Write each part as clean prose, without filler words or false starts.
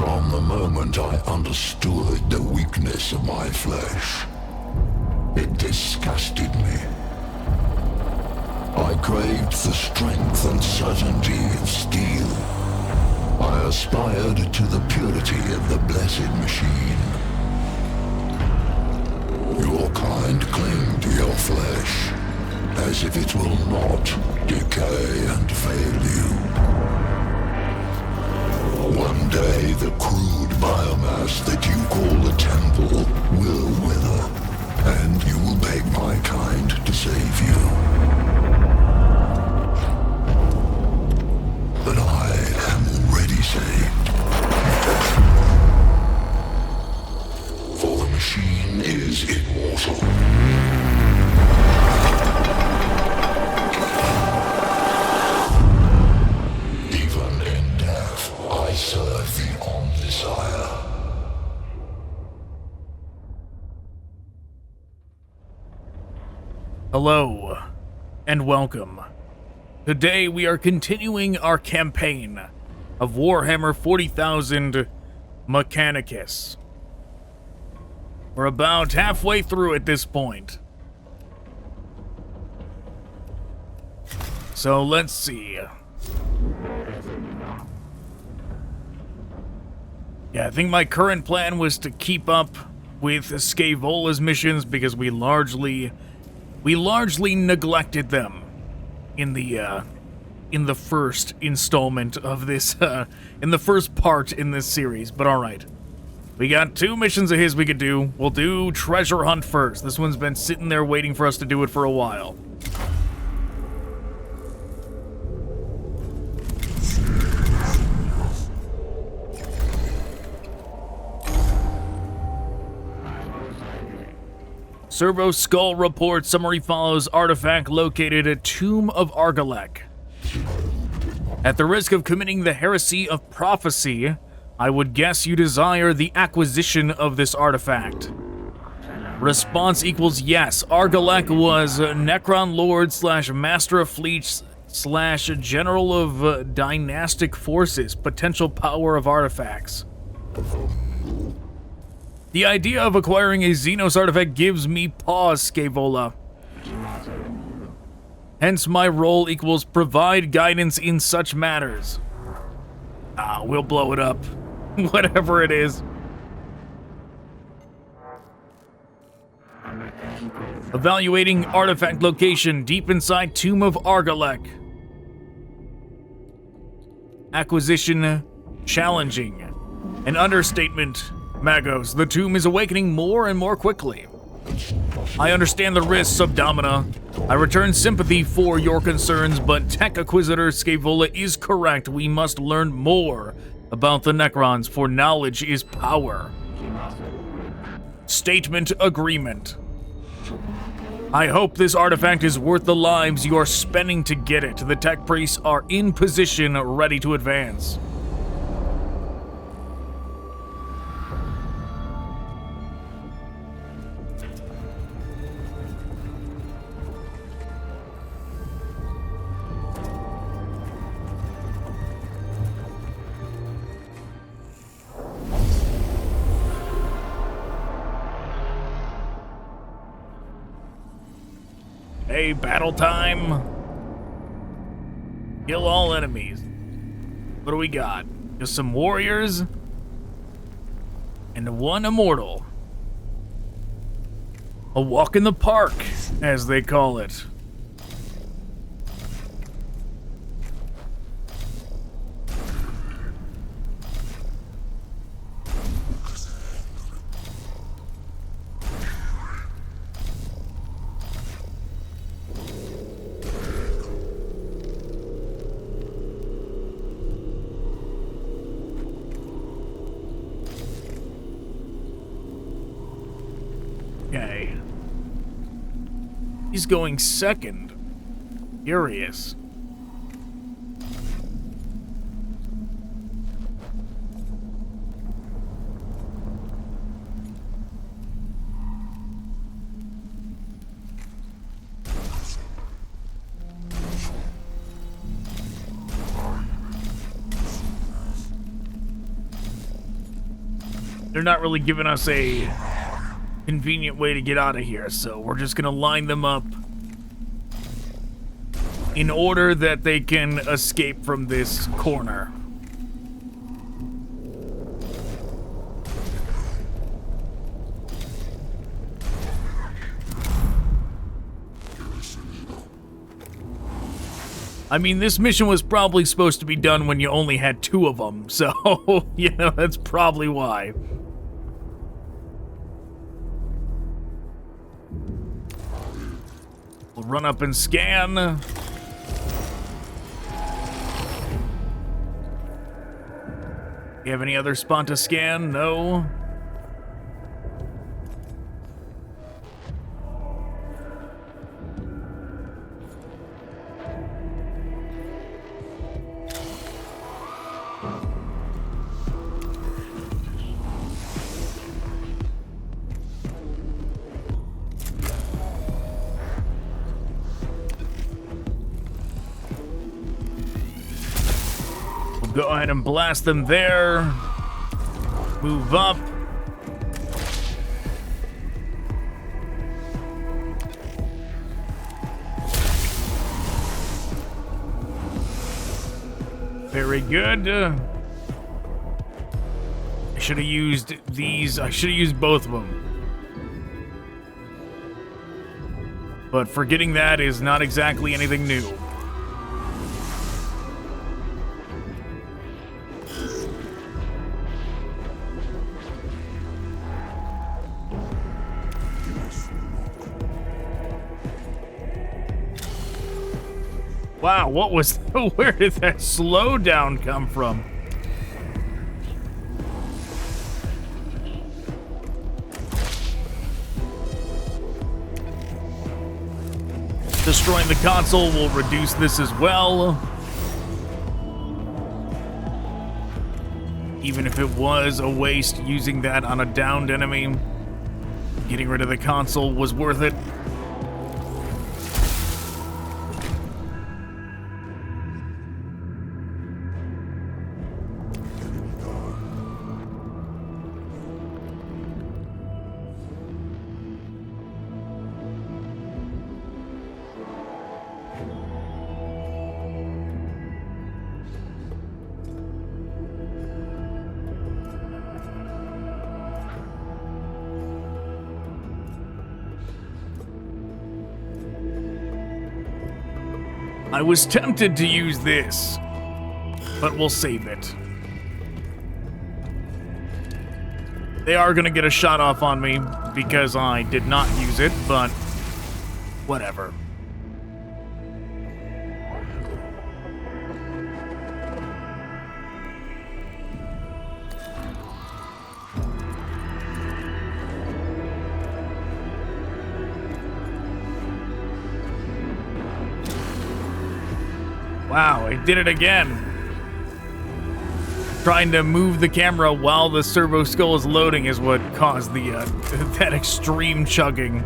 From the moment I understood the weakness of my flesh, it disgusted me. I craved the strength and certainty of steel. I aspired to the purity of the blessed machine. Your kind cling to your flesh, as if it will not decay and fail you. One day the crude biomass that you call a temple will wither, and you will beg my kind to save you. But I am already saved. For the machine is immortal. I serve the Omnisire. Hello, and welcome. Today we are continuing our campaign of Warhammer 40,000 Mechanicus. We're about halfway through at this point. So let's see. Yeah, I think my current plan was to keep up with Scavola's missions because we largely neglected them in the first installment of this in the first part in this series. But all right, we got 2 missions of his we could do. We'll do treasure hunt first. This one's been sitting there waiting for us to do it for a while. Servo Skull report summary follows. Artifact located at Tomb of Argalek. At the risk of committing the heresy of prophecy, I would guess you desire the acquisition of this artifact. Response equals yes. Argalek was Necron Lord / Master of Fleets / General of Dynastic Forces. Potential power of artifacts. The idea of acquiring a Xenos artifact gives me pause, Scavola. Hence my role equals provide guidance in such matters. We'll blow it up. Whatever it is. Evaluating artifact location deep inside Tomb of Argalek. Acquisition challenging. An understatement. Magos, the tomb is awakening more and more quickly. I understand the risks, Subdomina. I return sympathy for your concerns, but Tech Acquisitor Scavola is correct. We must learn more about the Necrons, for knowledge is power. Statement agreement. I hope this artifact is worth the lives you are spending to get it. The Tech Priests are in position, ready to advance. Hey, battle time. Kill all enemies. What do we got? Just some warriors and 1 immortal. A walk in the park, as they call it. Okay. He's going second. Curious. they're not really giving us a convenient way to get out of here, so we're just gonna line them up in order that they can escape from this corner. I mean, this mission was probably supposed to be done when you only had 2 of them, so, you know, that's probably why. We'll run up and scan. You have any other spot to scan? No? Go ahead and blast them there. Move up. Very good. I should have used these. I should have used both of them. But forgetting that is not exactly anything new. Wow, what was... Where did that slowdown come from? Destroying the console will reduce this as well. Even if it was a waste using that on a downed enemy, getting rid of the console was worth it. I was tempted to use this, but we'll save it. They are gonna get a shot off on me because I did not use it, but whatever. Wow, it did it again. Trying to move the camera while the servo skull is loading is what caused the that extreme chugging.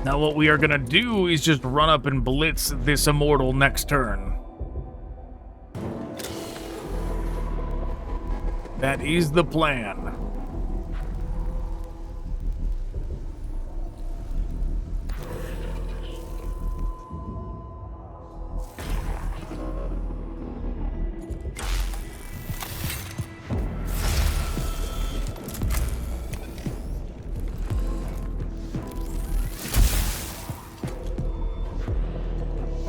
Now what we are gonna do is just run up and blitz this immortal next turn. That is the plan.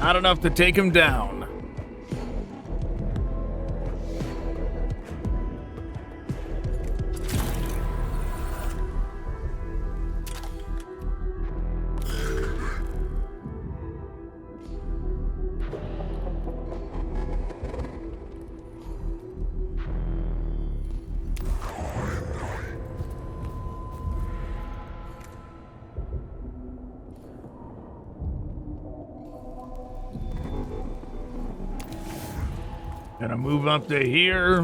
Not enough to take him down. Gonna move up to here.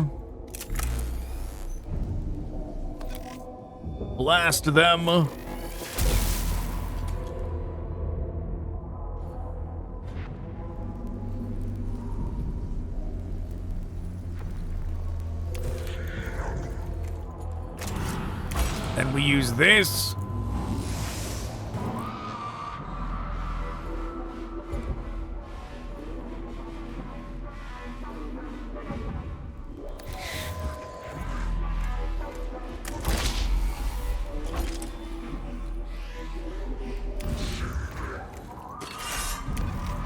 Blast them. Then we use this.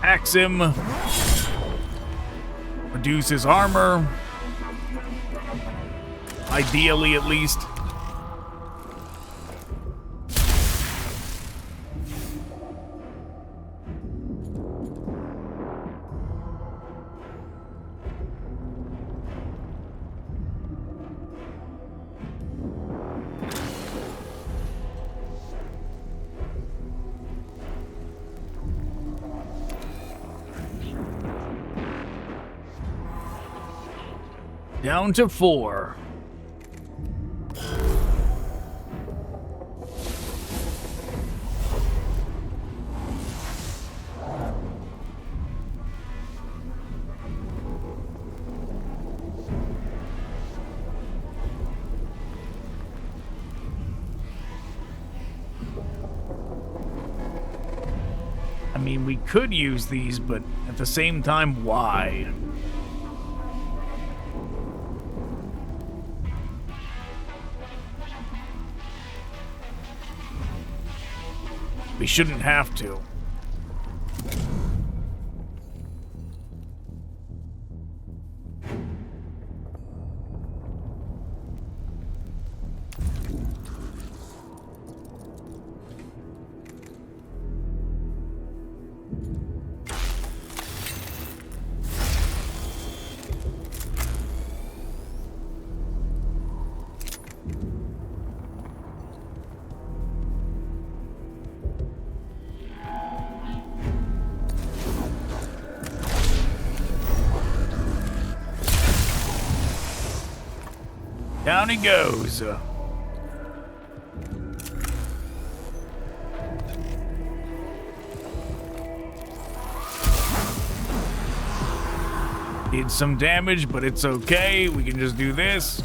Axe him. Reduce his armor. Ideally, at least. Down to 4. I mean, we could use these, but at the same time, why? We shouldn't have to. Down he goes. Did some damage, but it's okay. We can just do this.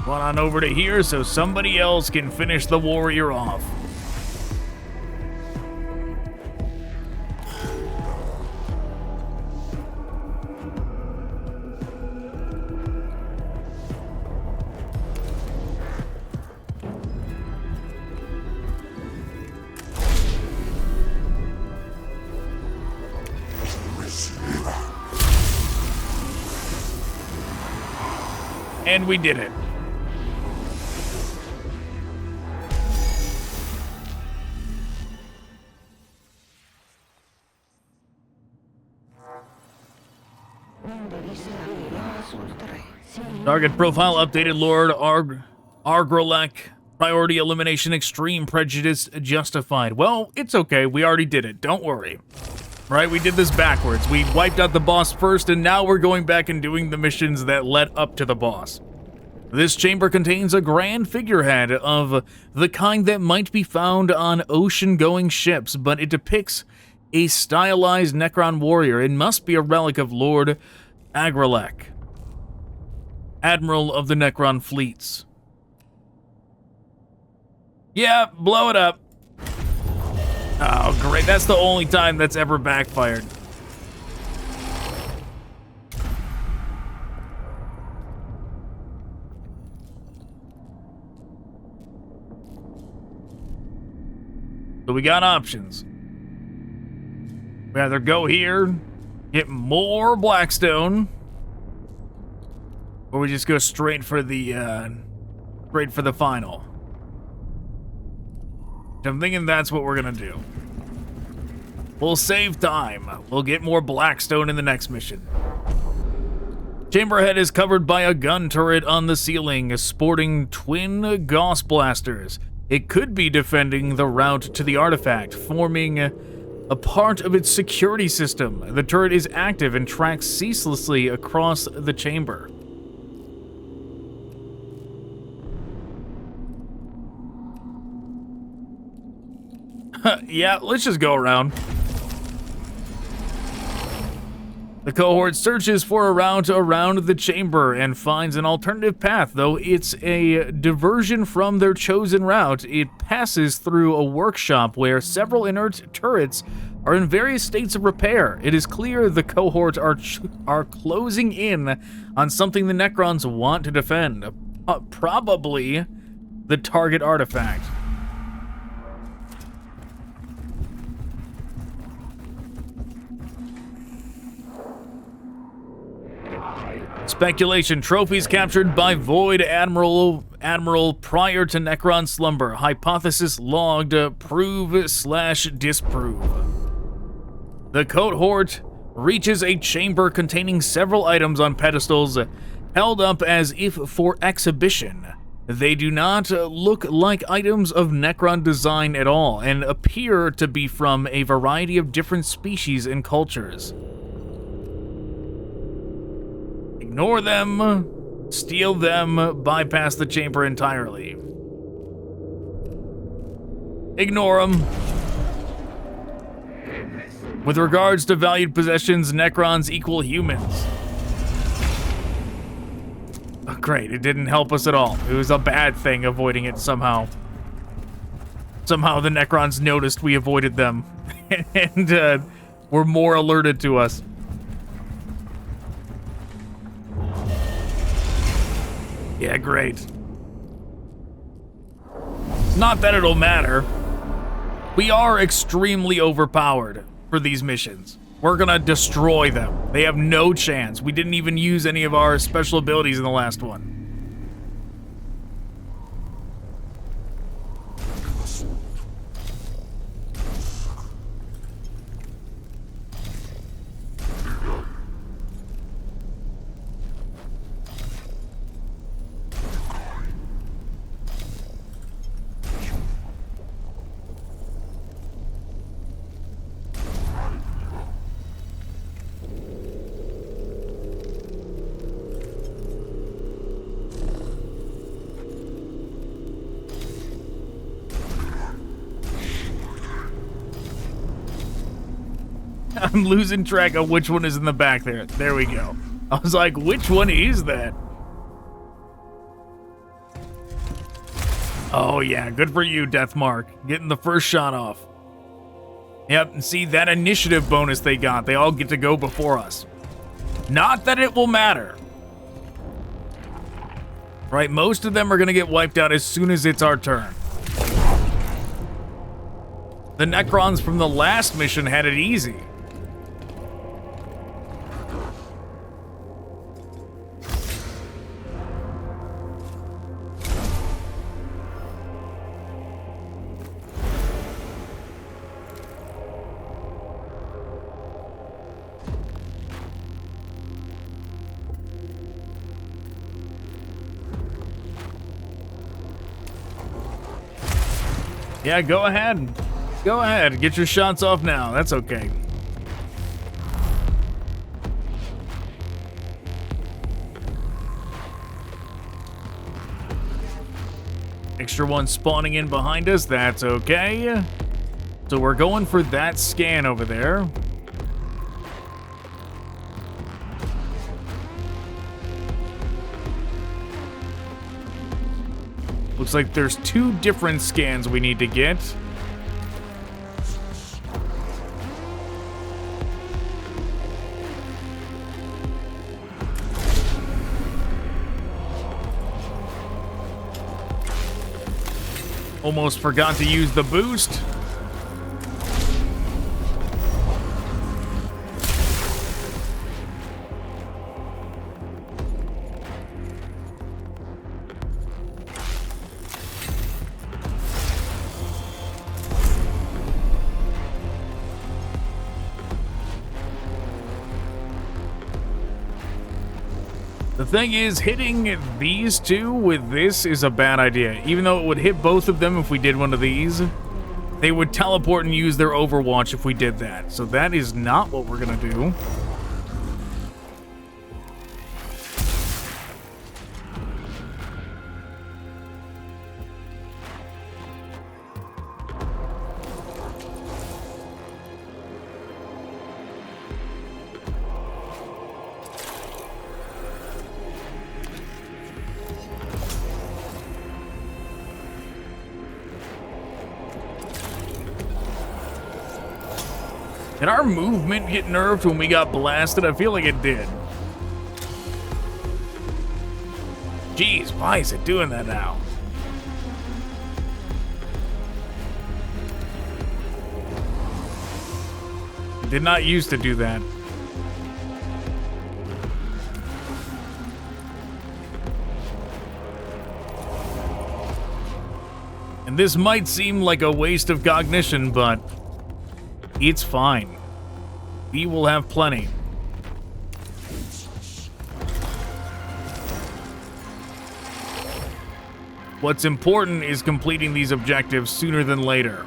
One on over to here so somebody else can finish the warrior off. And we did it. Target profile updated. Lord Agrelek. Priority elimination. Extreme prejudice justified. Well, it's okay. We already did it. Don't worry. Right? We did this backwards. We wiped out the boss first, and now we're going back and doing the missions that led up to the boss. This chamber contains a grand figurehead of the kind that might be found on ocean-going ships, but it depicts a stylized Necron warrior. It must be a relic of Lord Agrelek, Admiral of the Necron fleets. Yeah, blow it up. Oh, great. That's the only time that's ever backfired. So we got options. We either go here, get more Blackstone, or we just go straight for the final. I'm thinking that's what we're gonna do. We'll save time. We'll get more Blackstone in the next mission. Chamberhead is covered by a gun turret on the ceiling, sporting twin Gauss blasters. It could be defending the route to the artifact, forming a part of its security system. The turret is active and tracks ceaselessly across the chamber. Yeah, let's just go around. The cohort searches for a route around the chamber and finds an alternative path. Though it's a diversion from their chosen route, it passes through a workshop where several inert turrets are in various states of repair. It is clear the cohort are closing in on something the Necrons want to defend. Probably the target artifact. Speculation. Trophies captured by Void Admiral prior to Necron slumber. Hypothesis logged. Prove/disprove. The cohort reaches a chamber containing several items on pedestals held up as if for exhibition. They do not look like items of Necron design at all and appear to be from a variety of different species and cultures. Ignore them, steal them, bypass the chamber entirely. Ignore them. With regards to valued possessions, Necrons equal humans. Oh, great, it didn't help us at all. It was a bad thing avoiding it somehow. Somehow the Necrons noticed we avoided them and were more alerted to us. Yeah, great. Not that it'll matter. We are extremely overpowered for these missions. We're gonna destroy them. They have no chance. We didn't even use any of our special abilities in the last one. I'm losing track of which one is in the back there. There we go. I was like, which one is that? Oh yeah, good for you, Deathmark. Getting the first shot off. Yep, and see that initiative bonus they got. They all get to go before us. Not that it will matter. Right, most of them are gonna get wiped out as soon as it's our turn. The Necrons from the last mission had it easy. Yeah, go ahead. Go ahead. Get your shots off now. That's okay. Extra one spawning in behind us. That's okay. So we're going for that scan over there. Looks like there's two different scans we need to get. Almost forgot to use the boost. The thing is, hitting these two with this is a bad idea. Even though it would hit both of them if we did one of these, they would teleport and use their Overwatch if we did that. So that is not what we're gonna do. Did our movement get nerfed when we got blasted? I feel like it did. Jeez, why is it doing that now? It did not used to do that. And this might seem like a waste of cognition, but it's fine. We will have plenty. What's important is completing these objectives sooner than later.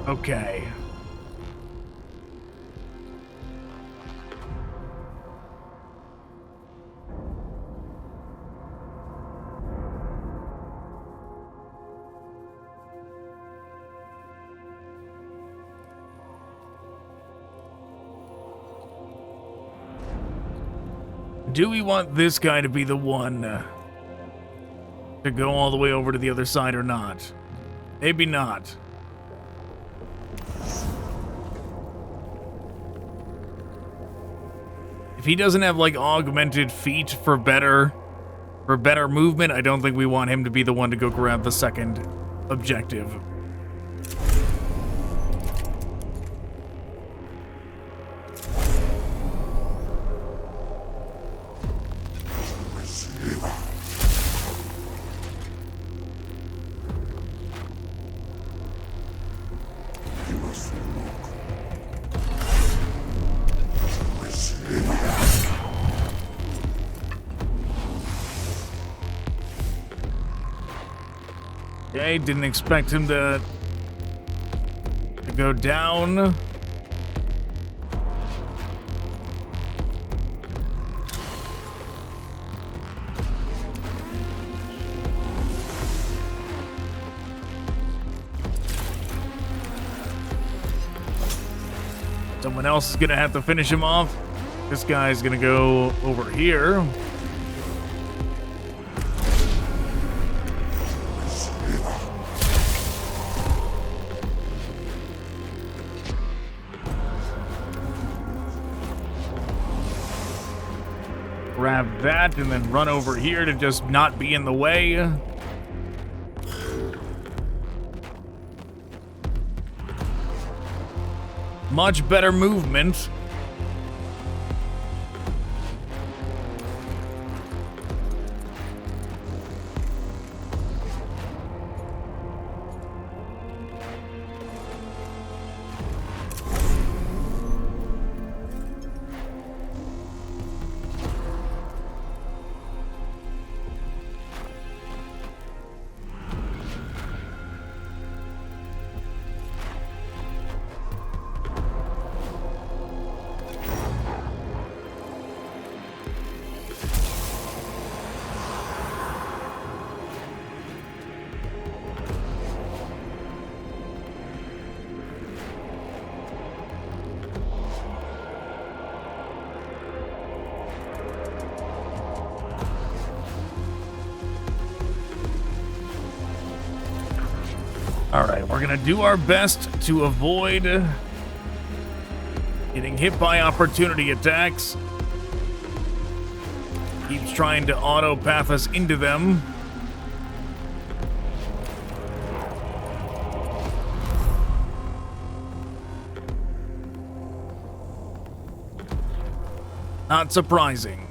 Okay. Do we want this guy to be the one to go all the way over to the other side or not? Maybe not. If he doesn't have like augmented feet for better movement, I don't think we want him to be the one to go grab the second objective. Okay, didn't expect him to go down. Someone else is gonna have to finish him off. This guy's gonna go over here. Grab that and then run over here to just not be in the way. Much better movement. Alright, we're gonna do our best to avoid getting hit by opportunity attacks. Keeps trying to auto-path us into them. Not surprising.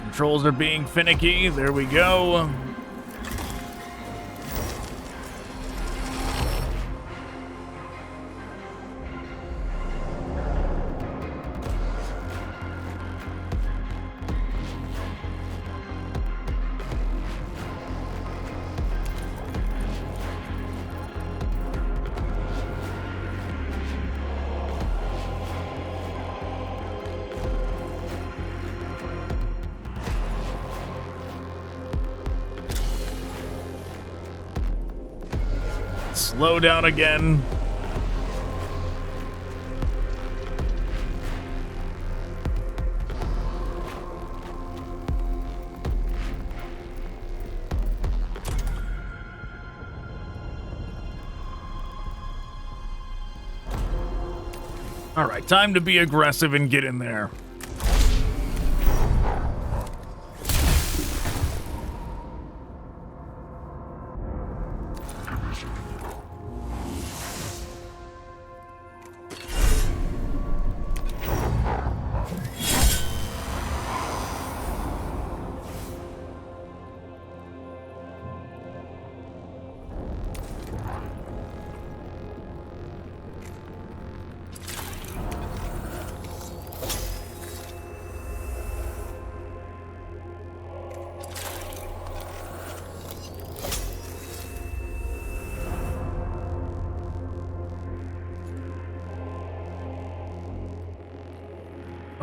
Controls are being finicky. There we go. Slow down again. All right, time to be aggressive and get in there.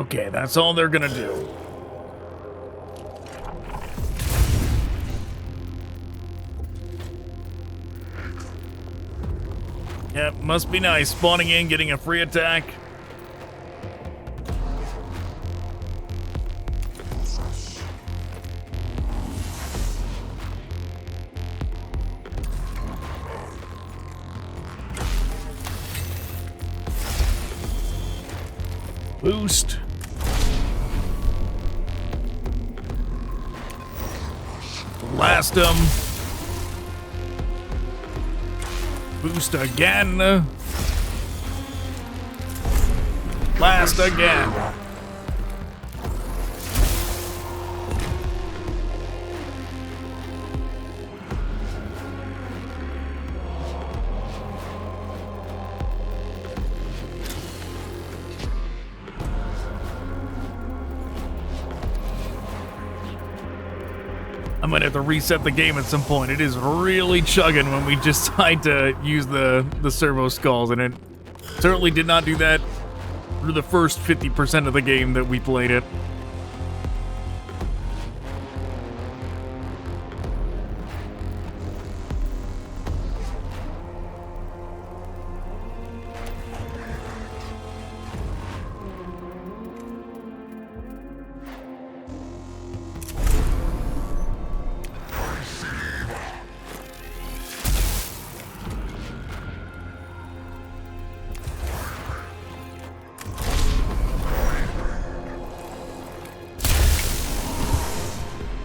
Okay, that's all they're gonna do. Yep, must be nice. Spawning in, getting a free attack. Boost. Blast him. Boost again. Blast again. I might have to reset the game at some point. It is really chugging when we decide to use the servo skulls, and it certainly did not do that through the first 50% of the game that we played it.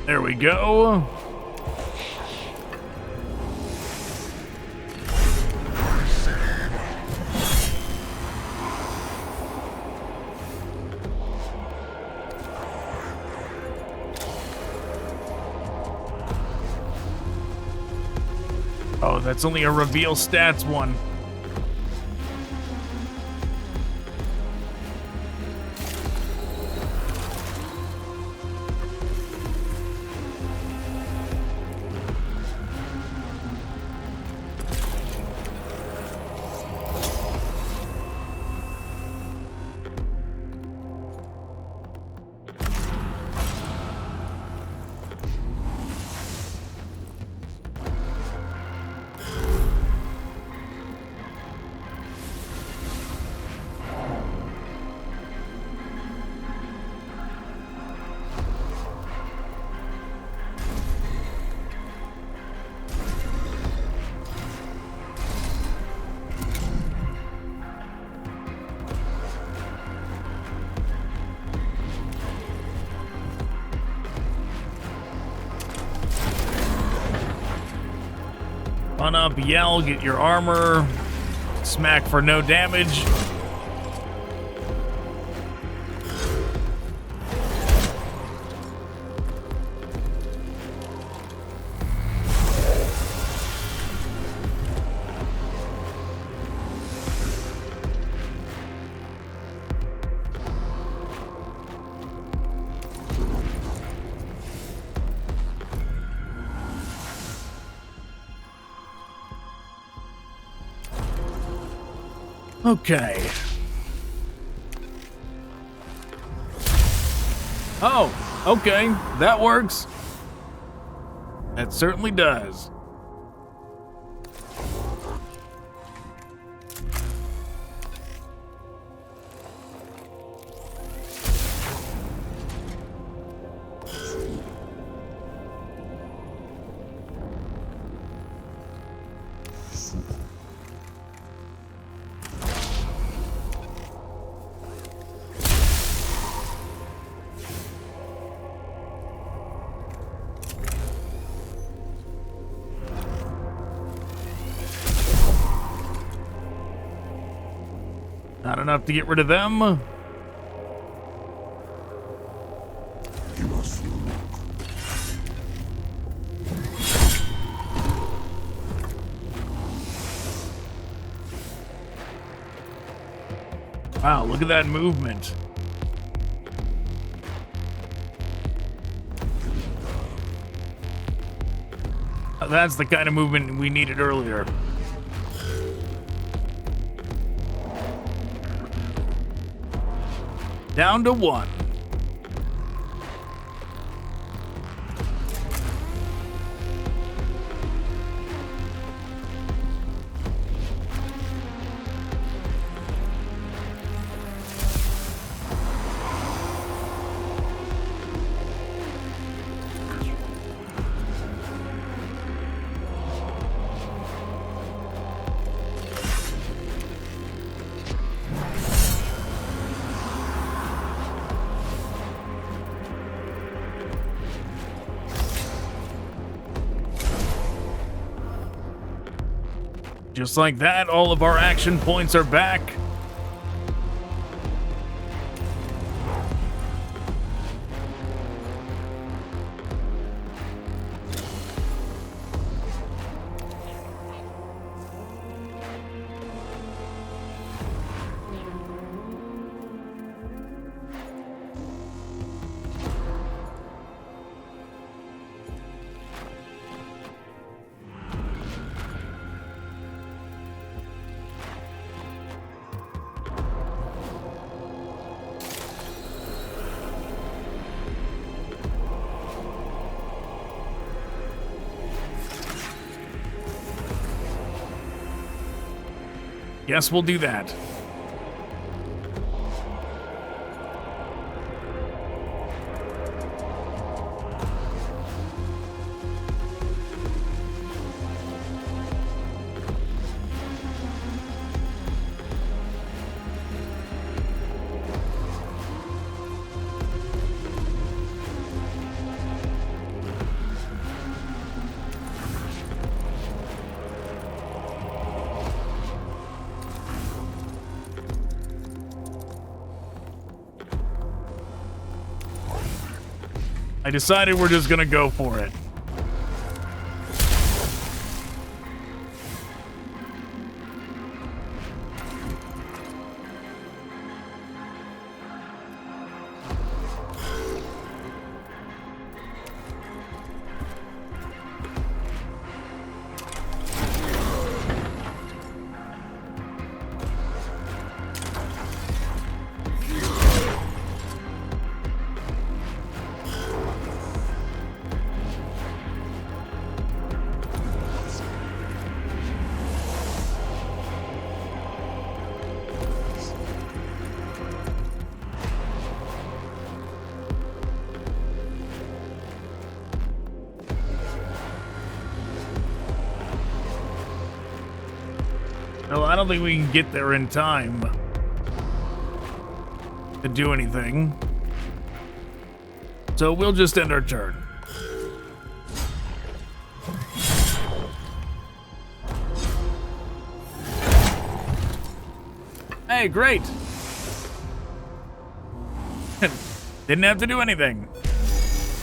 There we go. Oh, that's only a reveal stats one. Run up, yell, get your armor, smack for no damage. Okay. Oh, okay. That works. That certainly does. Not enough to get rid of them. Wow, look at that movement. That's the kind of movement we needed earlier. Down to 1. Just like that, all of our action points are back. Yes, we'll do that. I decided we're just gonna go for it. No, I don't think we can get there in time to do anything. So we'll just end our turn. Hey, great. Didn't have to do anything.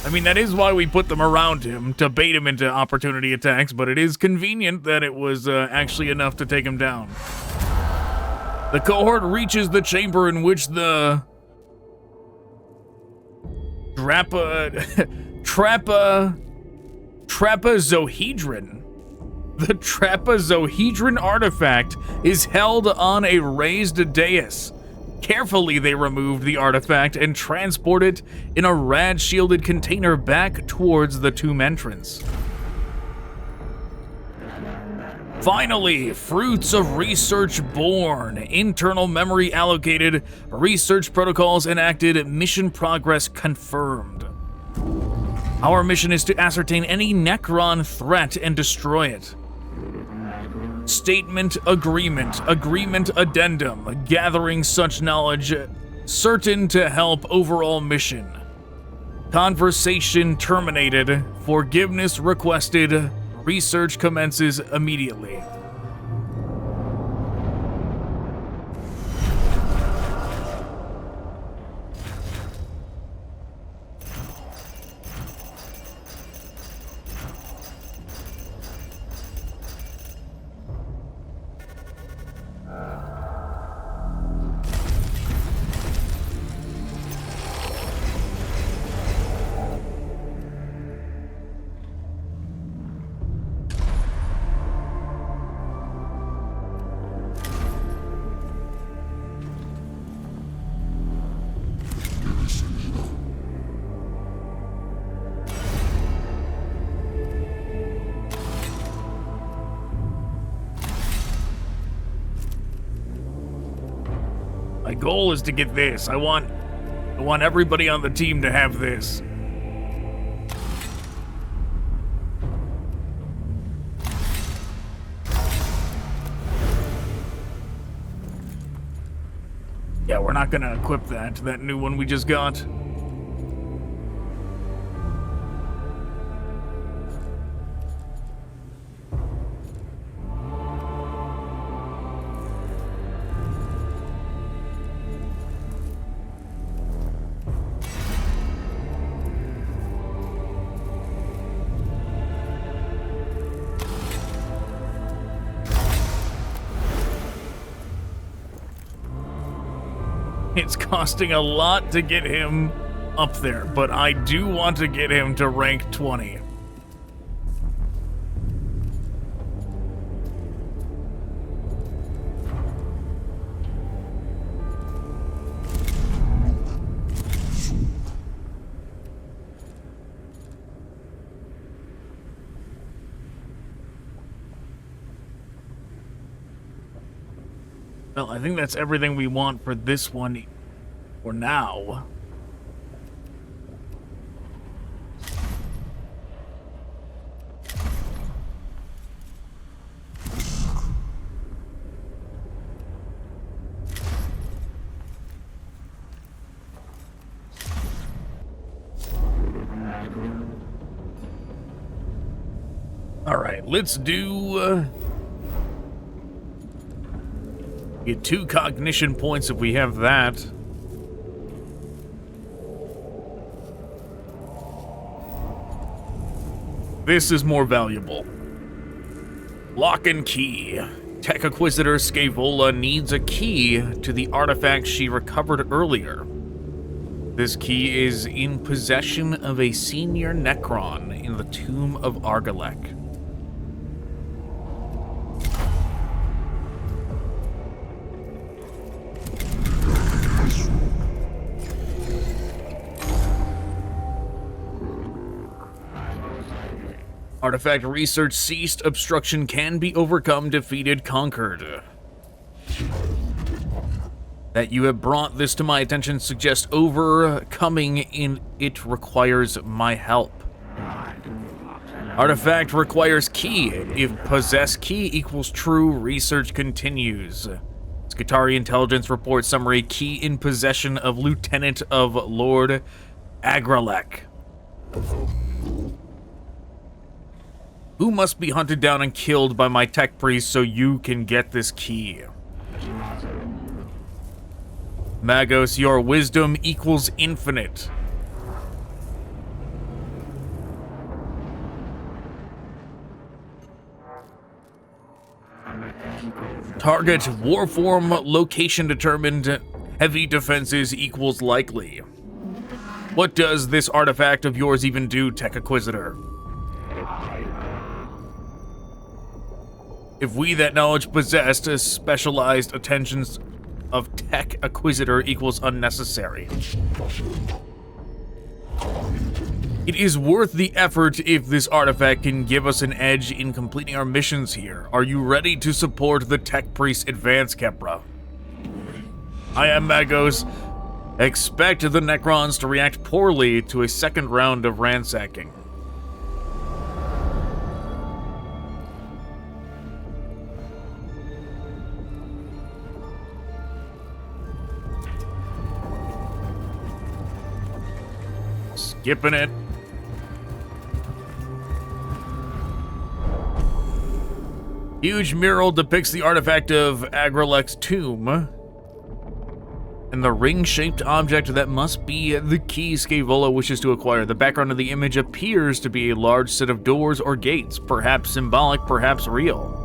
I mean, that is why we put them around him, to bait him into opportunity attacks, but it is convenient that it was actually enough to take him down. The cohort reaches the chamber in which the trapezohedron. The trapezohedron artifact is held on a raised dais. Carefully, they removed the artifact and transport it in a rad-shielded container back towards the tomb entrance. Finally, fruits of research born, internal memory allocated, research protocols enacted, mission progress confirmed. Our mission is to ascertain any Necron threat and destroy it. Statement, agreement, addendum, gathering such knowledge, certain to help overall mission. Conversation terminated, forgiveness requested, research commences immediately. My goal is to get this. I want everybody on the team to have this. Yeah, we're not gonna equip that new one we just got. It's costing a lot to get him up there, but I do want to get him to rank 20. Well, I think that's everything we want for this one for now. All right, let's do... get 2 cognition points if we have that. This is more valuable. Lock and key. Tech Inquisitor Scaevola needs a key to the artifact she recovered earlier. This key is in possession of a senior Necron in the Tomb of Argalek. Artifact research ceased. Obstruction can be overcome, defeated, conquered. That you have brought this to my attention suggests overcoming it requires my help. Artifact requires key. If possess key equals true, research continues. Skitari Intelligence Report Summary. Key in possession of Lieutenant of Lord Agralek. Who must be hunted down and killed by my tech priest so you can get this key? Magos, your wisdom equals infinite. Target warform location determined. Heavy defenses equals likely. What does this artifact of yours even do, Tech Acquisitor? If we that knowledge possessed, specialized attentions of Tech Acquisitor equals unnecessary. It is worth the effort if this artifact can give us an edge in completing our missions here. Are you ready to support the Tech Priest advance, Kepra? I am Magos. Expect the Necrons to react poorly to a second round of ransacking. Skipping it. Huge mural depicts the artifact of Agrilex's tomb. And the ring-shaped object that must be the key Scaevola wishes to acquire. The background of the image appears to be a large set of doors or gates, perhaps symbolic, perhaps real.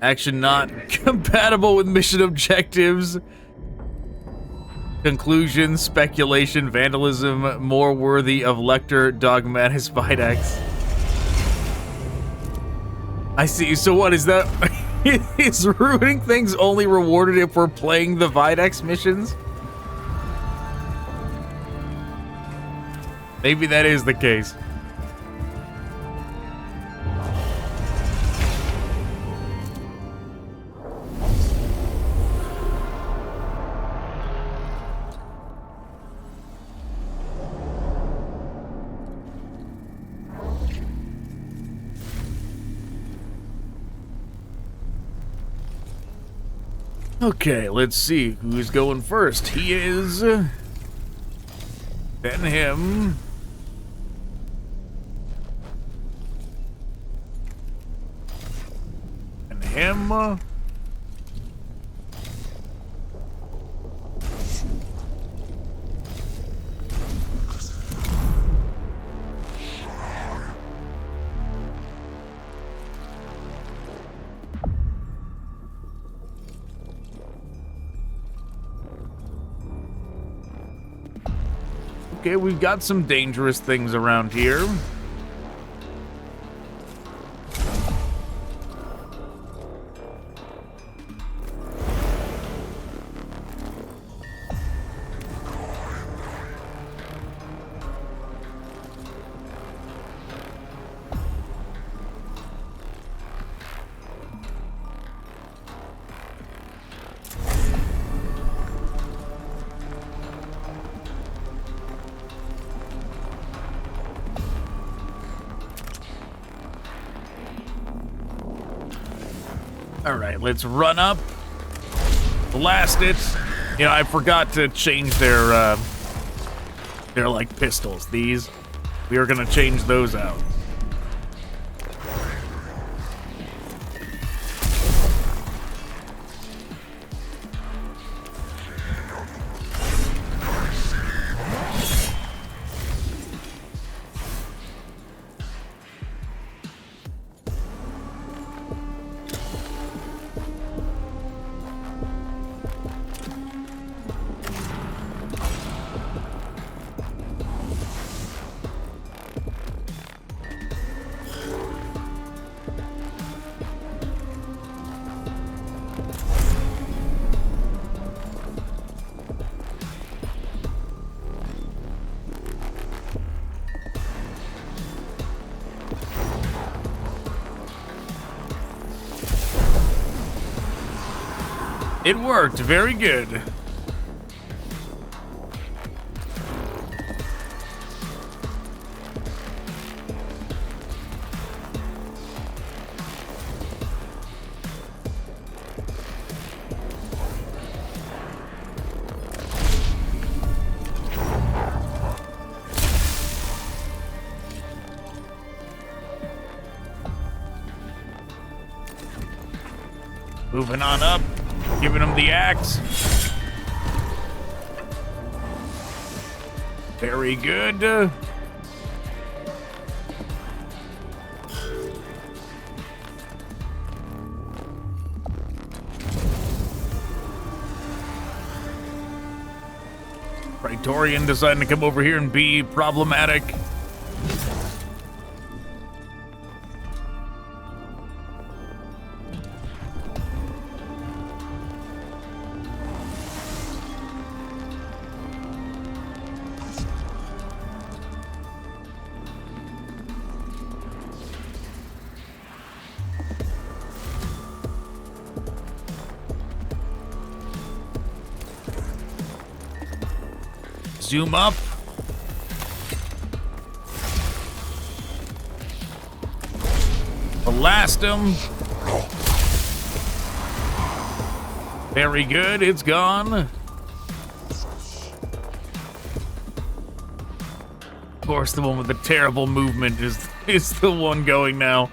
Action not compatible with mission objectives. Conclusion, speculation, vandalism, more worthy of Lecter, Dogmatis, Videx. I see. So what is that? Is ruining things only rewarded if we're playing the Videx missions? Maybe that is the case. Okay, let's see who's going first. He is... then him. And him. Okay, we've got some dangerous things around here. Alright, let's run up, blast it. You know, I forgot to change their like pistols. These, we are gonna change those out. It worked, very good. Moving on up, giving him the axe. Very good. Praetorian deciding to come over here and be problematic. Zoom up. Blast him. Very good, it's gone. Of course, the one with the terrible movement is the one going now.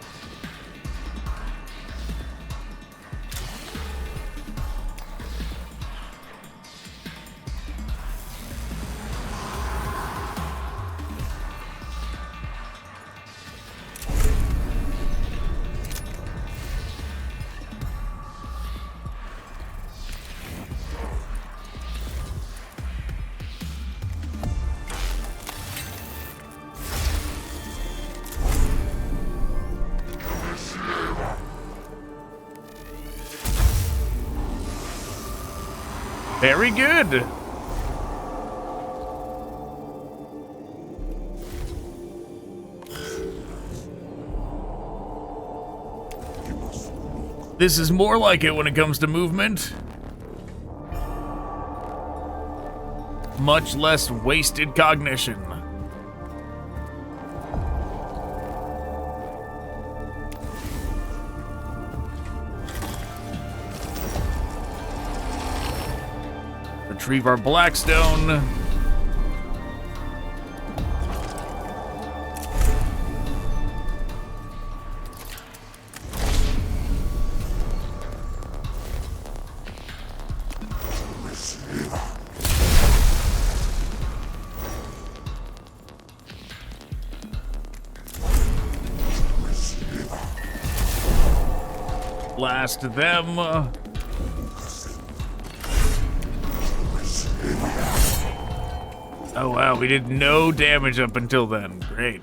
Very good. This is more like it when it comes to movement. Much less wasted cognition. Retrieve our Blackstone. Blast them. Oh wow, we did no damage up until then. Great.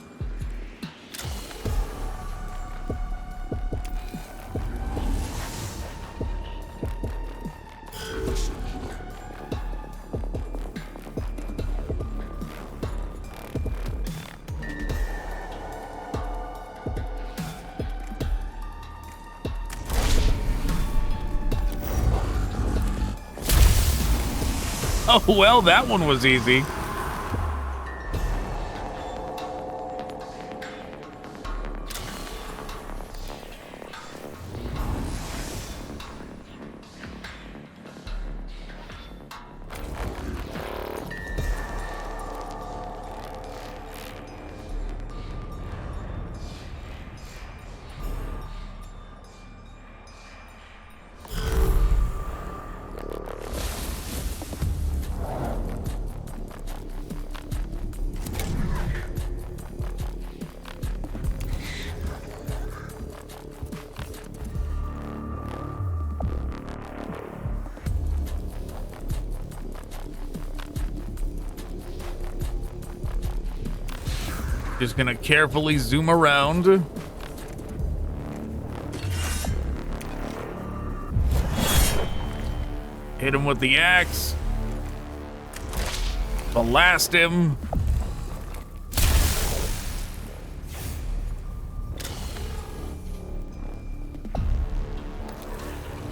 Oh well, that one was easy. Just gonna carefully zoom around. Hit him with the axe. Blast him.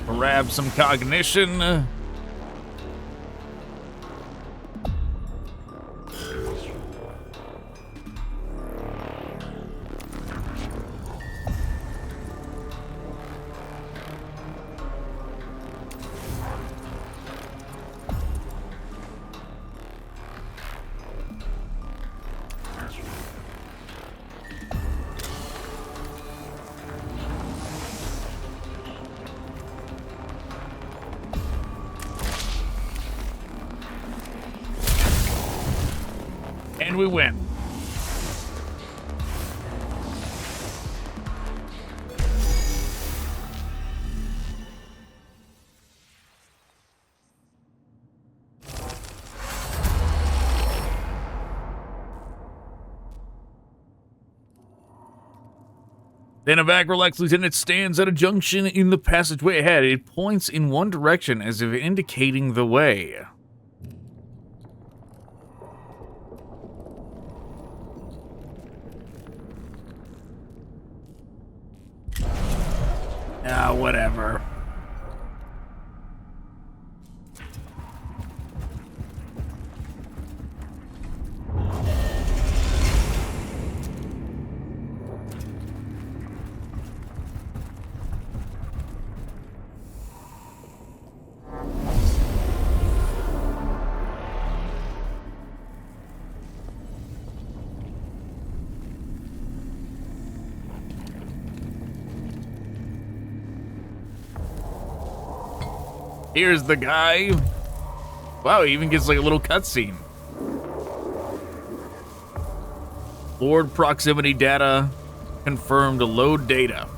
Grab some cognition. And we win. Then a Vagrelex lieutenant stands at a junction in the passageway ahead. It points in one direction as if indicating the way. Ah, whatever. Here's the guy. Wow, he even gets like a little cutscene. Lord proximity data confirmed load data.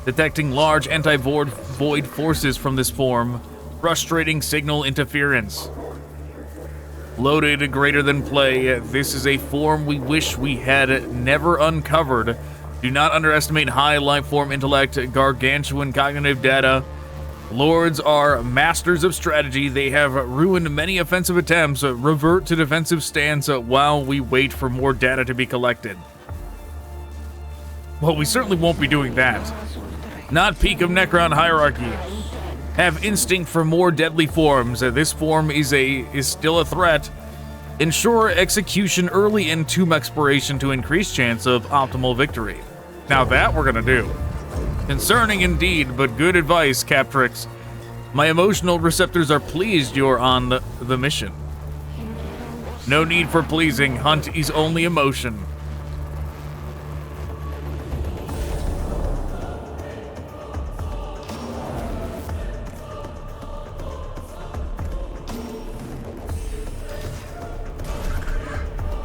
Detecting large anti-void forces from this form. Frustrating signal interference. Loaded greater than play. This is a form we wish we had never uncovered. Do not underestimate high life form intellect, gargantuan cognitive data. Lords are masters of strategy. They have ruined many offensive attempts. Revert to defensive stance while we wait for more data to be collected. Well, we certainly won't be doing that. Not peak of Necron hierarchy. Have instinct for more deadly forms. This form is still a threat. Ensure execution early in tomb expiration to increase chance of optimal victory. Now that we're gonna do. Concerning indeed, but good advice, Captrix. My emotional receptors are pleased you're on the mission. No need for pleasing. Hunt is only emotion.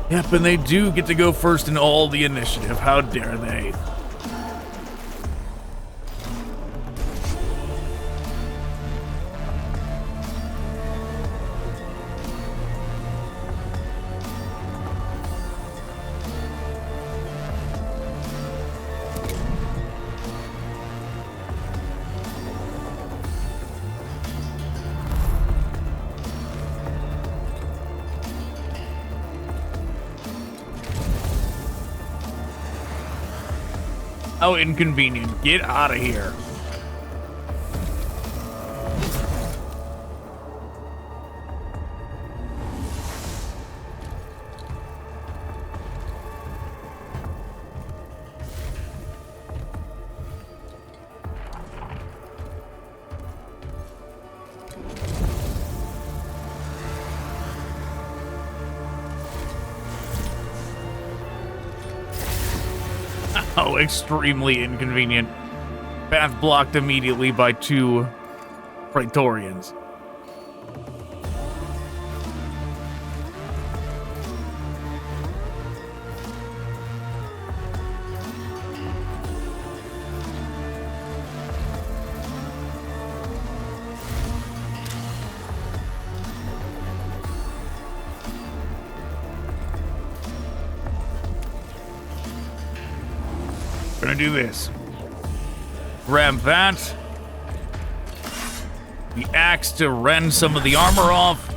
Yep, and they do get to go first in all the initiative. How dare they? How inconvenient. Get out of here. Oh, extremely inconvenient. Path blocked immediately by 2 Praetorians. Gonna do this. Grab that. The axe to rend some of the armor off.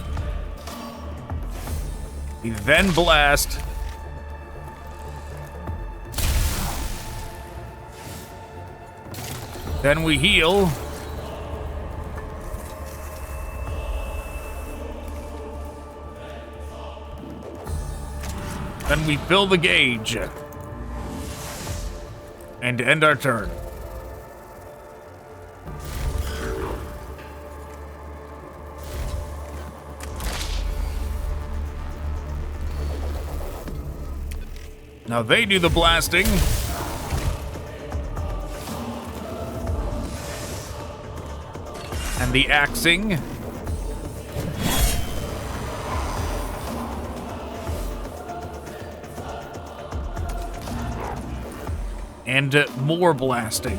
We then blast. Then we heal. Then we fill the gauge. And end our turn. Now they do the blasting. And the axing. And more blasting.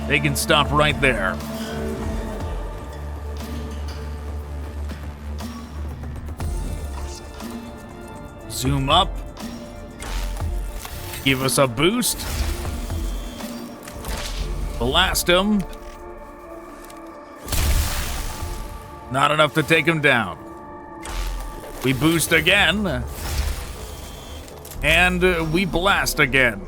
They can stop right there. Zoom up. Give us a boost. Blast them. Not enough to take him down. We boost again. And we blast again.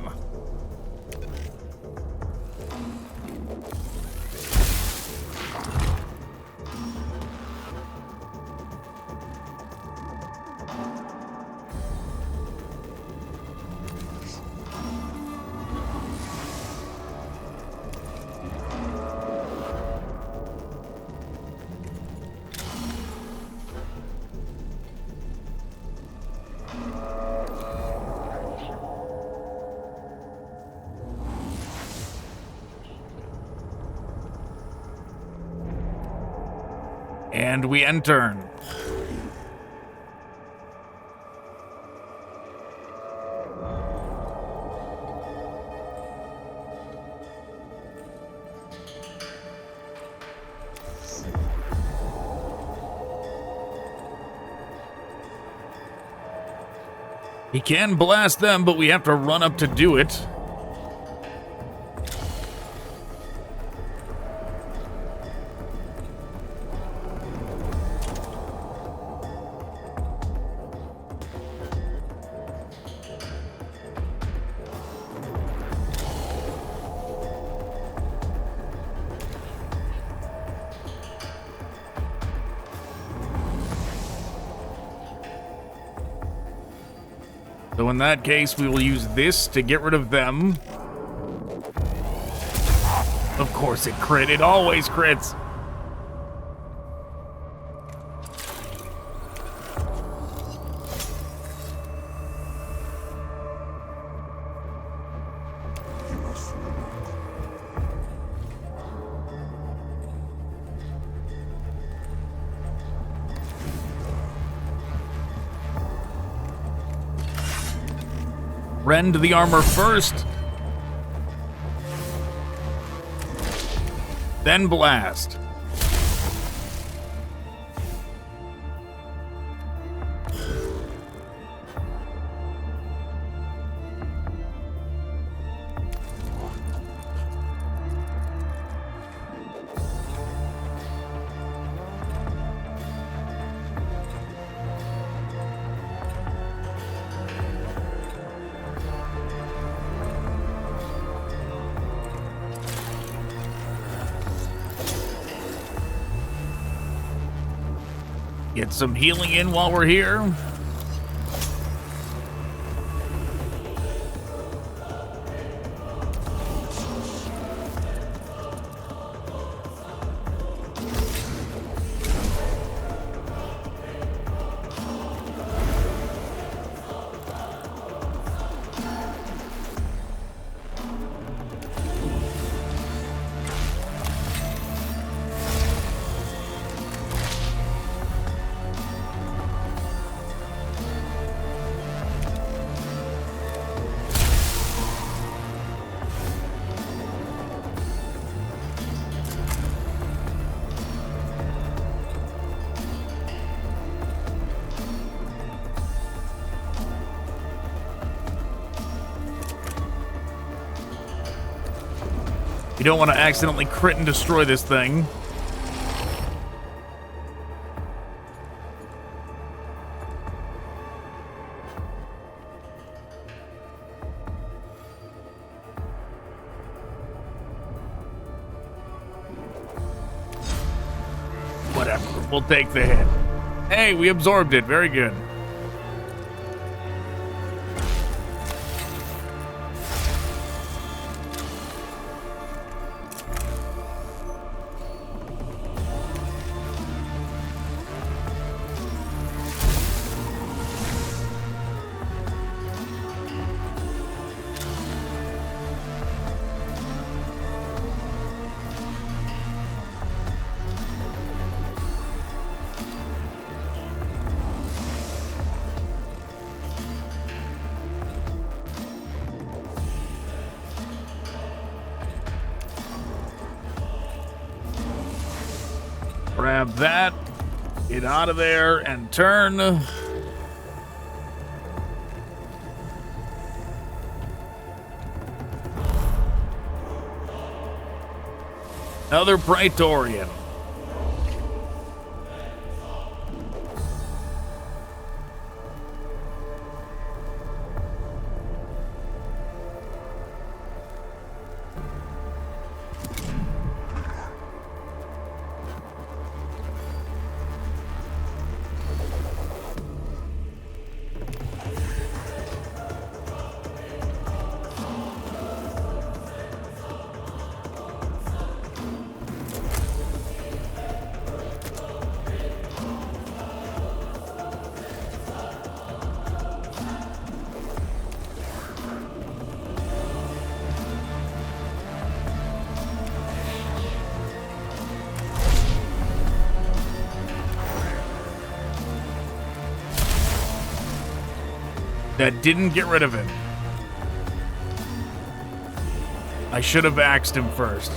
And we end turn. He can blast them, but we have to run up to do it. So in that case, we will use this to get rid of them. Of course it crit. It always crits. Rend the armor first. Then blast. Get some healing in while we're here. You don't want to accidentally crit and destroy this thing. Whatever, we'll take the hit. Hey, we absorbed it, very good. Grab that. Get out of there and turn. Another Praetorian. That didn't get rid of him. I should have axed him first.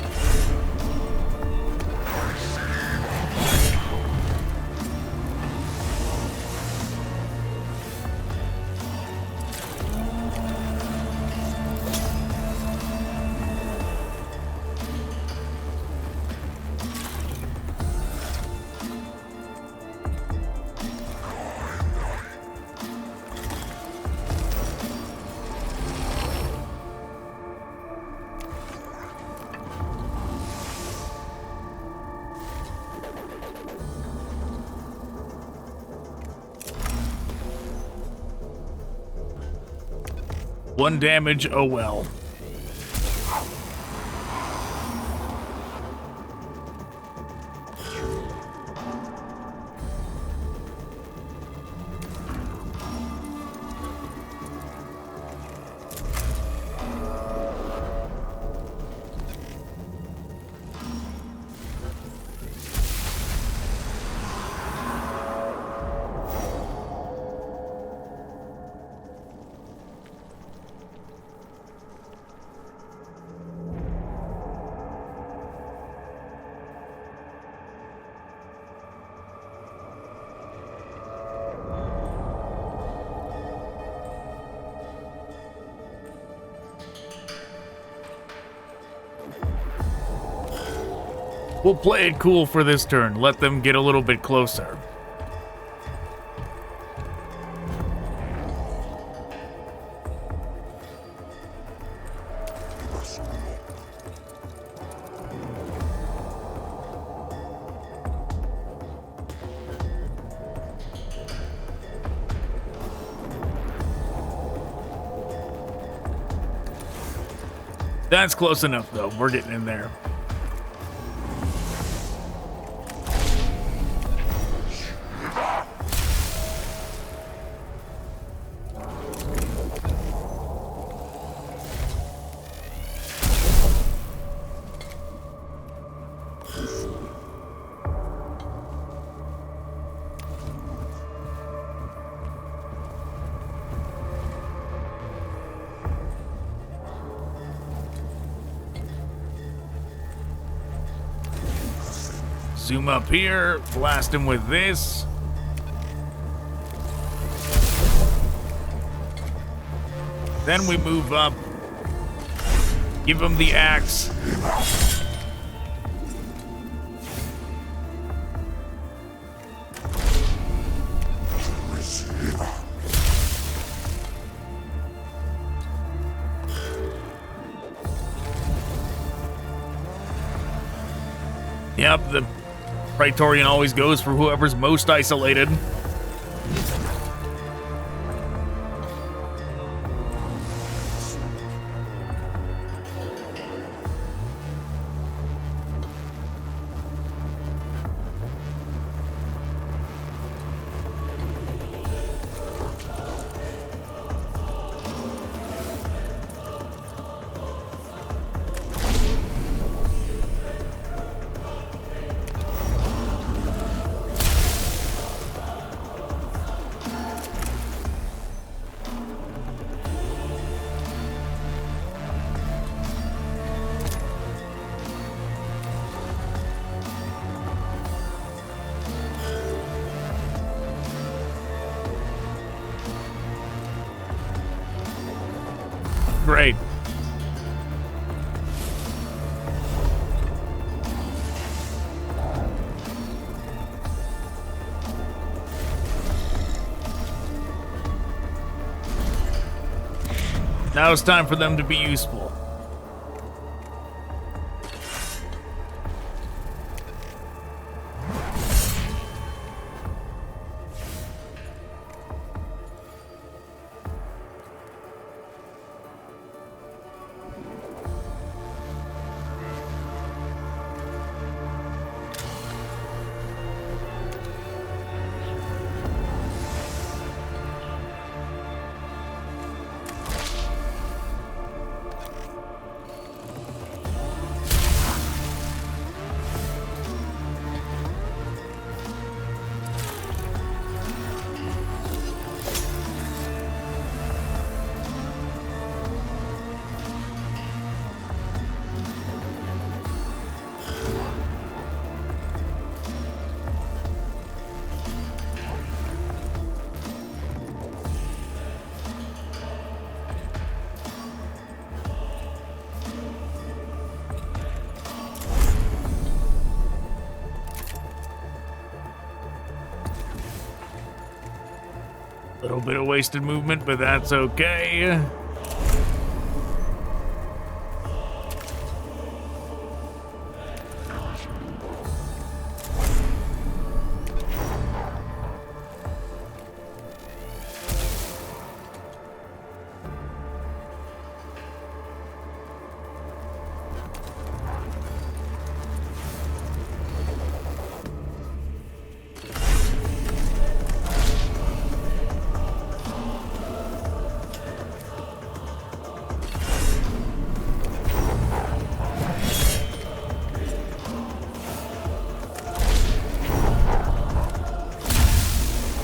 One damage, oh well. We'll play it cool for this turn. Let them get a little bit closer. That's close enough, though. We're getting in there. Zoom up here, blast him with this. Then we move up, give him the axe. Yep, the Praetorian always goes for whoever's most isolated. Great. Now it's time for them to be useful. Little bit of wasted movement, but that's okay.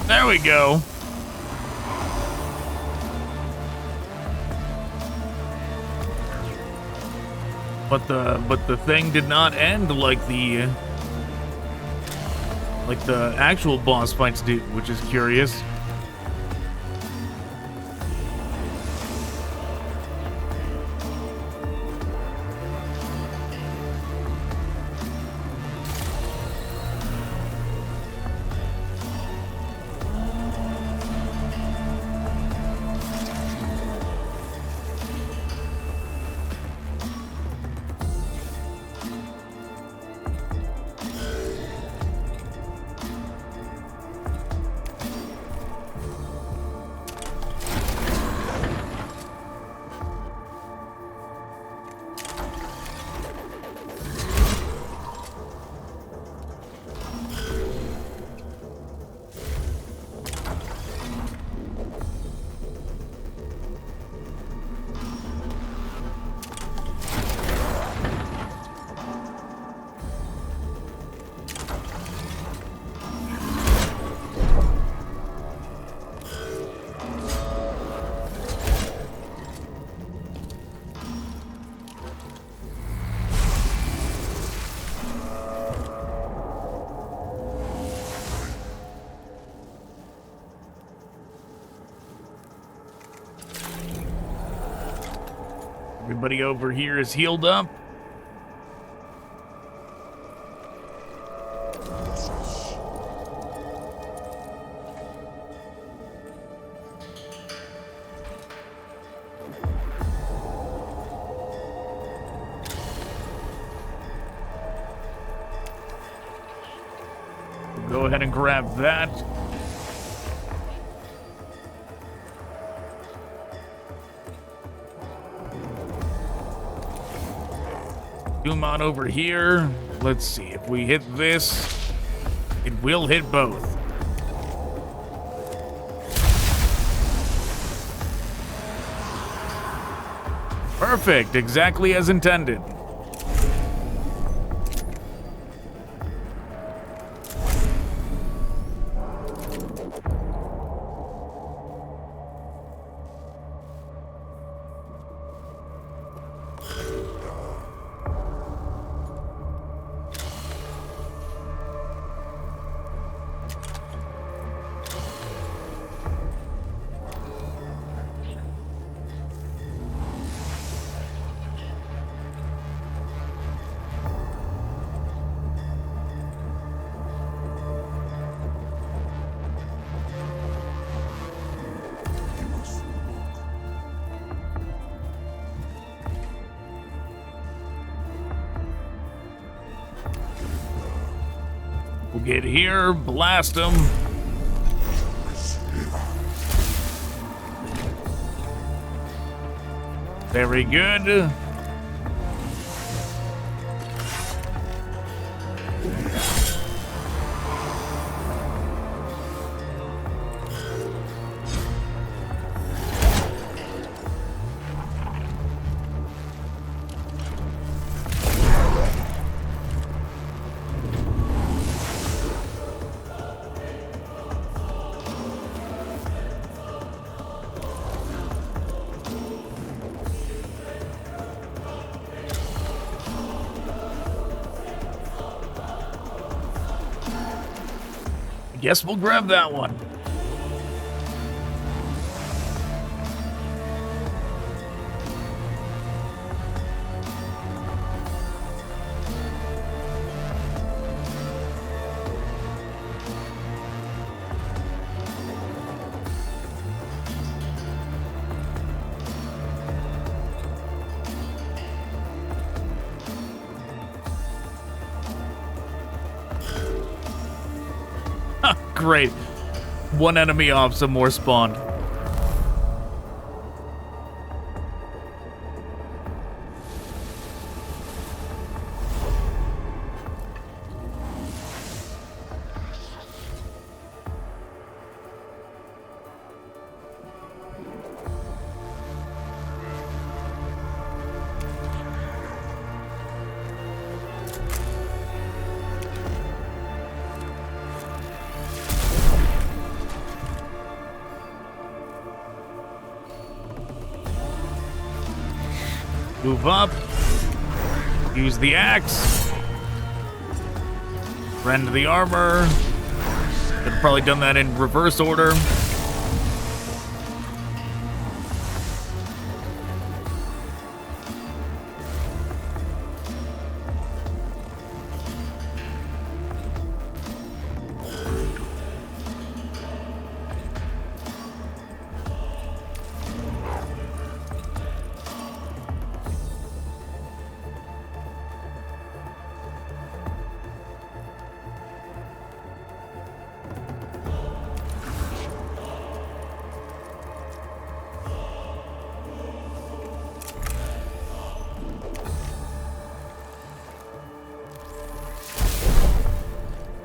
There we go. But the thing did not end like the actual boss fights did, which is curious. Everybody over here is healed up. Go ahead and grab that. Zoom on over here. Let's see if we hit this. It will hit both. Perfect, exactly as intended. We'll get here, blast him. Very good. Guess we'll grab that one. Great. One enemy off, some more spawned. Move up. Use the axe. Rend the armor. Could have probably done that in reverse order.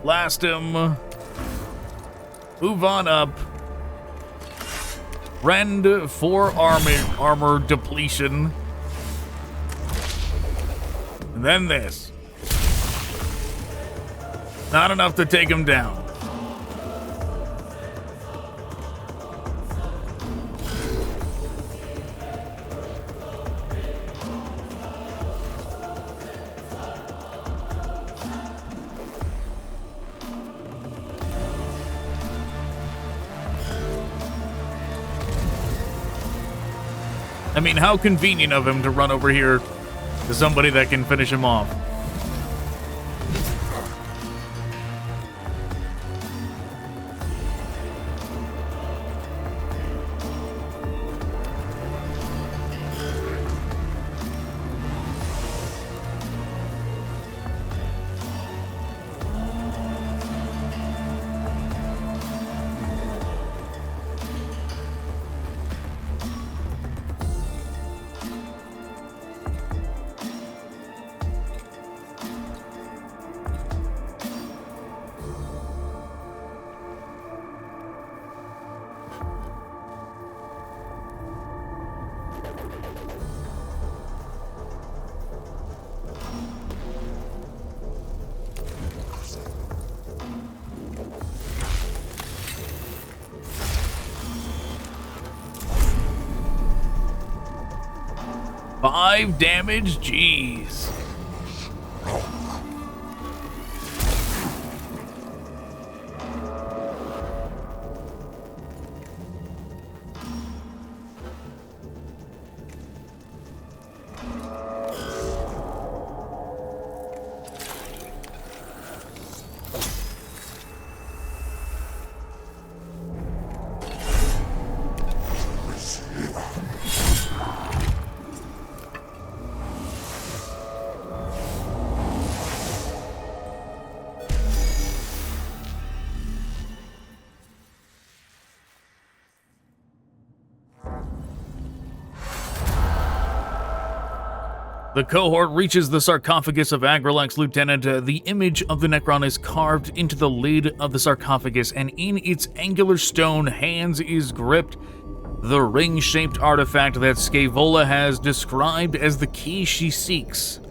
Blast him. Move on up. Rend for armor depletion. And then this. Not enough to take him down. I mean, how convenient of him to run over here to somebody that can finish him off. Five damage? Jeez. The cohort reaches the sarcophagus of Agrilex Lieutenant. The image of the Necron is carved into the lid of the sarcophagus, and in its angular stone hands is gripped the ring-shaped artifact that Scaevola has described as the key she seeks.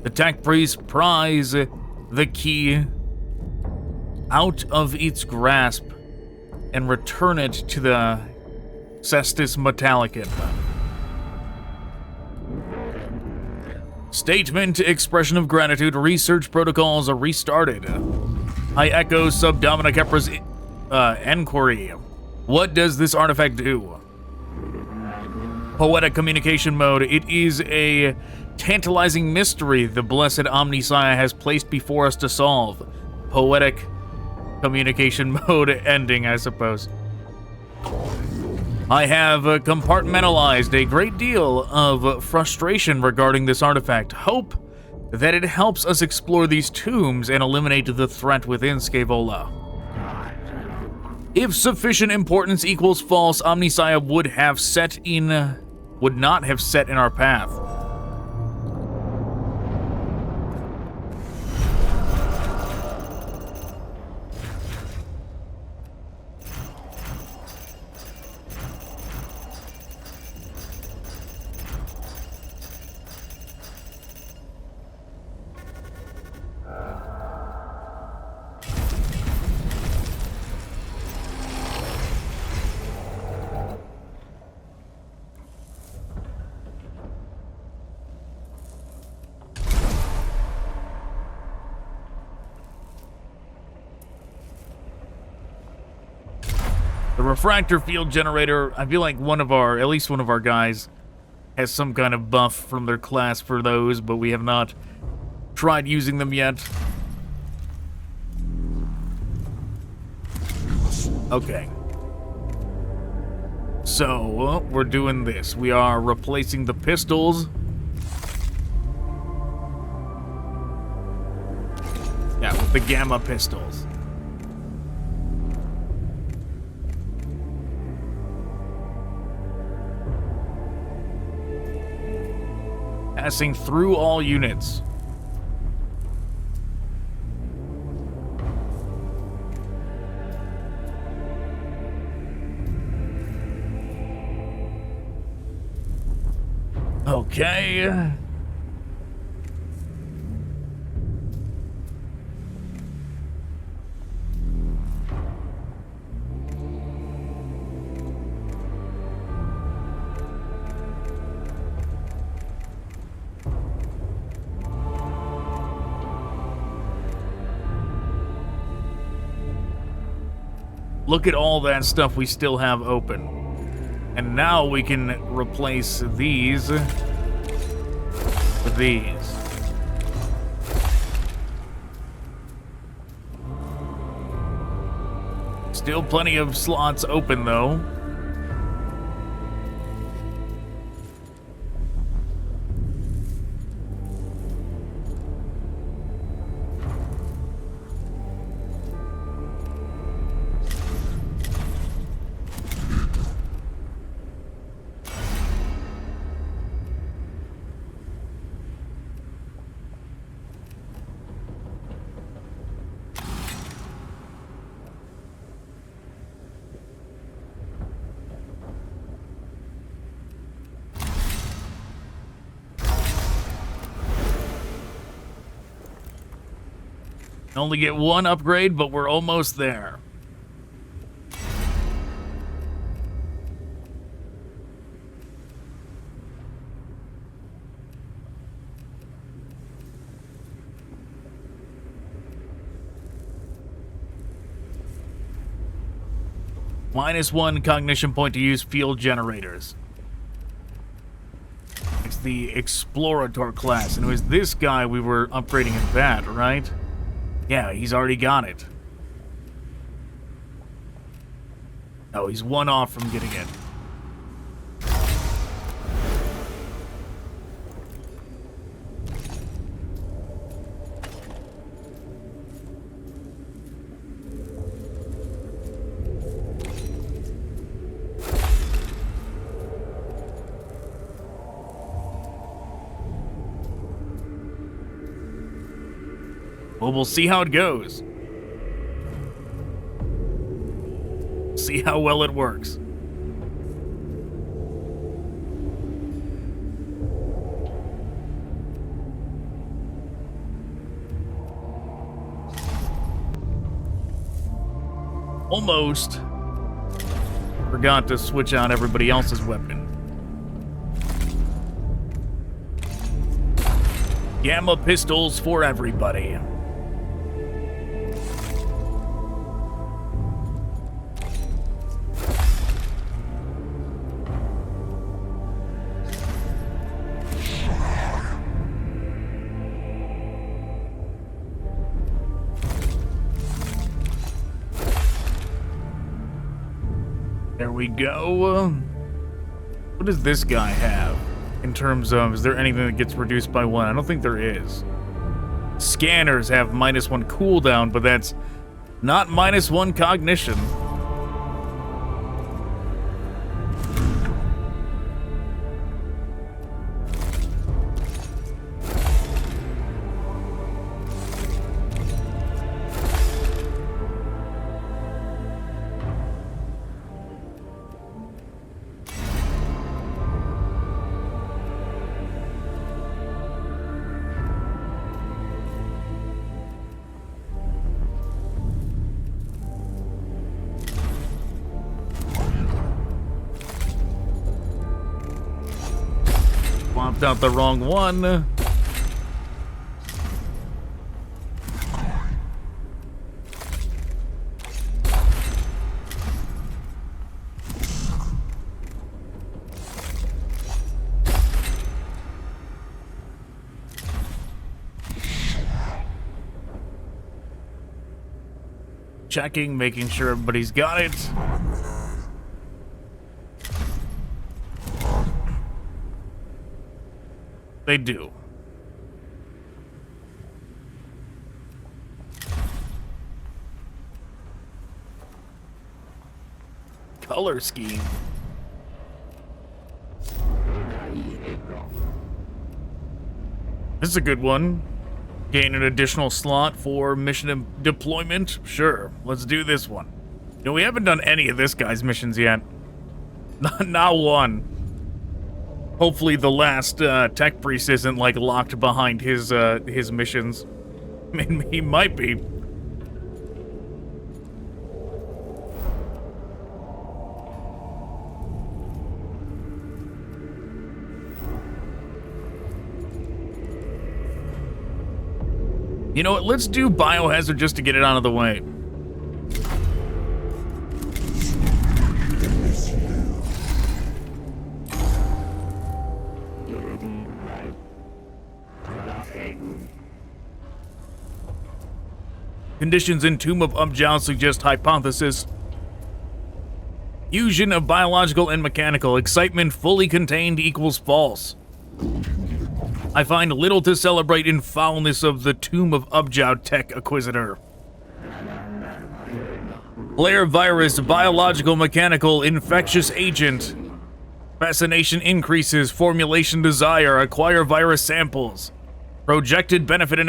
The tech priests pries the key out of its grasp and return it to the Cestus Metallicum. Statement, expression of gratitude, research protocols are restarted. I echo Subdomina Kepra's enquiry. What does this artifact do? Poetic communication mode. It is a tantalizing mystery the blessed Omniscience has placed before us to solve. Poetic communication mode ending, I suppose. I have compartmentalized a great deal of frustration regarding this artifact. Hope that it helps us explore these tombs and eliminate the threat within Scaevola. If sufficient importance equals false, Omniscience would not have set in our path. The refractor field generator, I feel like at least one of our guys has some kind of buff from their class for those, but we have not tried using them yet. Okay. So, we're doing this. We are replacing the pistols. Yeah, with the gamma pistols. Passing through all units. Okay. Look at all that stuff we still have open. And now we can replace these with these. Still plenty of slots open, though. Only get one upgrade, but we're almost there. -1 cognition point to use field generators. It's the Explorator class, and it was this guy we were upgrading in that, right? Yeah, he's already got it. Oh, he's one off from getting it. Well, we'll see how it goes. See how well it works. Almost forgot to switch out everybody else's weapon. Gamma pistols for everybody. There we go. What does this guy have in terms of, is there anything that gets reduced by 1? I don't think there is. Scanners have -1 cooldown, but that's not -1 cognition. Swapped out the wrong one. Checking, making sure everybody's got it. They do. Color scheme. This is a good one. Gain an additional slot for mission deployment. Sure, let's do this one. You know, we haven't done any of this guy's missions yet. Not one. Hopefully the last tech priest isn't like locked behind his missions. I mean, he might be. You know what? Let's do Biohazard just to get it out of the way. Conditions in Tomb of Ubjao suggest hypothesis. Fusion of biological and mechanical. Excitement fully contained equals false. I find little to celebrate in foulness of the Tomb of Ubjao Tech Acquisitor. Flare virus, biological, mechanical, infectious agent. Fascination increases, formulation desire, acquire virus samples. Projected benefit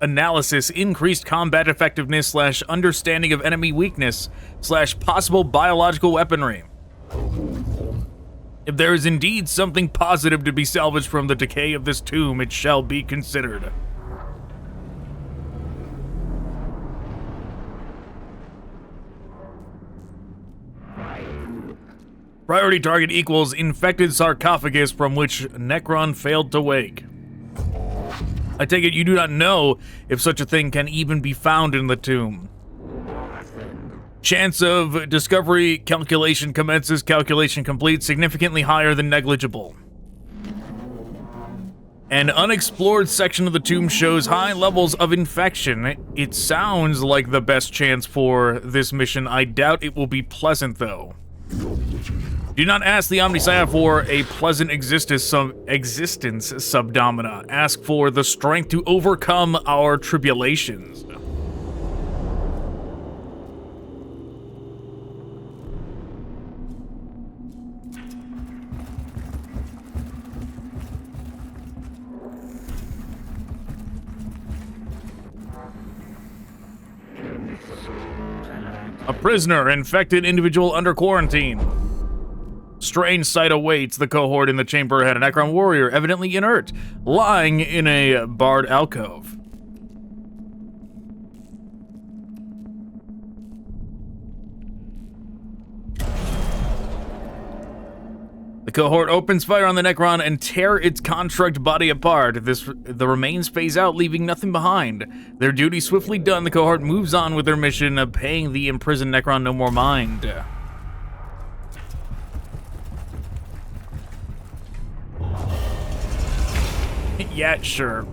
analysis, increased combat effectiveness / understanding of enemy weakness / possible biological weaponry. If there is indeed something positive to be salvaged from the decay of this tomb, it shall be considered. Priority target equals infected sarcophagus from which Necron failed to wake. I take it you do not know if such a thing can even be found in the tomb. Chance of discovery, calculation commences, calculation complete, significantly higher than negligible. An unexplored section of the tomb shows high levels of infection. It sounds like the best chance for this mission. I doubt it will be pleasant, though. Do not ask the Omniscience for a pleasant existence subdomina. Ask for the strength to overcome our tribulations. A prisoner, infected individual under quarantine. Strange sight awaits the cohort in the chamber ahead. A Necron warrior, evidently inert, lying in a barred alcove. The cohort opens fire on the Necron and tear its construct body apart. The remains phase out, leaving nothing behind. Their duty swiftly done, the cohort moves on with their mission of paying the imprisoned Necron no more mind. Yeah, sure.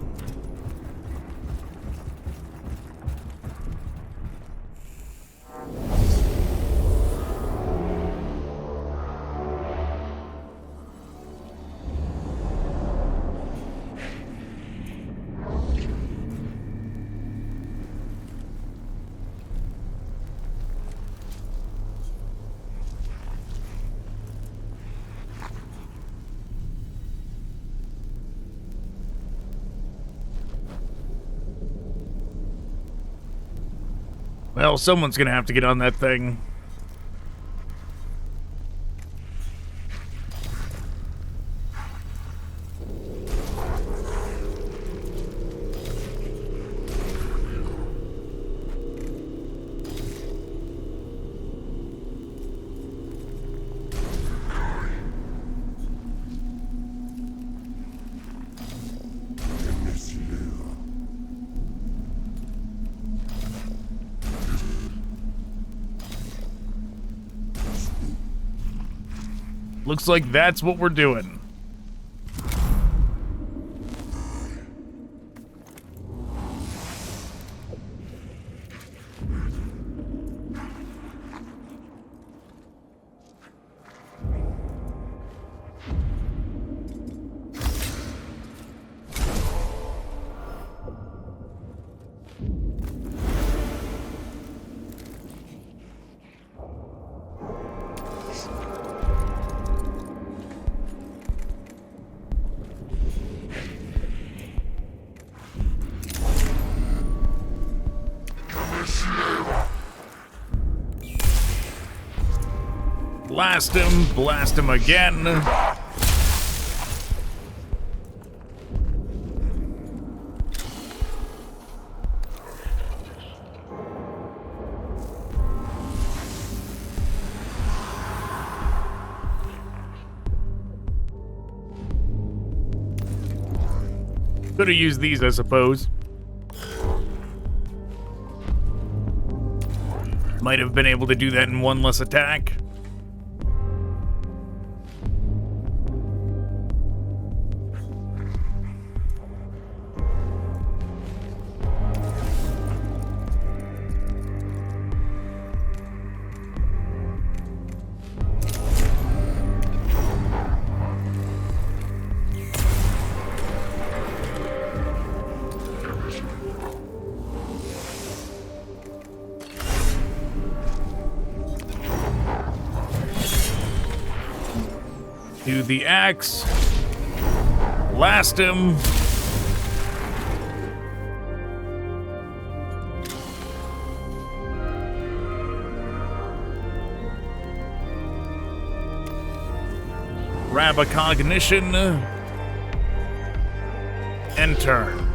Well, someone's gonna have to get on that thing. Looks like that's what we're doing. Blast him again. Could have used these, I suppose. Might have been able to do that in one less attack. Do the axe. Blast him. Grab a cognition. And turn.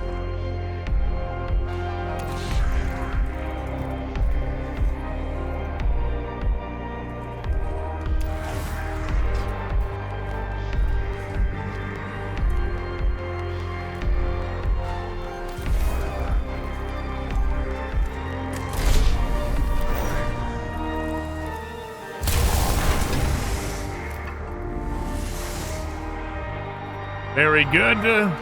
Very good.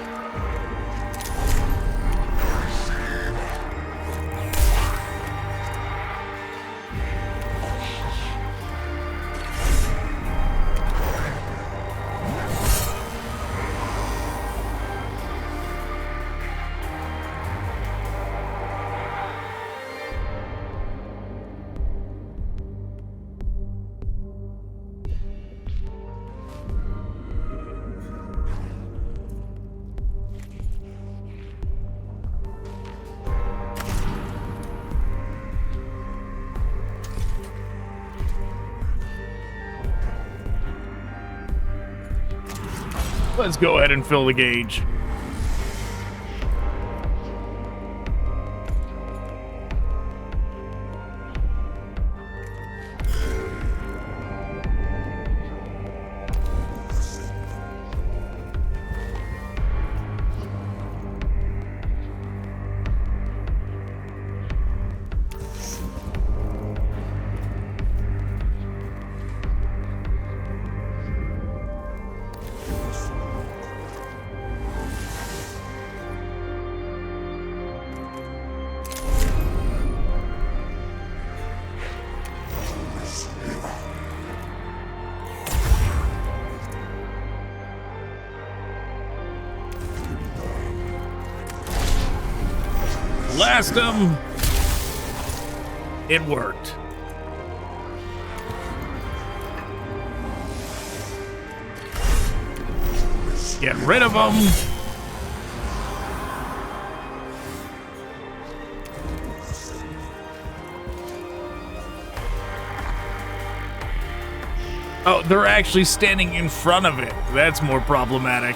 Let's go ahead and fill the gauge. Blast him! It worked. Get rid of him. Oh, they're actually standing in front of it. That's more problematic.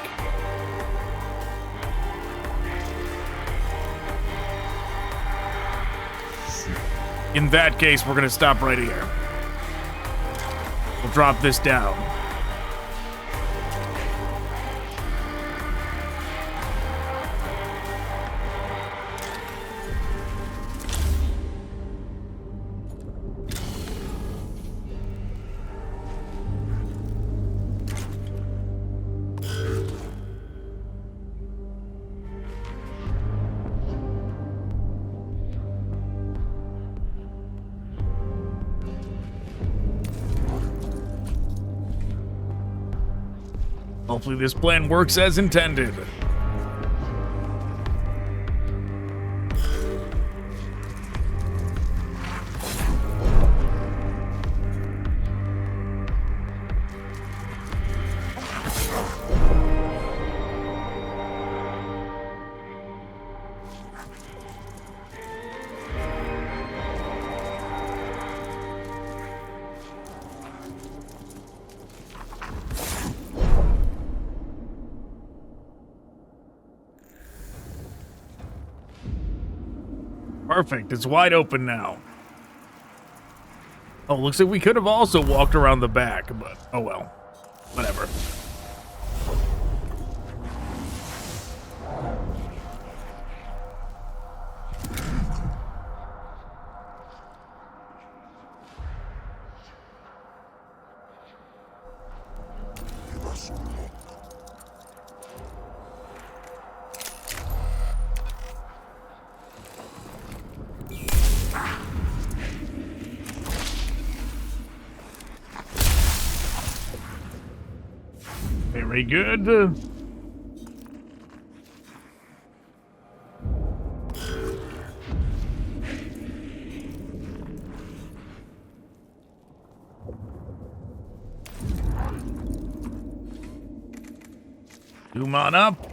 In that case, we're gonna stop right here. We'll drop this down. Hopefully this plan works as intended. Perfect, it's wide open now. Oh, looks like we could have also walked around the back, but oh well. Whatever. Very good. Zoom on up.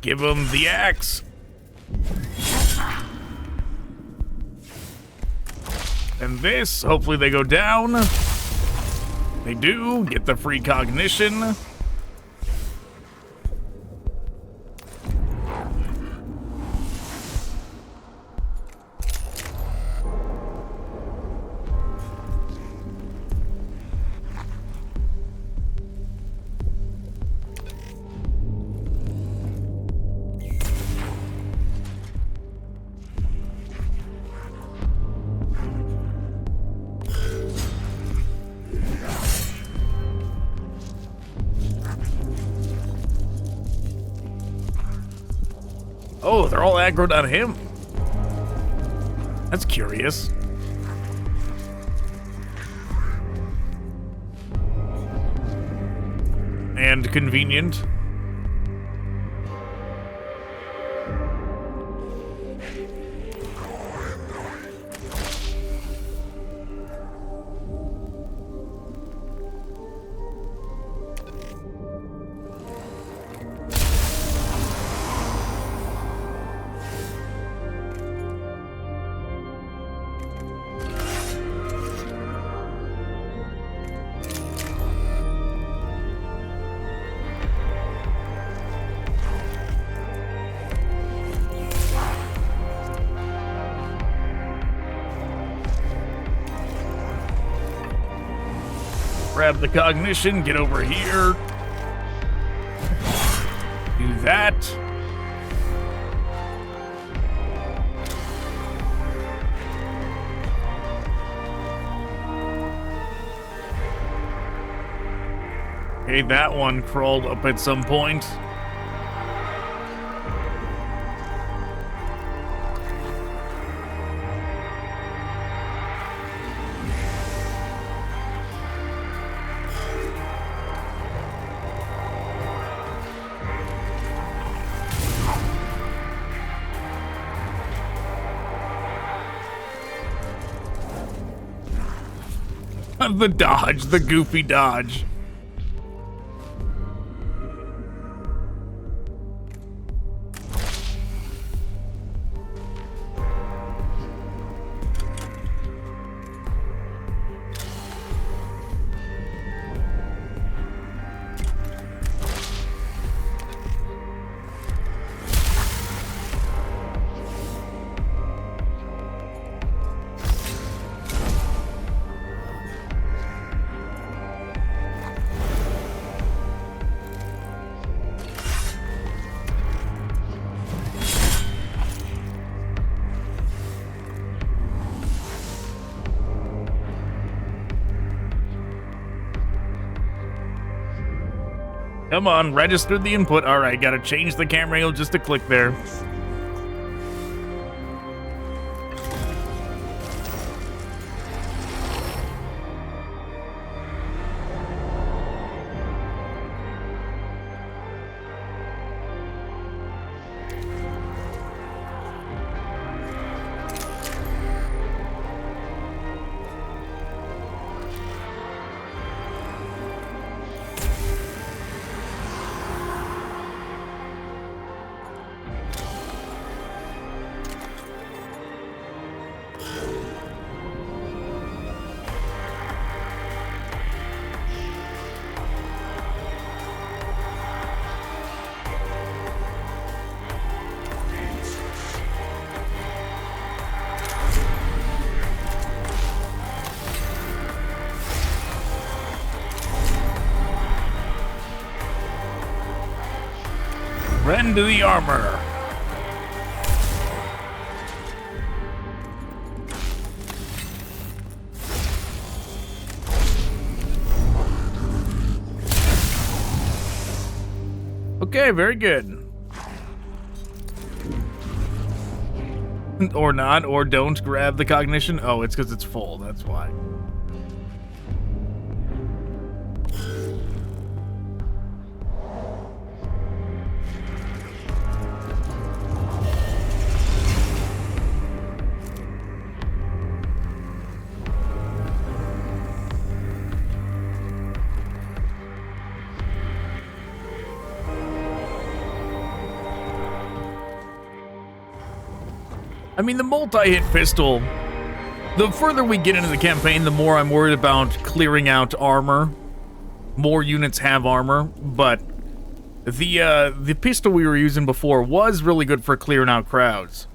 Give him the axe. And this, hopefully they go down. They do, get the free cognition. Oh, they're all aggroed on him. That's curious. And convenient. Grab the cognition, get over here. Do that. Okay, that one crawled up at some point. The dodge, the goofy dodge. Come on, register the input. All right, gotta change the camera angle just to click there. Rend the armor. Okay, very good. Or not, or don't grab the cognition. Oh, it's because it's full, that's why. I mean, the multi-hit pistol, the further we get into the campaign, the more I'm worried about clearing out armor. More units have armor, but the pistol we were using before was really good for clearing out crowds.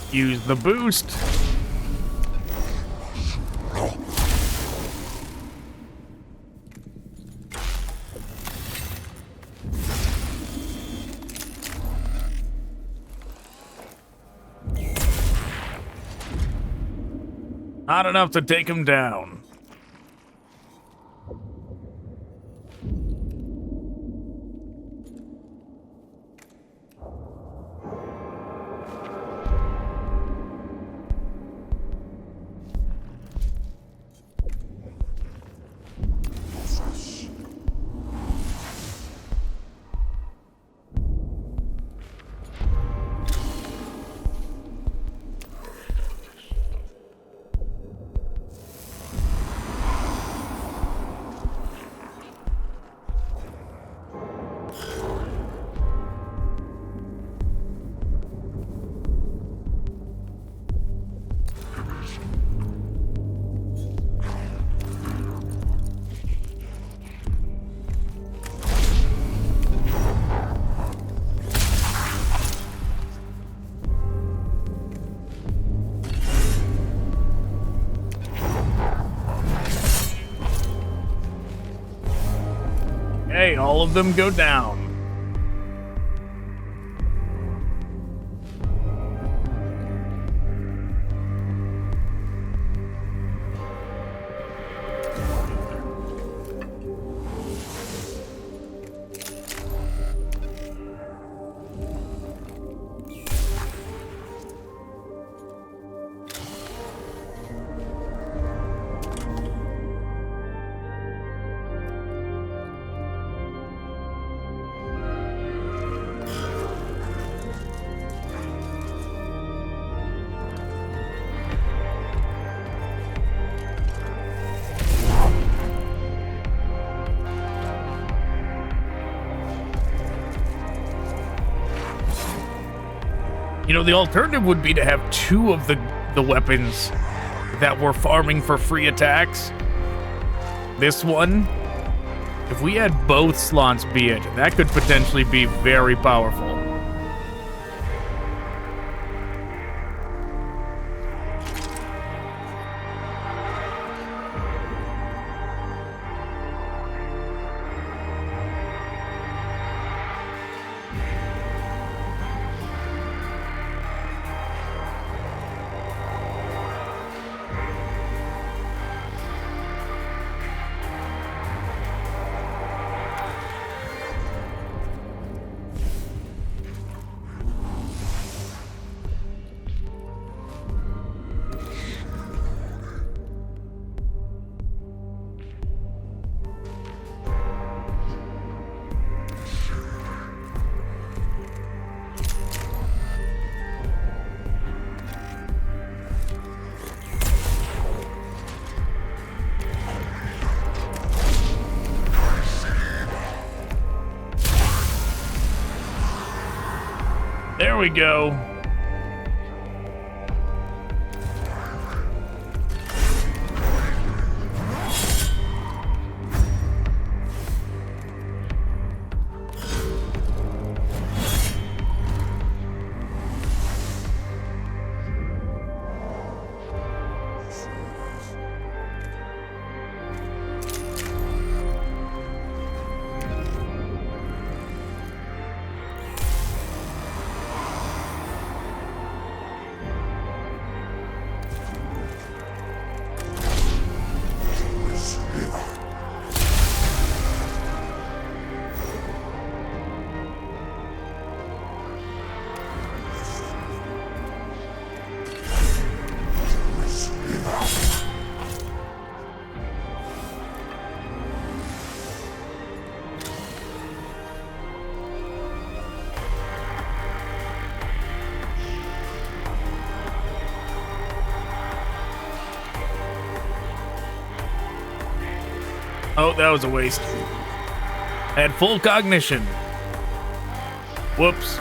Use the boost. Not enough to take him down. Okay, all of them go down. You know, the alternative would be to have two of the weapons that we're farming for free attacks. This one, if we had both slots be it, that could potentially be very powerful. There we go. Oh, that was a waste. I had full cognition. Whoops.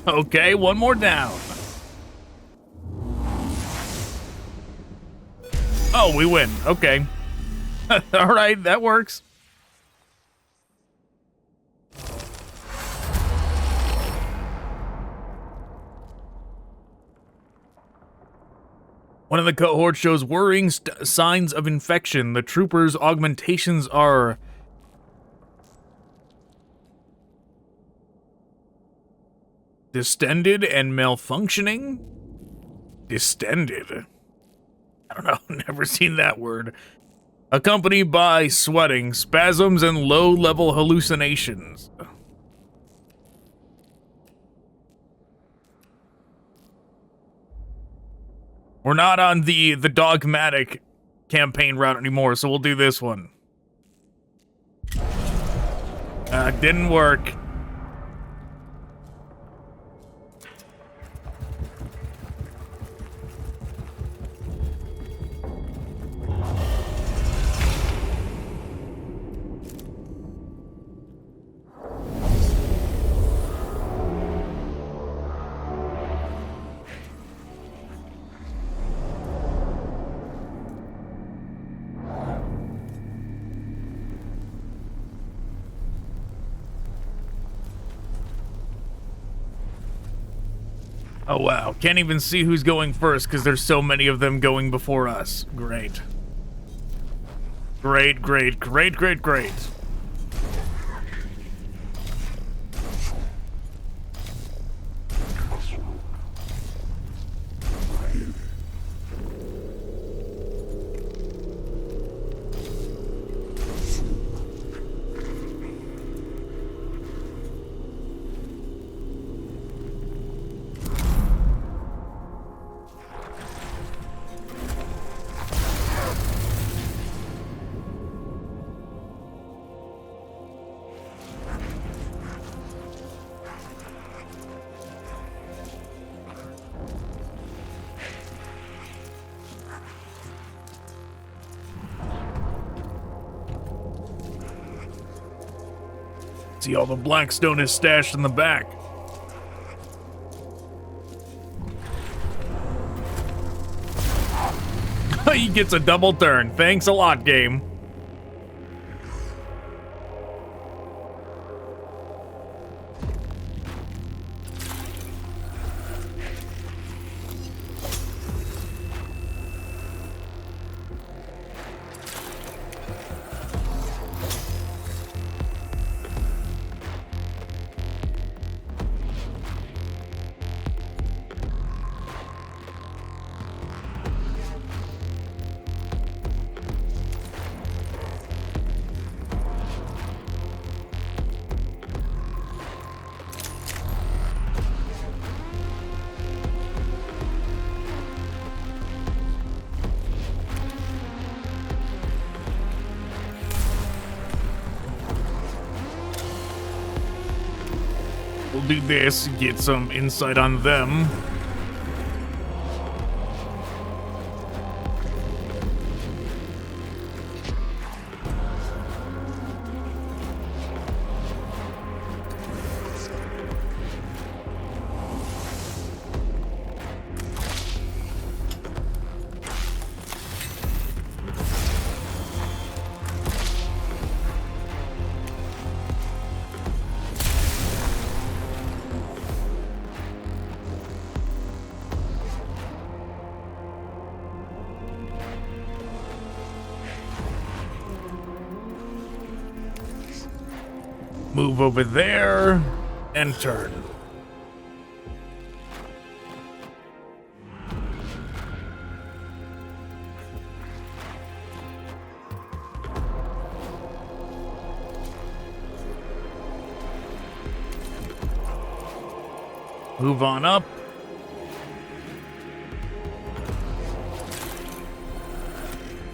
Okay, one more down. Oh, we win. Okay. All right, that works. One of the cohorts shows worrying signs of infection. The troopers' augmentations are distended and malfunctioning? Distended? I don't know, never seen that word. accompanied by sweating, spasms, and low-level hallucinations. We're not on the dogmatic campaign route anymore, so we'll do this one. Didn't work. Oh wow, can't even see who's going first because there's so many of them going before us. Great. Great, great, great, great, great. See, all the blackstone is stashed in the back. He gets a double turn. Thanks a lot, game. We'll do this, get some insight on them. Move over there and turn. Move on up.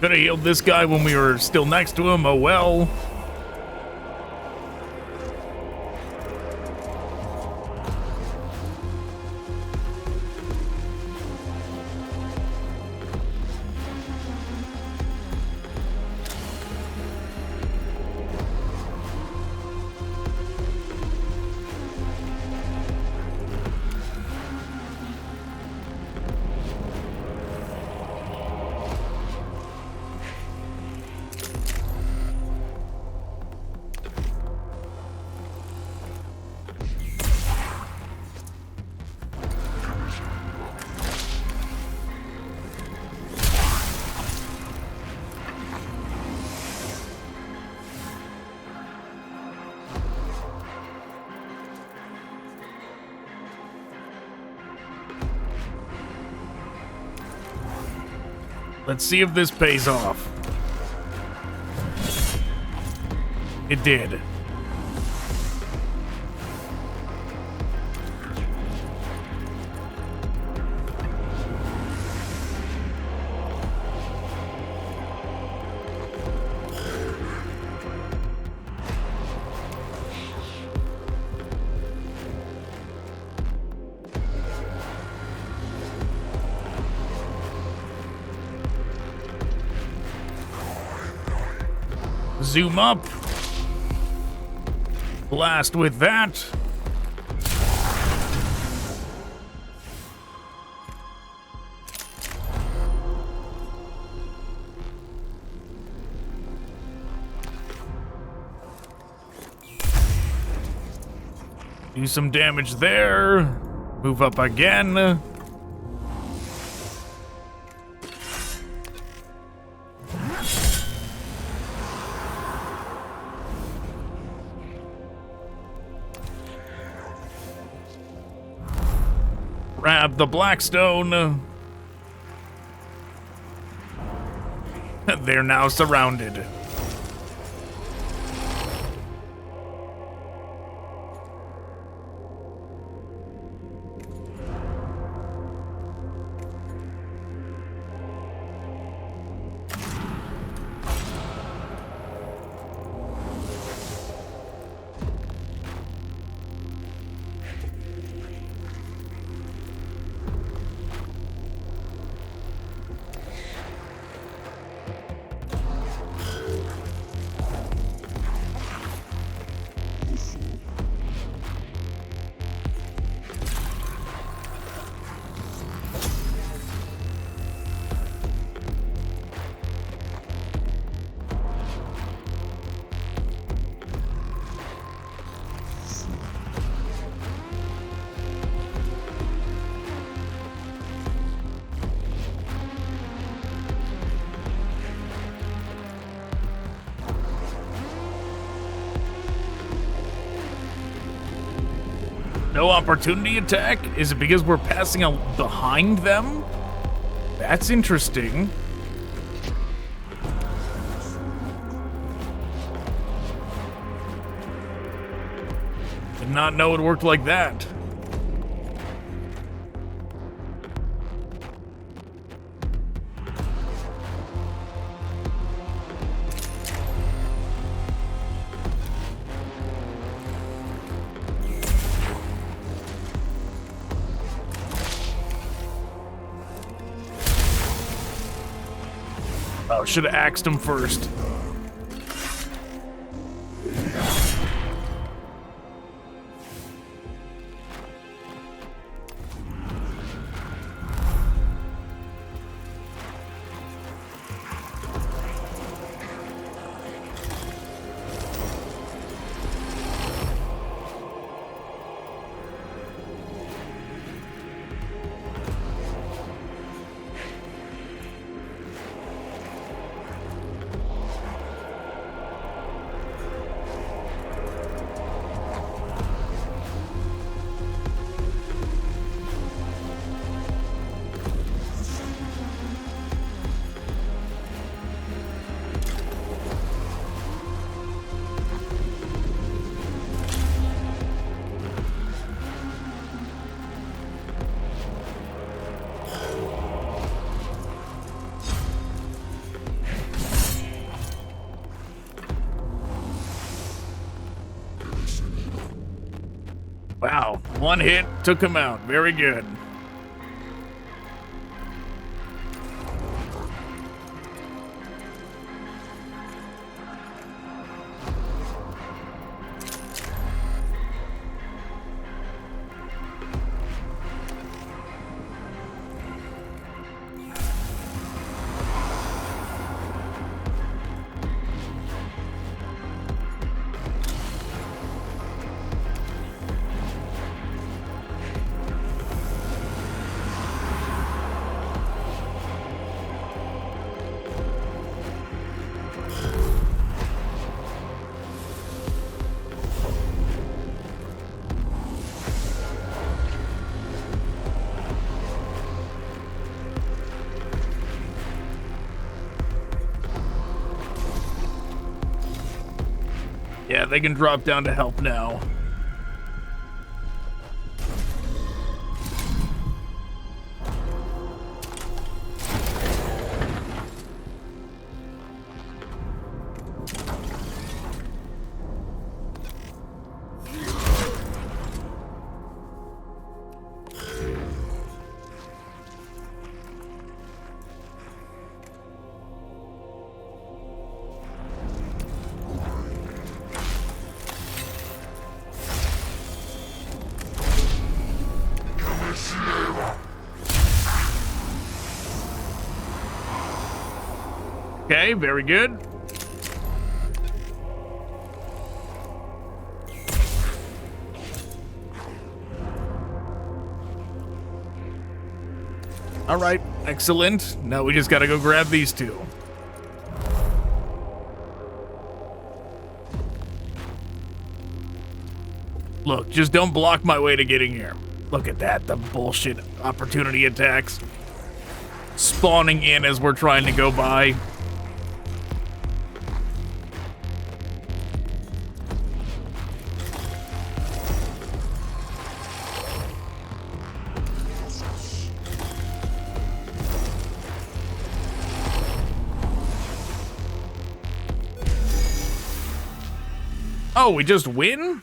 Could have healed this guy when we were still next to him. Oh well. Let's see if this pays off. It did. Zoom up. Blast with that. Do some damage there. Move up again. Grab the Blackstone. They're now surrounded. No opportunity attack? Is it because we're passing out behind them? That's interesting. Did not know it worked like that. Oh, should have axed him first. Wow, one hit took him out. Very good. Yeah, they can drop down to help now. Okay, very good. All right, excellent. Now we just gotta go grab these two. Look, just don't block my way to getting here. Look at that, the bullshit opportunity attacks. Spawning in as we're trying to go by. Oh, we just win?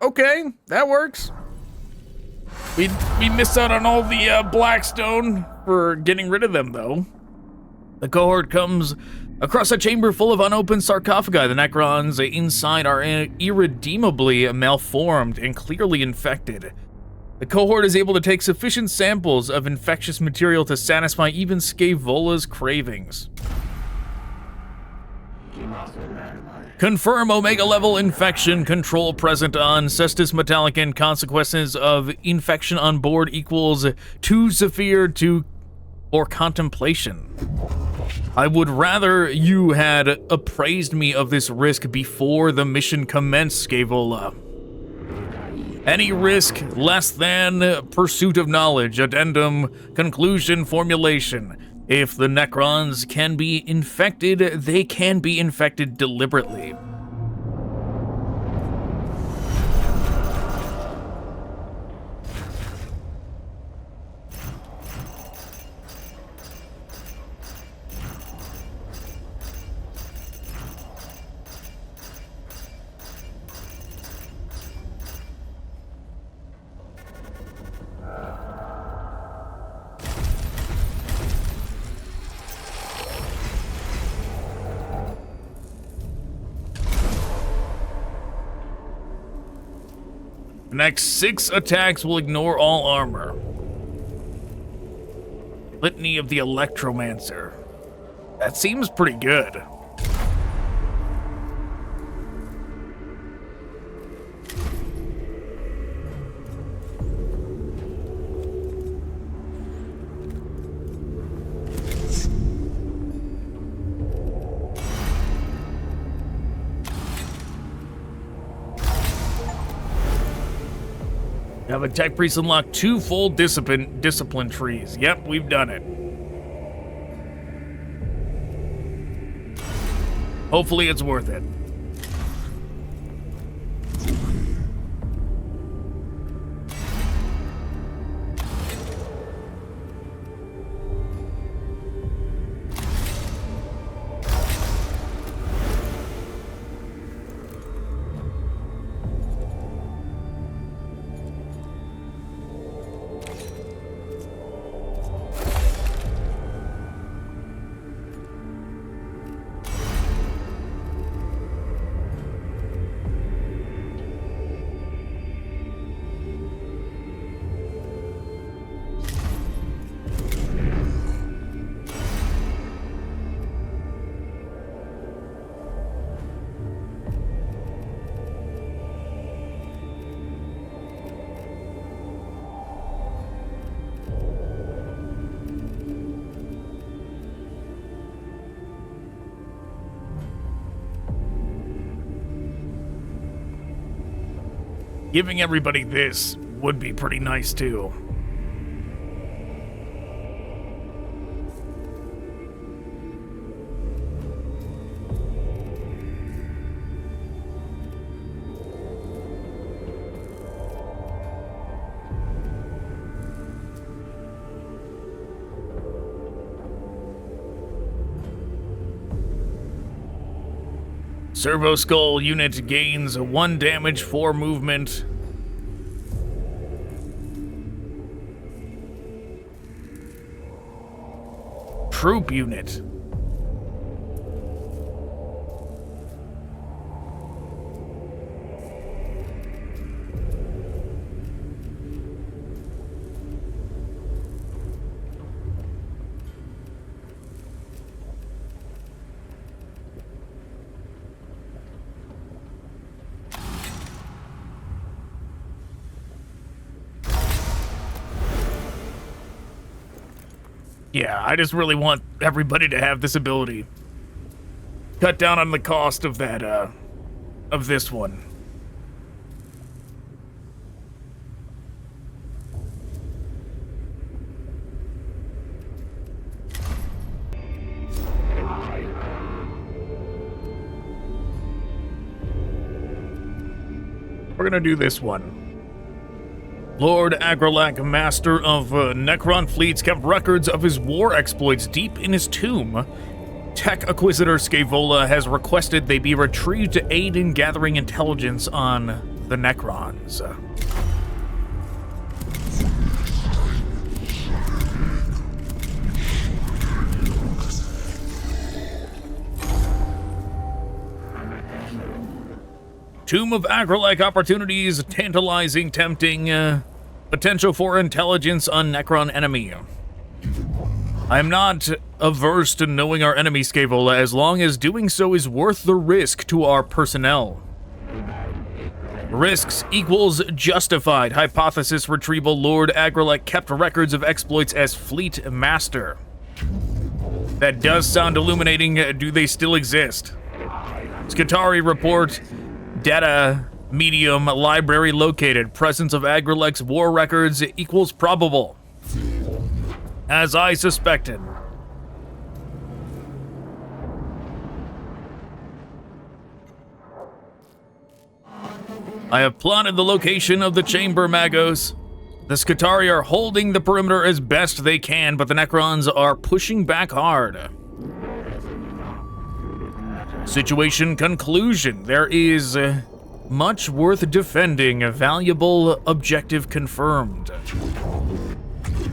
Okay, that works. We missed out on all the Blackstone for getting rid of them, though. The cohort comes across a chamber full of unopened sarcophagi. The Necrons inside are irredeemably malformed and clearly infected. The cohort is able to take sufficient samples of infectious material to satisfy even Scavola's cravings. Confirm Omega level infection control present on Cestus Metallicum. Consequences of infection on board equals 2 severe to or contemplation. I would rather you had appraised me of this risk before the mission commenced, Scavola. Any risk less than pursuit of knowledge. Addendum conclusion formulation. If the Necrons can be infected, they can be infected deliberately. The next 6 attacks will ignore all armor. Litany of the Electromancer. That seems pretty good. Have a tech priest unlock 2 full discipline trees. Yep, we've done it. Hopefully it's worth it. Giving everybody this would be pretty nice too. Servo Skull unit gains 1 damage, 4 movement. Troop unit. Yeah, I just really want everybody to have this ability. Cut down on the cost of that, of this one. We're gonna do this one. Lord Agrelak, master of Necron fleets, kept records of his war exploits deep in his tomb. Tech Acquisitor Scaevola has requested they be retrieved to aid in gathering intelligence on the Necrons. Tomb of Agrelak opportunities, tantalizing, tempting, potential for intelligence on Necron enemy. I am not averse to knowing our enemy, Scaevola, as long as doing so is worth the risk to our personnel. Risks equals justified. Hypothesis retrieval. Lord Agrelak kept records of exploits as fleet master. That does sound illuminating. Do they still exist? Skitarii report. Data medium library located. Presence of Agrelak's war records equals probable. As I suspected. I have plotted the location of the chamber, Magos. The Skitarii are holding the perimeter as best they can, but the Necrons are pushing back hard. Situation conclusion. There is much worth defending. A valuable objective confirmed.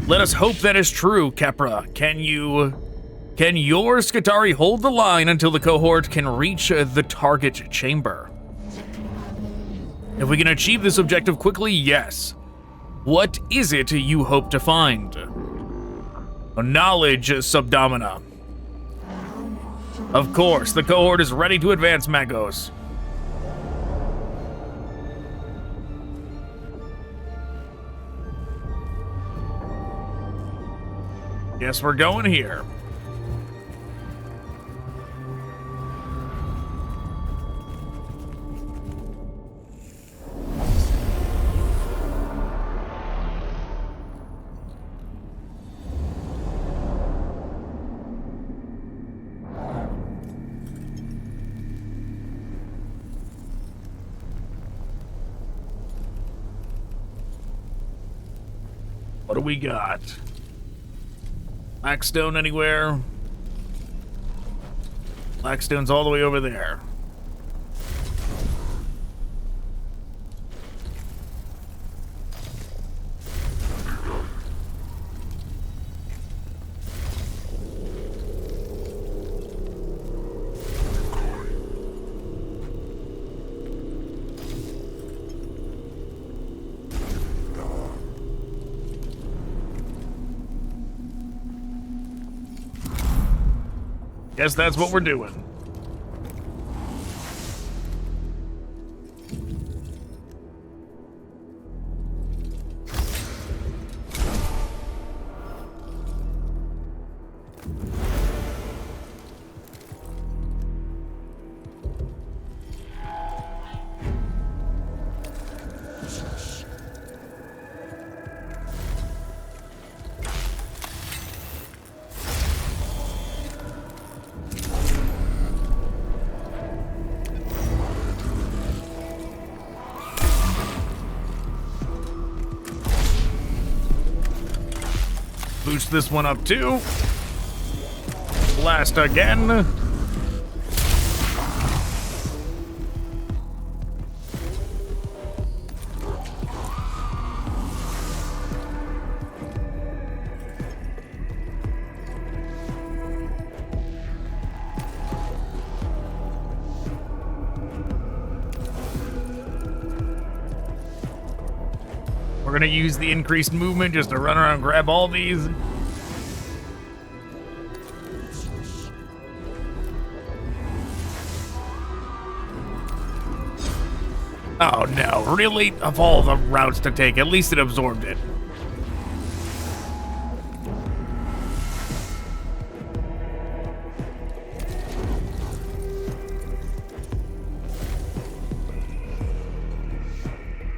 Let us hope that is true, Kepra. Can your Skitarii hold the line until the cohort can reach the target chamber? If we can achieve this objective quickly, yes. What is it you hope to find? Knowledge, Subdomina. Of course, the cohort is ready to advance, Magos. Guess we're going here. What do we got? Blackstone anywhere? Blackstone's all the way over there. Guess that's what we're doing. Boost this one up too. Blast again. gonna use the increased movement just to run around and grab all these. Oh no, really? Of all the routes to take, at least it absorbed it.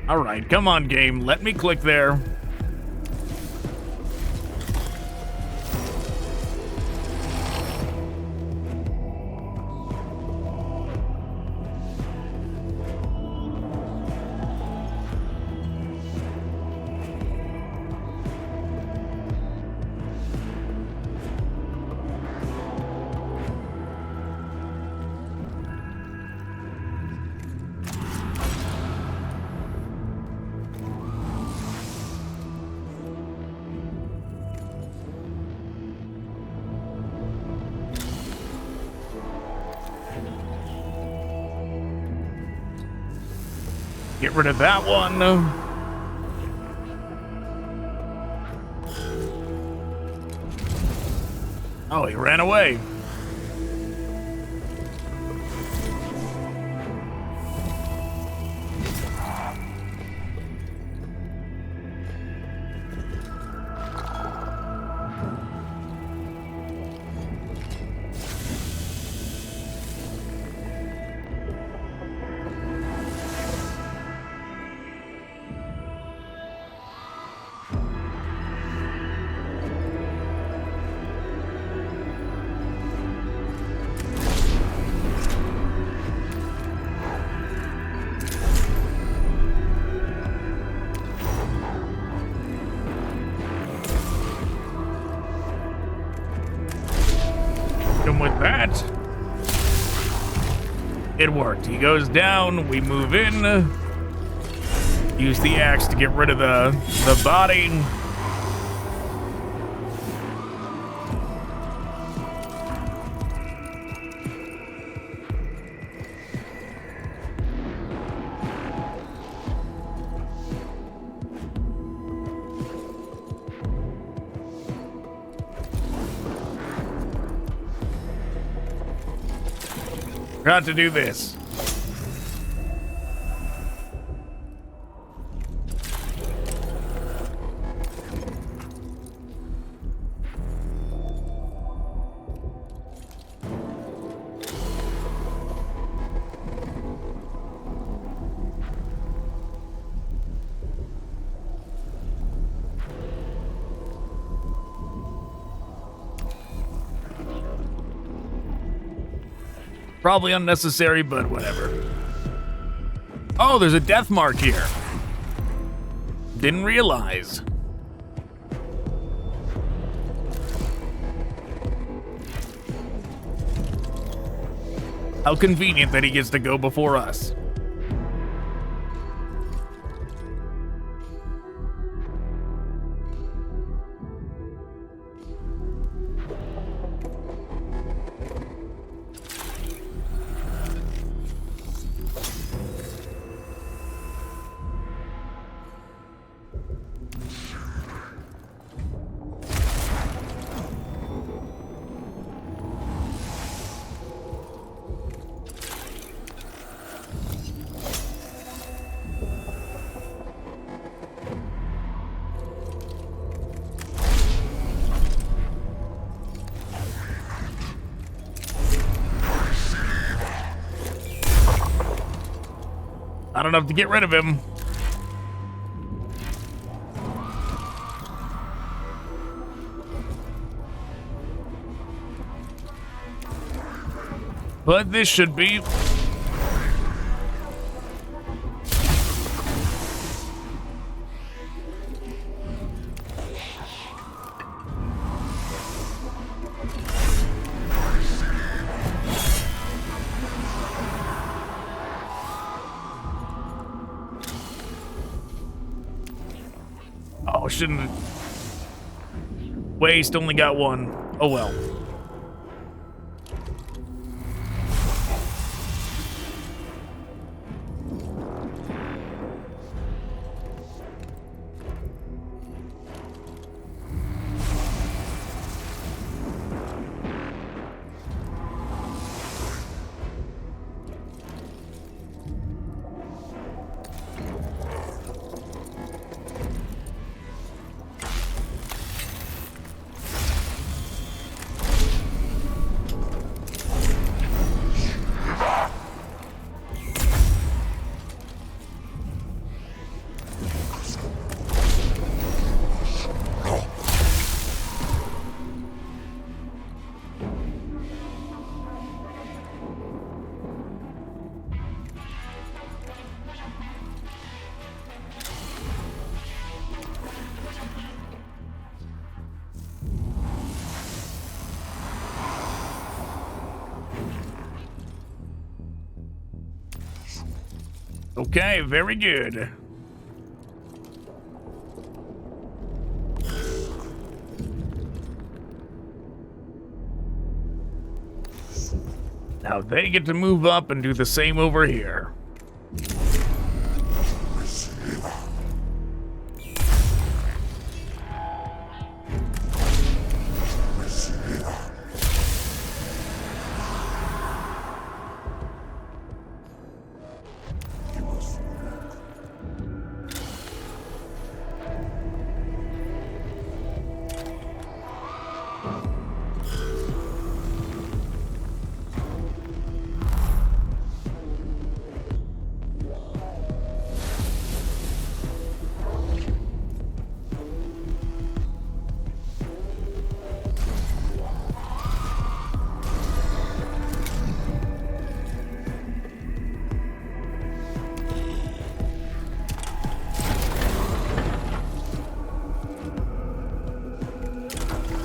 Alright, come on game, let me click there. Get rid of that one. Oh, he ran away. With that, it worked. He goes down, we move in, use the axe to get rid of the body. Got to do this. Probably unnecessary, but whatever. Oh, there's a death mark here. Didn't realize. How convenient that he gets to go before us. Not enough to get rid of him. But this should be... Oh, shouldn't waste, only got one. Oh well. Okay, very good. Now they get to move up and do the same over here.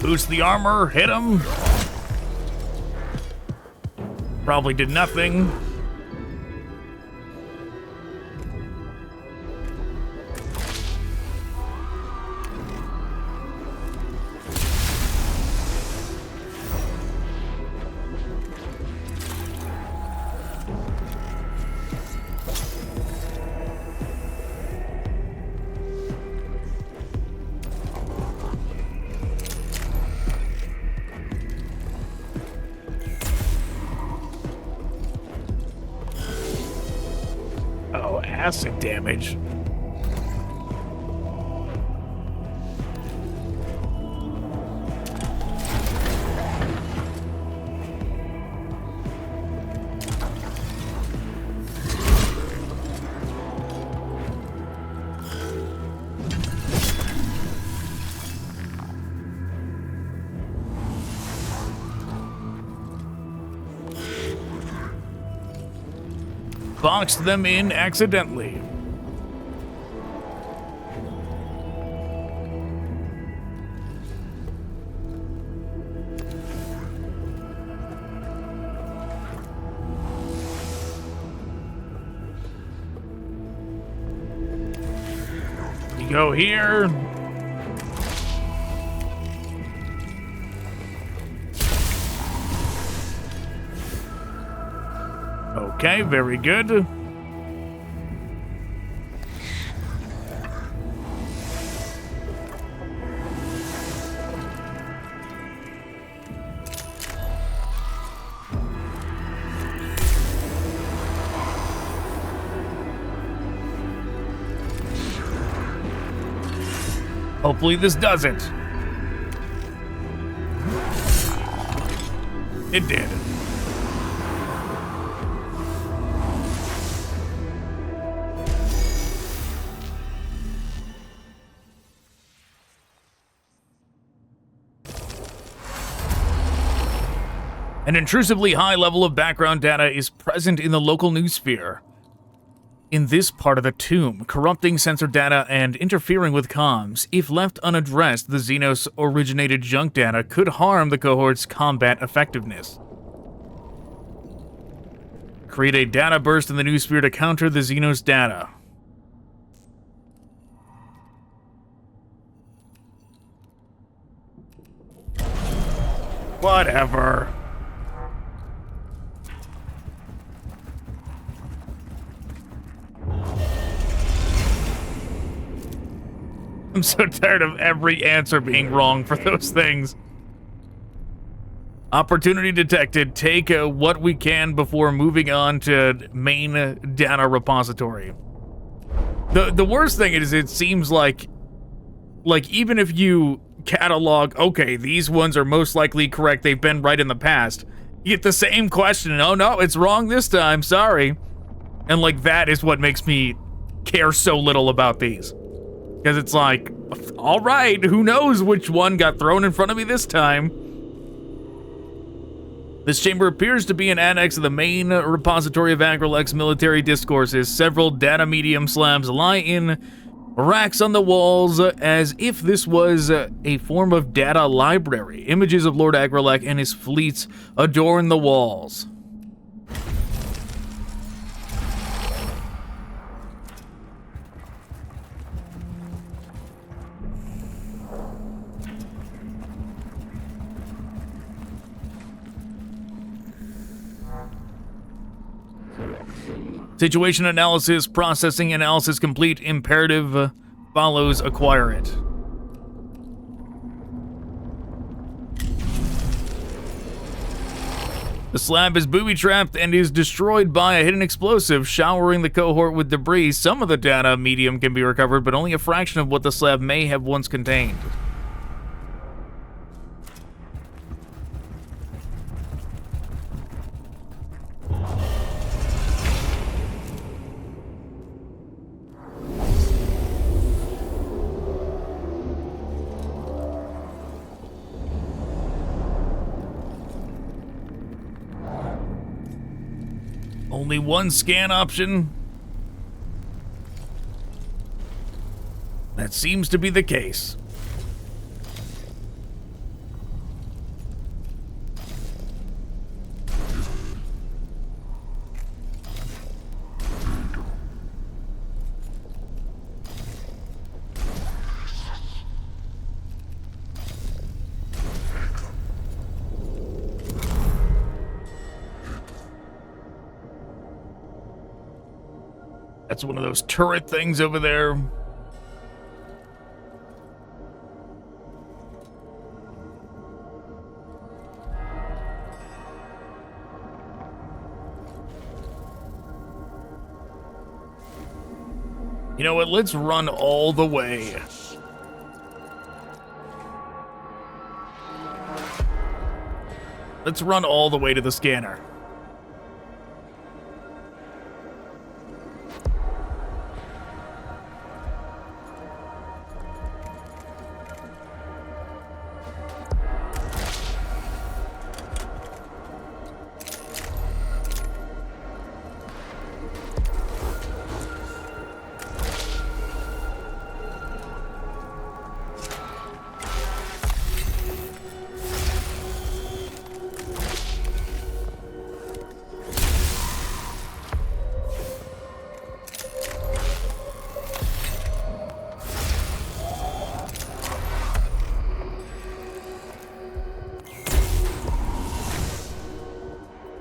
Boost the armor, hit him. Probably did nothing. Acid damage. Boxed them in accidentally. You go here. Okay, very good. Hopefully this doesn't. It did. An intrusively high level of background data is present in the local news sphere. In this part of the tomb, corrupting sensor data and interfering with comms, if left unaddressed, the Xenos-originated junk data could harm the cohort's combat effectiveness. Create a data burst in the news sphere to counter the Xenos data. Whatever. I'm so tired of every answer being wrong for those things. Opportunity detected. Take what we can before moving on to main data repository. The worst thing is it seems like even if you catalog, okay, these ones are most likely correct, they've been right in the past, you get the same question, and oh no, it's wrong this time, sorry. And like that is what makes me care so little about these. Because it's like, all right, who knows which one got thrown in front of me this time? This chamber appears to be an annex of the main repository of Agrilec's military discourses. Several data medium slabs lie in racks on the walls as if this was a form of data library. Images of Lord Agrilec and his fleets adorn the walls. Situation analysis, processing analysis complete. Imperative follows acquire it. The slab is booby-trapped and is destroyed by a hidden explosive, showering the cohort with debris. Some of the data medium can be recovered, but only a fraction of what the slab may have once contained. Only one scan option. That seems to be the case. That's one of those turret things over there. You know what? Let's run all the way. Let's run all the way to the scanner.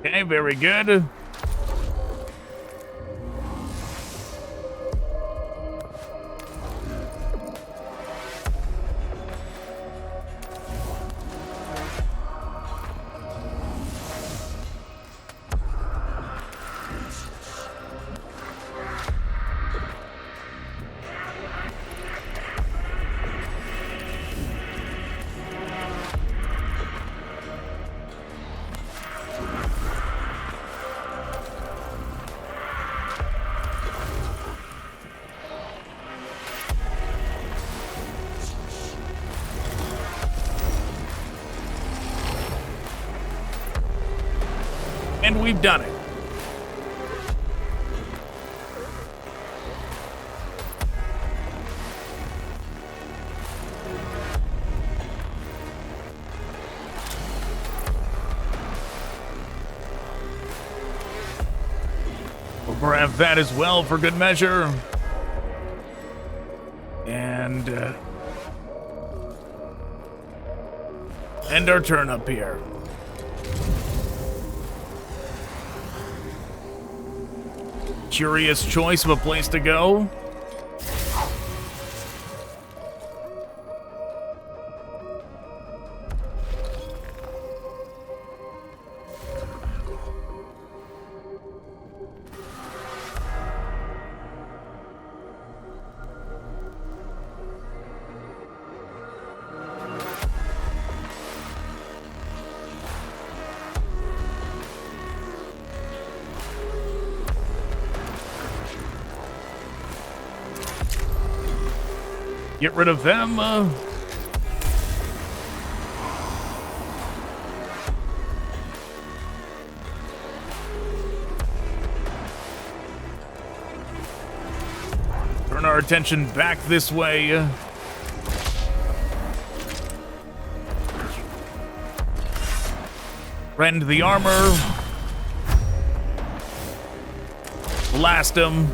Okay, very good. And we've done it. We'll grab that as well for good measure. And end our turn up here. Curious choice of a place to go. Get rid of them. Turn our attention back this way. Rend the armor. Blast him.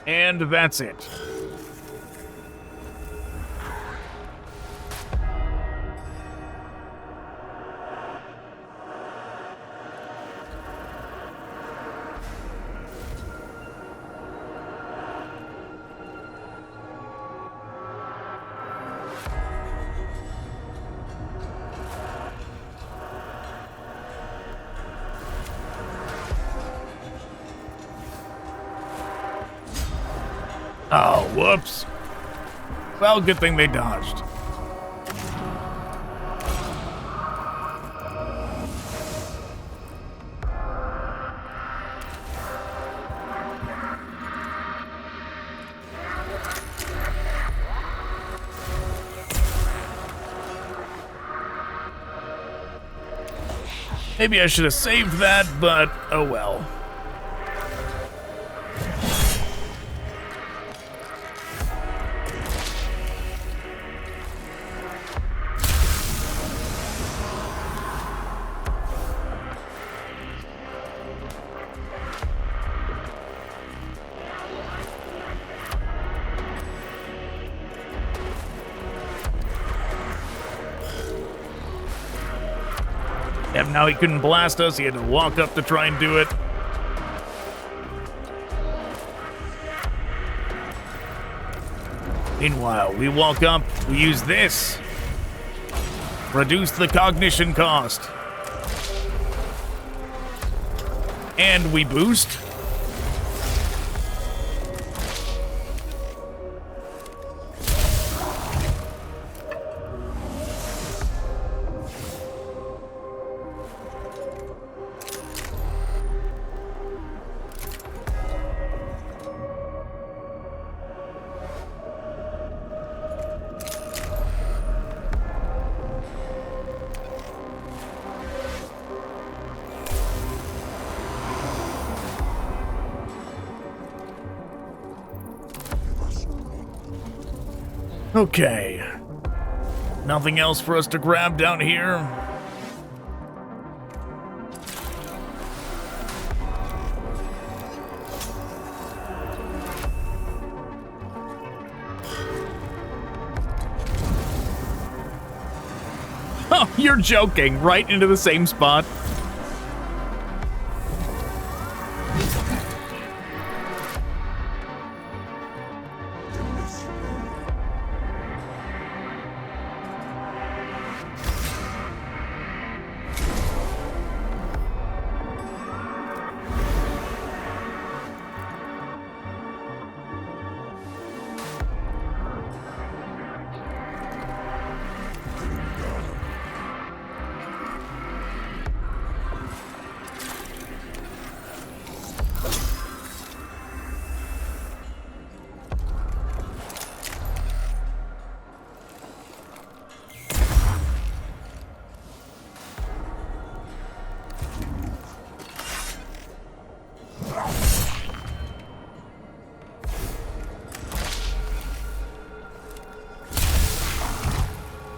And that's it. Oh, whoops. Well, good thing they dodged. Maybe I should have saved that, but oh well. Yep, now he couldn't blast us. He had to walk up to try and do it. Meanwhile, we walk up, we use this. Reduce the cognition cost. And we boost. Okay. Nothing else for us to grab down here? Oh, you're joking. Right into the same spot.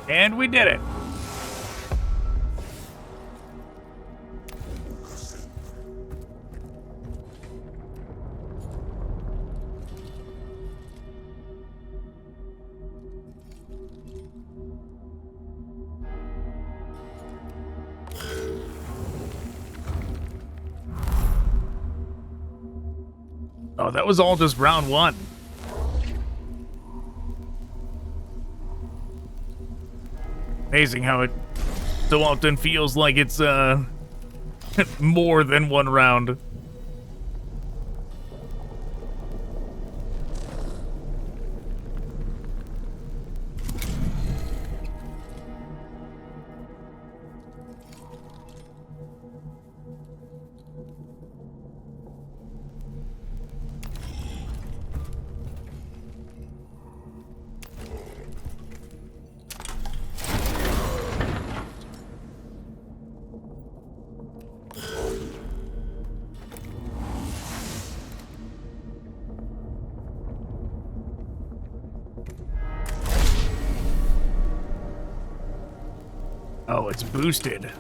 And we did it. Oh, that was all just round one. Amazing how it so often feels like it's more than one round. Oh, it's boosted.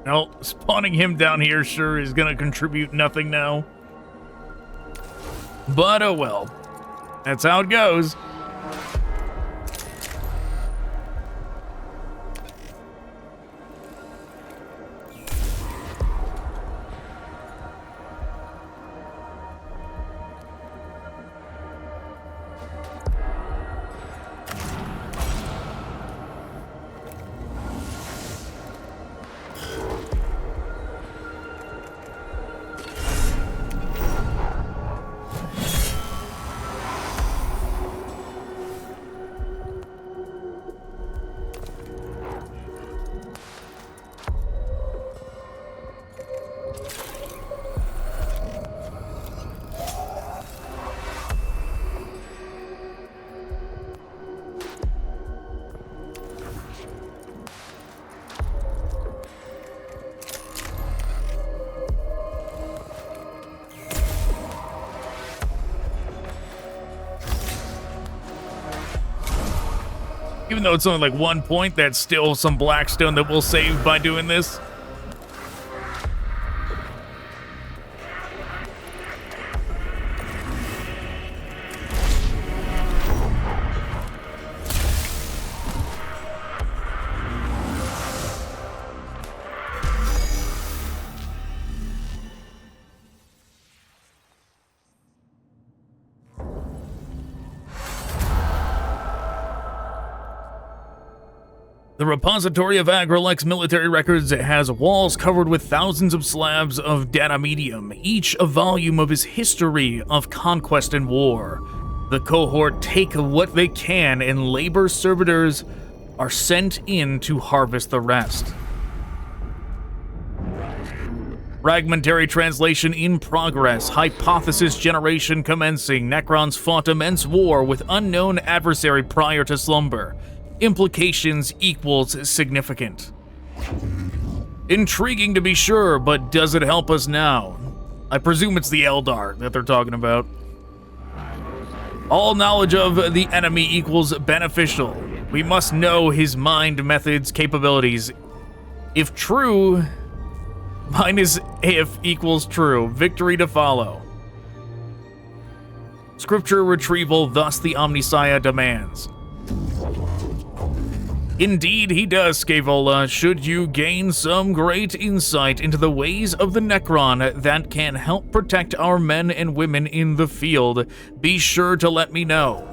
Well, spawning him down here sure is gonna contribute nothing now. But oh well. That's how it goes. Even though it's only like 1 point, that's still some blackstone that we'll save by doing this. The repository of Agrilec's military records has walls covered with thousands of slabs of data medium, each a volume of his history of conquest and war. The cohort take what they can, and labor servitors are sent in to harvest the rest. Fragmentary translation in progress. Hypothesis generation commencing. Necrons fought immense war with unknown adversary prior to slumber. Implications equals significant. Intriguing to be sure, but does it help us now? I presume it's the Eldar that they're talking about. All knowledge of the enemy equals beneficial. We must know his mind, methods, capabilities. If true, minus if equals true. Victory to follow. Scripture retrieval, thus the Omniscience demands. Indeed, he does, Scaevola. Should you gain some great insight into the ways of the Necron that can help protect our men and women in the field, be sure to let me know.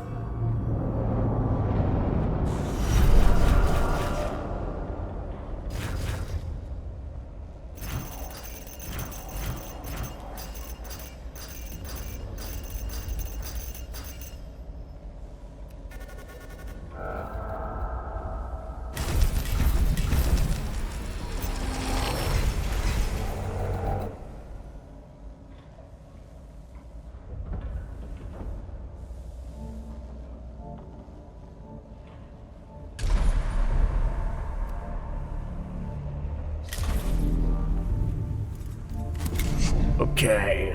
Okay.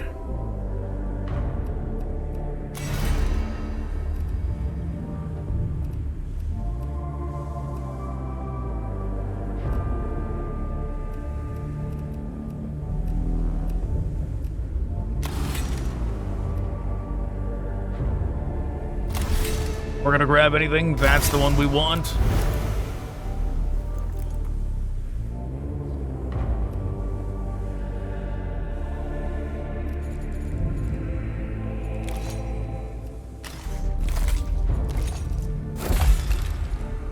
We're gonna grab anything. That's the one we want.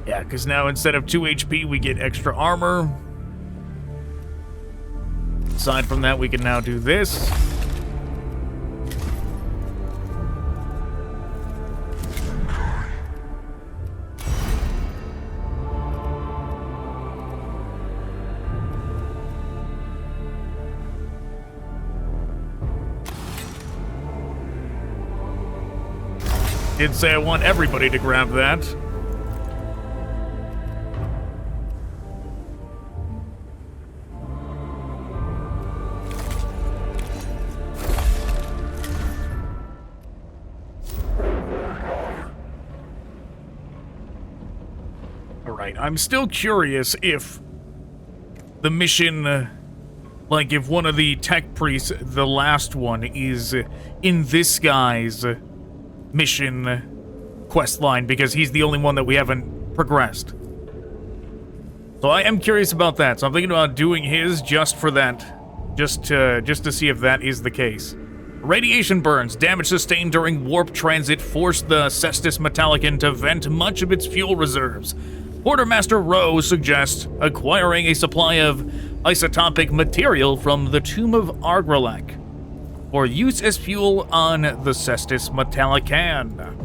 Yeah, because now instead of 2 HP, we get extra armor. Aside from that, we can now do this. Did say I want everybody to grab that. Alright, I'm still curious if the mission, like if one of the tech priests, the last one, is in this guy's mission quest line, because he's the only one that we haven't progressed. So I am curious about that. So I'm thinking about doing his just for that, just to see if that is the case. Radiation burns, damage sustained during warp transit, forced the Cestus Metallicon to vent much of its fuel reserves. Quartermaster Rowe suggests acquiring a supply of isotopic material from the Tomb of Argrelek for use as fuel on the Cestus Metallicon.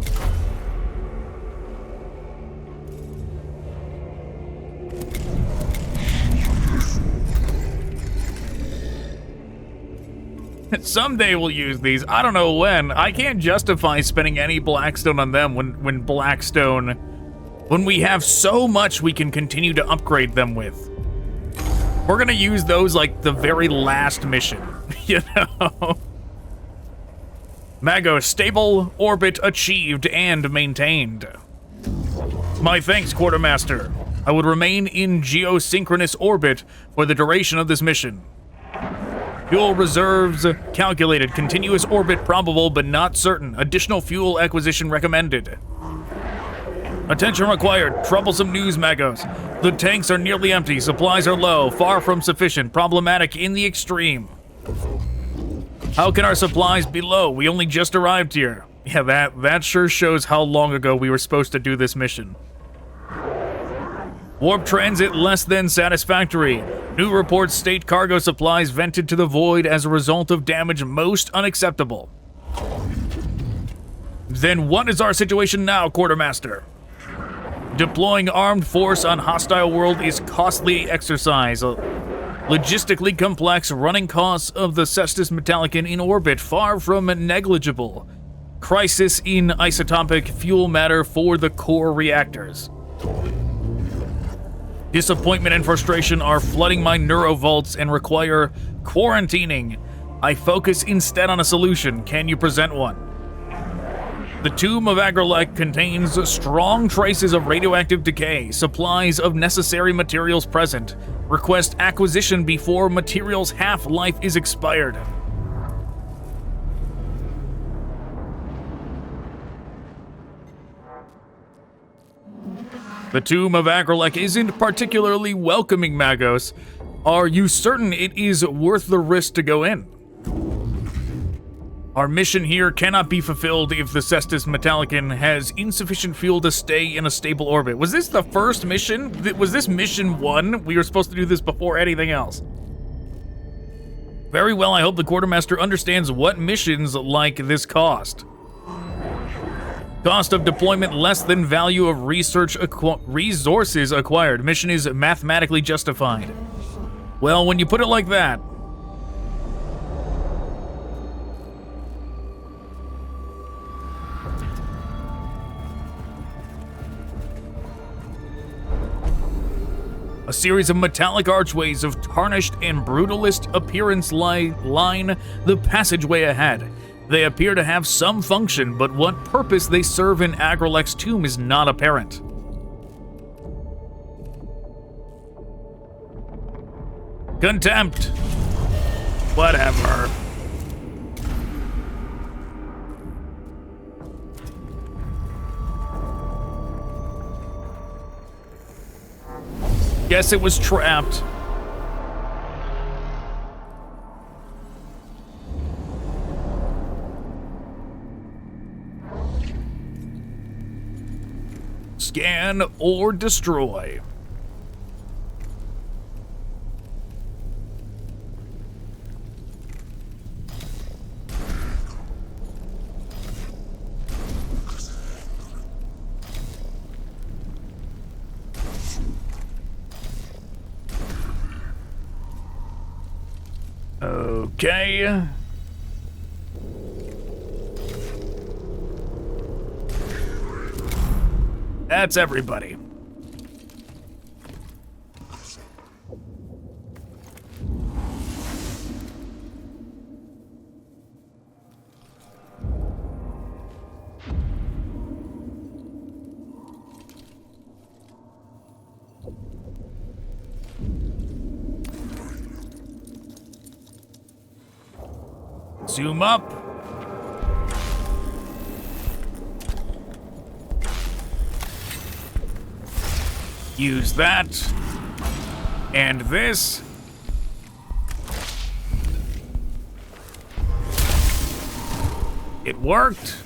Someday we'll use these. I don't know when. I can't justify spending any Blackstone on them when Blackstone... when we have so much we can continue to upgrade them with. We're gonna use those like the very last mission, you know? Mago, stable orbit achieved and maintained. My thanks, Quartermaster. I would remain in geosynchronous orbit for the duration of this mission. Fuel reserves calculated. Continuous orbit probable but not certain. Additional fuel acquisition recommended. Attention required. Troublesome news, Magos. The tanks are nearly empty. Supplies are low. Far from sufficient. Problematic in the extreme. How can our supplies be low? We only just arrived here. Yeah, that sure shows how long ago we were supposed to do this mission. Warp transit less than satisfactory. New reports state cargo supplies vented to the void as a result of damage most unacceptable. Then what is our situation now, Quartermaster? Deploying armed force on hostile world is costly exercise. Logistically complex, running costs of the Cestus Metallicon in orbit far from negligible. Crisis in isotopic fuel matter for the core reactors. Disappointment and frustration are flooding my neurovaults and require quarantining. I focus instead on a solution. Can you present one? The Tomb of Argrelek contains strong traces of radioactive decay. Supplies of necessary materials present. Request acquisition before materials' half-life is expired. The Tomb of Argrelek isn't particularly welcoming, Magos. Are you certain it is worth the risk to go in? Our mission here cannot be fulfilled if the Cestus Metallicon has insufficient fuel to stay in a stable orbit. Was this the first mission? Was this mission 1? We were supposed to do this before anything else. Very well, I hope the Quartermaster understands what missions like this cost. Cost of deployment less than value of resources acquired. Mission is mathematically justified. Well, when you put it like that... A series of metallic archways of tarnished and brutalist appearance line the passageway ahead. They appear to have some function, but what purpose they serve in Argrelek's tomb is not apparent. Contempt. Whatever. Guess it was trapped. Scan or destroy. Okay. That's everybody. Zoom up. Use that. And this. It worked.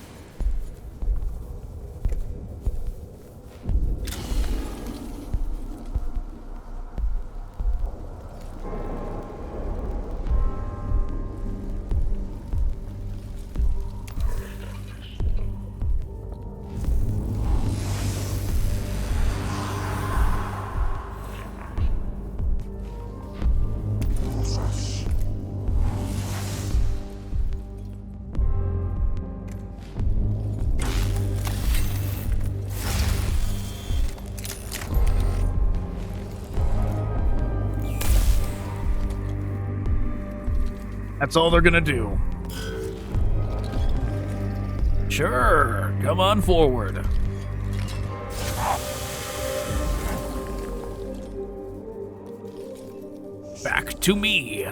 That's all they're gonna do. Sure, come on forward. Back to me.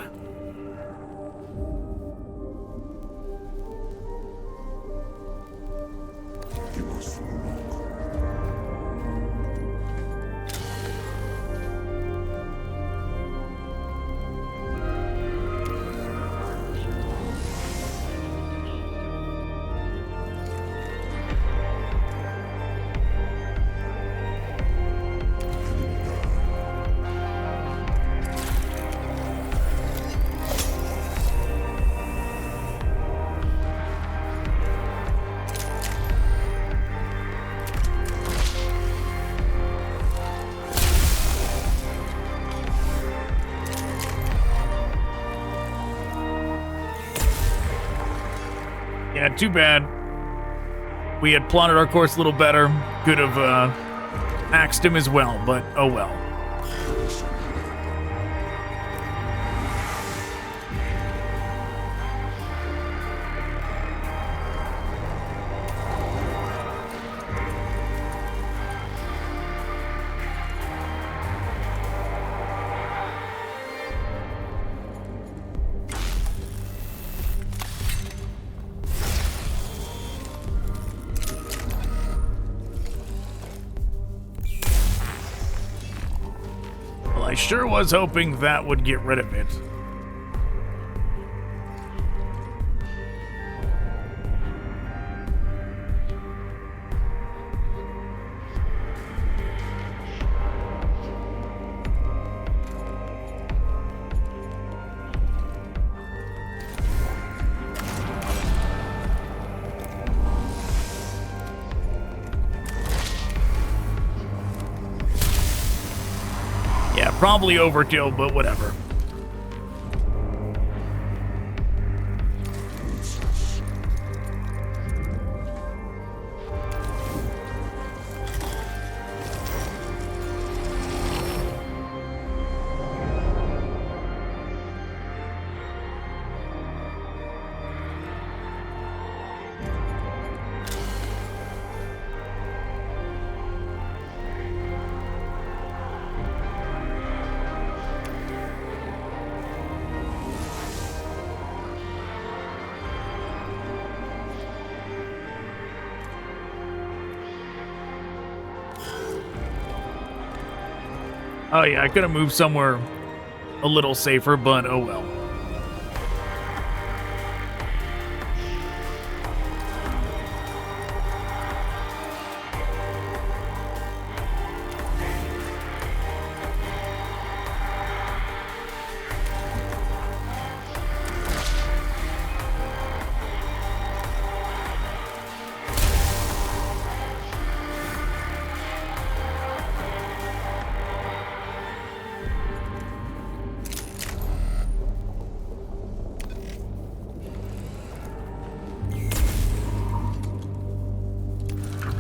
Yeah, too bad. We had plotted our course a little better. Could have axed him as well, but oh well. I sure was hoping that would get rid of it. Probably overkill, but whatever. Oh yeah, I could have moved somewhere a little safer, but oh well.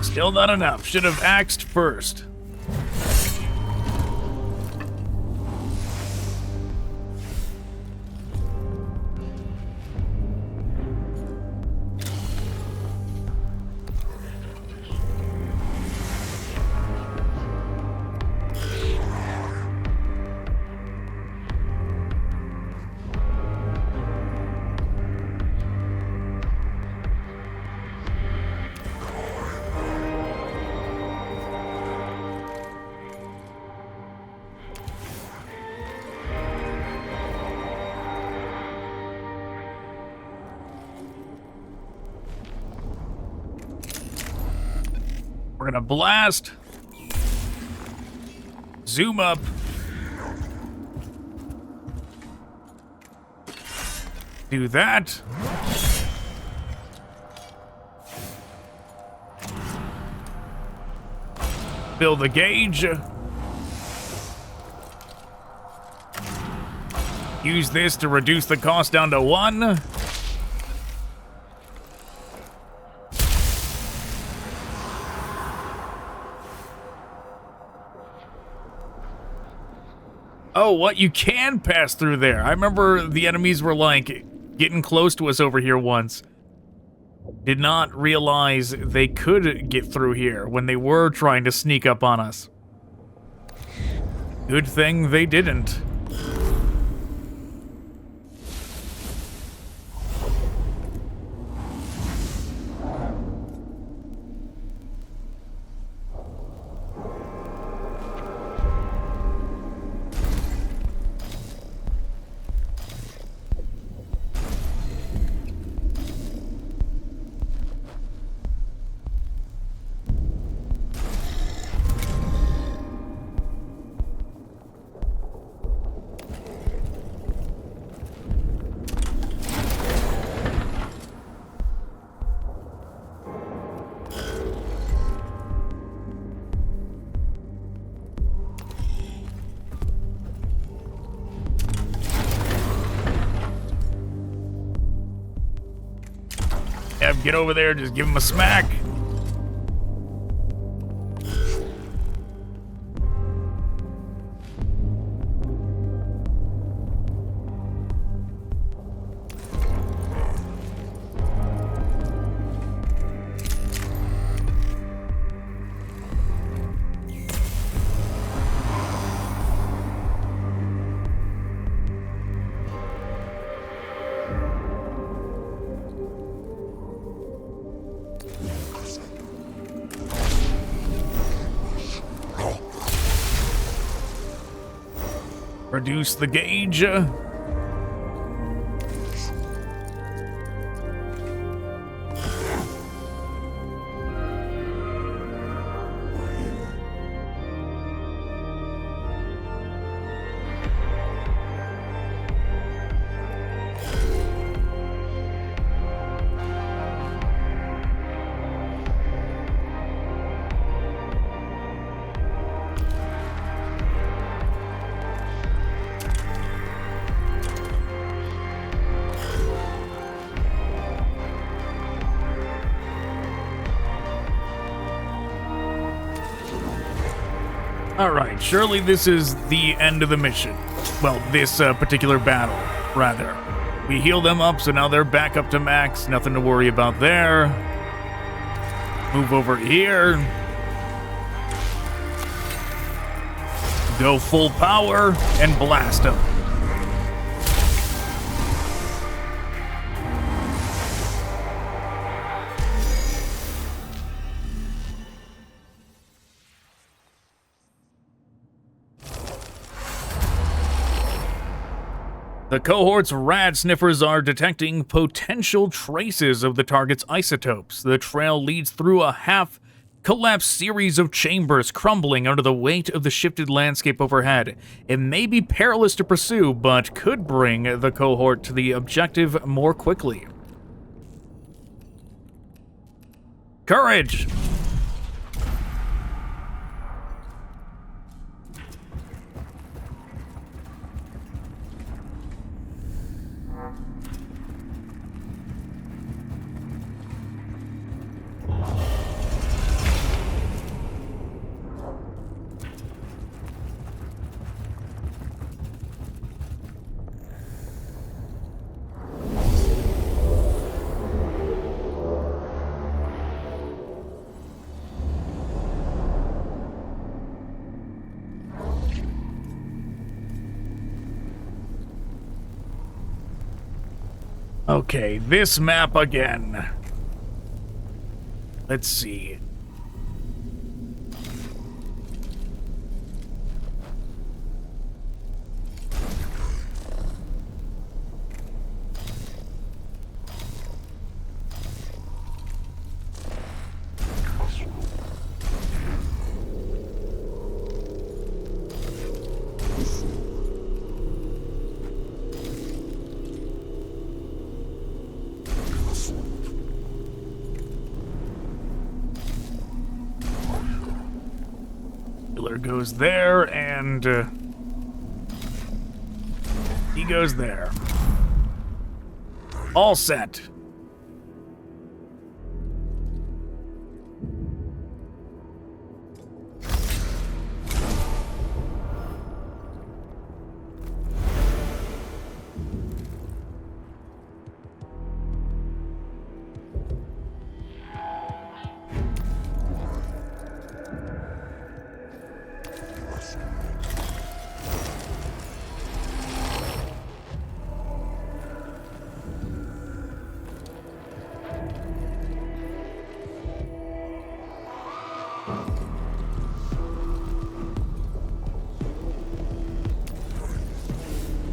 Still not enough. Should have axed first. We're gonna blast. Zoom up. Do that. Fill the gauge. Use this to reduce the cost down to 1. Oh, what? You can pass through there. I remember the enemies were, like, getting close to us over here once. Did not realize they could get through here when they were trying to sneak up on us. Good thing they didn't. Get over there, just give him a smack. Reduce the gauge. Alright, surely this is the end of the mission. Well, this particular battle, rather. We heal them up, so now they're back up to max. Nothing to worry about there. Move over here. Go full power and blast them. The cohort's rad sniffers are detecting potential traces of the target's isotopes. The trail leads through a half-collapsed series of chambers crumbling under the weight of the shifted landscape overhead. It may be perilous to pursue, but could bring the cohort to the objective more quickly. Courage! Okay, this map again. Let's see. Battlesector goes there, and he goes there. All set.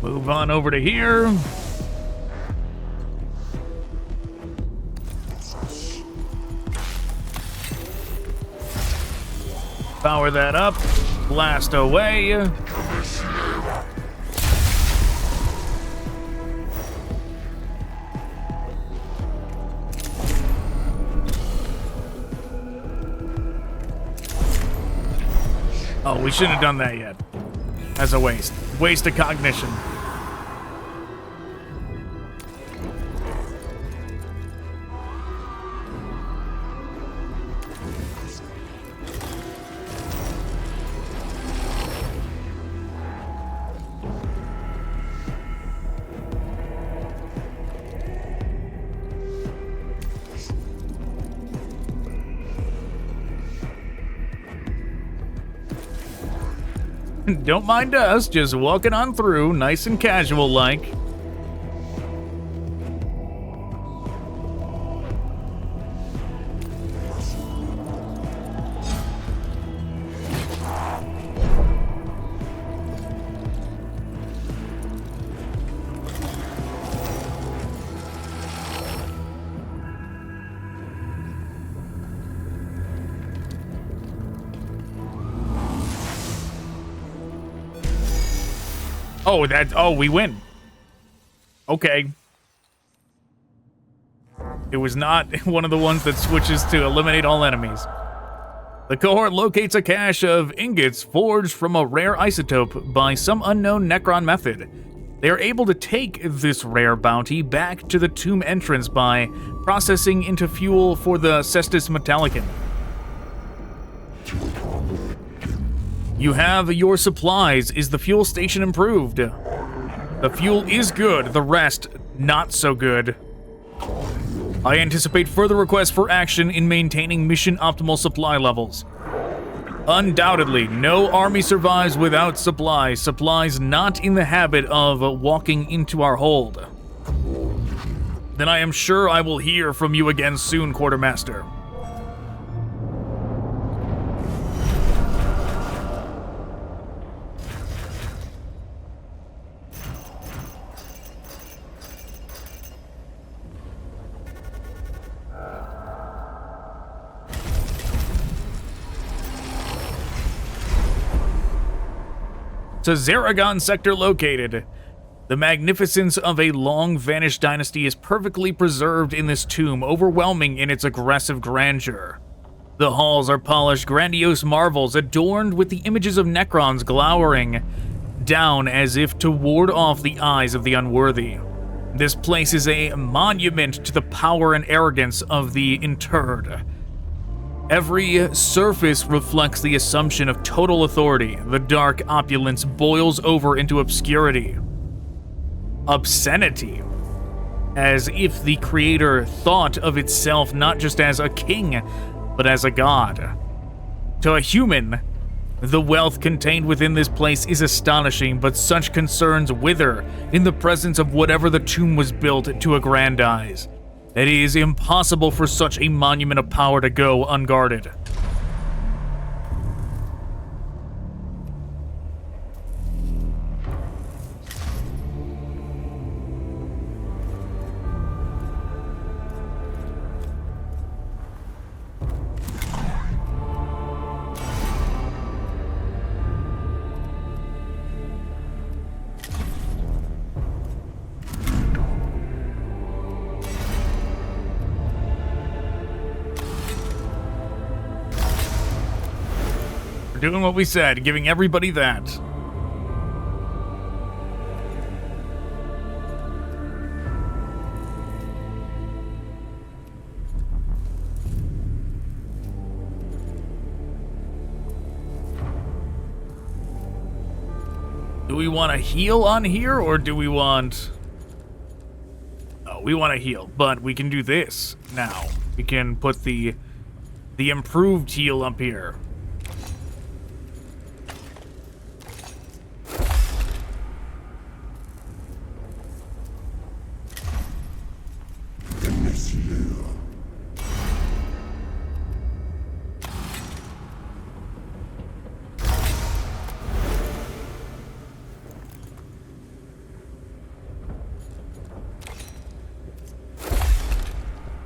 Move on over to here. Power that up. Blast away. Oh, we shouldn't have done that yet. As a waste. Waste of cognition. Don't mind us, just walking on through, nice and casual like. Oh, we win. Okay. It was not one of the ones that switches to eliminate all enemies. The cohort locates a cache of ingots forged from a rare isotope by some unknown Necron method. They are able to take this rare bounty back to the tomb entrance by processing into fuel for the Cestus Metallicum. You have your supplies. Is the fuel station improved? The fuel is good, the rest, not so good. I anticipate further requests for action in maintaining mission optimal supply levels. Undoubtedly, no army survives without supplies. Supplies not in the habit of walking into our hold. Then I am sure I will hear from you again soon, Quartermaster. To Zaragon sector located. The magnificence of a long-vanished dynasty is perfectly preserved in this tomb, overwhelming in its aggressive grandeur. The halls are polished, grandiose marvels adorned with the images of Necrons glowering down as if to ward off the eyes of the unworthy. This place is a monument to the power and arrogance of the interred. Every surface reflects the assumption of total authority. The dark opulence boils over into obscurity. Obscenity. As if the creator thought of itself not just as a king, but as a god. To a human, the wealth contained within this place is astonishing, but such concerns wither in the presence of whatever the tomb was built to aggrandize. It is impossible for such a monument of power to go unguarded. doing what we said, giving everybody that. Do we want to heal on here, or do we want... Oh, we want to heal, but we can do this now. We can put the improved heal up here.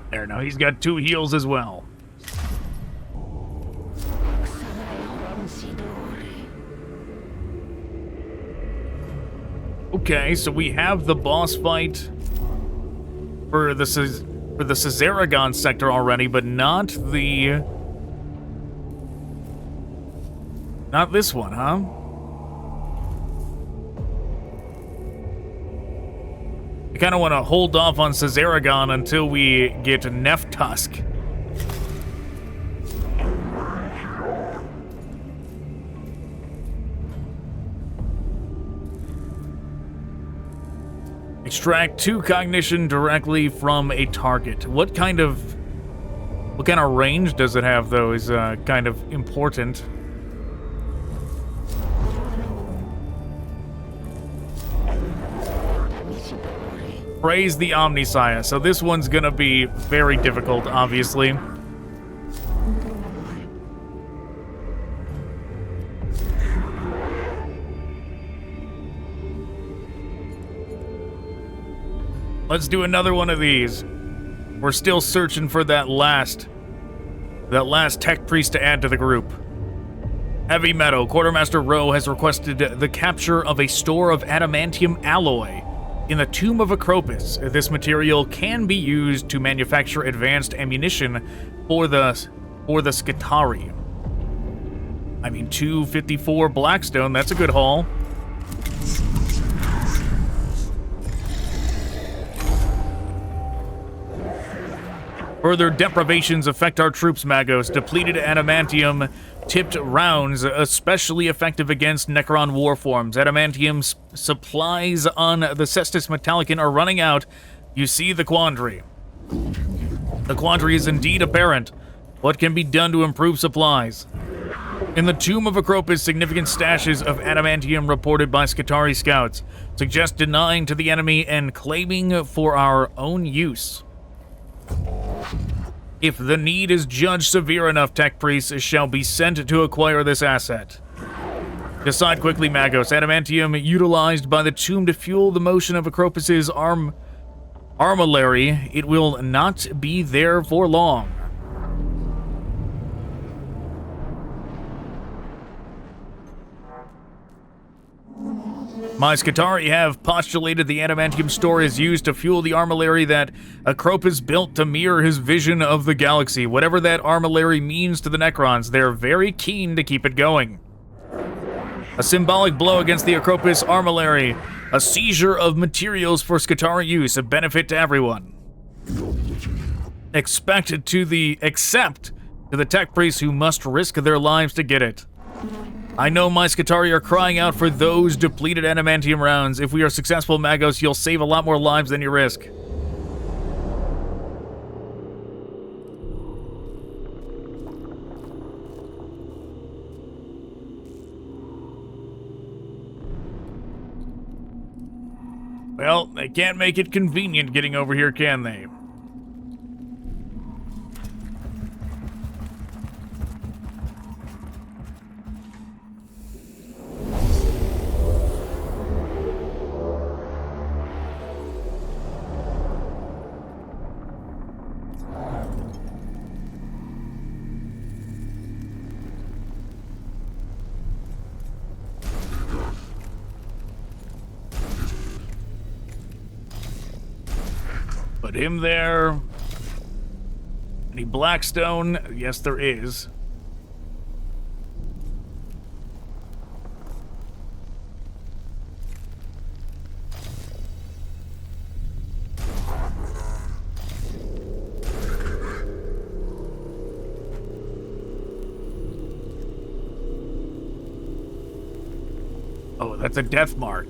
There, now he's got 2 heals as well. Okay, so we have the boss fight for the Caesaragon sector already, but not this one, huh? I kind of want to hold off on Caesaragon until we get Neftusk. Extract 2 cognition directly from a target. What kind of range does it have, though, is kind of important. Praise the Omniscience. So this one's gonna be very difficult, obviously. Let's do another one of these. We're still searching for that last tech priest to add to the group. Eavy Metal. Quartermaster Rowe has requested the capture of a store of adamantium alloy in the Tomb of Acropus. This material can be used to manufacture advanced ammunition for the Skitari. I mean, 254 Blackstone, that's a good haul. Further deprivations affect our troops, Magos. Depleted adamantium tipped rounds, especially effective against Necron warforms. Adamantium supplies on the Cestus Metallicon are running out. You see the quandary. The quandary is indeed apparent. What can be done to improve supplies? In the Tomb of Acropus, significant stashes of adamantium reported by Skitari scouts suggest denying to the enemy and claiming for our own use. If the need is judged severe enough, tech priests shall be sent to acquire this asset. Decide quickly, Magos. Adamantium utilized by the tomb to fuel the motion of Acropus's armillary. It will not be there for long. My Skitari have postulated the adamantium store is used to fuel the armillary that Acropus built to mirror his vision of the galaxy. Whatever that armillary means to the Necrons, they're very keen to keep it going. A symbolic blow against the Acropus armillary, a seizure of materials for Skitari use, a benefit to everyone. Except to the tech priests who must risk their lives to get it. I know my Skitari are crying out for those depleted adamantium rounds. If we are successful, Magos, you'll save a lot more lives than you risk. Well, they can't make it convenient getting over here, can they? Put him there. Any Blackstone? Yes, there is. Oh, that's a death mark.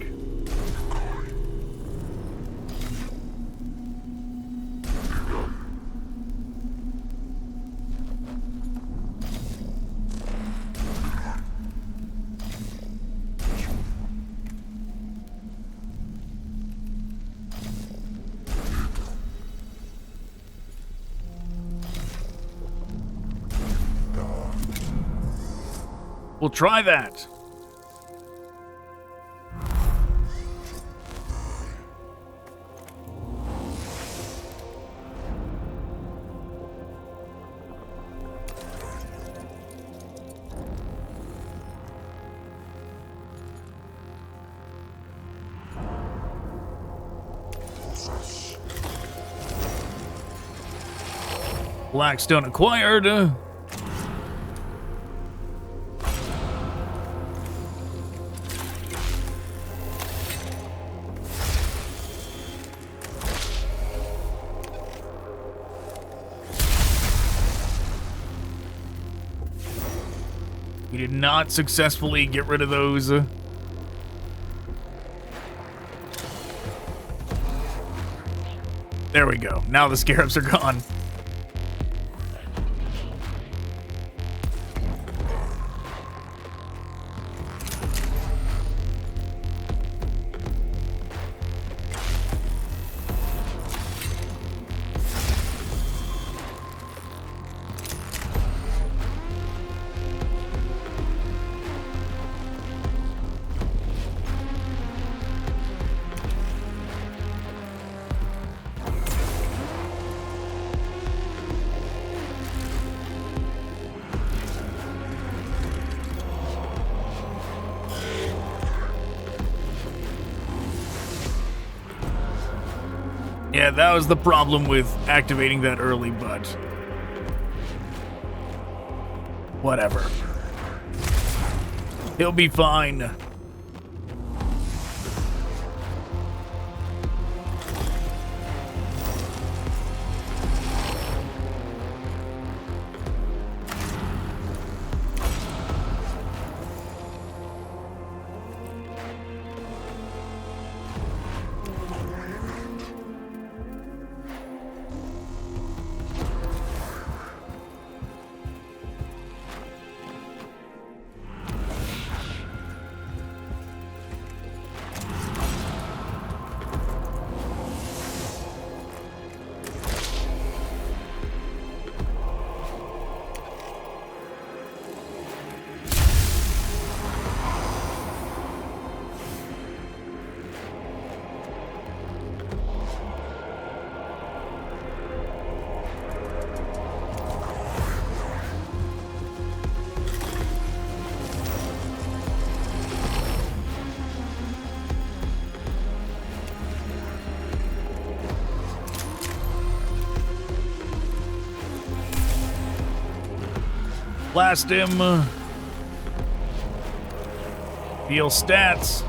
We'll try that. Blackstone acquired. We did not successfully get rid of those. There we go. Now the scarabs are gone. Yeah, that was the problem with activating that early, but whatever. He'll be fine. Blast him. Heal stats.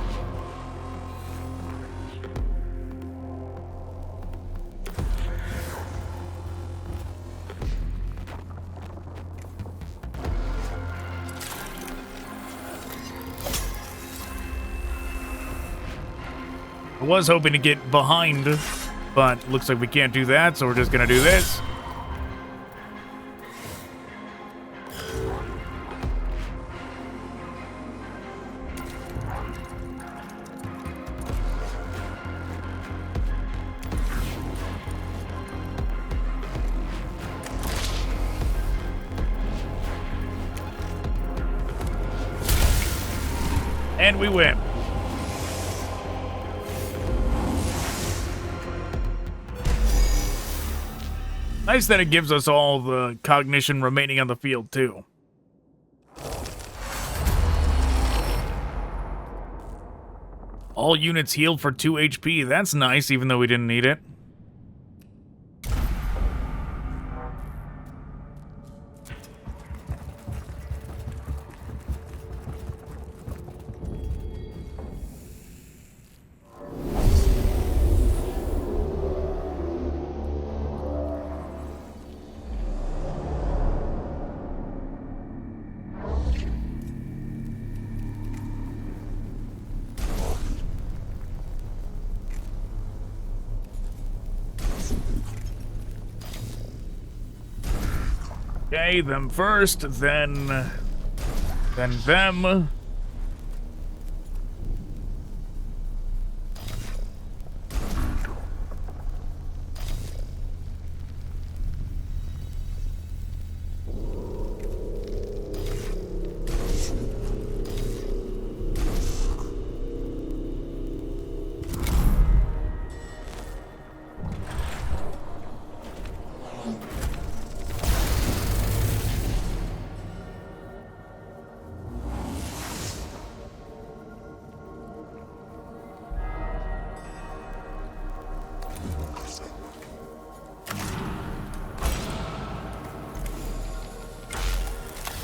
I was hoping to get behind, but looks like we can't do that, so we're just gonna do this. And we win. Nice that it gives us all the cognition remaining on the field, too. All units healed for 2 HP. That's nice, even though we didn't need it. Okay, them first, then them.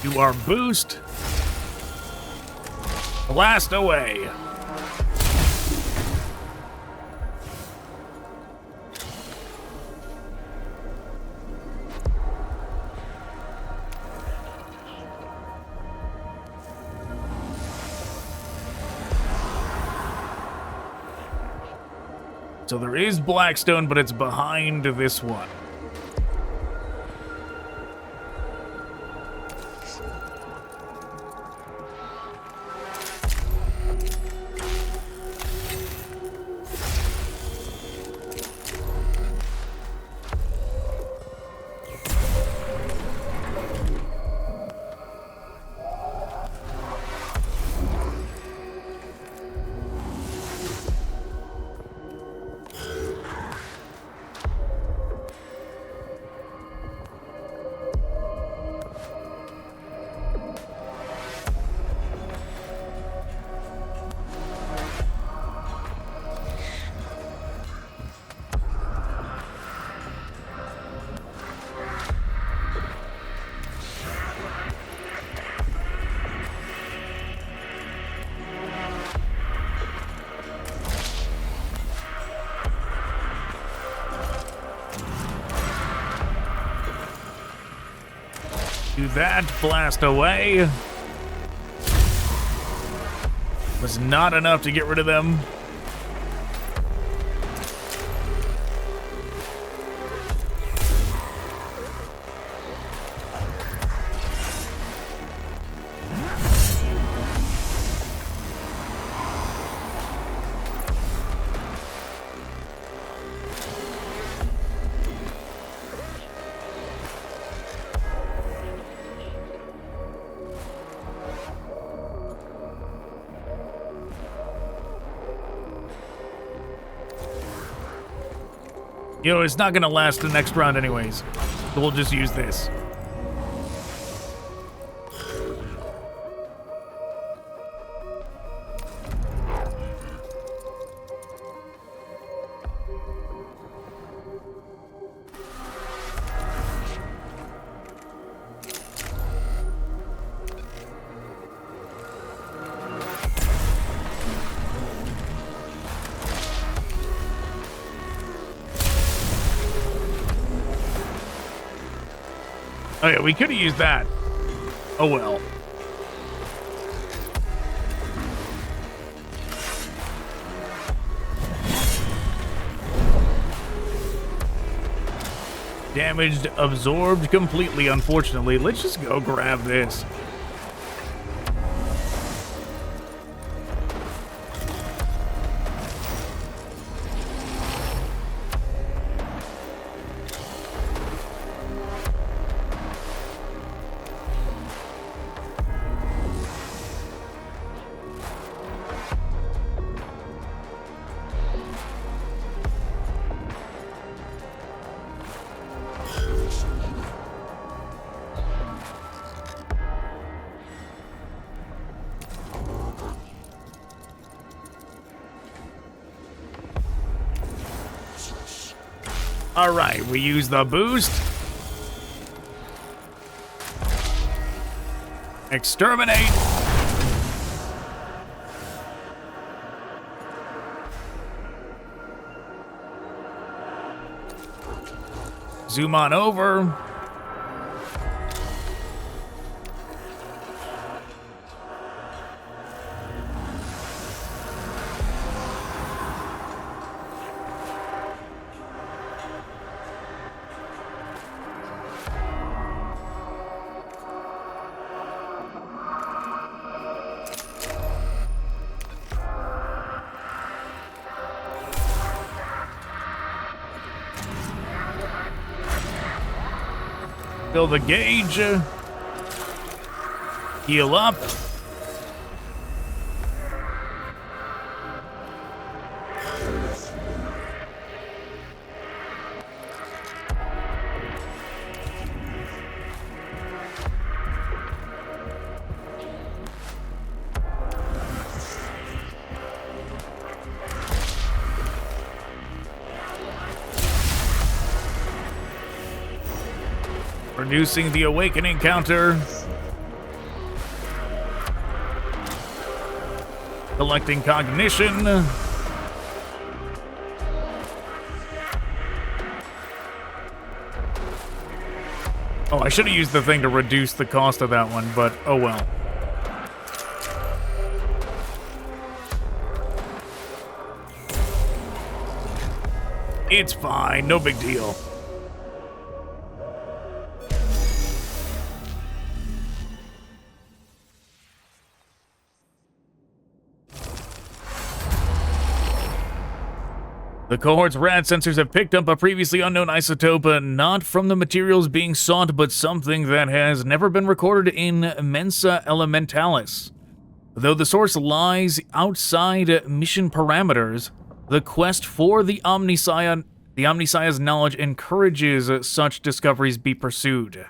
Do our boost. Blast away. So there is Blackstone, but it's behind this one. Do that, blast away. Was not enough to get rid of them. You know, it's not gonna last the next round anyways. So we'll just use this. Oh yeah, we could have used that. Oh well. Damaged, absorbed completely, unfortunately. Let's just go grab this. All right, we use the boost. Exterminate. Zoom on over. Fill the gauge. Heal up. Reducing the awakening counter. Collecting cognition. Oh, I should have used the thing to reduce the cost of that one, but oh well. It's fine, no big deal. The cohort's rad sensors have picked up a previously unknown isotope, not from the materials being sought, but something that has never been recorded in Mensa Elementalis. Though the source lies outside mission parameters, the quest for the Omnissiah's knowledge encourages such discoveries be pursued.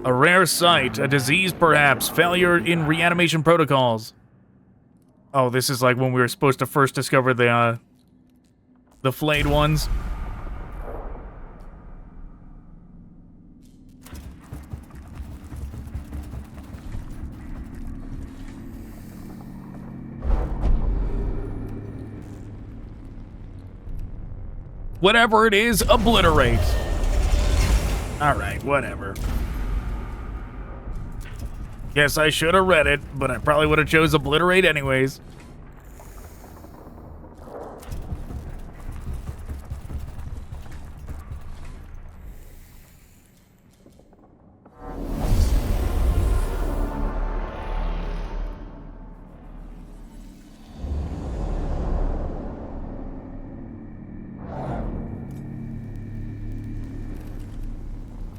A rare sight, a disease perhaps, failure in reanimation protocols. Oh, this is like when we were supposed to first discover the flayed ones. Whatever it is, obliterate. Alright, whatever. Guess I should have read it, but I probably would have chose obliterate anyways.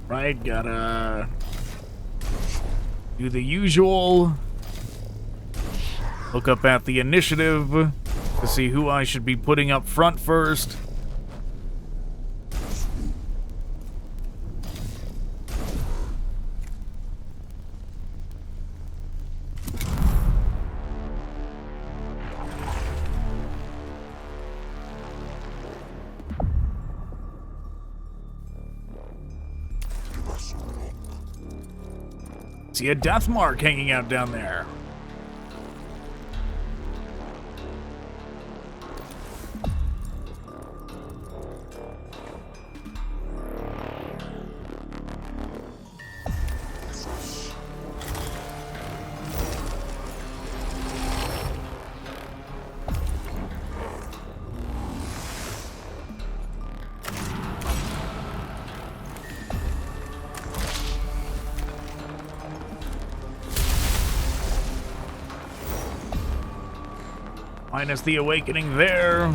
Right, gotta do the usual. Look up at the initiative to see who I should be putting up front first. See a death mark hanging out down there. Minus the awakening there.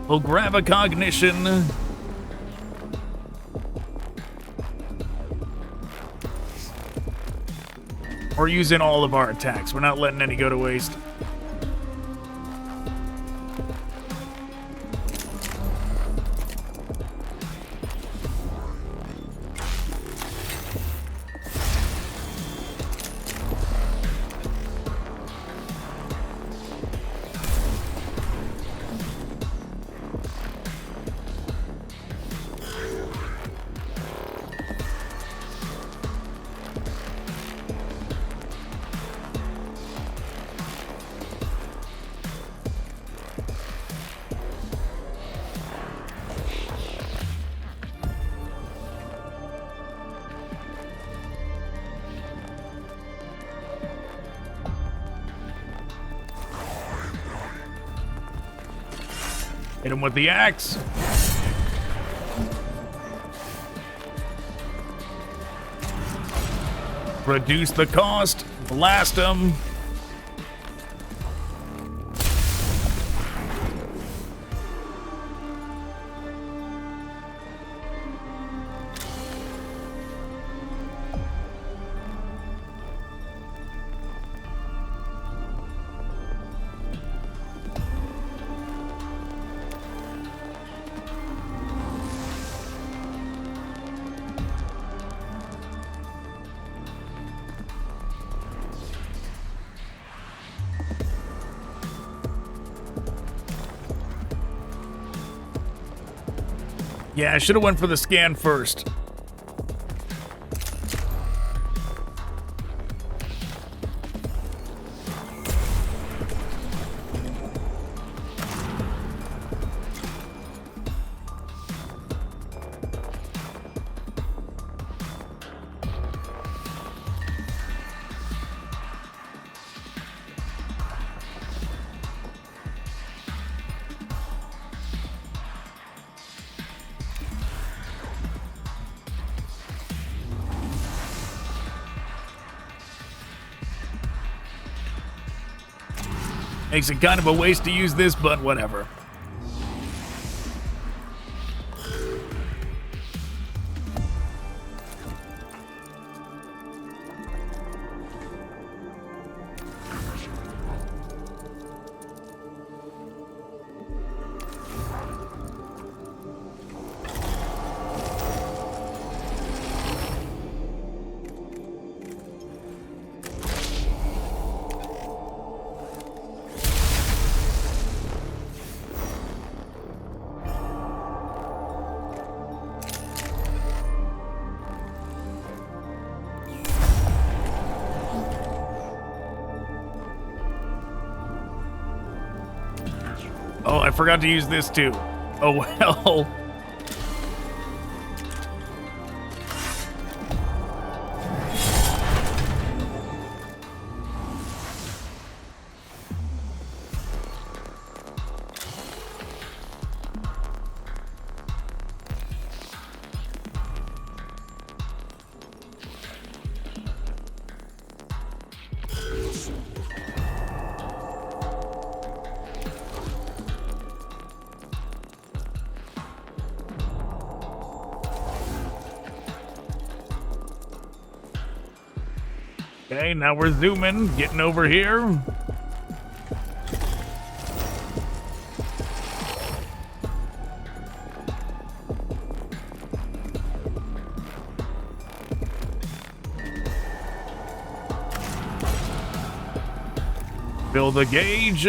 We'll grab a cognition. We're using all of our attacks. We're not letting any go to waste. Hit him with the axe. Reduce the cost. Blast him. Yeah, I should have went for the scan first. Makes it kind of a waste to use this, but whatever. Oh, I forgot to use this too. Oh well. Okay, now we're zooming, getting over here. Fill the gauge.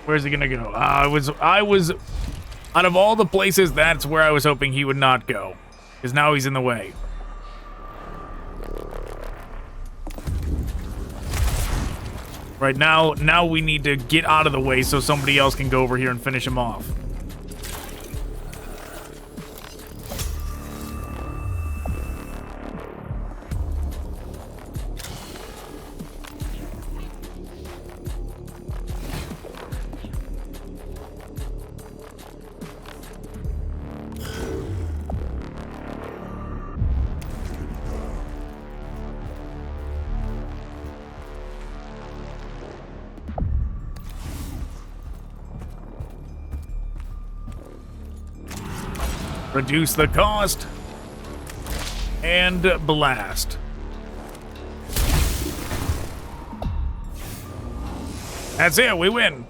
Where's he gonna go? I was out of all the places, that's where I was hoping he would not go, because now he's in the way. Right now we need to get out of the way so somebody else can go over here and finish him off. Reduce the cost. And blast. That's it, we win.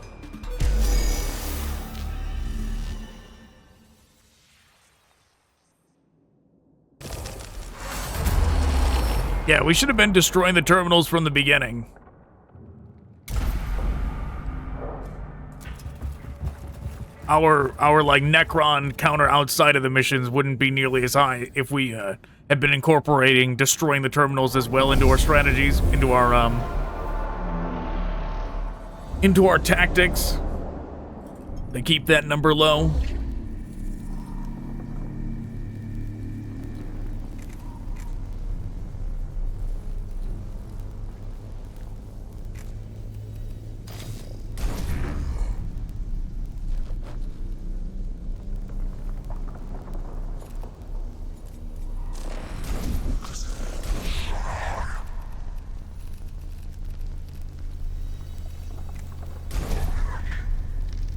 Yeah, we should have been destroying the terminals from the beginning. Our like Necron counter outside of the missions wouldn't be nearly as high if we have been incorporating destroying the terminals as well into our strategies, into our tactics. They keep that number low.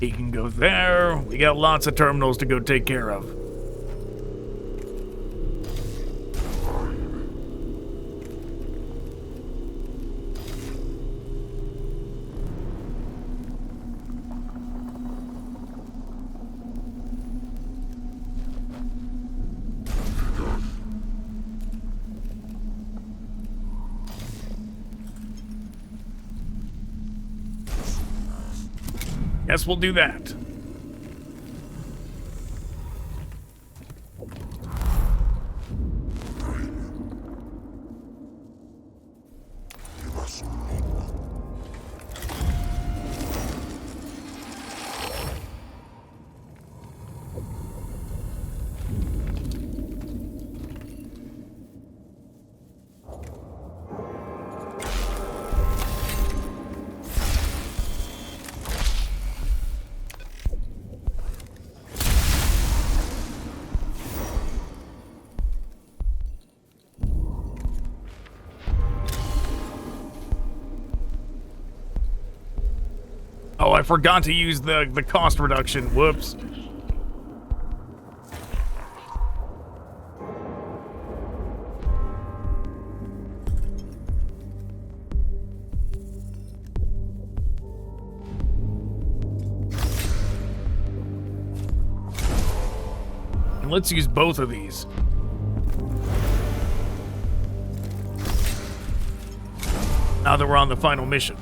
He can go there. We got lots of terminals to go take care of. Guess we'll do that. Oh, I forgot to use the cost reduction. Whoops. And let's use both of these. Now that we're on the final mission.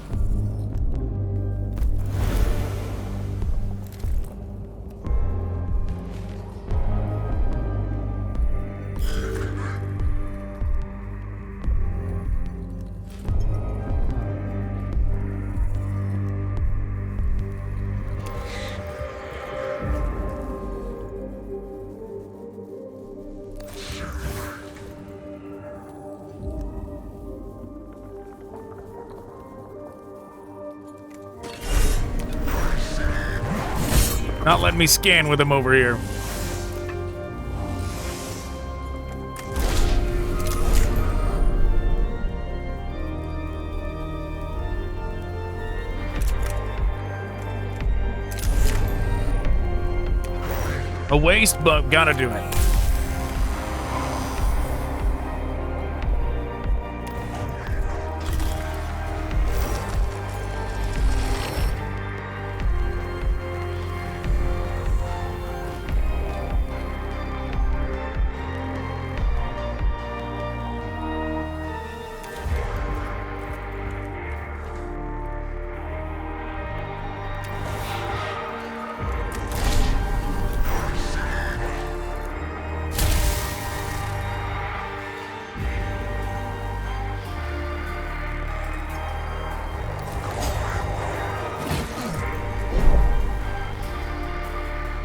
Not letting me scan with him over here. A waste, but gotta do it.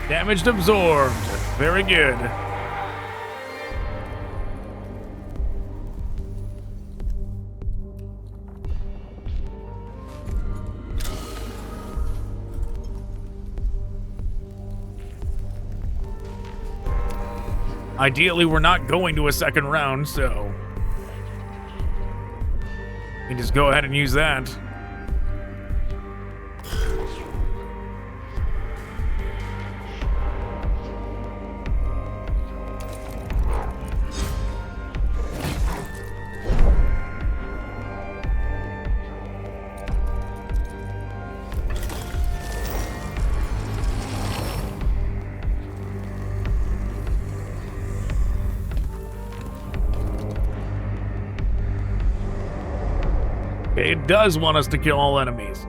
Damage absorbed. Very good. Ideally, we're not going to a second round, so we can just go ahead and use that. It does want us to kill all enemies.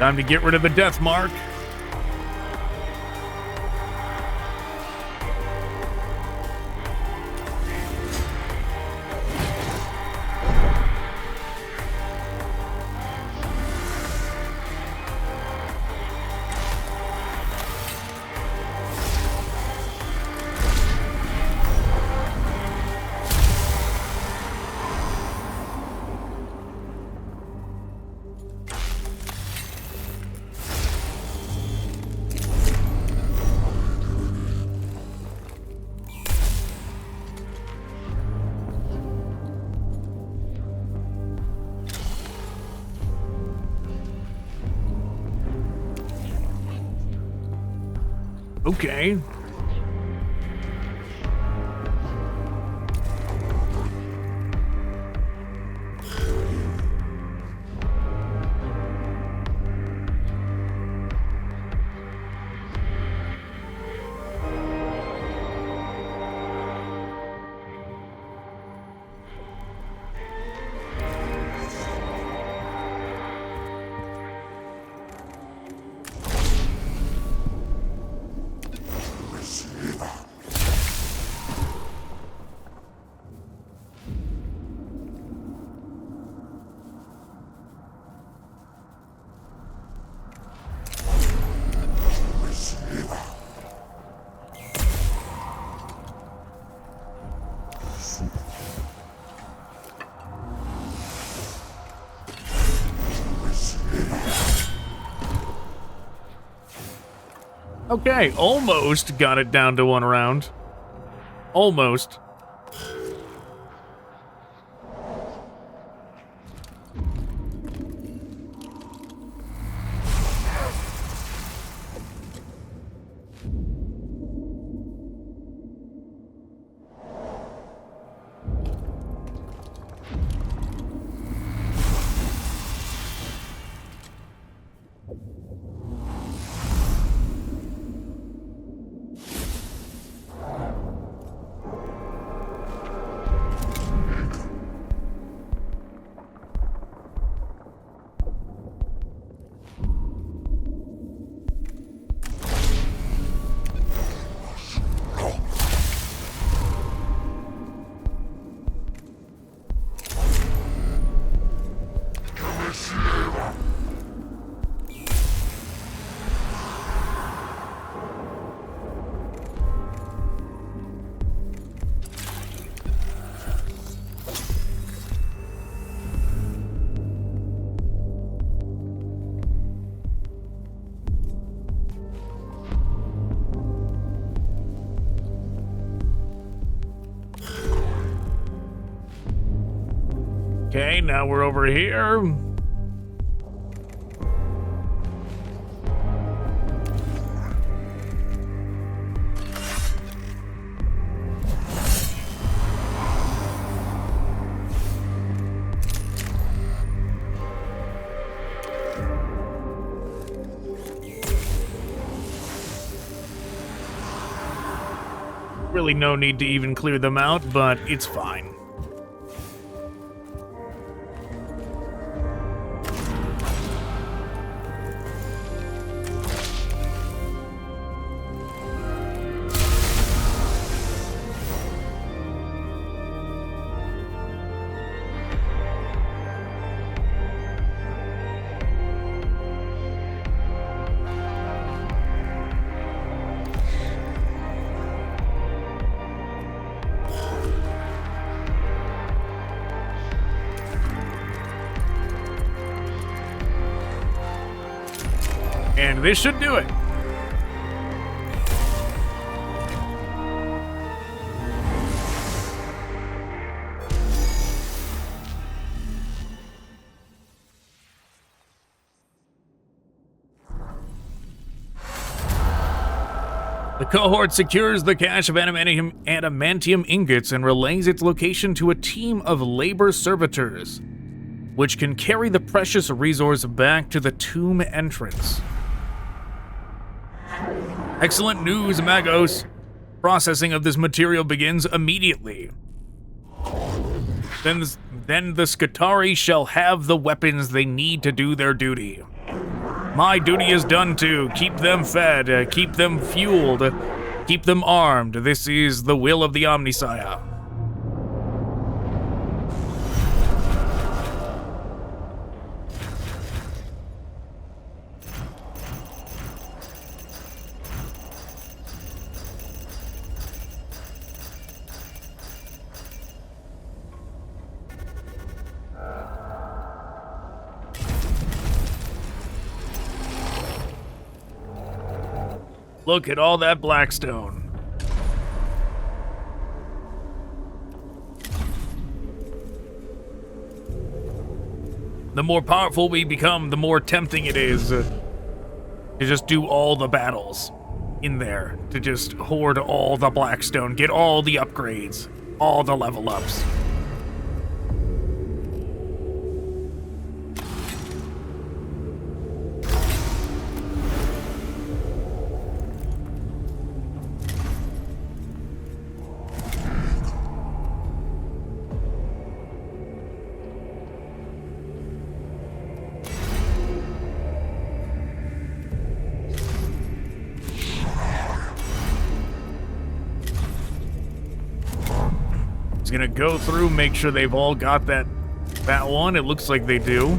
Time to get rid of the death mark. Okay. Okay, almost got it down to 1 round. Almost. Okay, now we're over here. Really no need to even clear them out, but it's fine. And this should do it. The cohort secures the cache of adamantium ingots and relays its location to a team of labor servitors, which can carry the precious resource back to the tomb entrance. Excellent news, Magos. Processing of this material begins immediately. Then the Skitarii shall have the weapons they need to do their duty. My duty is done too. Keep them fed, keep them fueled, keep them armed. This is the will of the Omnisire. Look at all that blackstone. The more powerful we become, the more tempting it is to just do all the battles in there, to just hoard all the blackstone, get all the upgrades, all the level ups. Gonna go through, make sure they've all got that one. It looks like they do.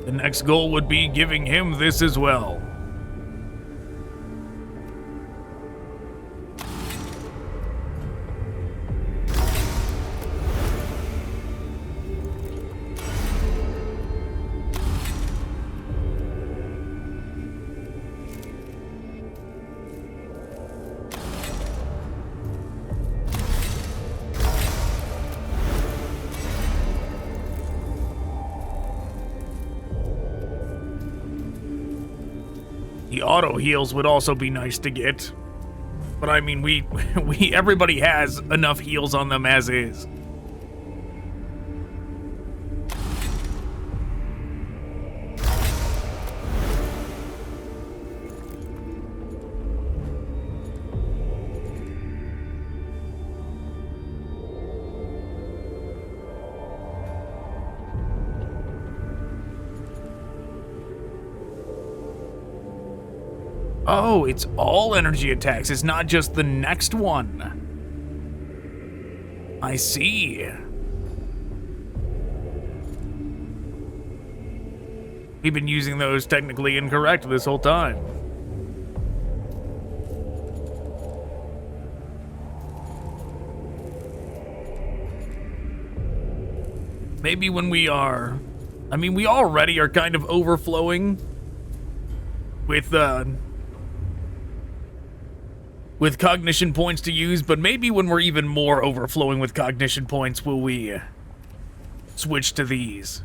The next goal would be giving him this as well. The auto heals would also be nice to get. But I mean, everybody has enough heals on them as is. Oh, it's all energy attacks. It's not just the next one. I see. We've been using those technically incorrect this whole time. Maybe when we are... I mean, we already are kind of overflowing with cognition points to use, but maybe when we're even more overflowing with cognition points will we switch to these.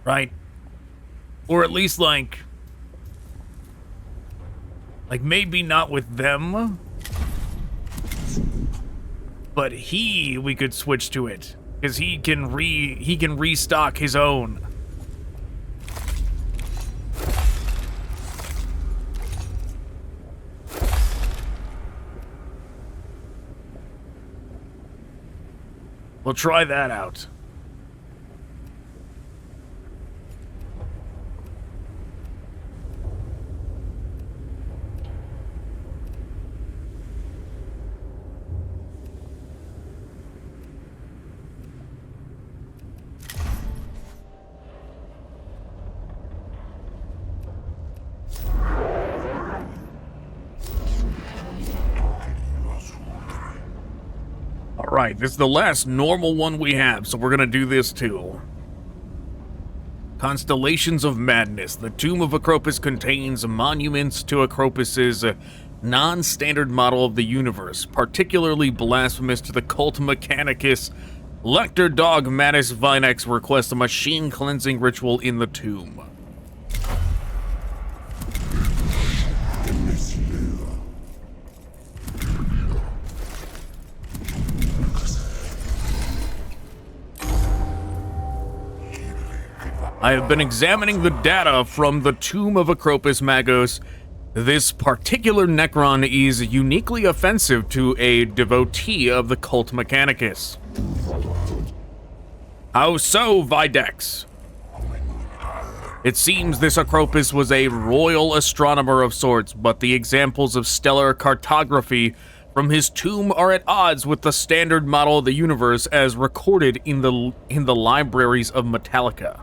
Right? Or at least like maybe not with them, but we could switch to it, because he can restock his own. We'll try that out. Alright, this is the last normal one we have, so we're gonna do this too. Constellations of Madness. The Tomb of Acropus contains monuments to Acropus's non-standard model of the universe, particularly blasphemous to the cult Mechanicus. Lector Dog Mattis Vinex requests a machine cleansing ritual in the tomb. I have been examining the data from the Tomb of Acropus Magos. This particular Necron is uniquely offensive to a devotee of the cult Mechanicus. How so, Videx? It seems this Acropus was a royal astronomer of sorts, but the examples of stellar cartography from his tomb are at odds with the standard model of the universe as recorded in the libraries of Metallica.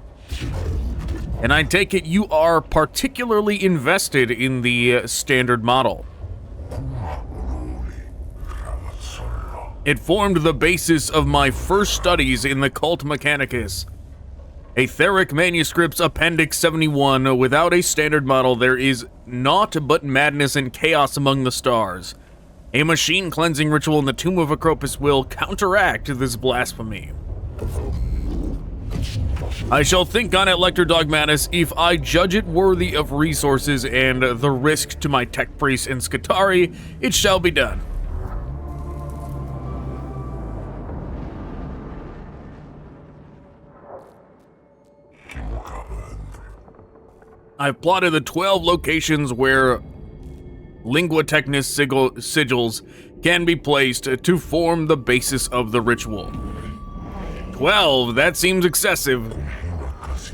And I take it you are particularly invested in the standard model. It formed the basis of my first studies in the cult Mechanicus. Aetheric Manuscripts Appendix 71. Without a standard model, there is naught but madness and chaos among the stars. A machine cleansing ritual in the Tomb of Acropus will counteract this blasphemy. I shall think on it, Lector Dogmatis. If I judge it worthy of resources and the risk to my tech priests in Skitarii, it shall be done. I've plotted the 12 locations where Lingua Technis sigils can be placed to form the basis of the ritual. 12, that seems excessive.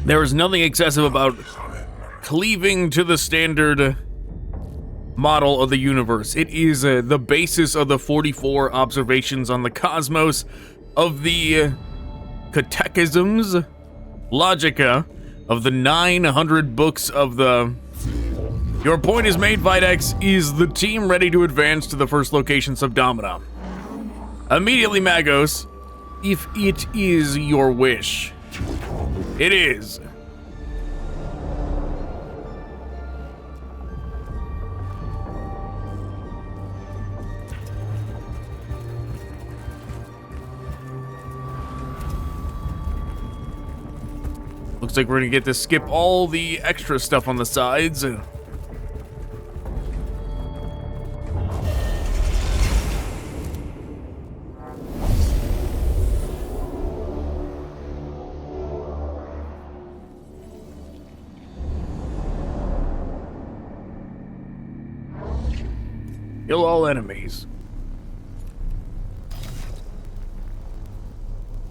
There is nothing excessive about cleaving to the standard model of the universe. It is the basis of the 44 observations on the cosmos, of the catechisms, logica, of the 900 books of the... Your point is made, Videx. Is the team ready to advance to the first location, Subdomina? Immediately, Magos, if it is your wish. It is. Looks like we're gonna get to skip all the extra stuff on the sides. Kill all enemies.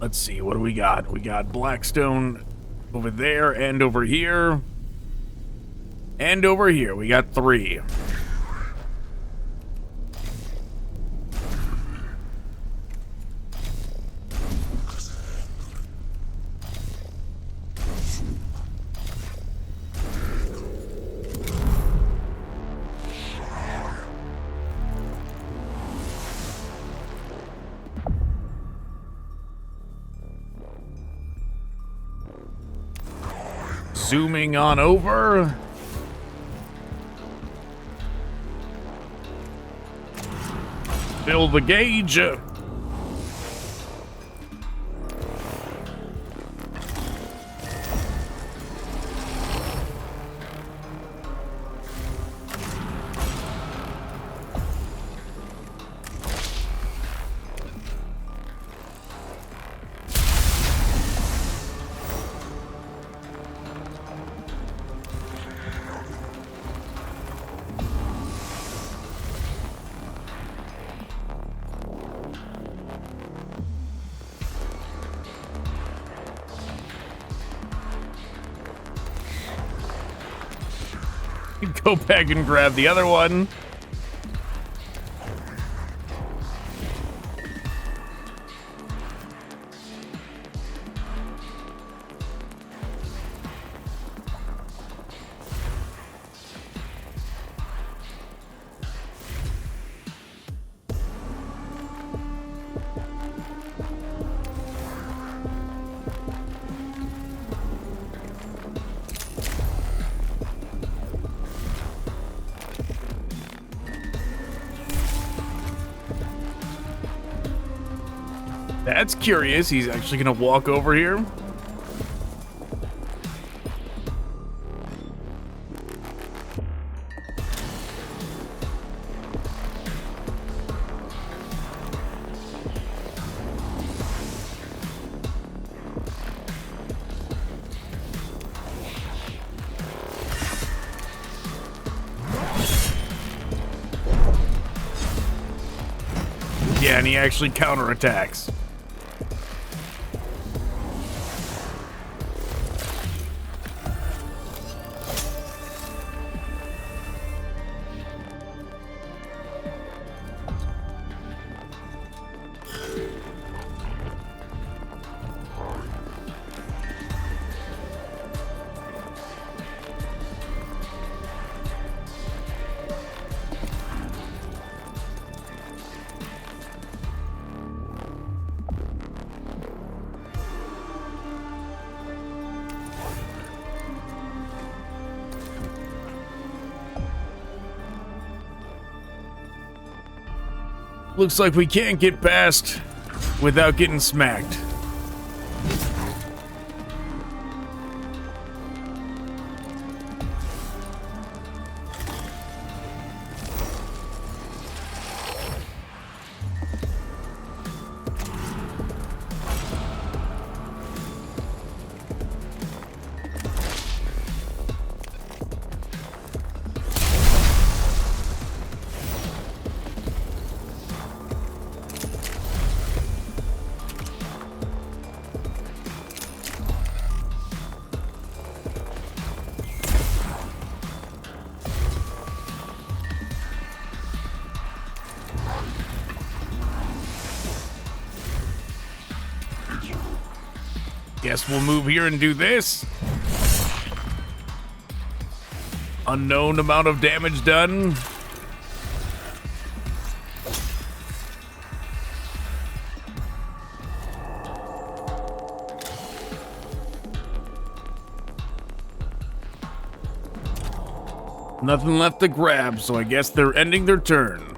Let's see, what do we got? We got Blackstone over there and over here. And over here. We got 3. Zooming on over. Fill the gauge. Go back and grab the other one. That's curious. He's actually gonna walk over here. Yeah, and he actually counterattacks. Looks like we can't get past without getting smacked. Guess we'll move here and do this. Unknown amount of damage done. Nothing left to grab, so I guess they're ending their turn.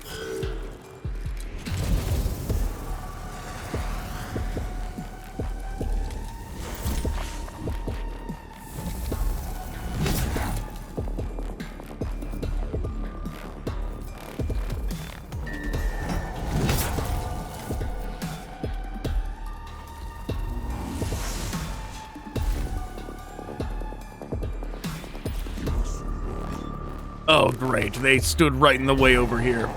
Oh, great. They stood right in the way over here.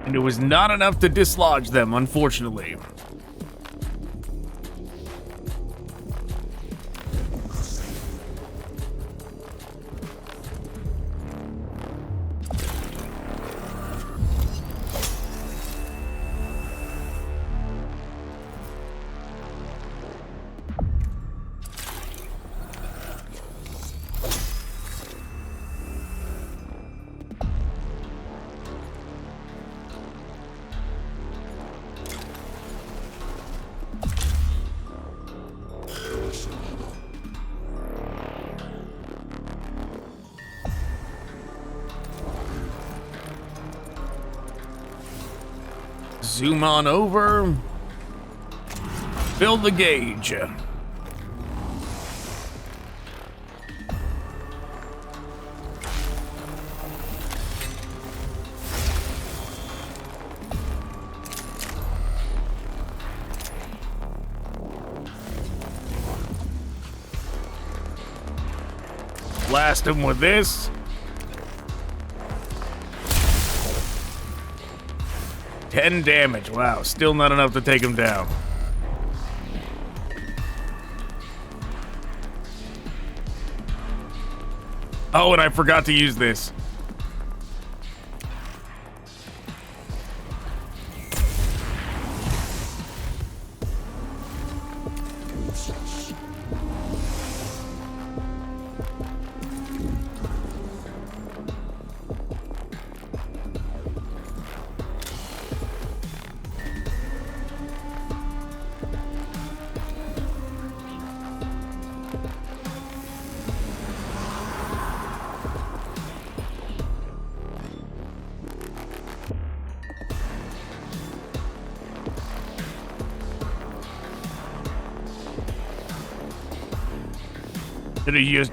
And it was not enough to dislodge them, unfortunately. Zoom on over. Fill the gauge. Blast him with this. 10 damage. Wow, still not enough to take him down. Oh, and I forgot to use this.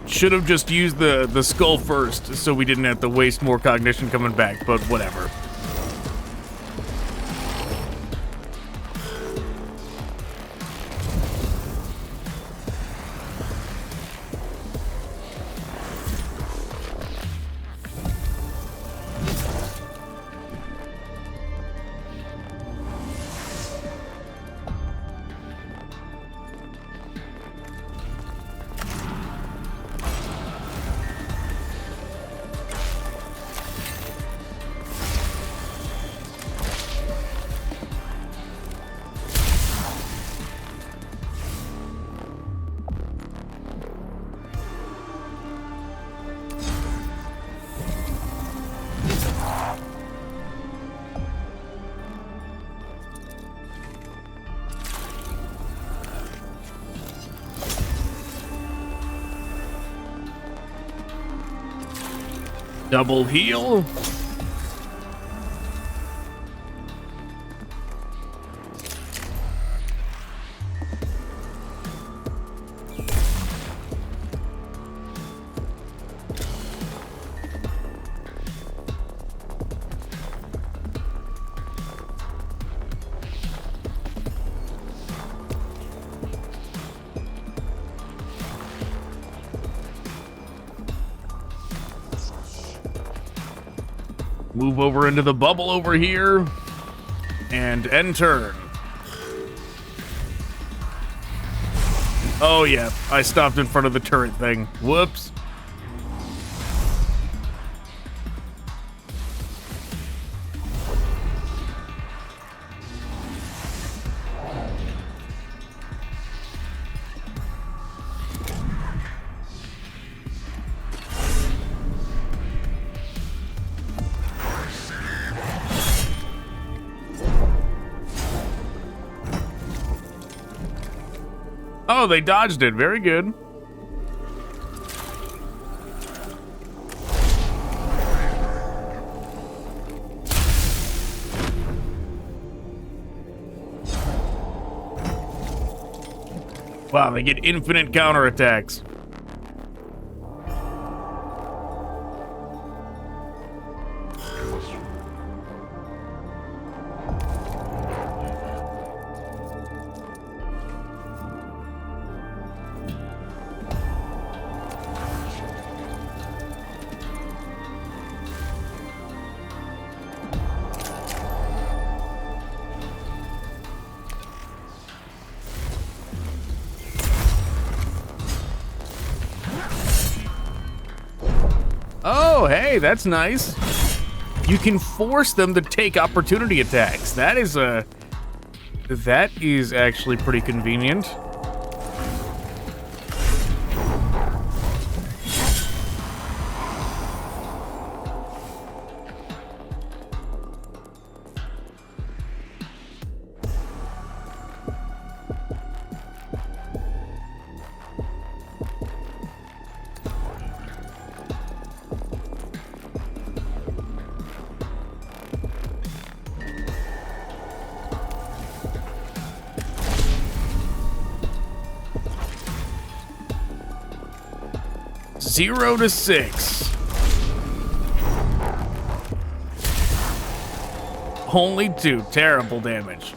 Should have just used the skull first, so we didn't have to waste more cognition coming back, but whatever. Double heal. Move over into the bubble over here. And end turn. Oh, yeah. I stopped in front of the turret thing. Whoops. Oh, they dodged it. Very good. Wow, they get infinite counterattacks. Oh, hey, that's nice. You can force them to take opportunity attacks. That is actually pretty convenient. Zero to 6. Only 2. Terrible damage.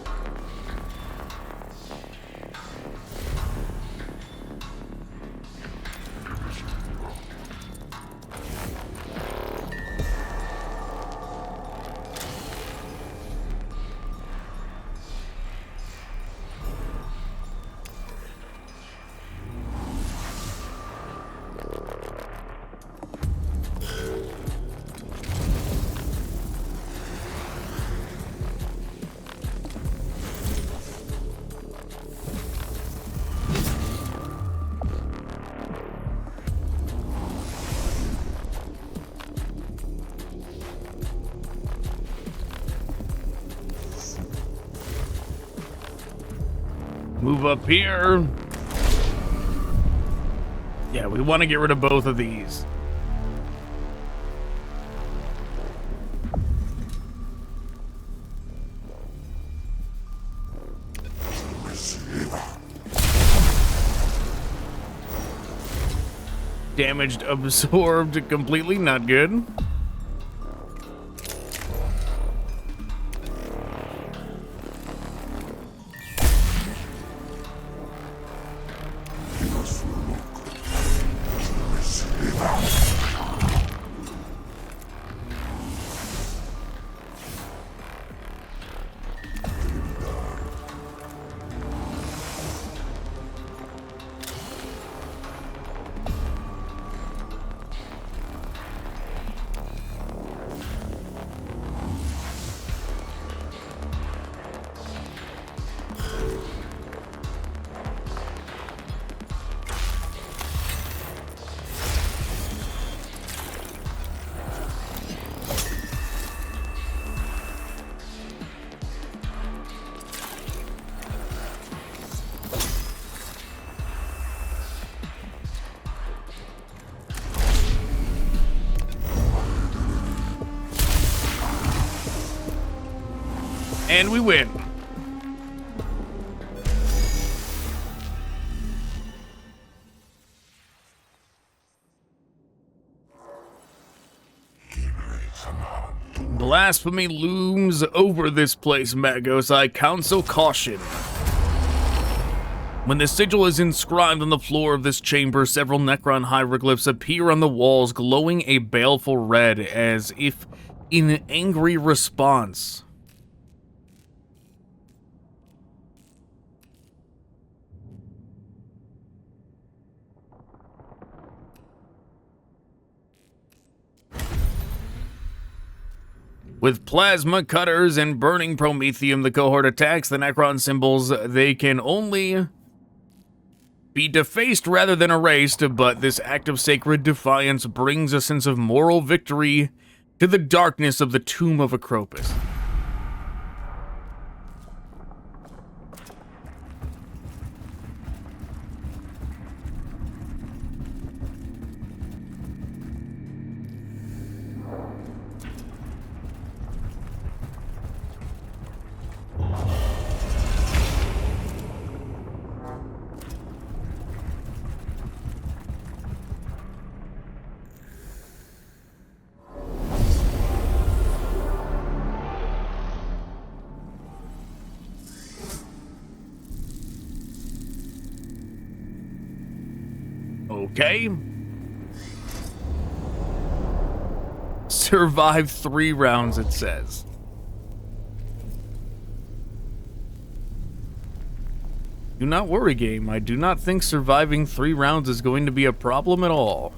Move up here. Yeah, we want to get rid of both of these. Damaged, absorbed completely, not good. And we win. Blasphemy looms over this place, Magos. I counsel caution. When the sigil is inscribed on the floor of this chamber, several Necron hieroglyphs appear on the walls, glowing a baleful red, as if in angry response. With plasma cutters and burning promethium, the cohort attacks the Necron symbols. They can only be defaced rather than erased, but this act of sacred defiance brings a sense of moral victory to the darkness of the tomb of Acropus. Okay. Survive 3 rounds, it says. Do not worry, game. I do not think surviving 3 rounds is going to be a problem at all.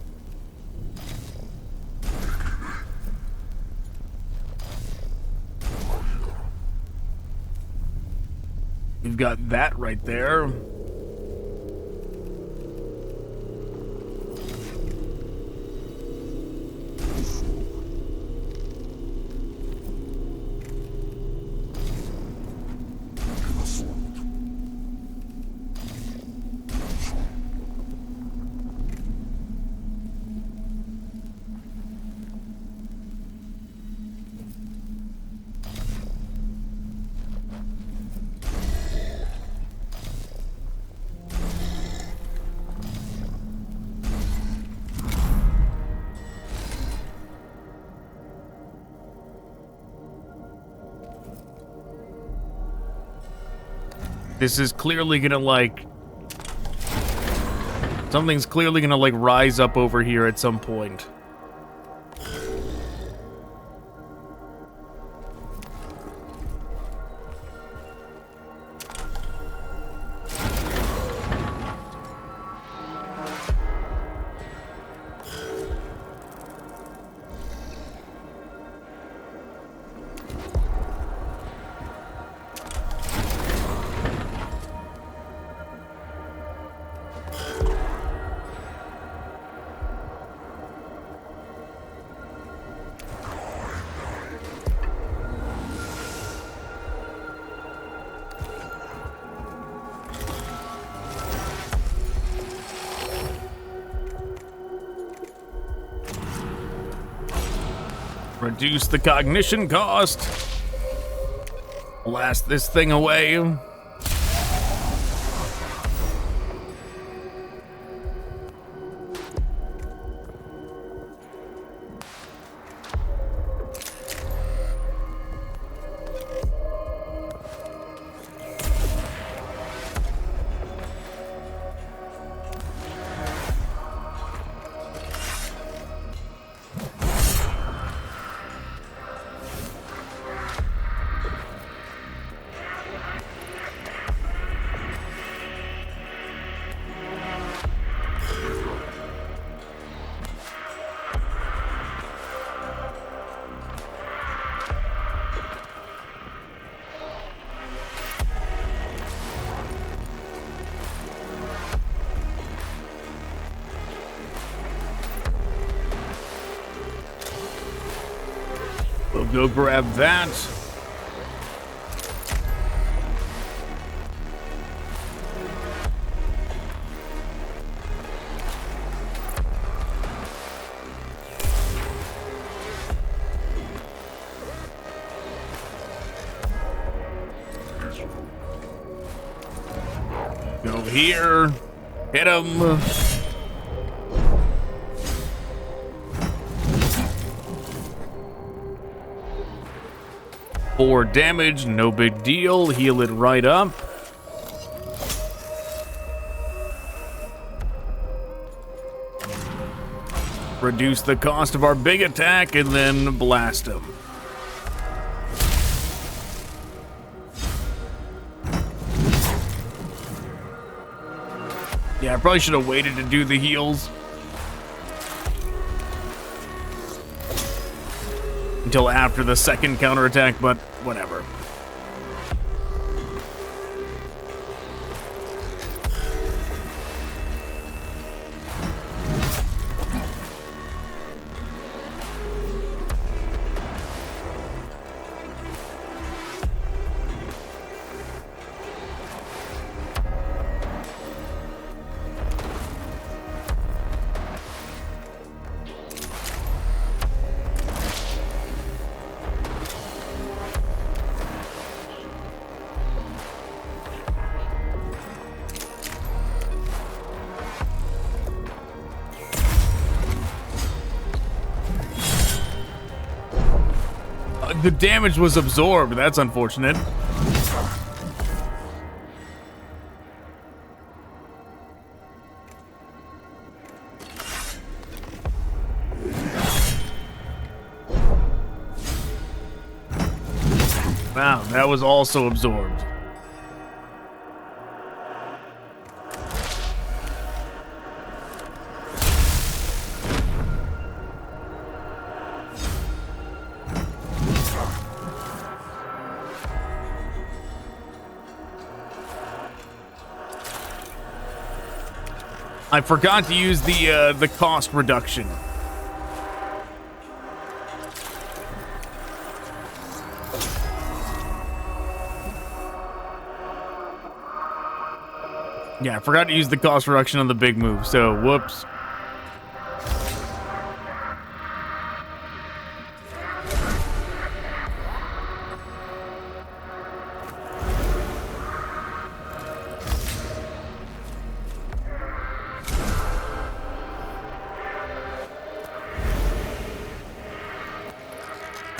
We've got that right there. This is clearly gonna, like... Something's clearly gonna, like, rise up over here at some point. Reduce the cognition cost. Blast this thing away. go grab that. Go here. Hit him. 4 damage, no big deal. Heal it right up. Reduce the cost of our big attack and then blast him. Yeah, I probably should have waited to do the heals until after the second counterattack, but whatever. The damage was absorbed. That's unfortunate. Wow, that was also absorbed. I forgot to use the cost reduction. Yeah, I forgot to use the cost reduction on the big move, so whoops.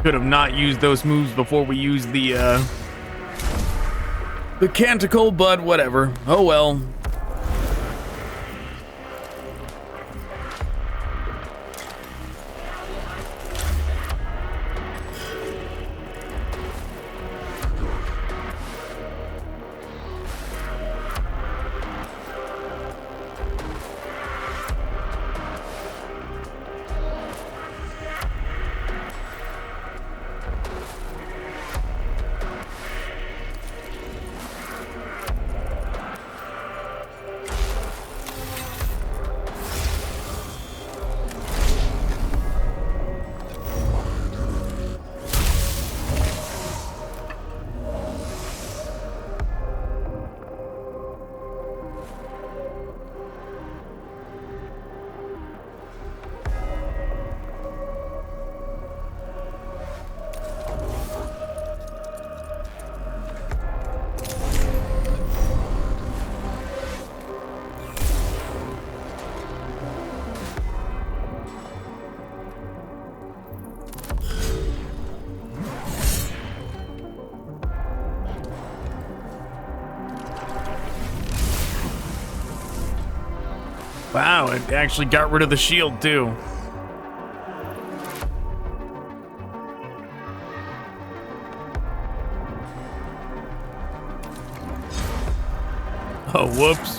Could have not used those moves before we used the canticle, but whatever. Oh well. Wow, it actually got rid of the shield too. Oh, whoops.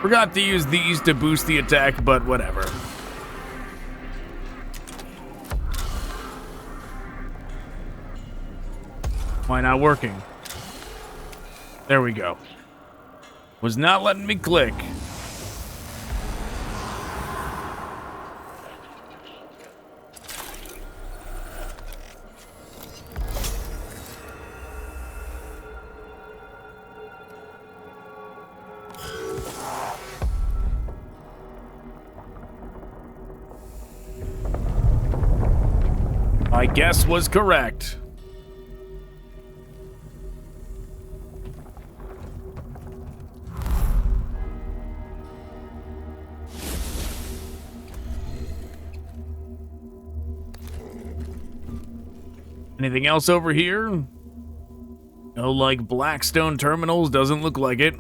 Forgot to use these to boost the attack, but whatever. Why not working? There we go. Was not letting me click. My guess was correct. Anything else over here? No, like Blackstone terminals, doesn't look like it.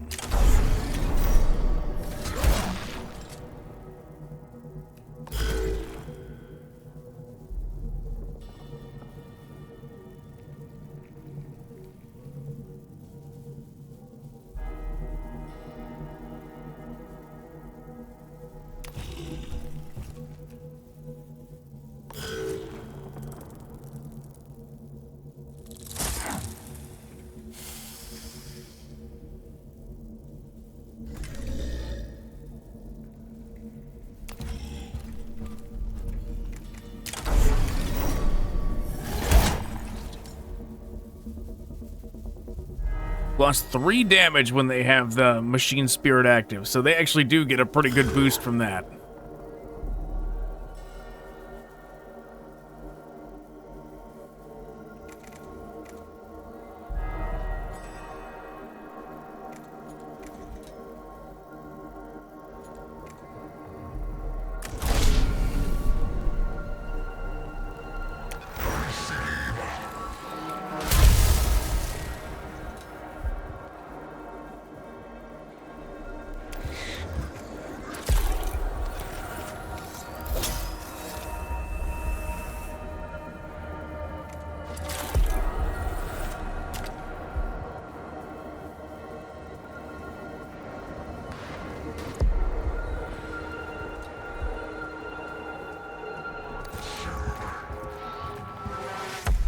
Plus 3 damage when they have the Machine Spirit active, so they actually do get a pretty good boost from that.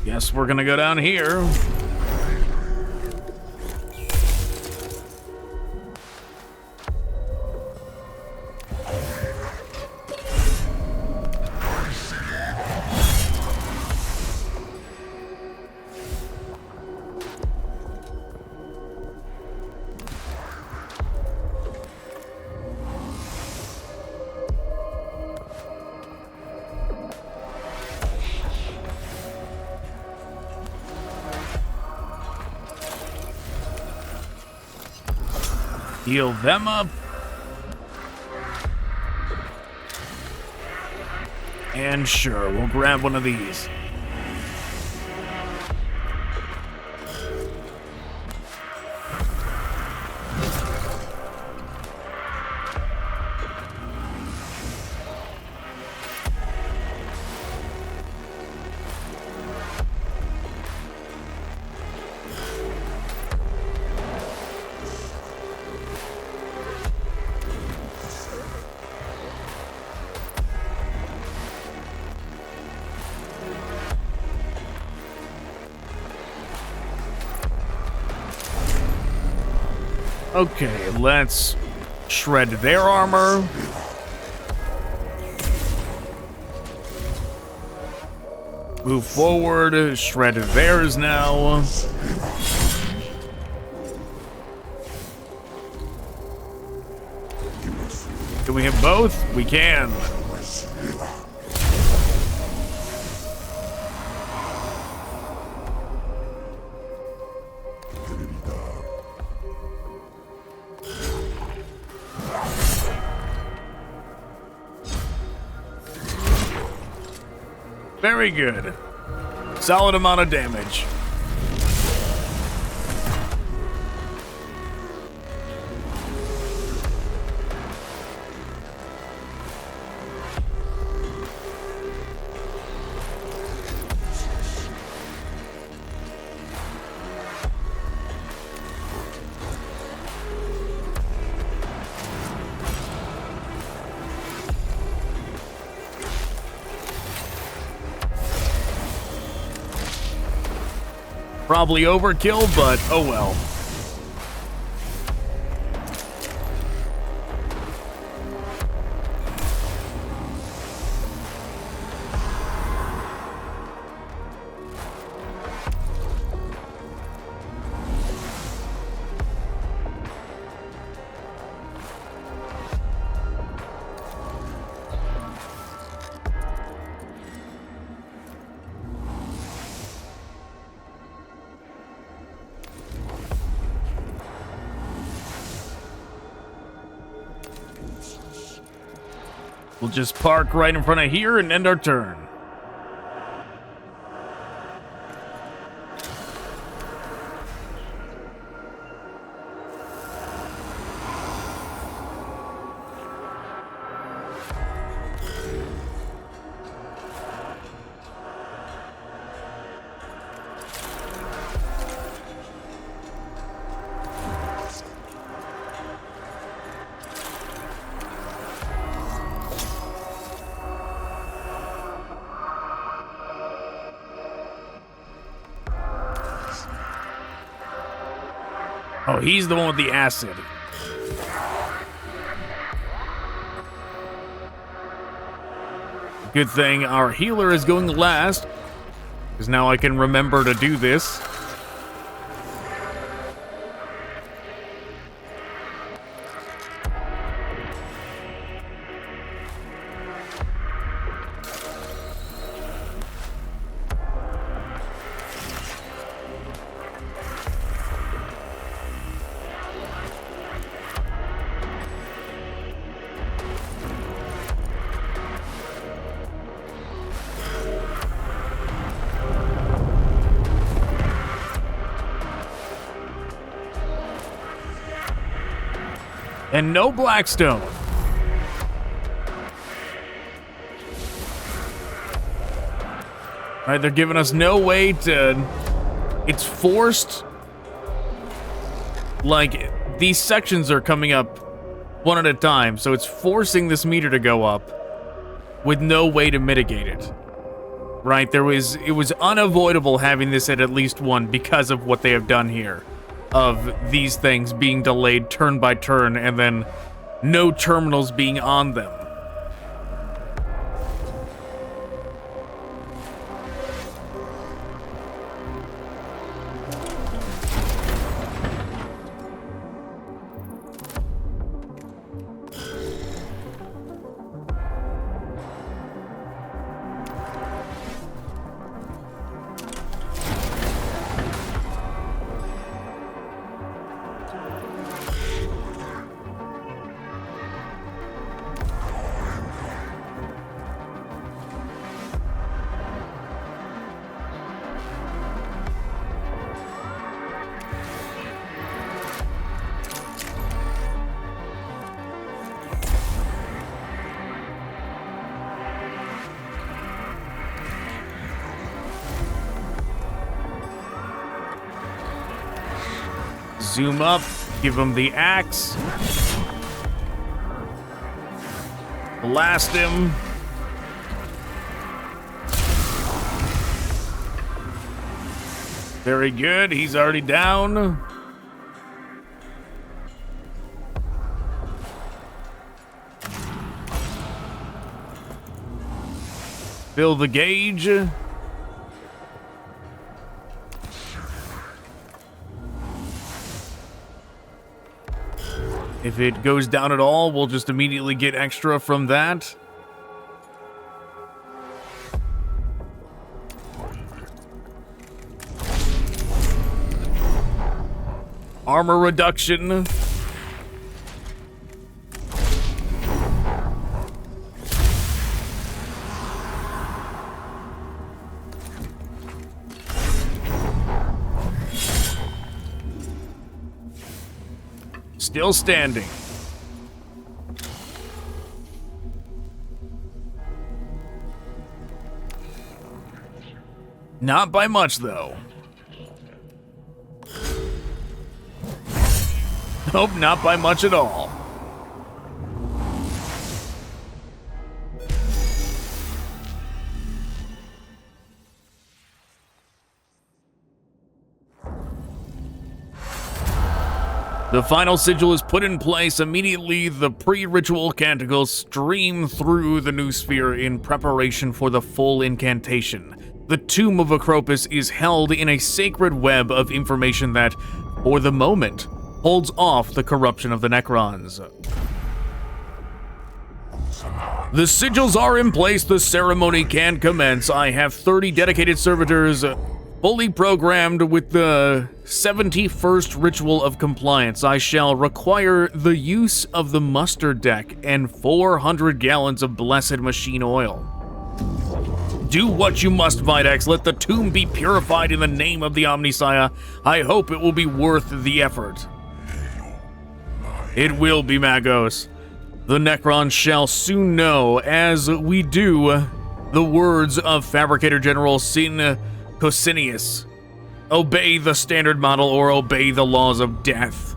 Guess we're gonna go down here. Heal them up. And sure, we'll grab one of these. Okay, let's shred their armor. Move forward, shred theirs now. Can we hit both? We can. Very good. Solid amount of damage. Probably overkill, but oh well. We'll just park right in front of here and end our turn. Oh, he's the one with the acid. Good thing our healer is going last, because now I can remember to do this. And no Blackstone. Alright, they're giving us no way to... It's forced. Like, these sections are coming up one at a time, so it's forcing this meter to go up with no way to mitigate it. Right, it was unavoidable having this at least one because of what they have done here. Of these things being delayed turn by turn and then no terminals being on them. Zoom up, give him the axe. Blast him. Very good, he's already down. Fill the gauge. If it goes down at all, we'll just immediately get extra from that. Armor reduction. Still standing. Not by much, though. Nope, not by much at all. The final sigil is put in place. Immediately, the pre-ritual canticles stream through the new sphere in preparation for the full incantation. The tomb of Acropus is held in a sacred web of information that, for the moment, holds off the corruption of the Necrons. The sigils are in place. The ceremony can commence. I have 30 dedicated servitors fully programmed with the 71st Ritual of Compliance. I shall require the use of the muster deck and 400 gallons of blessed machine oil. Do what you must, Videx. Let the tomb be purified in the name of the Omnissiah. I hope it will be worth the effort. It will be, Magos. The Necrons shall soon know, as we do, the words of Fabricator General Sin Cosinius. Obey the standard model or obey the laws of death.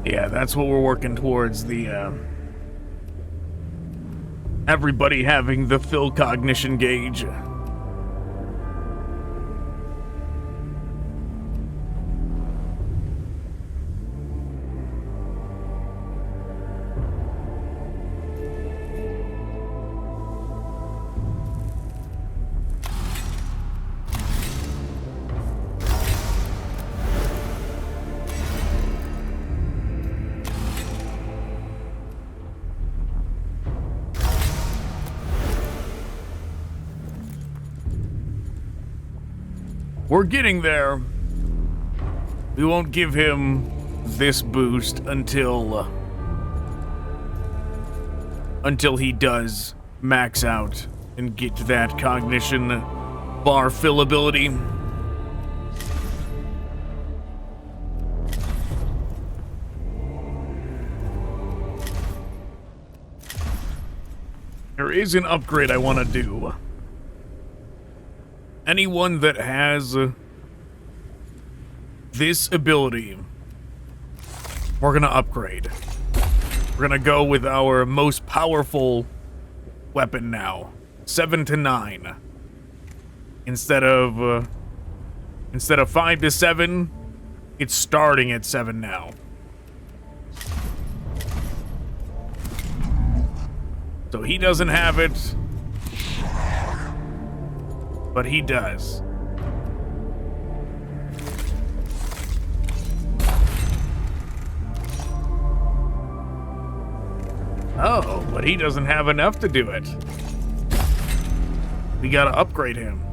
Yeah, that's what we're working towards, the, everybody having the full cognition gauge. We're getting there. We won't give him this boost until he does max out and get that cognition bar fill ability. There is an upgrade I want to do. Anyone that has this ability, we're gonna upgrade. We're gonna go with our most powerful weapon now, 7 to 9. Instead of 5 to 7, it's starting at 7 now. So he doesn't have it. But he does. Oh, but he doesn't have enough to do it. We gotta upgrade him.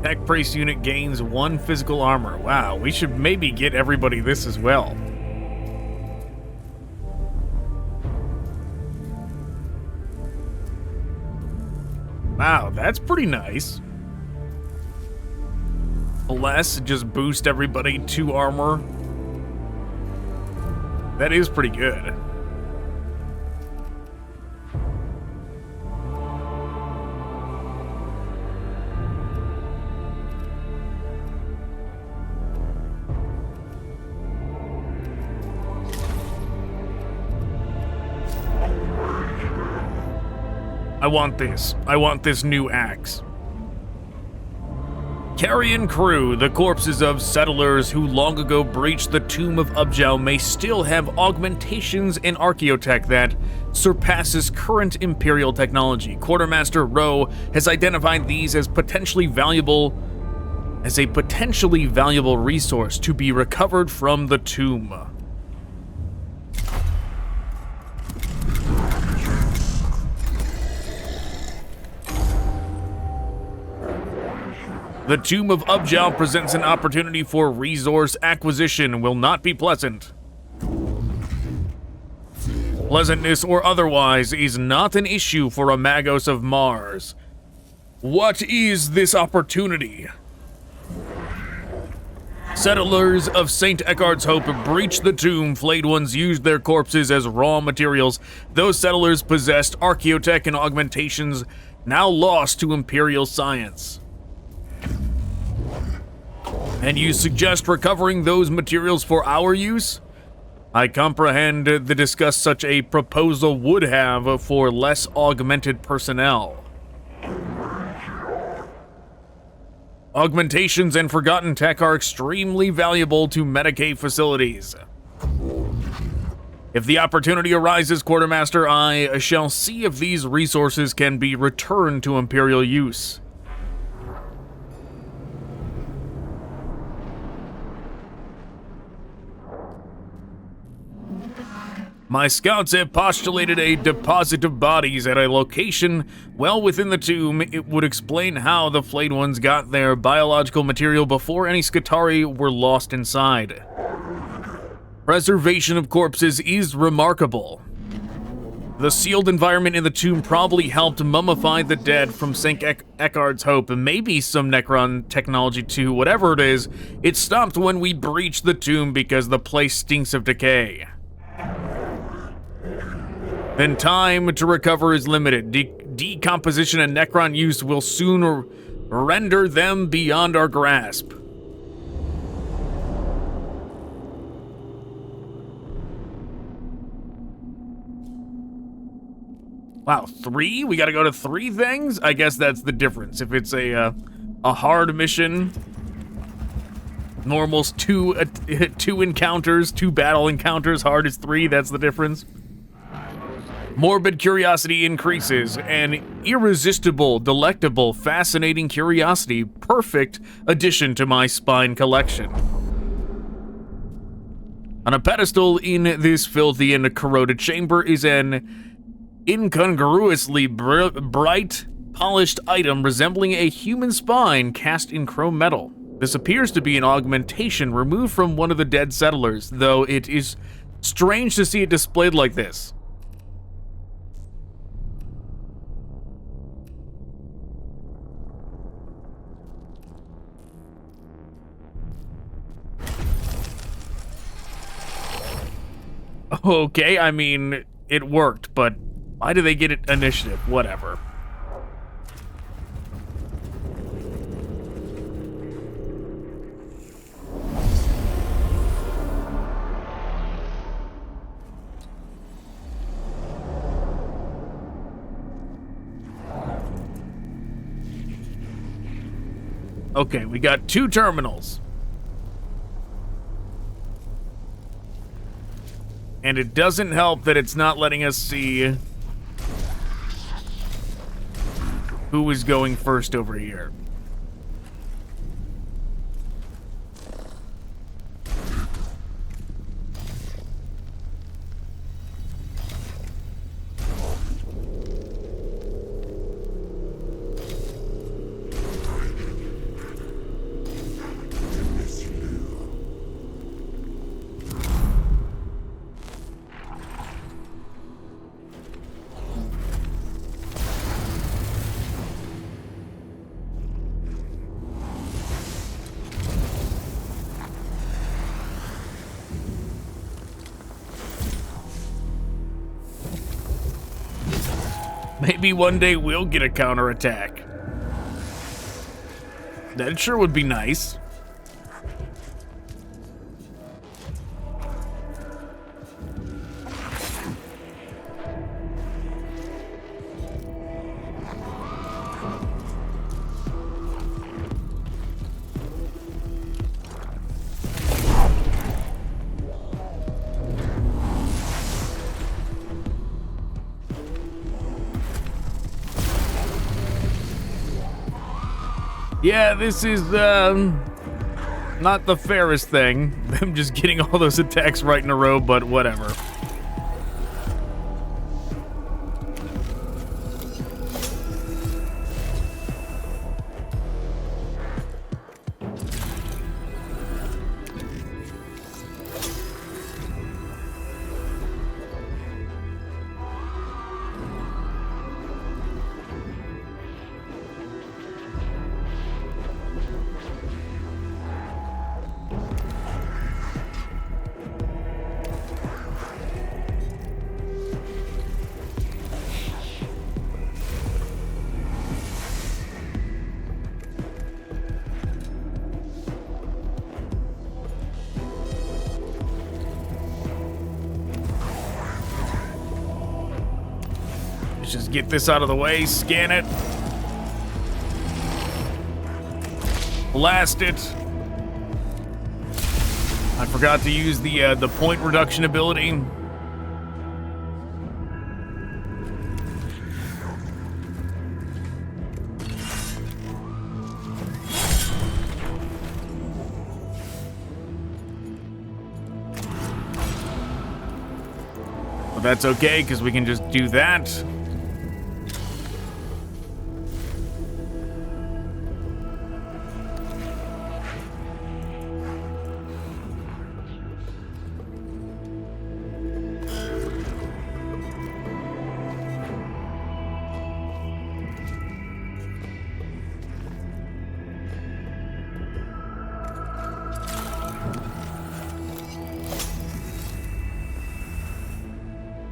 Tech Priest unit gains 1 physical armor. Wow, we should maybe get everybody this as well. Wow, that's pretty nice. Bless, just boost everybody 2 armor. That is pretty good. I want this. I want this new axe. Carrion Crew, the corpses of settlers who long ago breached the tomb of Ubjao may still have augmentations in archaeotech that surpasses current Imperial technology. Quartermaster Rowe has identified these as a potentially valuable resource to be recovered from the tomb. The Tomb of Ubjal presents an opportunity for resource acquisition. Will not be pleasant. Pleasantness or otherwise is not an issue for a Magos of Mars. What is this opportunity? Settlers of St. Eckhard's Hope breached the tomb. Flayed ones used their corpses as raw materials. Those settlers possessed archaeotech and augmentations now lost to Imperial science. And you suggest recovering those materials for our use? I comprehend the discuss such a proposal would have for less augmented personnel. Augmentations and forgotten tech are extremely valuable to Medicaid facilities. If the opportunity arises, Quartermaster, I shall see if these resources can be returned to Imperial use. My scouts have postulated a deposit of bodies at a location well within the tomb. It would explain how the flayed ones got their biological material before any Skitarii were lost inside. Preservation of corpses is remarkable. The sealed environment in the tomb probably helped mummify the dead from St. Eckhard's Hope, and maybe some Necron technology too. Whatever it is, it stopped when we breached the tomb because the place stinks of decay. Then time to recover is limited. Decomposition and Necron use will soon render them beyond our grasp. Wow, 3? We gotta go to 3 things? I guess that's the difference. If it's a hard mission, normal's 2 encounters, 2 battle encounters, hard is 3, that's the difference. Morbid curiosity increases. An irresistible, delectable, fascinating curiosity. Perfect addition to my spine collection. On a pedestal in this filthy and corroded chamber is an incongruously bright, polished item resembling a human spine cast in chrome metal. This appears to be an augmentation removed from one of the dead settlers, though it is strange to see it displayed like this. Okay, I mean, it worked, but why do they get it initiative? Whatever. Okay, we got 2 terminals. And it doesn't help that it's not letting us see who is going first over here. Maybe one day we'll get a counterattack. That sure would be nice. Yeah, this is, not the fairest thing. Them just getting all those attacks right in a row, but whatever. just get this out of the way, scan it. Blast it. I forgot to use the point reduction ability. But that's okay, because we can just do that.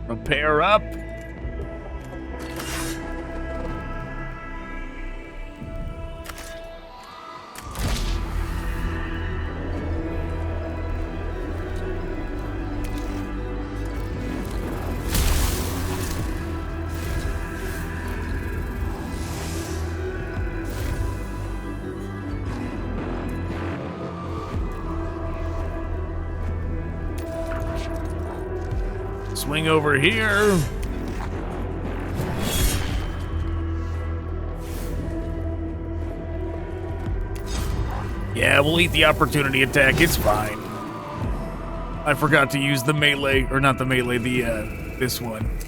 Repair up. Swing over here. Yeah, we'll eat the opportunity attack. It's fine. I forgot to use the melee, or not the melee, this one.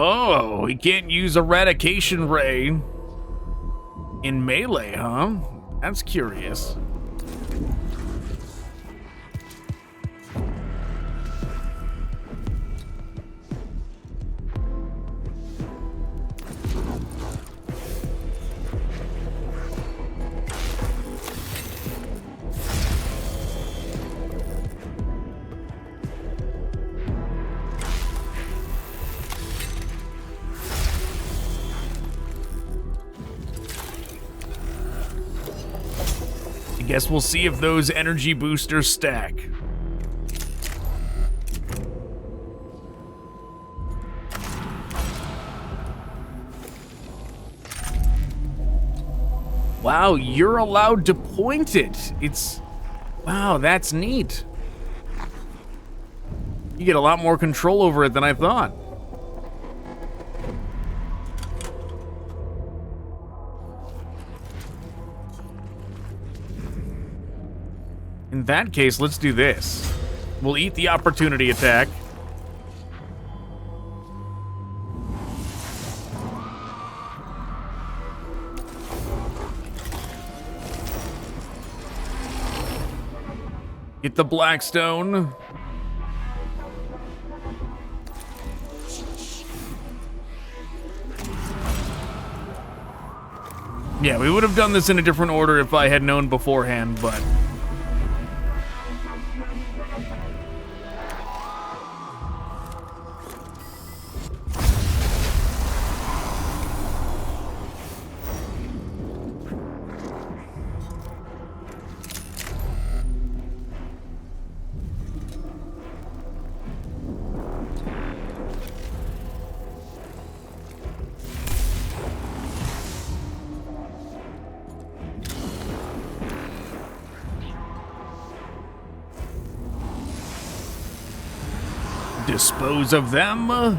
Oh, he can't use Eradication Ray in melee, huh? That's curious. Guess we'll see if those energy boosters stack. Wow, you're allowed to point it. Wow, that's neat. You get a lot more control over it than I thought. In that case, let's do this. We'll eat the opportunity attack. Get the Blackstone. Yeah, we would have done this in a different order if I had known beforehand, but... dispose of them.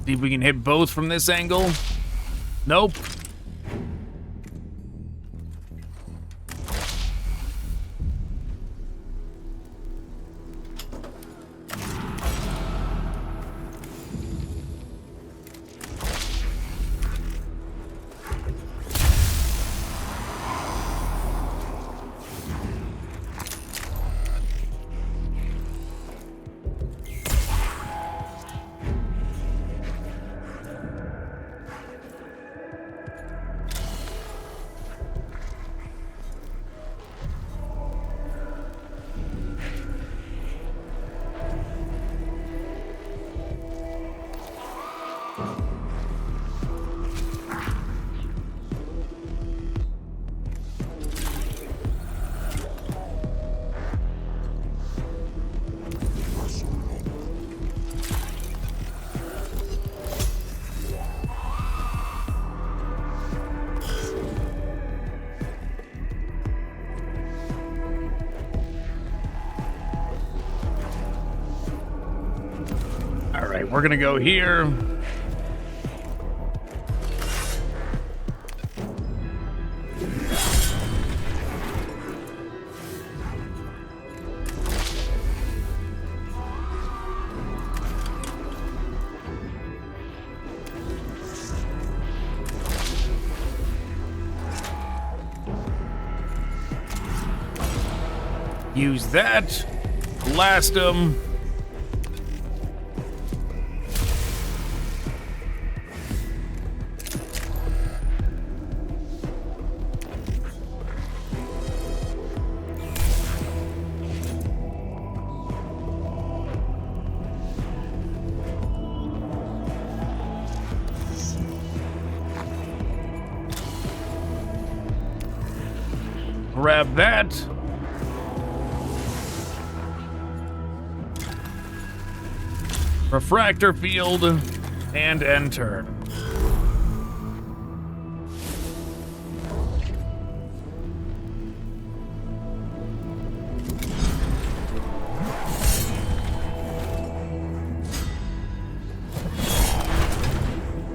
See if we can hit both from this angle. Nope. Alright, we're gonna go here. Use that. Blast them. Grab that. Refractor field and end turn.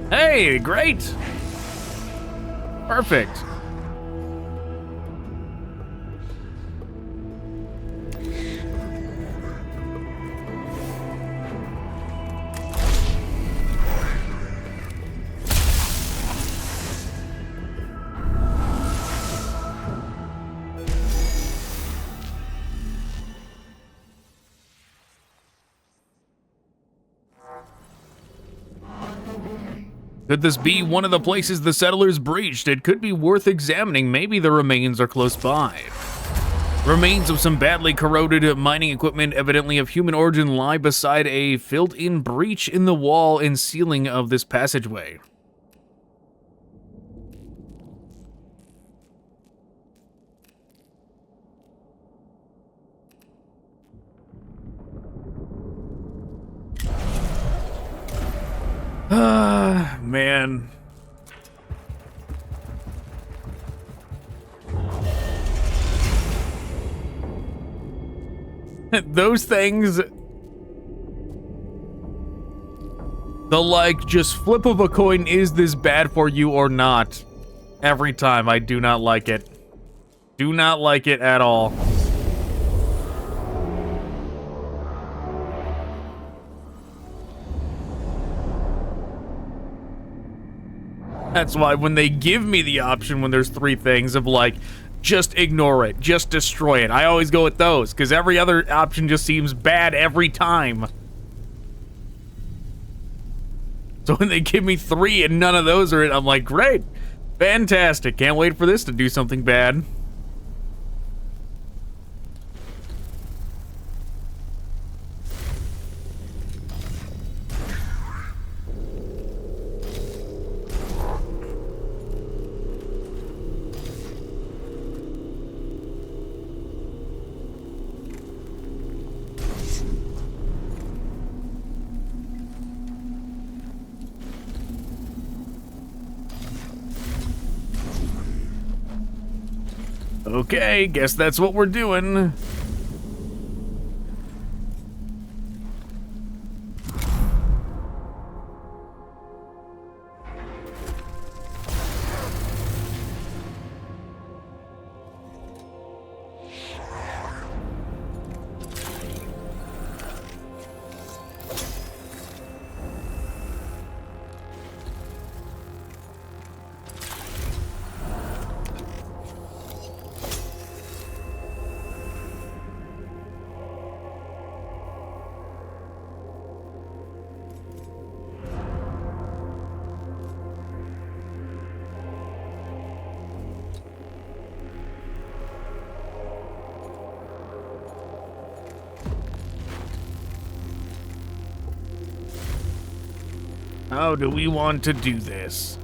Hey, great. Perfect. Could this be one of the places the settlers breached? It could be worth examining. Maybe the remains are close by. Remains of some badly corroded mining equipment, evidently of human origin, lie beside a filled-in breach in the wall and ceiling of this passageway. Man. Those things, the like, just flip of a coin, is this bad for you or not? Every time, I do not like it. Do not like it at all. That's why when they give me the option when there's three things of like, just ignore it, just destroy it, I always go with those, because every other option just seems bad every time. So when they give me three and none of those are it, I'm like, great, fantastic, can't wait for this to do something bad. Okay, guess that's what we're doing. How do we want to do this?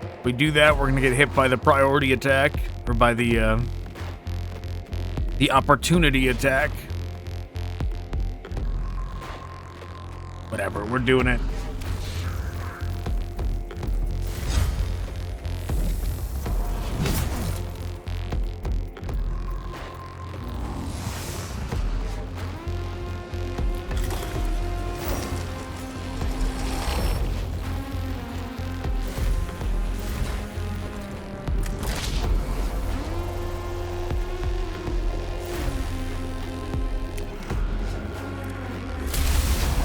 If we do that, we're gonna get hit by the priority attack, or by the opportunity attack. Whatever, we're doing it.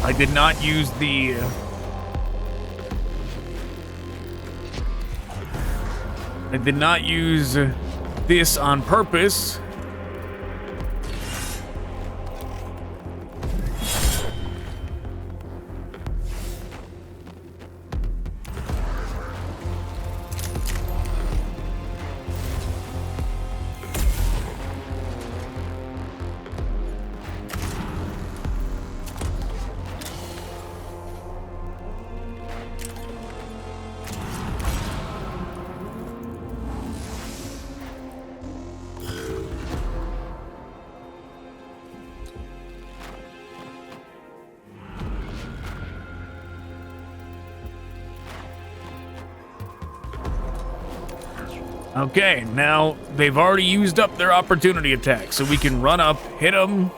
I did not use the... I did not use this on purpose. Okay, now they've already used up their opportunity attack, so we can run up, hit them,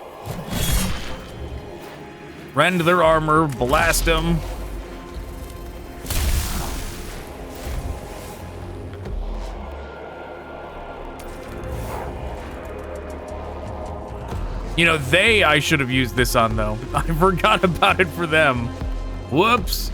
rend their armor, blast them. You know, I should have used this on, though. I forgot about it for them. Whoops.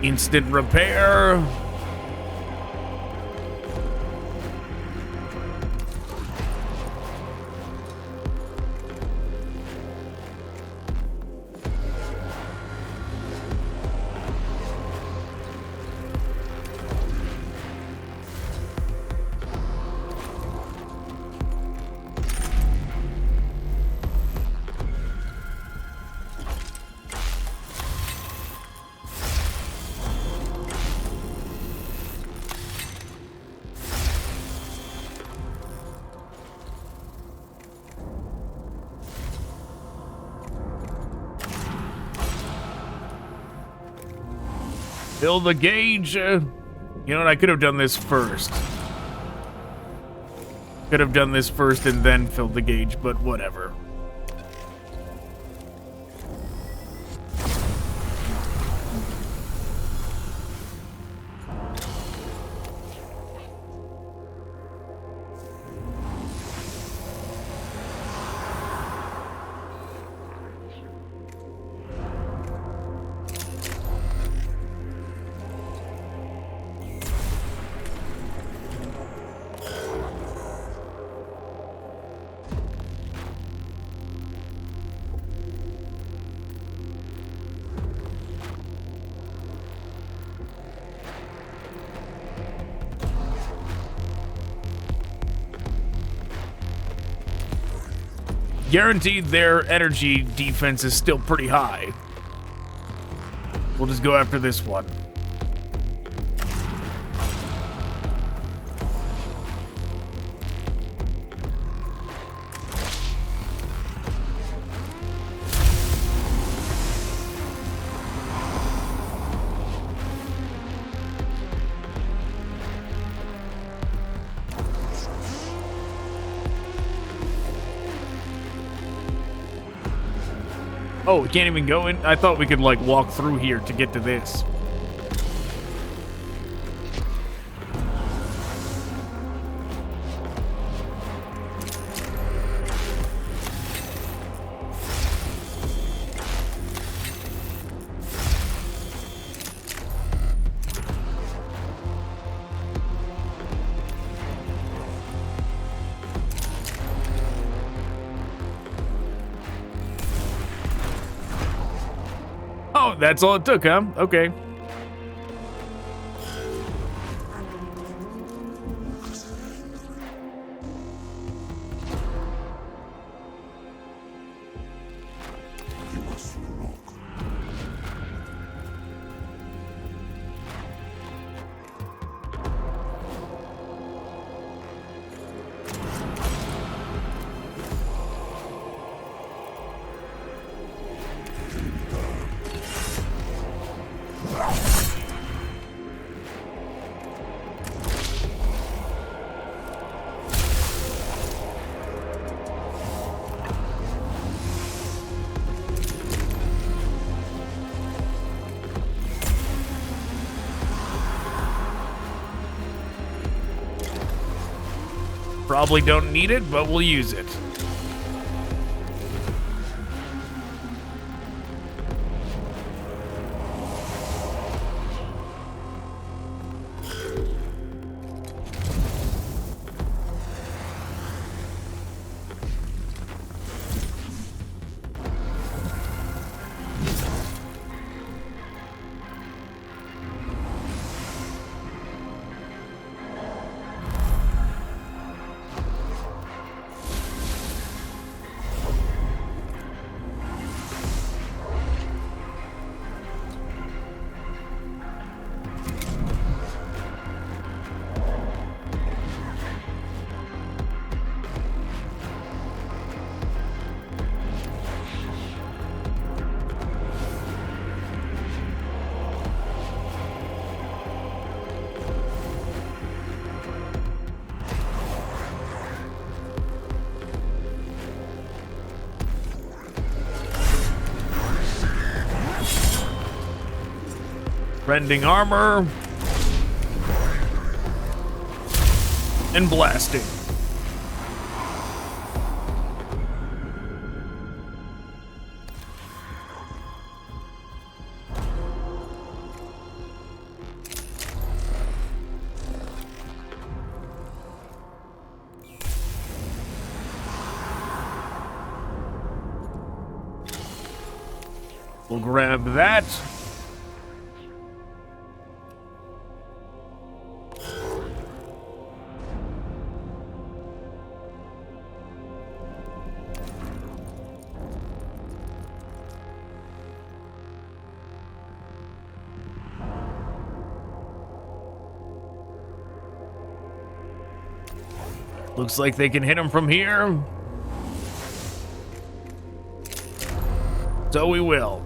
Instant repair. Fill the gauge. You know what? I could have done this first. Could have done this first and then filled the gauge, but whatever. Guaranteed their energy defense is still pretty high. We'll just go after this one. Oh, we can't even go in? I thought we could, like, walk through here to get to this. Oh, that's all it took, huh? Okay. Probably don't need it, but we'll use it. Rending armor. And blasting. We'll grab that. Looks like they can hit him from here. So we will.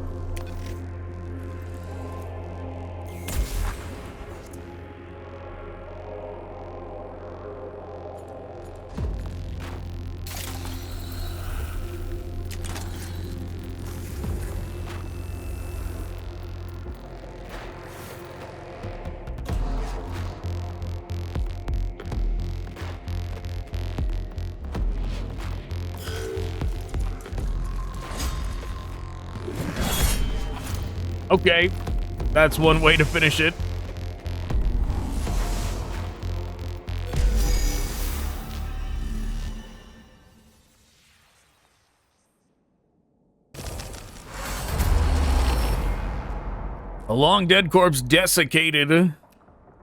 Okay, that's one way to finish it. A long dead corpse desiccated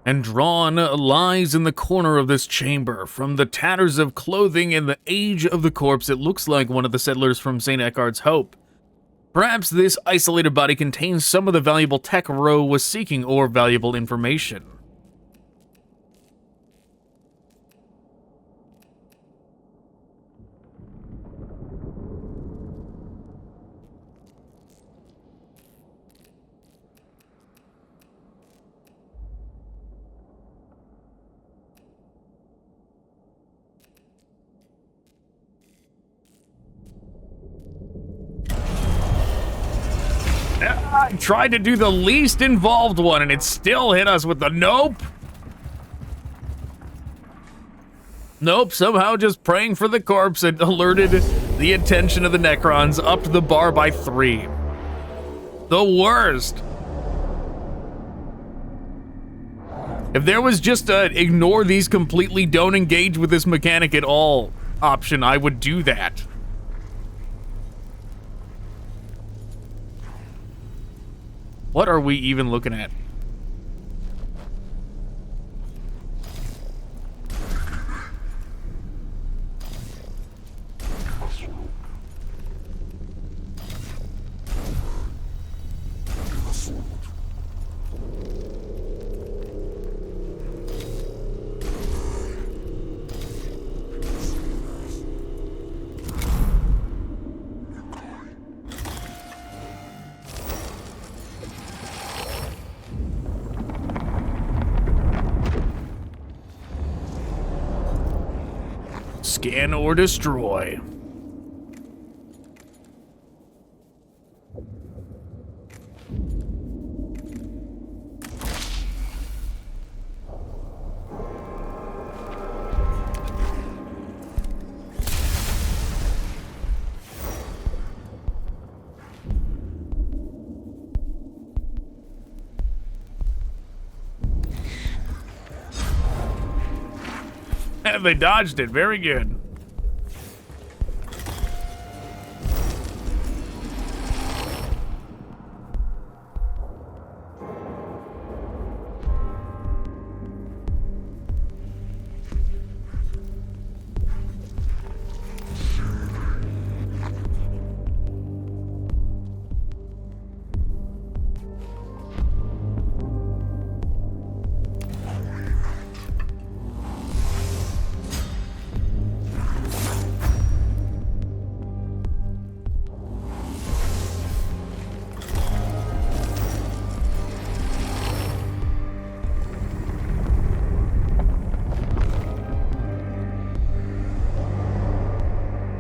and drawn lies in the corner of this chamber. From the tatters of clothing and the age of the corpse, it looks like one of the settlers from St. Eckhart's Hope. Perhaps this isolated body contains some of the valuable tech Rowe was seeking, or valuable information. I tried to do the least involved one, and it still hit us with the nope. Nope, somehow just praying for the corpse and alerted the attention of the Necrons, upped the bar by 3. The worst. If there was just a ignore these completely, don't engage with this mechanic at all option, I would do that. What are we even looking at? Scan or destroy. They dodged it. Very good.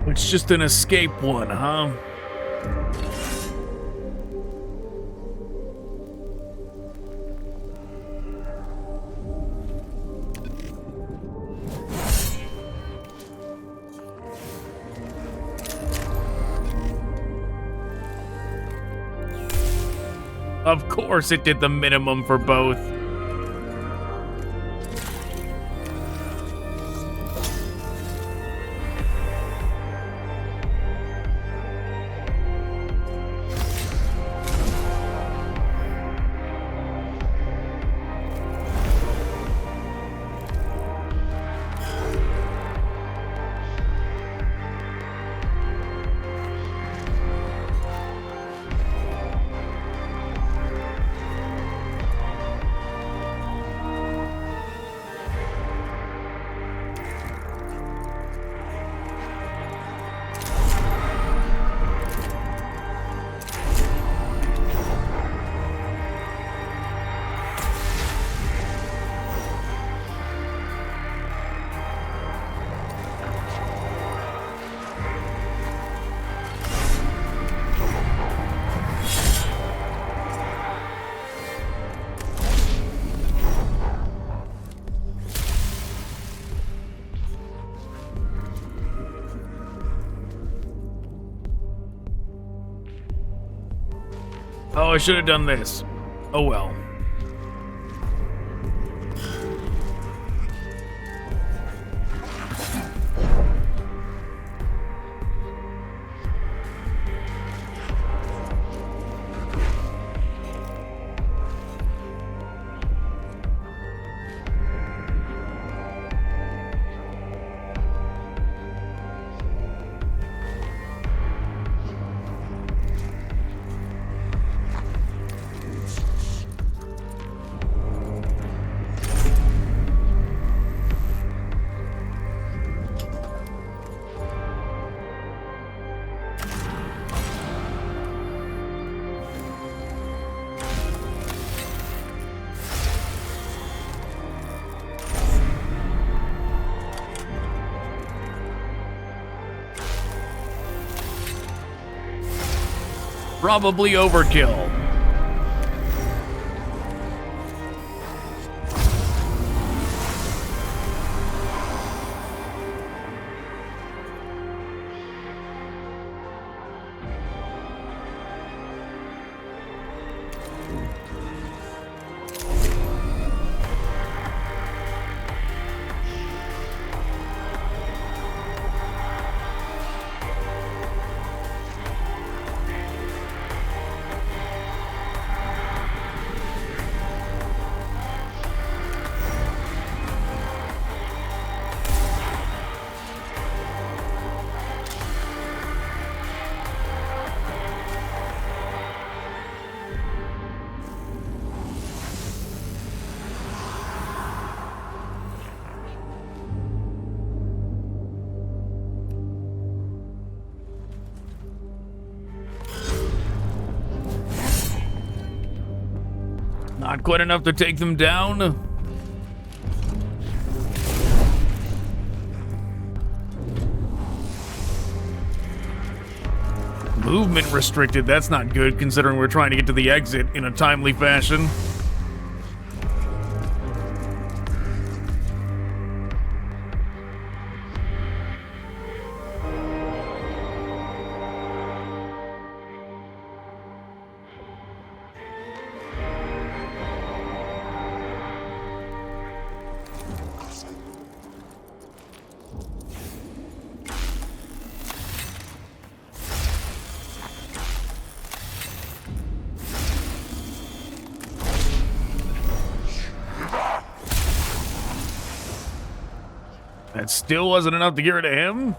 It's just an escape one, huh? Of course it did the minimum for both. Oh, I should have done this. Oh well. Probably overkill. Not quite enough to take them down. Movement restricted, that's not good considering we're trying to get to the exit in a timely fashion. That still wasn't enough to get rid of him.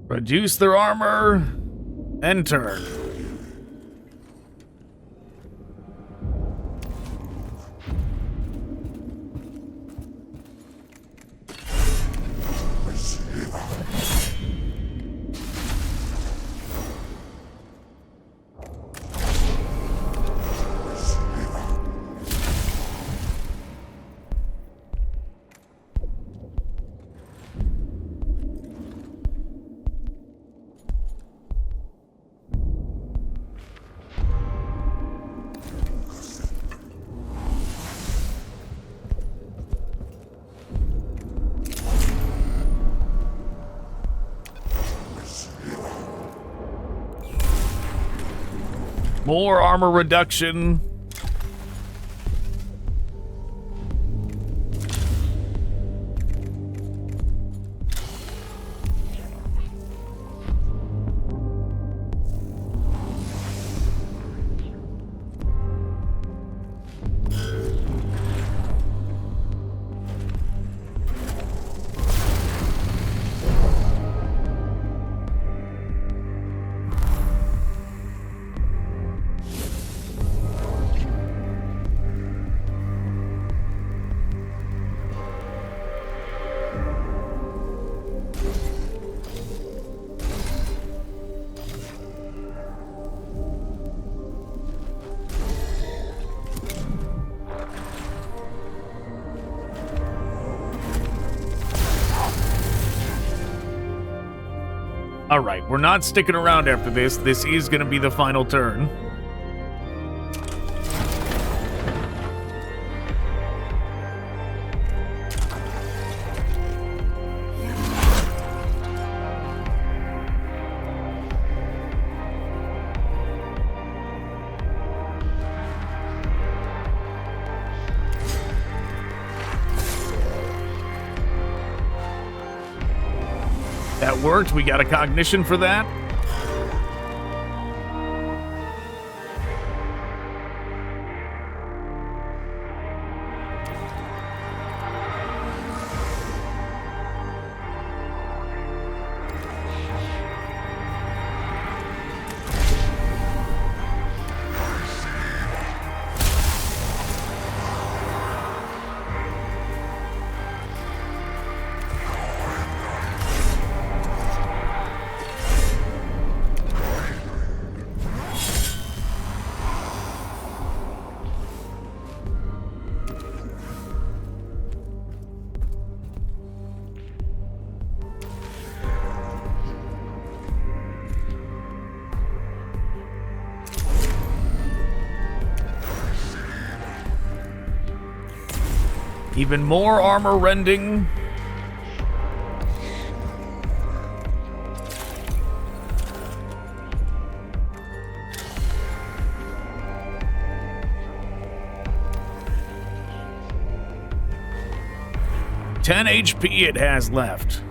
Reduce their armor. Enter. More armor reduction. All right, we're not sticking around after this. This is going to be the final turn. That worked. We got a cognition for that. Even more armor rending. Ten HP it has left.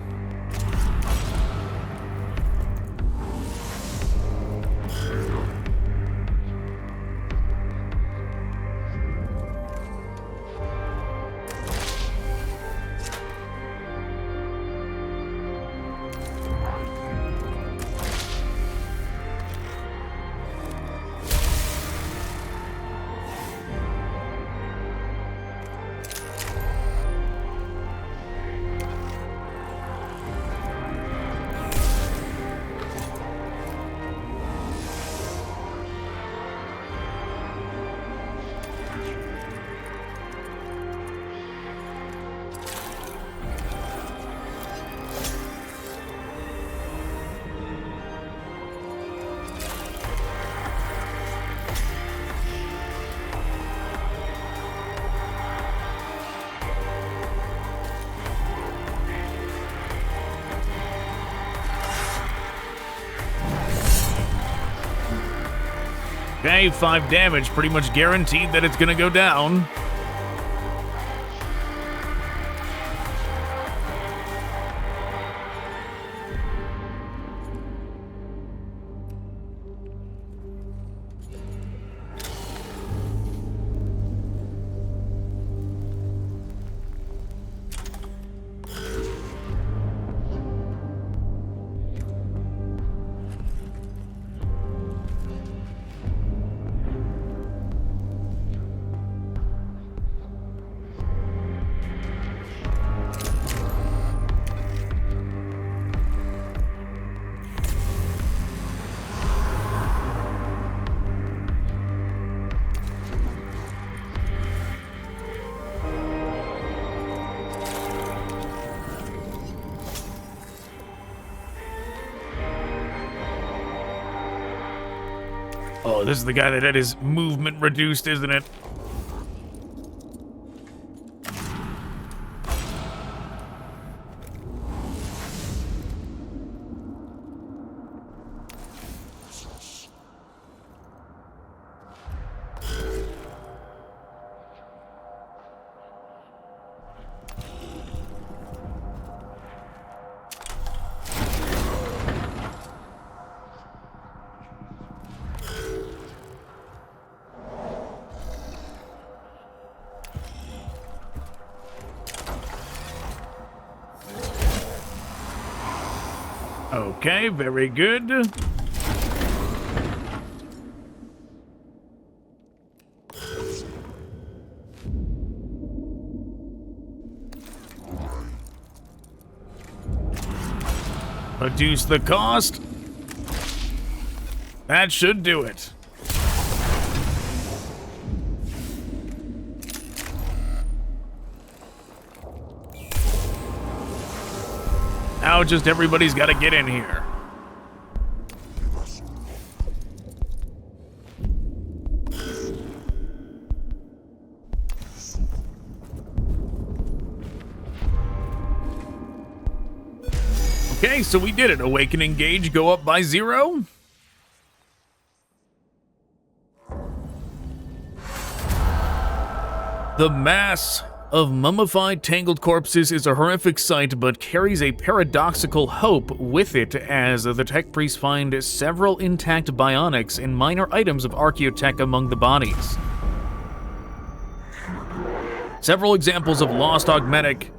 Okay, 5 damage. Pretty much guaranteed that it's gonna go down. Oh, this is the guy that had his movement reduced, isn't it? Okay, very good. Reduce the cost. That should do it. Now just everybody's got to get in here. Okay, so we did it. Awakening gauge go up by 0. The mass of mummified, tangled corpses is a horrific sight, but carries a paradoxical hope with it, as the tech priests find several intact bionics and minor items of archaeotech among the bodies. Several examples of lost augmetic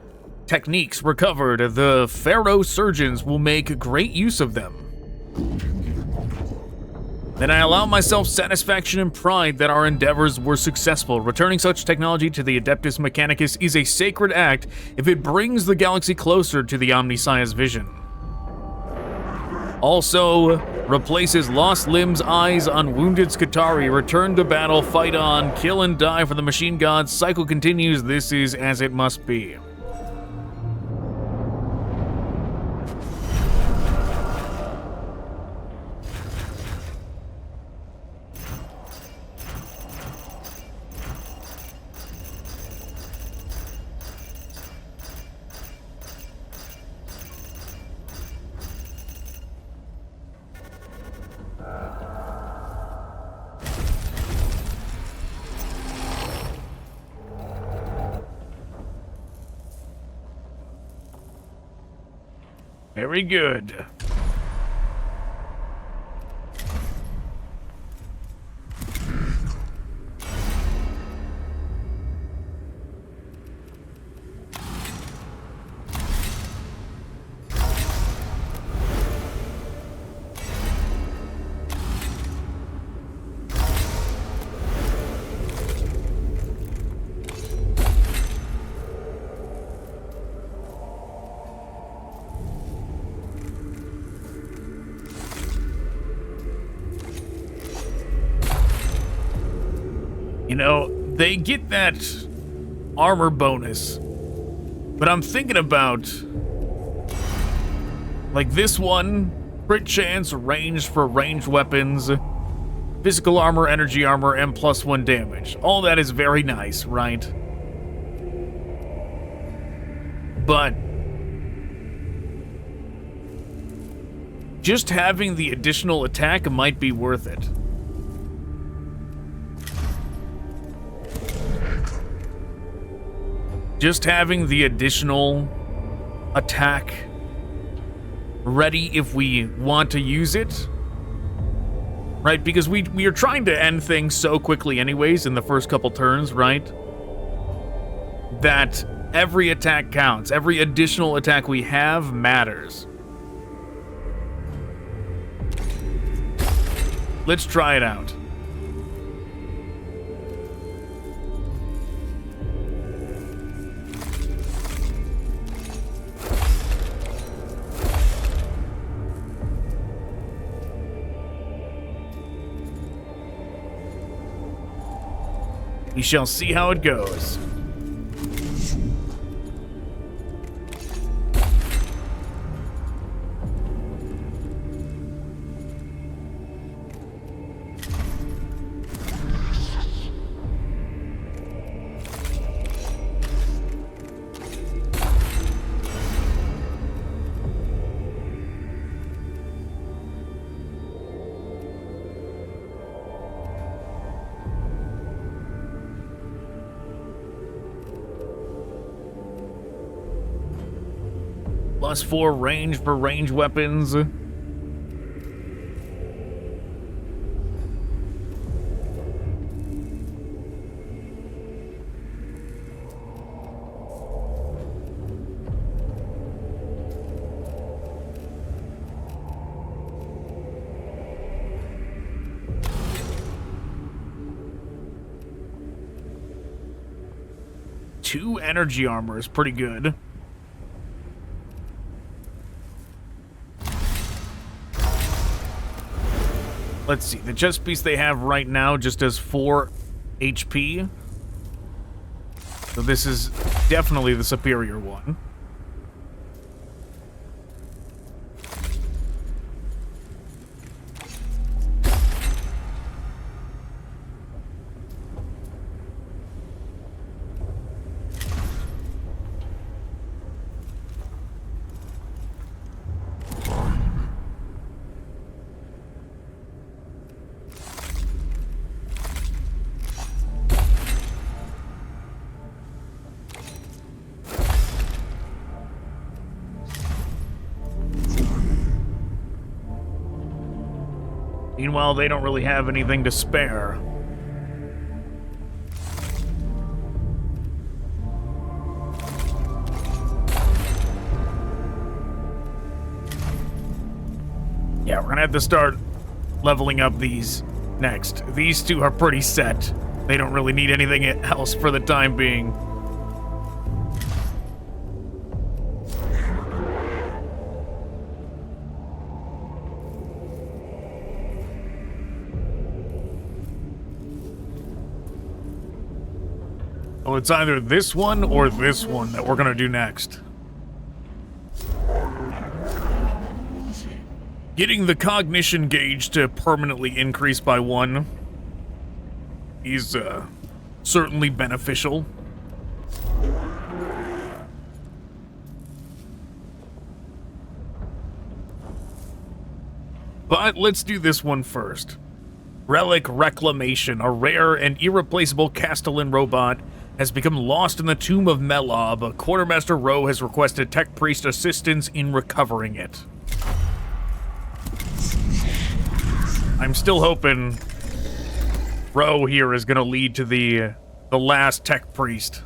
techniques recovered. The pharaoh surgeons will make great use of them. Then I allow myself satisfaction and pride that our endeavors were successful. Returning such technology to the Adeptus Mechanicus is a sacred act if it brings the galaxy closer to the Omniscience vision. Also, replaces lost limbs, eyes on wounded Skitarii. Return to battle, fight on, kill and die for the machine gods. Cycle continues. This is as it must be. Very good. You know, they get that armor bonus, but I'm thinking about, like, this one, crit chance, range for ranged weapons, physical armor, energy armor, and +1 damage. All that is very nice, right? But just having the additional attack might be worth it. just having the additional attack ready if we want to use it, right? Because we are trying to end things so quickly anyways in the first couple turns, right? That every attack counts. Every additional attack we have matters. Let's try it out. We shall see how it goes. +4 range for range weapons. Two energy armor is pretty good. Let's see, the chest piece they have right now just does 4 HP. So this is definitely the superior one. Meanwhile, they don't really have anything to spare. Yeah, we're gonna have to start leveling up these next. These two are pretty set. They don't really need anything else for the time being. Oh, it's either this one or this one that we're gonna do next. Getting the cognition gauge to permanently increase by 1 is certainly beneficial. But let's do this one first. Relic Reclamation, a rare and irreplaceable Castellan robot, has become lost in the tomb of Mehlob. Quartermaster Rowe has requested Tech Priest assistance in recovering it. I'm still hoping Rowe here is going to lead to the last Tech Priest.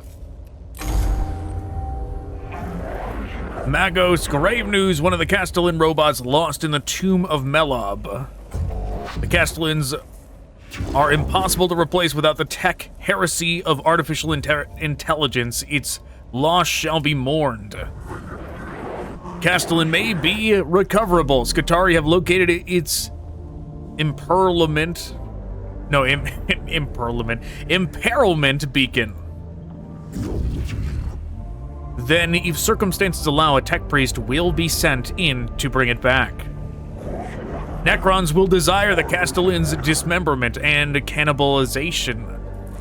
Magos, grave news, one of the Castellan robots lost in the tomb of Mehlob. The Castellans are impossible to replace without the tech heresy of artificial intelligence. Its loss shall be mourned. Castellan may be recoverable. Skitarii have located its impearlment beacon. Then, if circumstances allow, a tech priest will be sent in to bring it back. Necrons will desire the Castellan's dismemberment and cannibalization.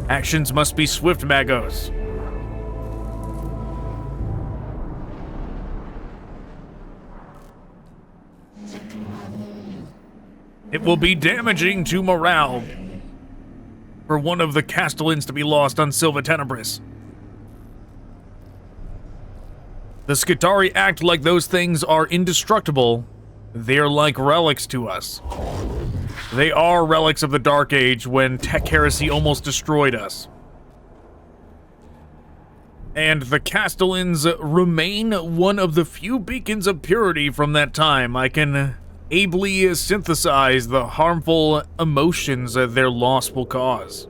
Actions must be swift, Magos. It will be damaging to morale for one of the Castellans to be lost on Silva Tenebris. The Skitarii act like those things are indestructible. They're like relics to us. They are relics of the Dark Age when Tech Heresy almost destroyed us. And the Castellans remain one of the few beacons of purity from that time. I can ably synthesize the harmful emotions that their loss will cause.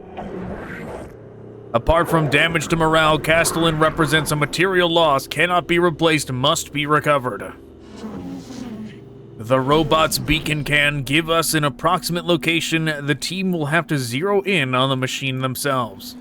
Apart from damage to morale, Castellan represents a material loss, cannot be replaced, must be recovered. The robot's beacon can give us an approximate location. The team will have to zero in on the machine themselves.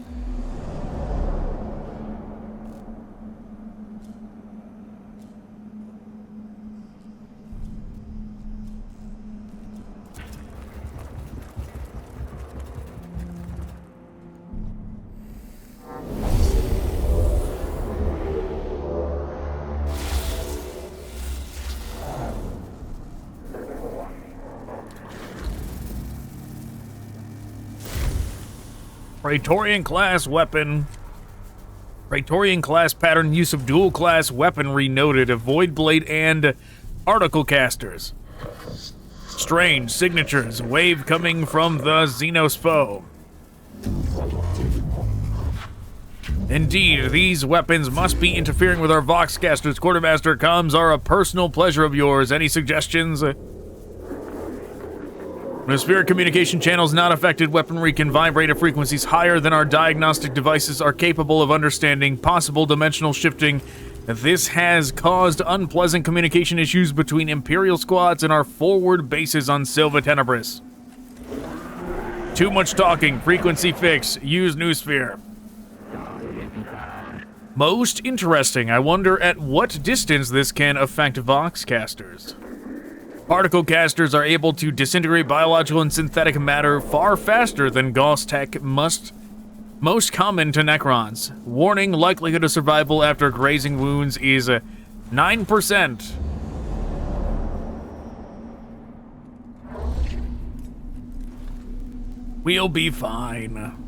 Praetorian class weapon. Praetorian class pattern, use of dual class weaponry noted. Void blade and article casters. Strange signatures. Wave coming from the Xenos foe. Indeed, these weapons must be interfering with our Voxcasters. Quartermaster, comms are a personal pleasure of yours. Any suggestions? The spirit communication channels not affected. Weaponry can vibrate at frequencies higher than our diagnostic devices are capable of understanding. Possible dimensional shifting. This has caused unpleasant communication issues between Imperial squads and our forward bases on Silva Tenebris. Too much talking. Frequency fix. Use Noosphere. Most interesting. I wonder at what distance this can affect Voxcasters. Particle casters are able to disintegrate biological and synthetic matter far faster than Gauss Tech, most common to Necrons. Warning, likelihood of survival after grazing wounds is 9%. We'll be fine.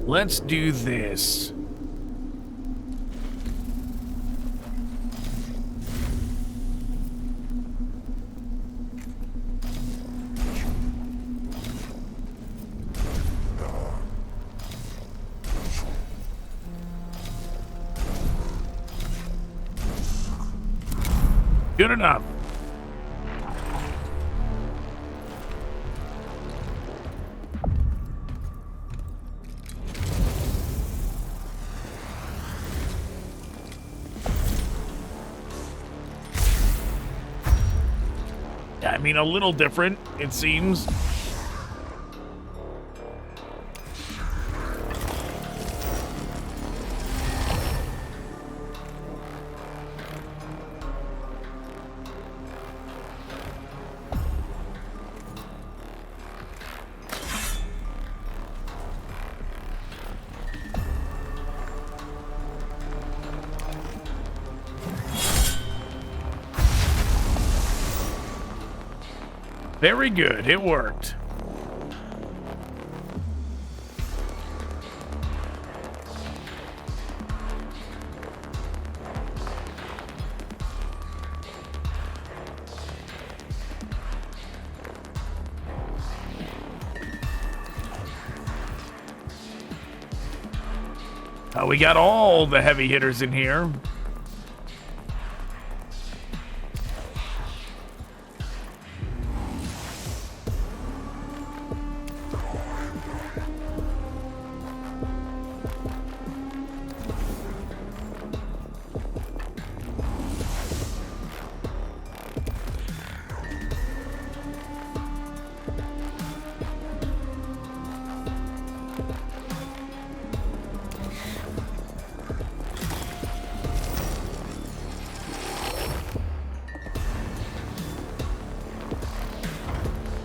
Let's do this. Good enough. I mean, a little different, it seems. Very good, it worked. We got all the heavy hitters in here.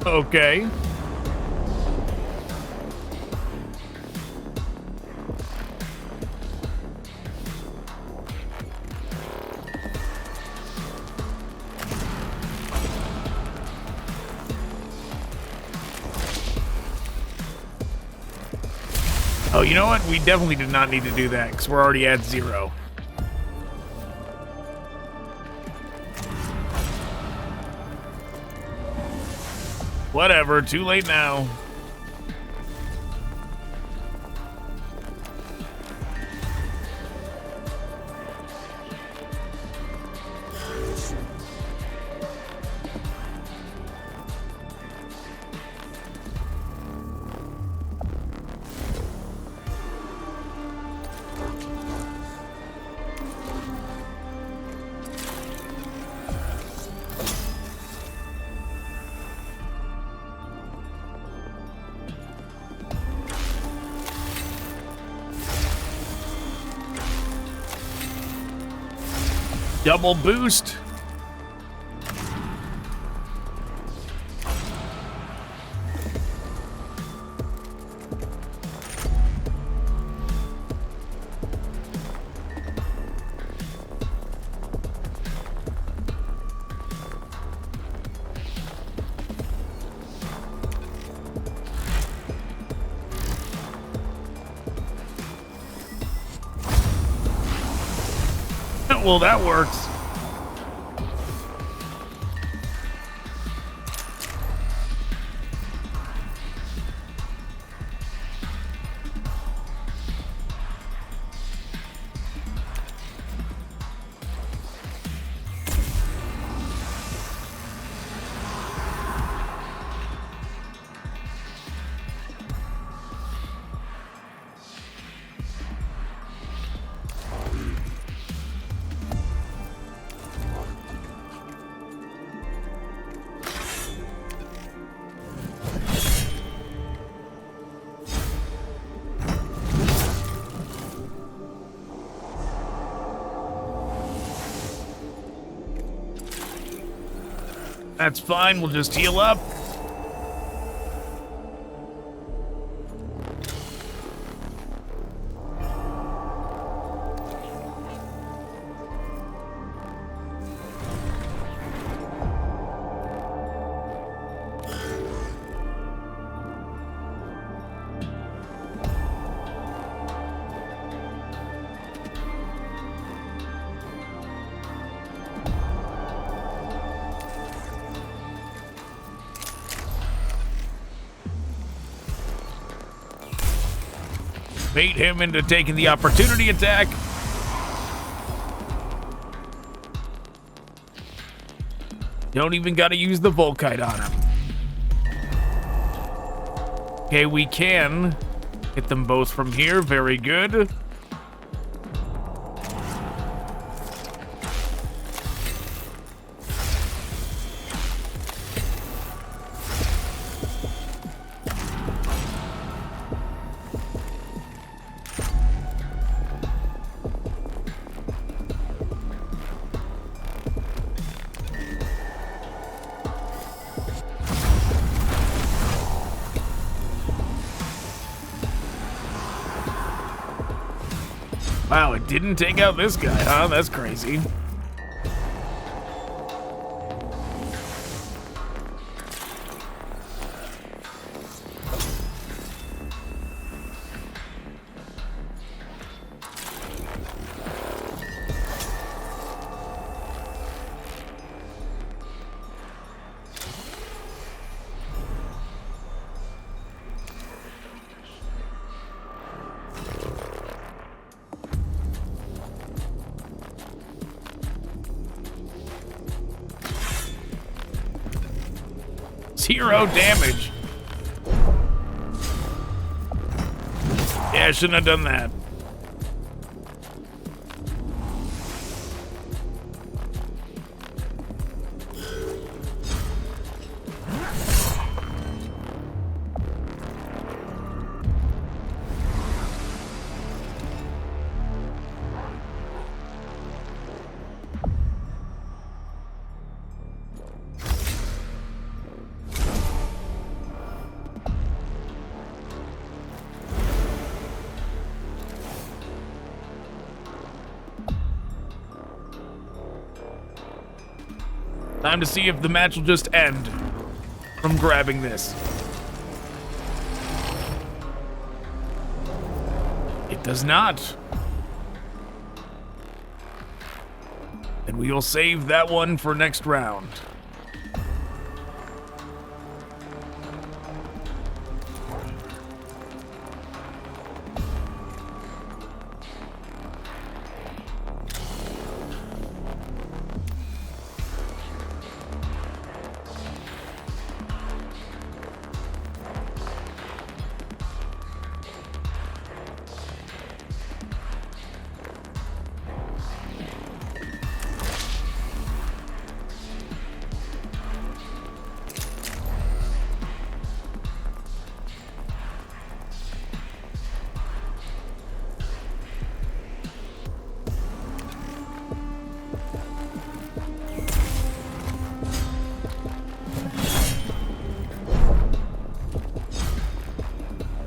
Okay. Oh, you know what? We definitely did not need to do that because we're already at 0. Whatever, too late now. Double boost. Well, that works. That's fine, we'll just heal up. Bait him into taking the opportunity attack. Don't even gotta use the Volkite on him. Okay, we can hit them both from here. Very good. Wow, it didn't take out this guy, huh? That's crazy. Zero damage. Yeah, I shouldn't have done that. Time to see if the match will just end from grabbing this. It does not. And we will save that one for next round.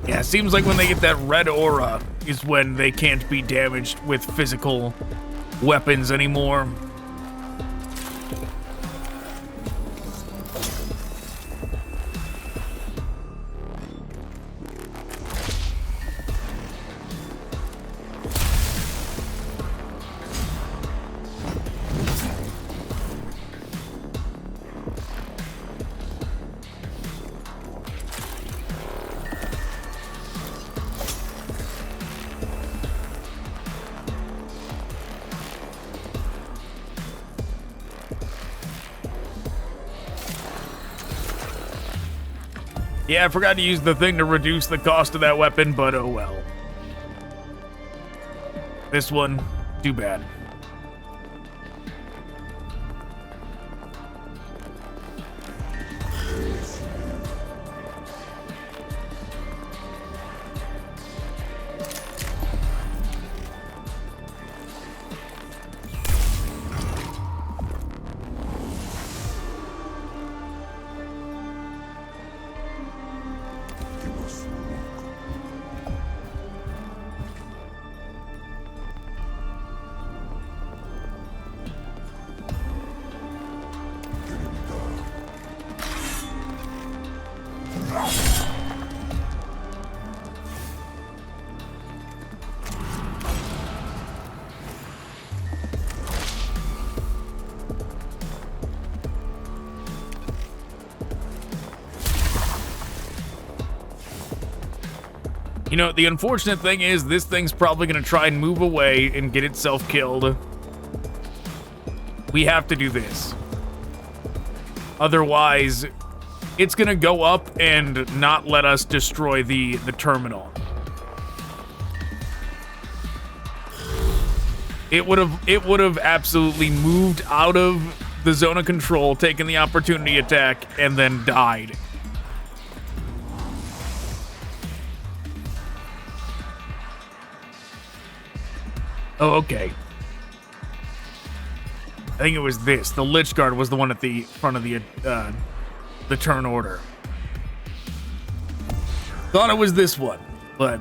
Yeah, it seems like when they get that red aura is when they can't be damaged with physical weapons anymore. Yeah, I forgot to use the thing to reduce the cost of that weapon, but oh well. This one, too bad. You know, the unfortunate thing is this thing's probably going to try and move away and get itself killed. We have to do this. Otherwise, it's going to go up and not let us destroy the terminal. It would have absolutely moved out of the zone of control, taken the opportunity attack, and then died. Oh, okay. I think it was this. The Lich Guard was the one at the front of the turn order. Thought it was this one, but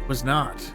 was not.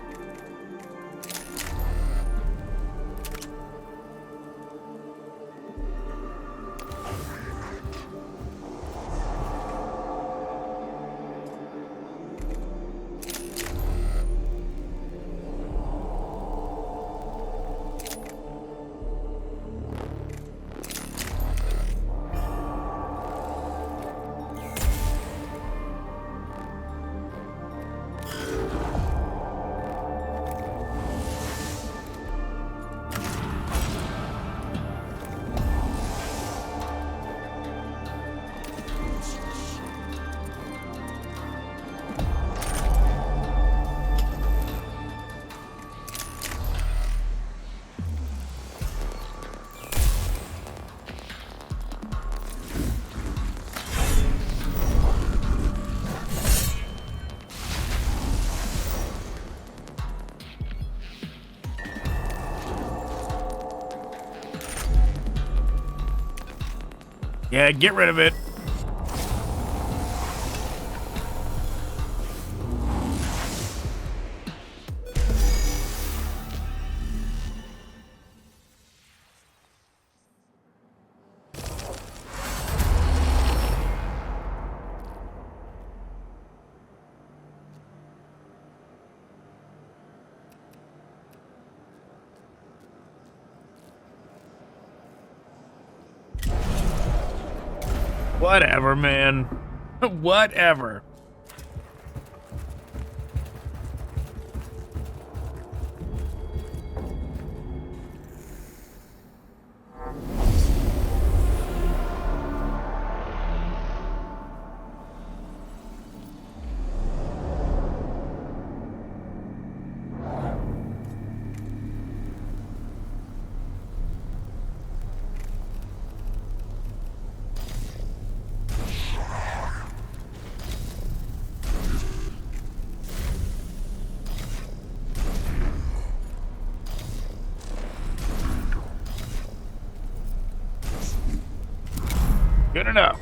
Yeah, get rid of it. Whatever, man. Whatever. Good enough.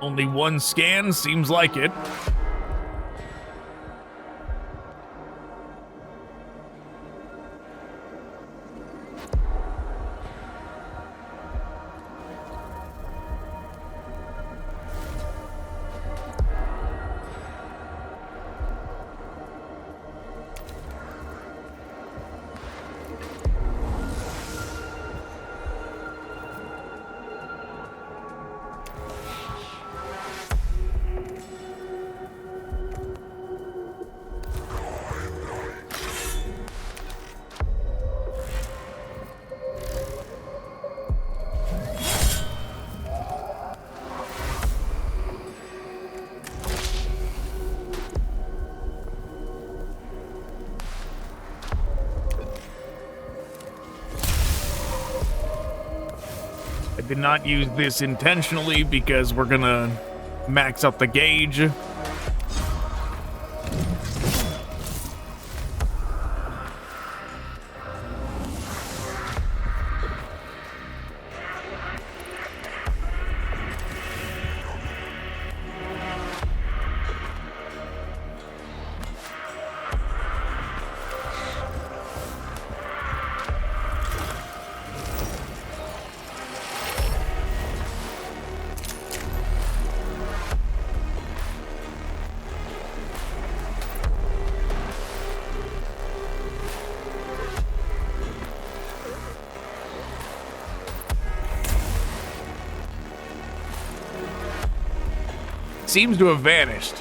Only one scan, seems like it. I did not use this intentionally because we're gonna max out the gauge. Seems to have vanished.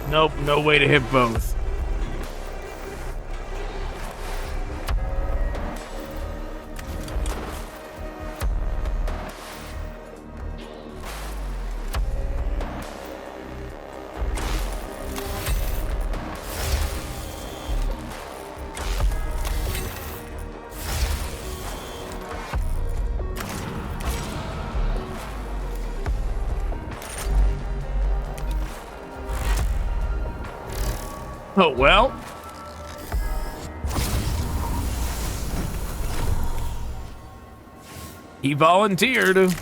Nope, no way to hit both. Oh, well. He volunteered.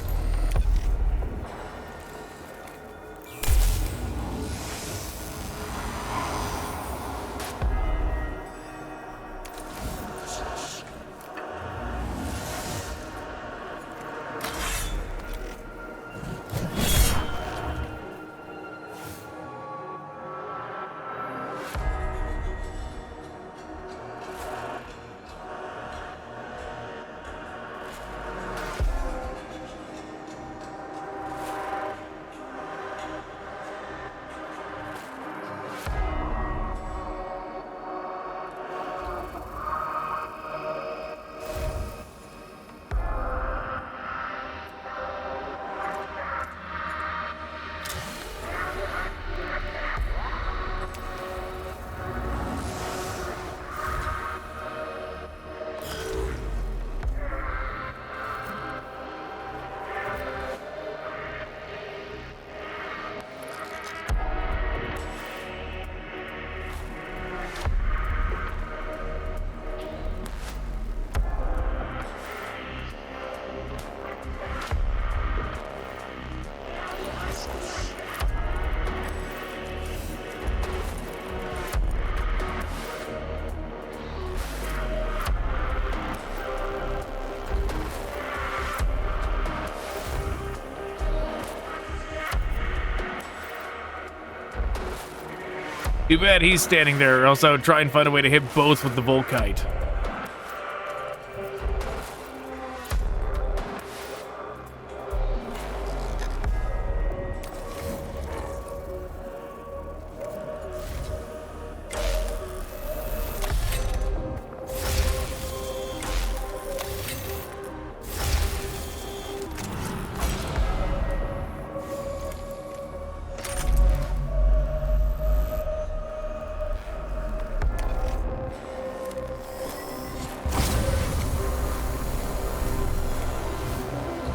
Too bad he's standing there, or else I would try and find a way to hit both with the Volkite.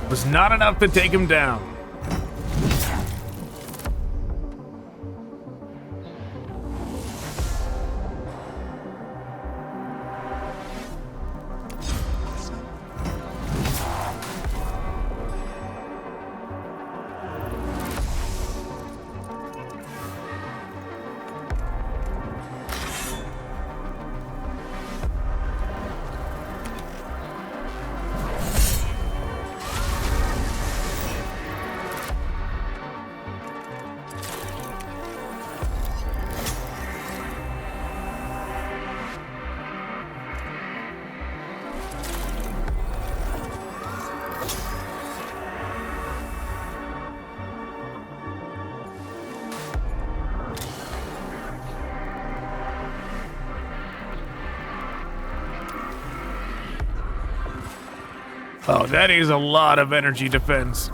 Was not enough to take him down. Oh, that is a lot of energy defense.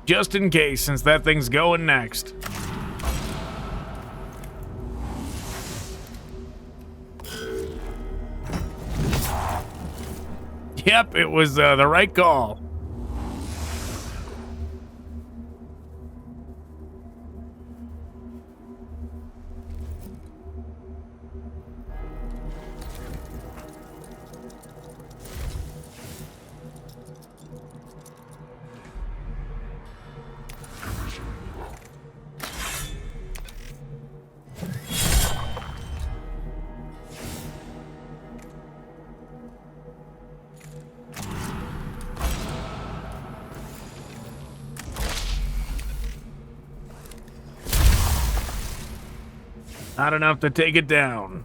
Just in case, since that thing's going next. Yep, it was the right call. Not enough to take it down.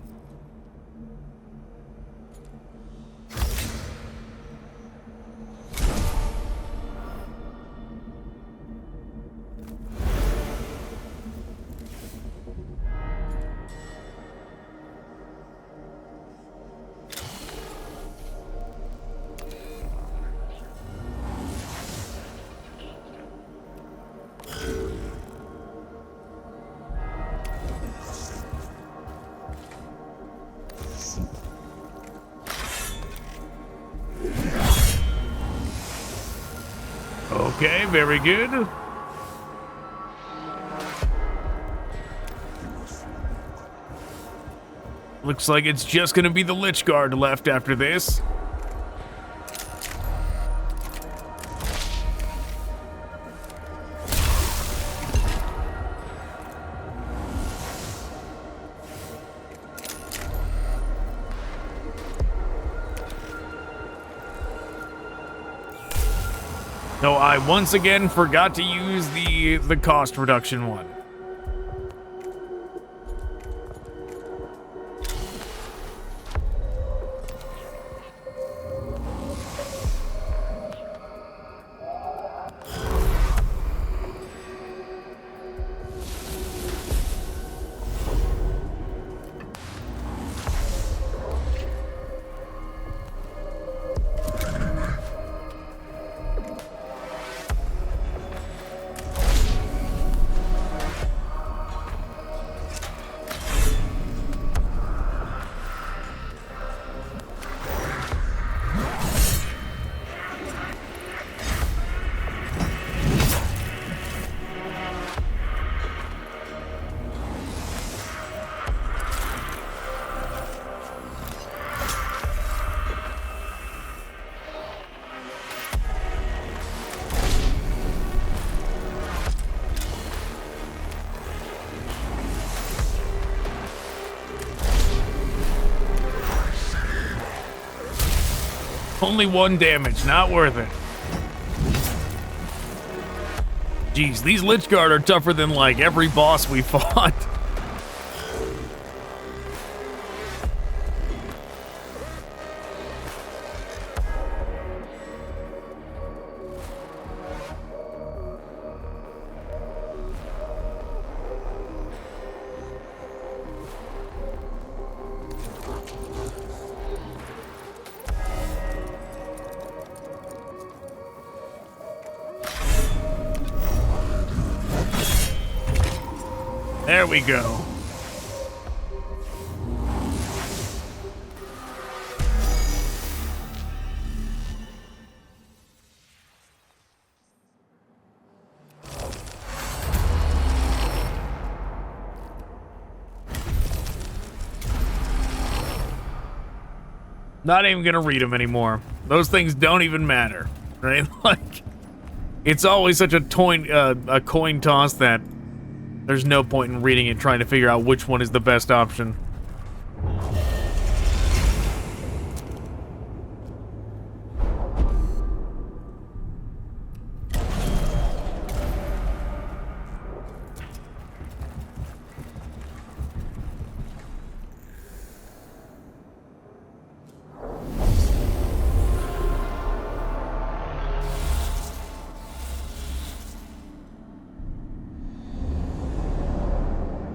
Okay, very good. Looks like it's just gonna be the Lich Guard left after this. So I once again forgot to use the cost reduction one. Only 1 damage, not worth it. Jeez, these Lich Guard are tougher than, like, every boss we fought. There we go. Not even gonna read them anymore. Those things don't even matter, right? Like, it's always such a coin toss that there's no point in reading it, trying to figure out which one is the best option.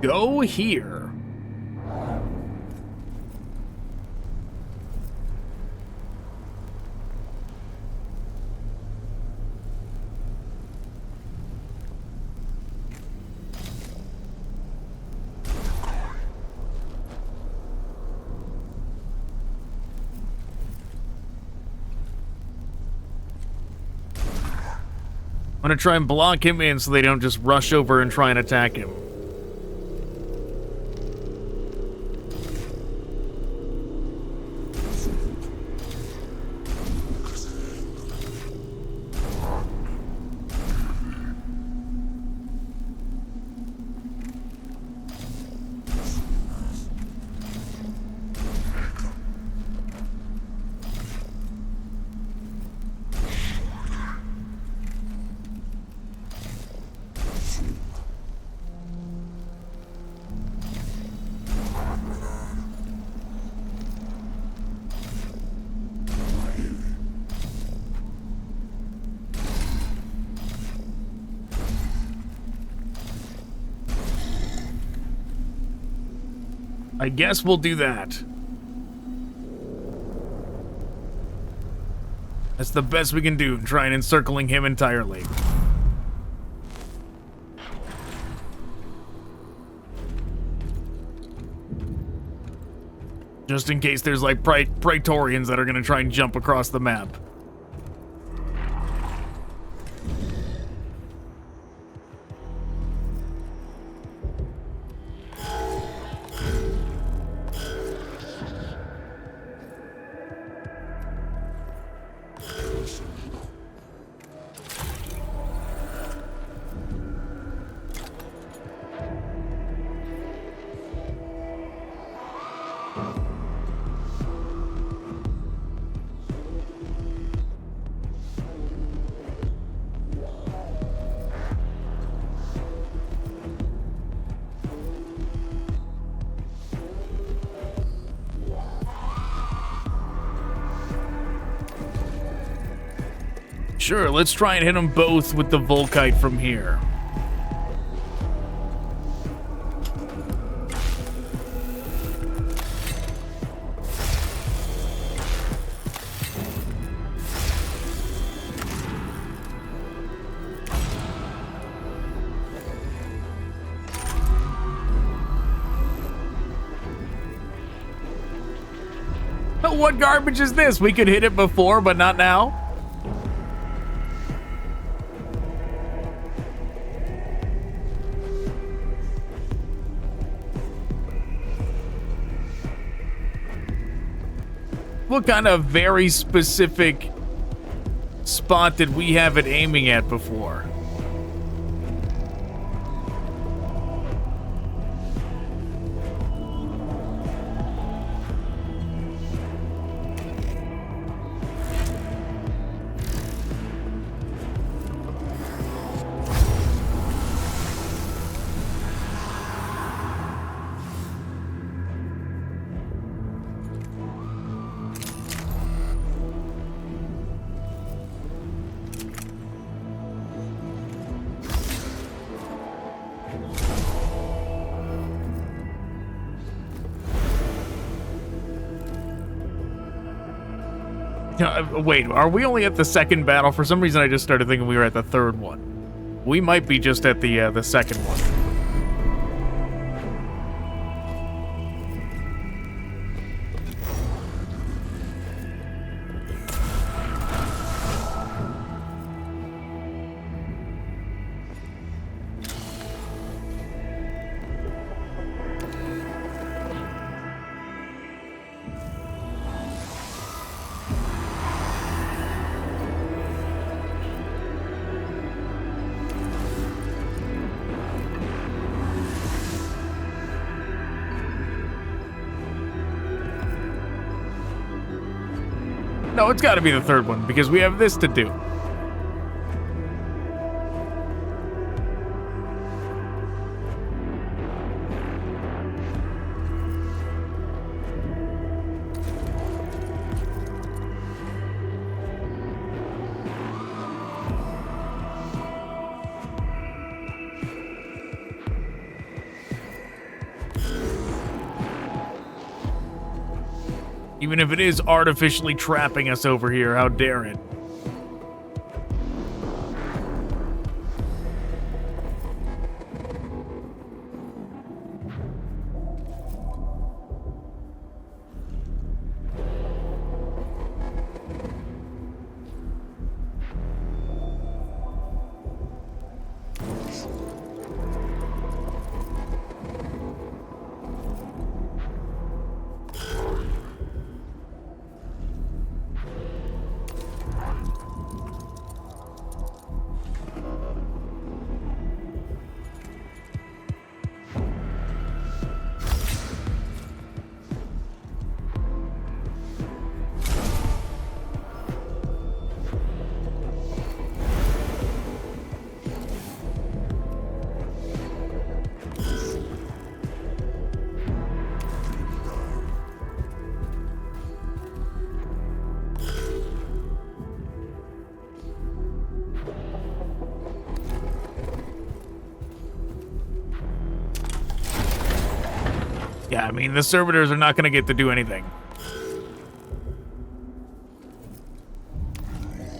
Go here. I'm gonna try and block him in so they don't just rush over and try and attack him. I guess we'll do that. That's the best we can do, trying encircling him entirely. Just in case there's like Praetorians that are gonna try and jump across the map. Sure, let's try and hit them both with the Volkite from here. What garbage is this? We could hit it before, but not now? What kind of very specific spot did we have it aiming at before? Wait, are we only at the second battle? For some reason, I just started thinking we were at the third one. We might be just at the second one. No, it's got to be the third one, because we have this to do. Even if it is artificially trapping us over here, how dare it? Yeah, I mean, the servitors are not going to get to do anything.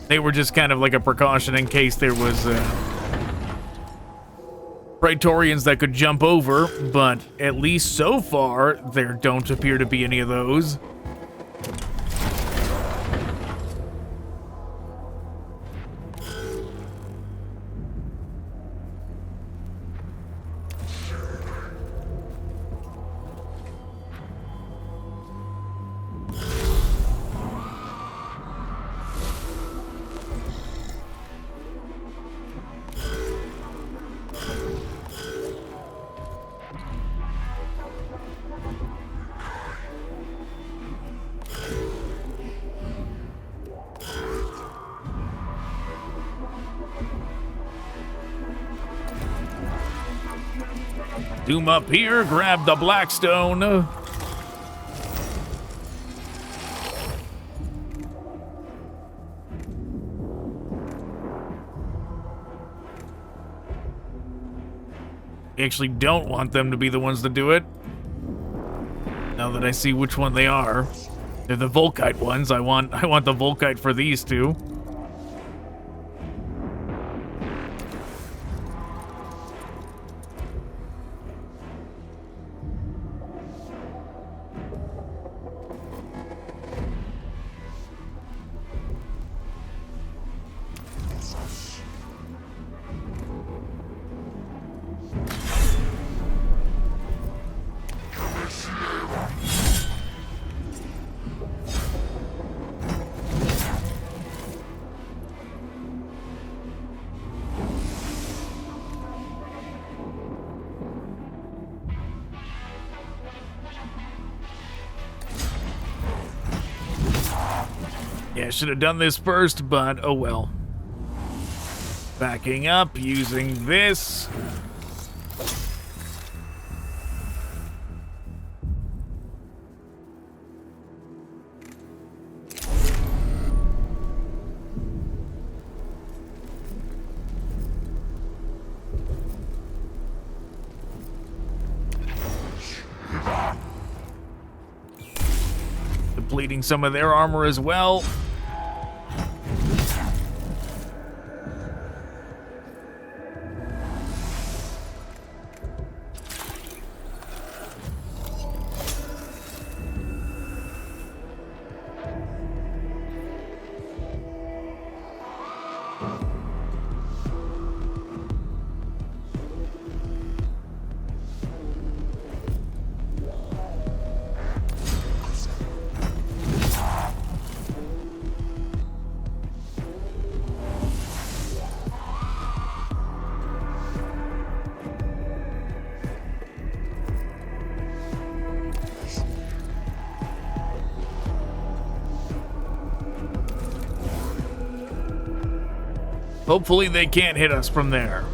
They were just kind of like a precaution in case there was Praetorians that could jump over, but at least so far, there don't appear to be any of those. Zoom up here, grab the Blackstone. Actually don't want them to be the ones to do it. Now that I see which one they are. They're the Volkite ones. I want the Volkite for these two. Yeah, should have done this first, but oh well. Backing up, using this. Depleting some of their armor as well. Hopefully they can't hit us from there.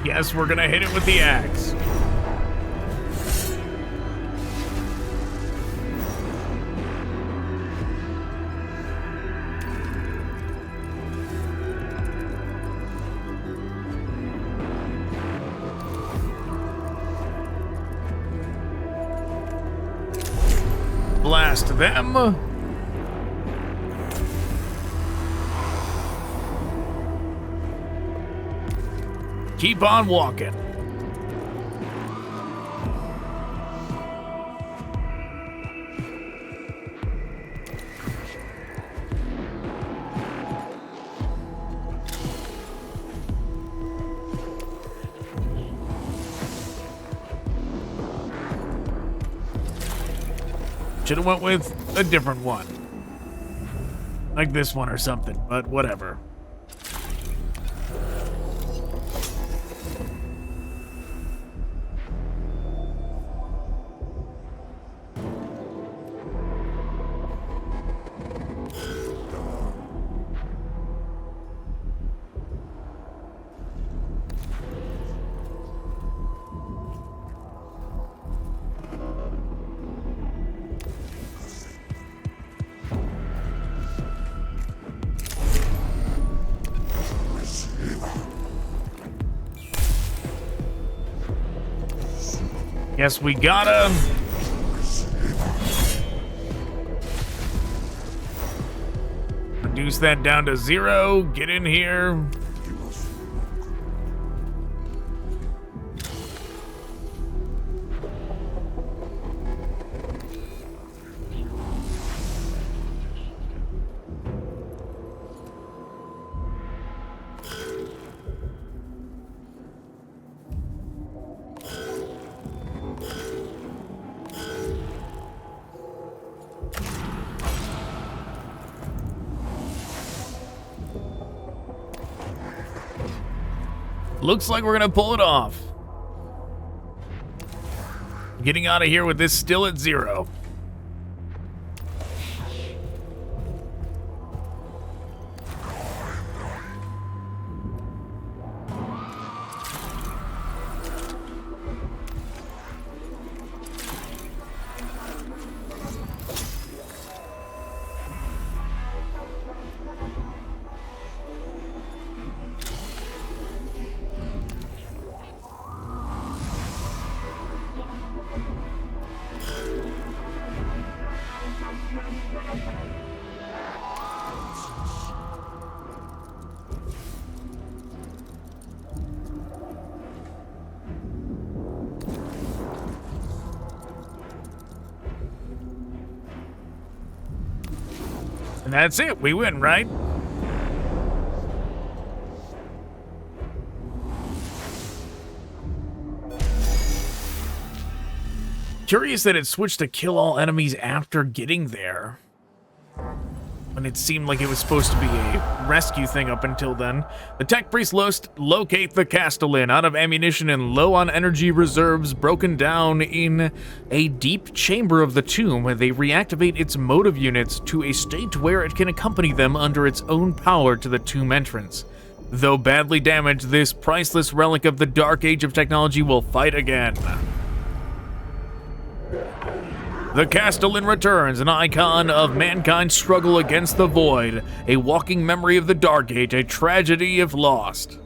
Guess we're gonna hit it with the axe. Blast them. Keep on walking. Should have went with a different one. Like this one or something, but whatever. Guess we gotta reduce that down to 0. Get in here. Looks like we're gonna pull it off. Getting out of here with this still at 0. And that's it. We win, right? curious that it switched to kill all enemies after getting there, when it seemed like it was supposed to be a rescue thing up until then. The tech priests locate the Castellan out of ammunition and low on energy reserves, broken down in a deep chamber of the tomb. They reactivate its motive units to a state where it can accompany them under its own power to the tomb entrance. Though badly damaged, this priceless relic of the dark age of technology will fight again. The Castellan returns, an icon of mankind's struggle against the void, a walking memory of the Dark Age, a tragedy if lost.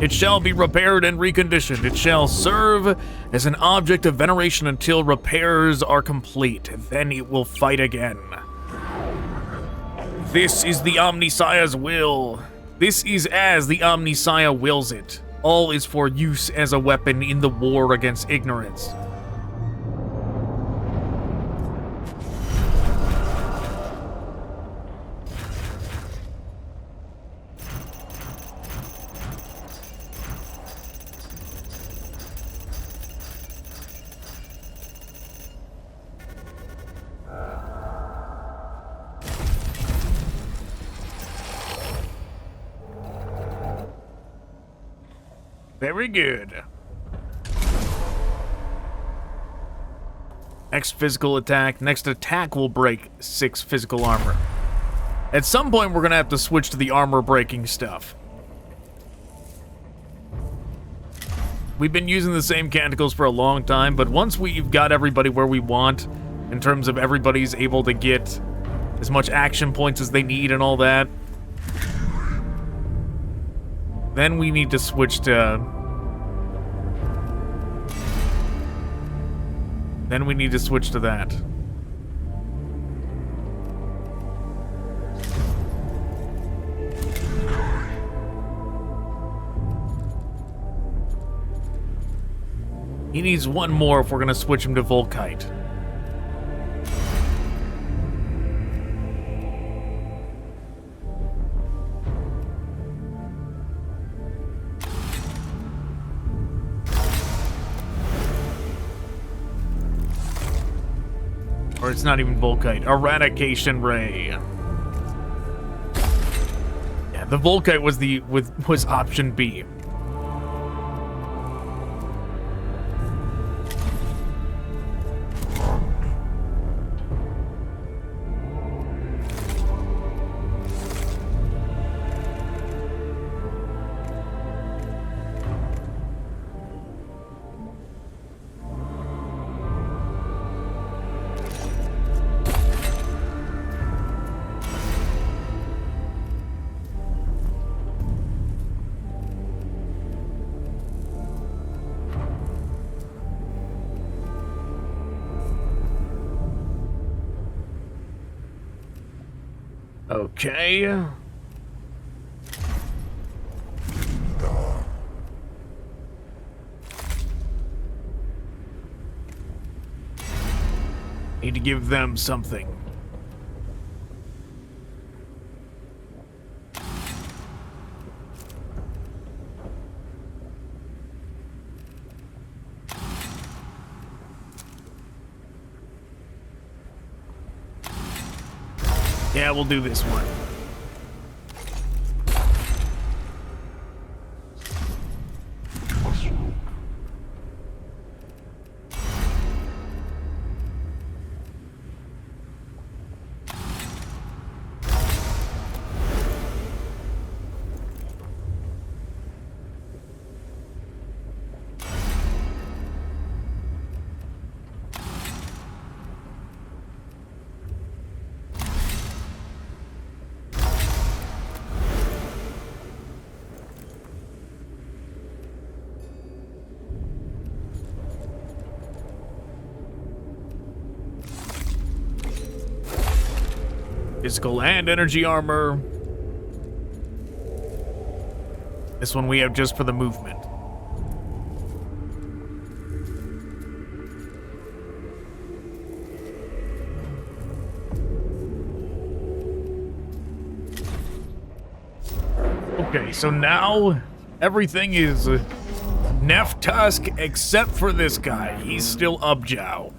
It shall be repaired and reconditioned. It shall serve as an object of veneration until repairs are complete. Then it will fight again. This is the Omnissiah's will. This is as the Omnissiah wills it. All is for use as a weapon in the war against ignorance. Very good. Next physical attack. Next attack will break 6 physical armor. At some point, we're going to have to switch to the armor breaking stuff. We've been using the same canticles for a long time, but once we've got everybody where we want, in terms of everybody's able to get as much action points as they need and all that, then we need to switch to... Then we need to switch to that. He needs one more if we're going to switch him to Volkite. Or it's not even Volkite. Eradication Ray. Yeah, the Volkite was option B. Okay. Need to give them something. Yeah, we'll do this one. Physical and energy armor. This one we have just for the movement. Okay, so now everything is Neff Tusk, except for this guy. He's still Ubjow.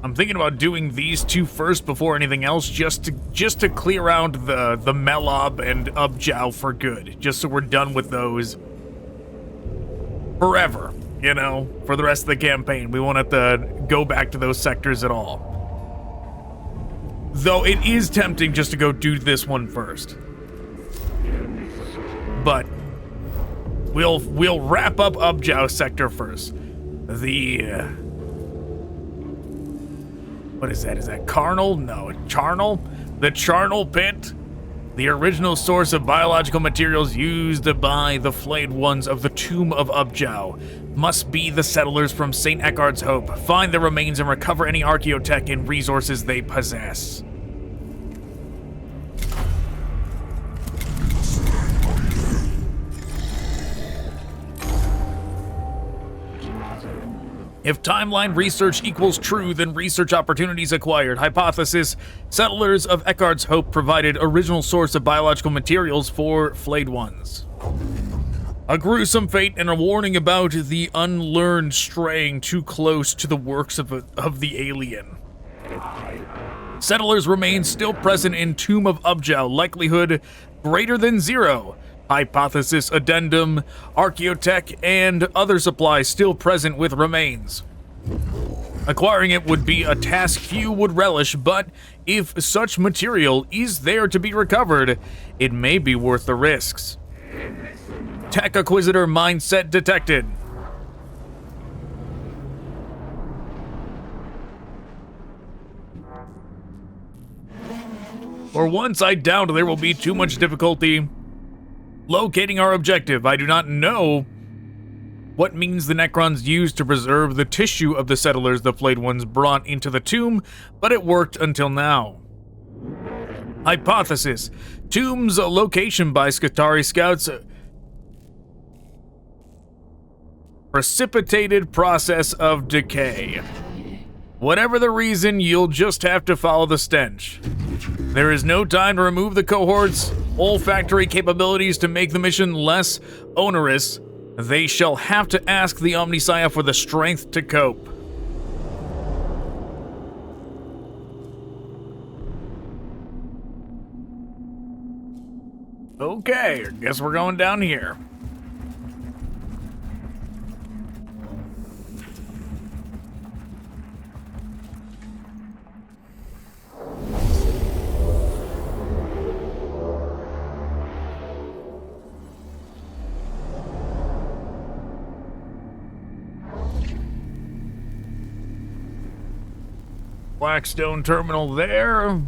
I'm thinking about doing these two first before anything else, just to clear out the Mehlob and Ubjow for good, just so we're done with those forever, you know, for the rest of the campaign. We won't have to go back to those sectors at all. Though it is tempting just to go do this one first. But we'll wrap up Ubjow sector first. What is that? Is that Carnel? No, Charnel? The Charnel Pit? The original source of biological materials used by the flayed ones of the Tomb of Ubjow. Must be the settlers from St. Eckhard's Hope. Find their remains and recover any archaeotech and resources they possess. If timeline research equals true, then research opportunities acquired. Hypothesis: settlers of Eckhard's Hope provided original source of biological materials for flayed ones. A gruesome fate and a warning about the unlearned straying too close to the works of the alien. Settlers' remains still present in Tomb of Ubjow. Likelihood greater than 0. Hypothesis addendum, archaeotech, and other supplies still present with remains. Acquiring it would be a task few would relish, but if such material is there to be recovered, it may be worth the risks. Tech Acquisitor mindset detected. For once, I doubt there will be too much difficulty locating our objective. I do not know what means the Necrons used to preserve the tissue of the settlers the flayed ones brought into the tomb, but it worked until now. Hypothesis: tomb's location by Skitarii scouts. Precipitated process of decay. Whatever the reason, you'll just have to follow the stench. There is no time to remove the cohort's olfactory capabilities to make the mission less onerous. They shall have to ask the Omnissiah for the strength to cope. Okay, I guess we're going down here. Blackstone terminal there.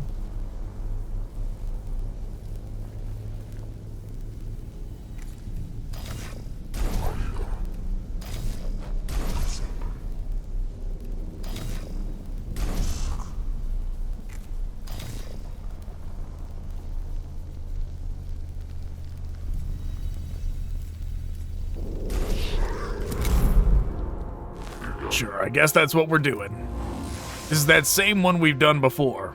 Sure, I guess that's what we're doing. This is that same one we've done before.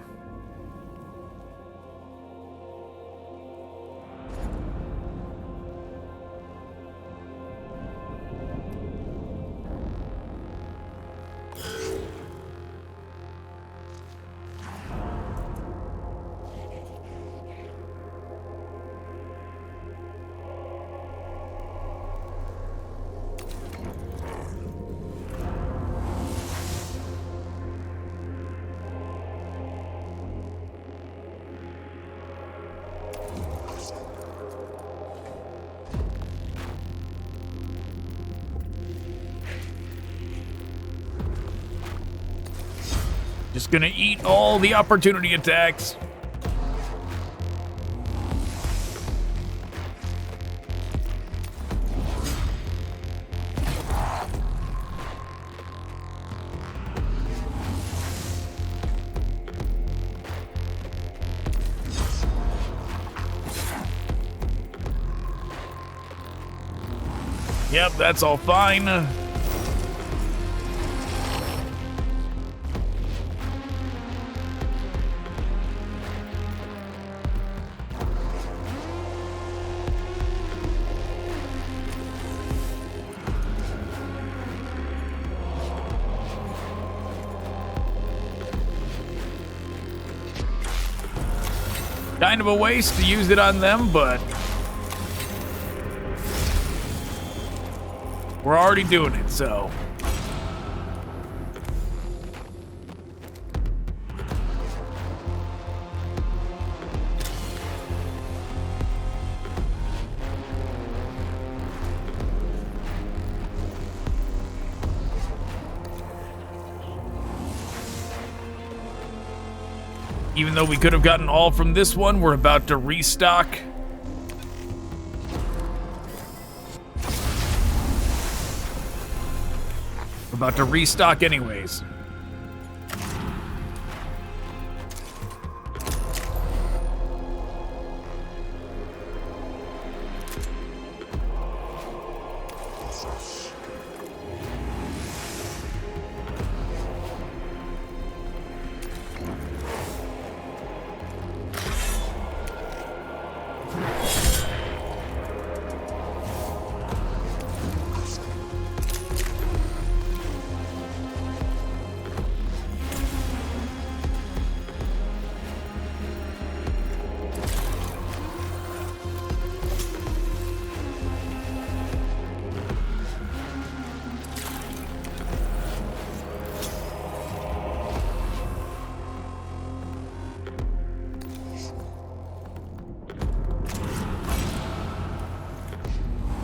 Just gonna eat all the opportunity attacks. Yep, that's all fine. Kind of a waste to use it on them, but we're already doing it, so. Even though we could have gotten all from this one, we're about to restock. We're about to restock anyways.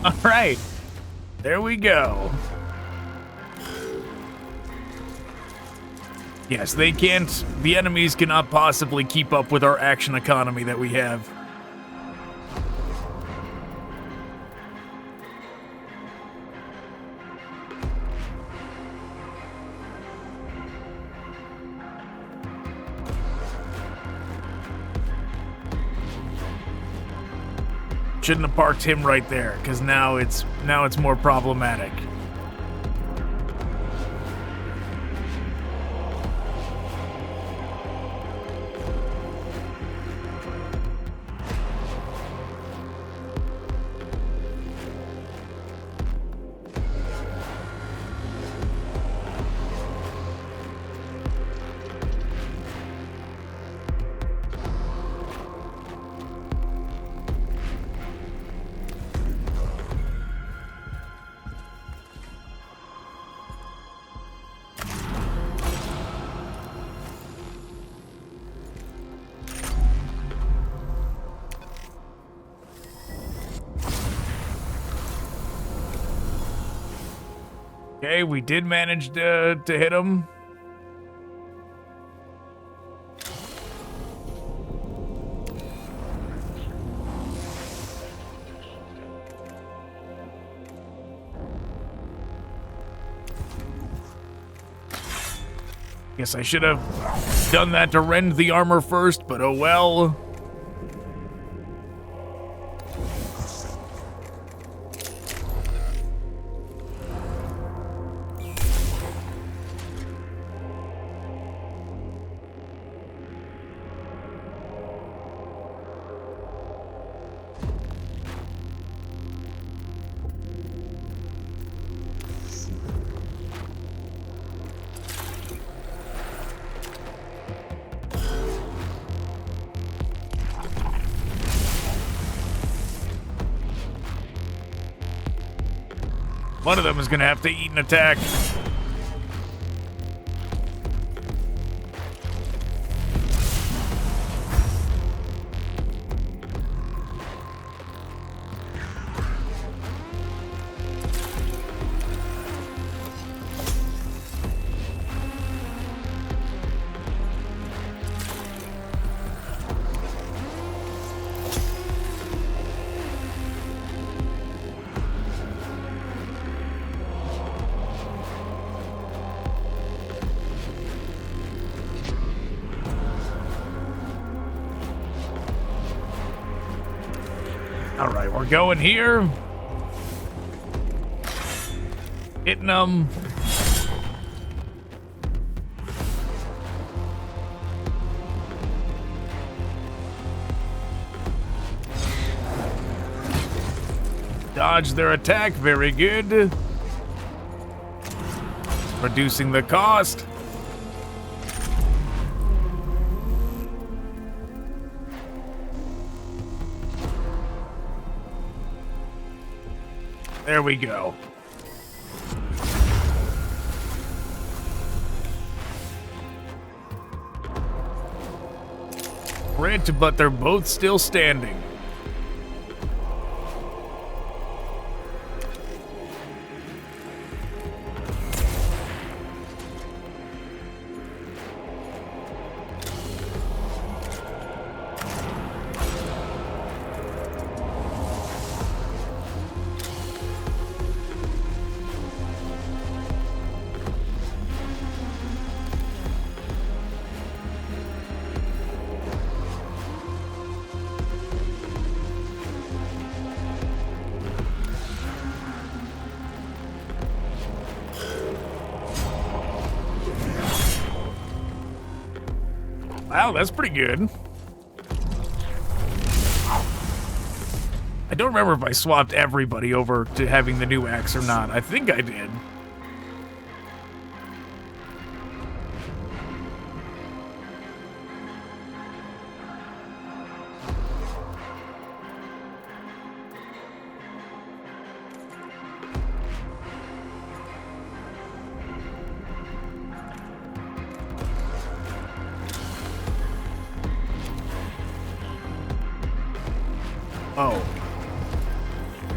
All right, there we go. Yes, they can't, the enemies cannot possibly keep up with our action economy that we have. Shouldn't have parked him right there, because now it's more problematic. Okay, we did manage to hit him. Guess I should have done that to rend the armor first, but oh well. One of them is gonna have to eat an attack. All right, we're going here. Hitting them. Dodge their attack, very good. Reducing the cost. There we go. Crit, but they're both still standing. Wow, that's pretty good. I don't remember if I swapped everybody over to having the new axe or not. I think I did. Oh.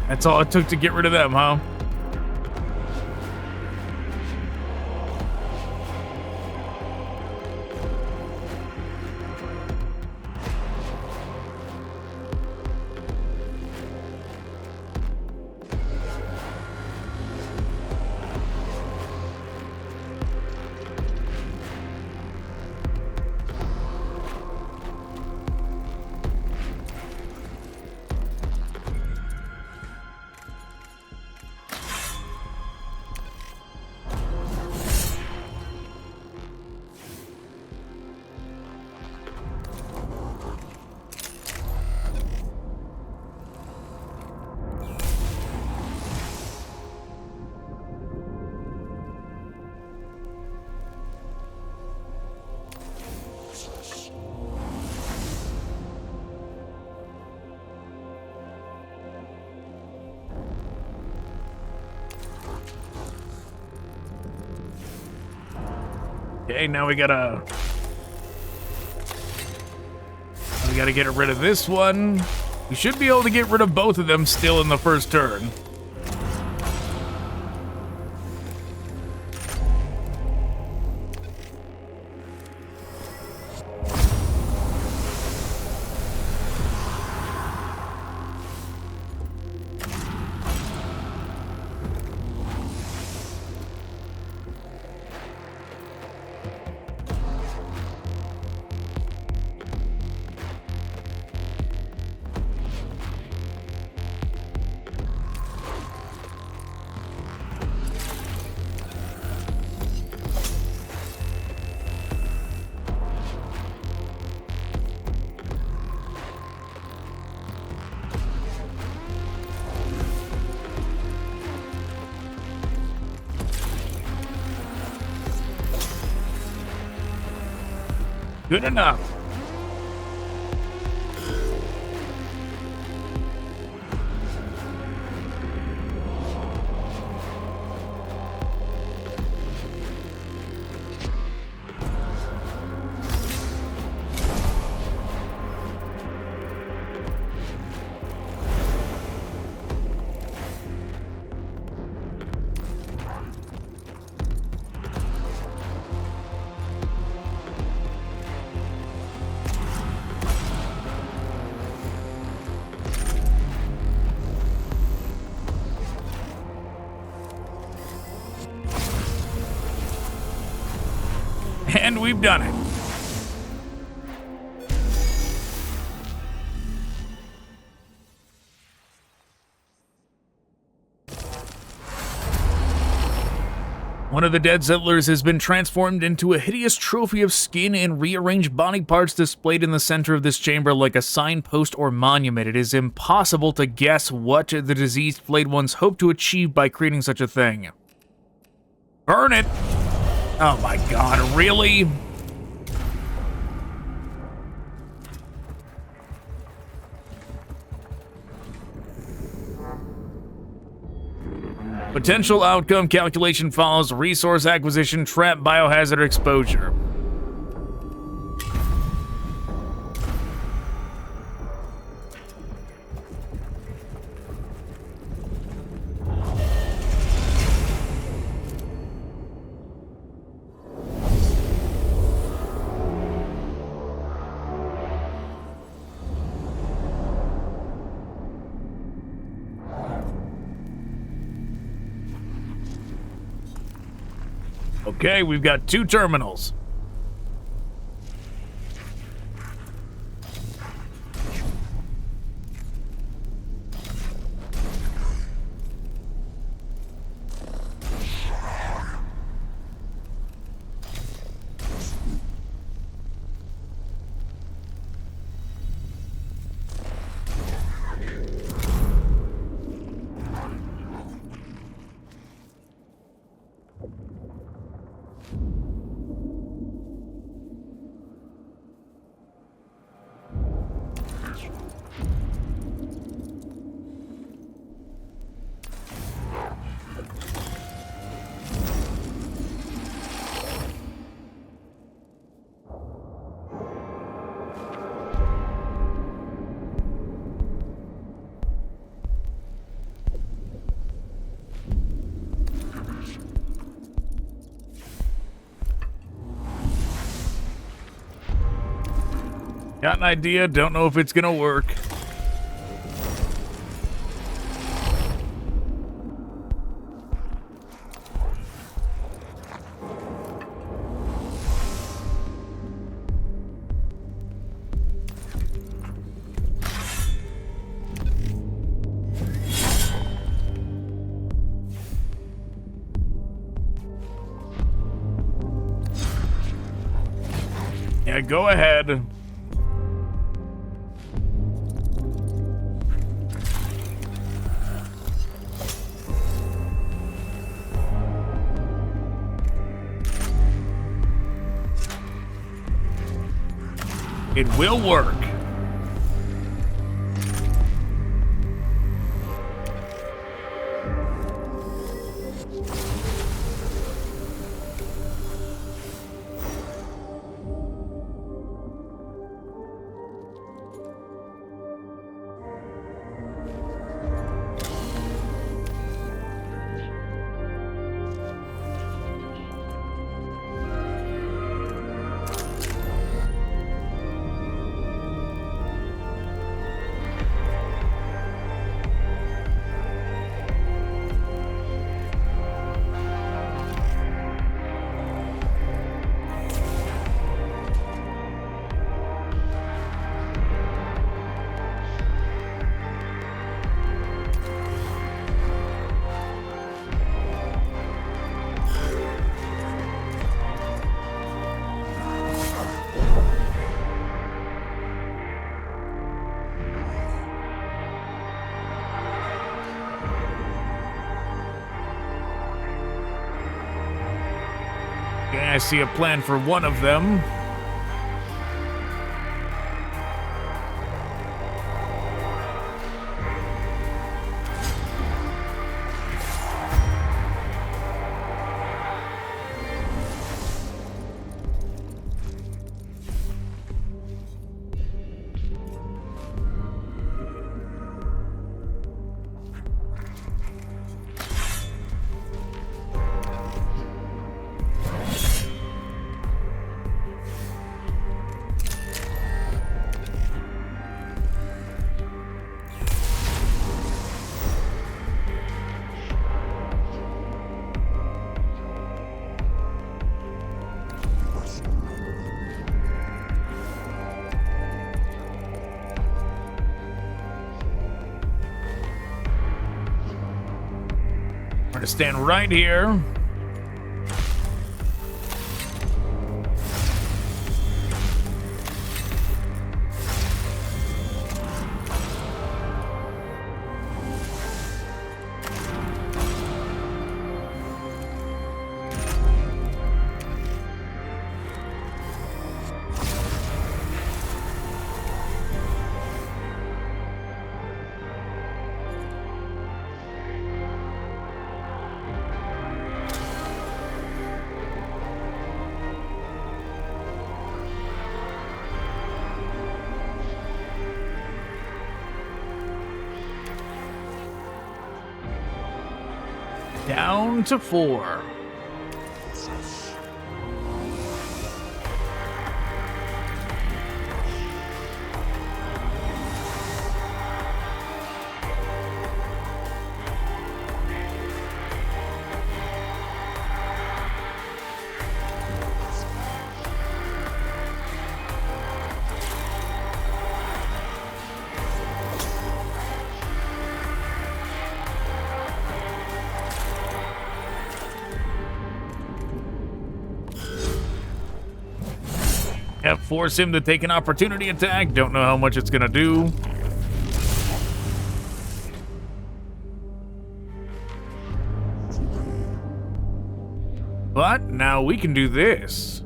That's all it took to get rid of them, huh? Okay, now we gotta get rid of this one. We should be able to get rid of both of them still in the first turn. Good enough. And we've done it. One of the dead settlers has been transformed into a hideous trophy of skin and rearranged body parts displayed in the center of this chamber like a signpost or monument. It is impossible to guess what the diseased flayed ones hope to achieve by creating such a thing. Burn it! Oh my god, really? Potential outcome calculation follows resource acquisition, trap, biohazard exposure. Okay, we've got 2 terminals. Got an idea, don't know if it's gonna work. Yeah, go ahead. It will work. Okay, I see a plan for one of them. We're gonna stand right here. Down to 4. Yep, force him to take an opportunity attack. Don't know how much it's gonna do. But now we can do this.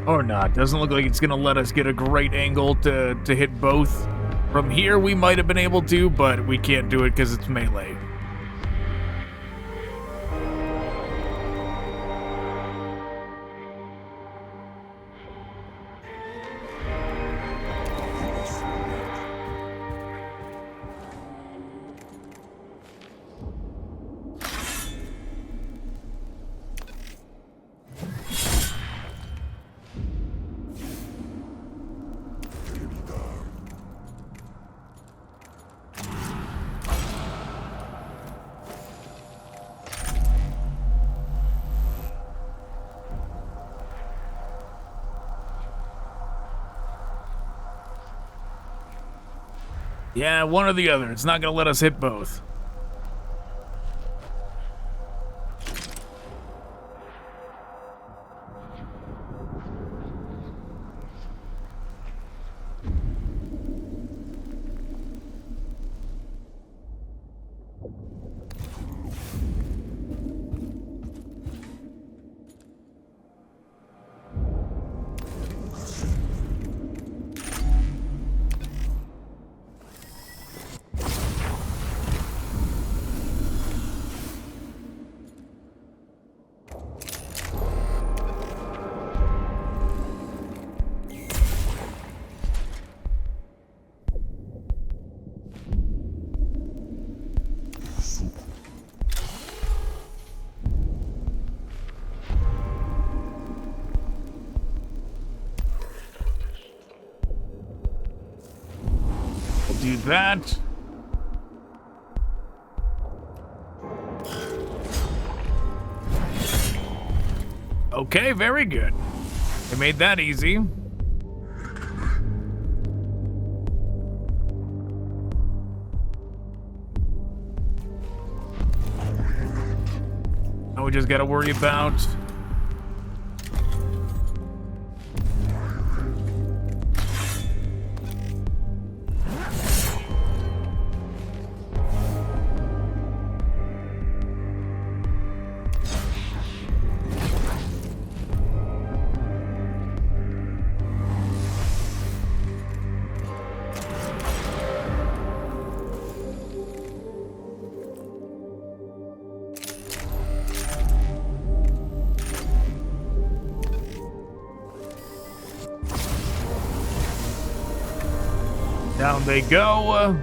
Or not. Doesn't look like it's gonna let us get a great angle to hit both. From here, we might have been able to, but we can't do it because it's melee. Yeah, one or the other. It's not going to let us hit both. Do that. Okay, very good. They made that easy. Now we just gotta worry about down they go.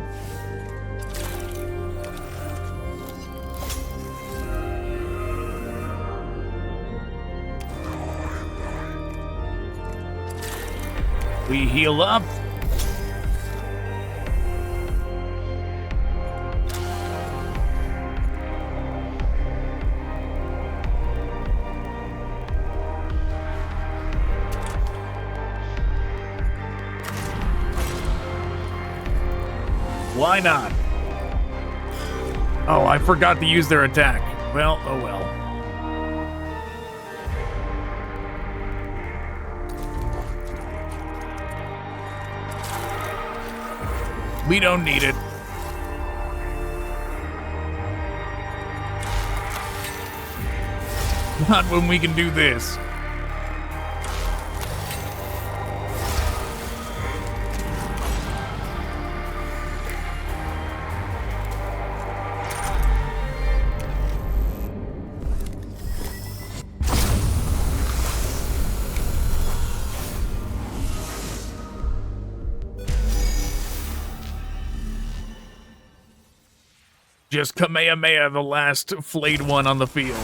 We heal up. Why not? Oh, I forgot to use their attack. Well, oh well. We don't need it. Not when we can do this. Just Kamehameha, the last flayed one on the field.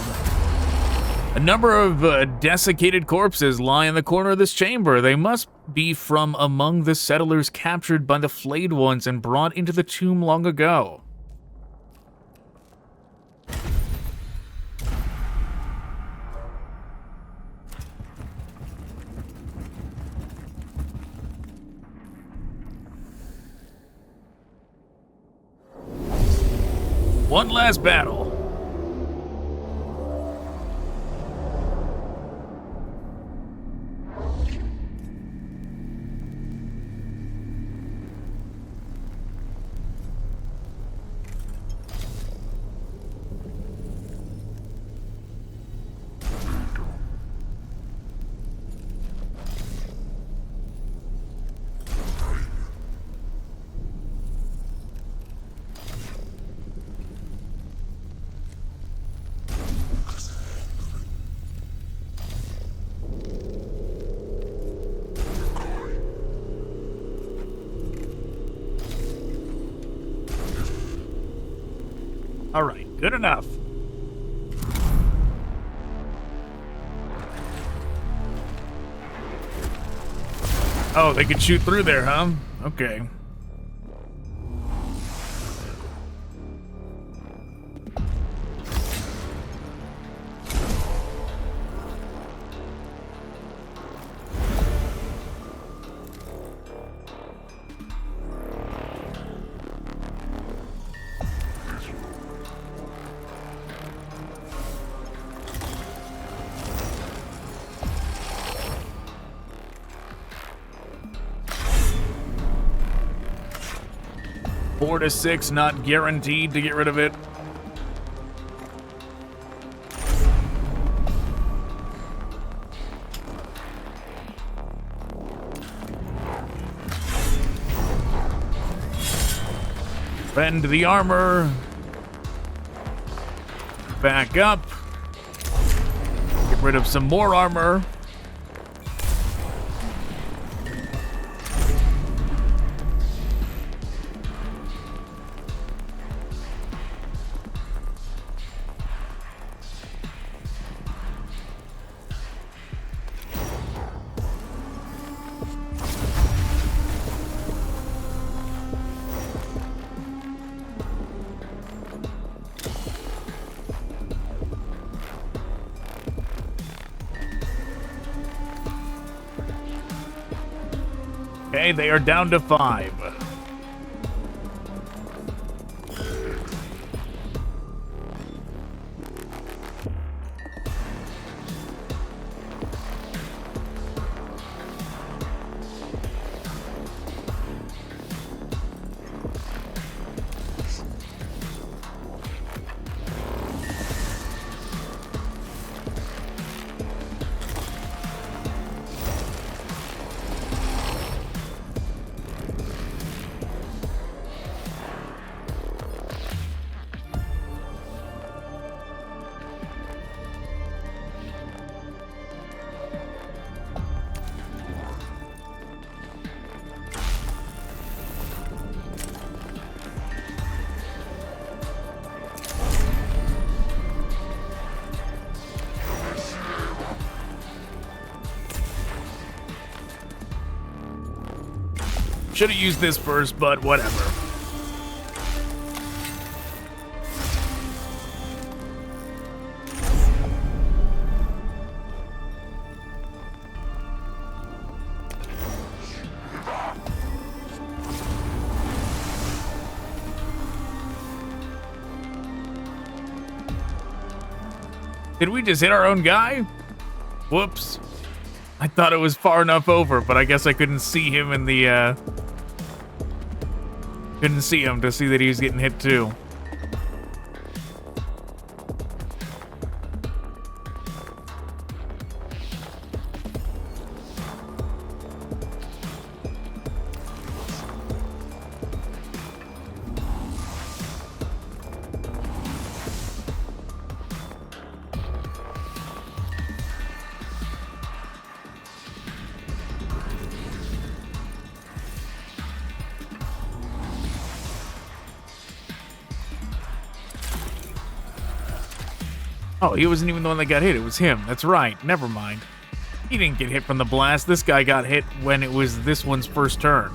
A number of desiccated corpses lie in the corner of this chamber. They must be from among the settlers captured by the flayed ones and brought into the tomb long ago. One last battle. All right, good enough. Oh, they could shoot through there, huh? Okay. Four to six, not guaranteed to get rid of it. Bend the armor. Back up. Get rid of some more armor. Okay, they are down to 5. Should have used this first, but whatever. Did we just hit our own guy? Whoops. I thought it was far enough over, but I guess I couldn't see him in the, couldn't see him to see that he was getting hit too. Oh, he wasn't even the one that got hit. It was him. That's right. Never mind. He didn't get hit from the blast. This guy got hit when it was this one's first turn.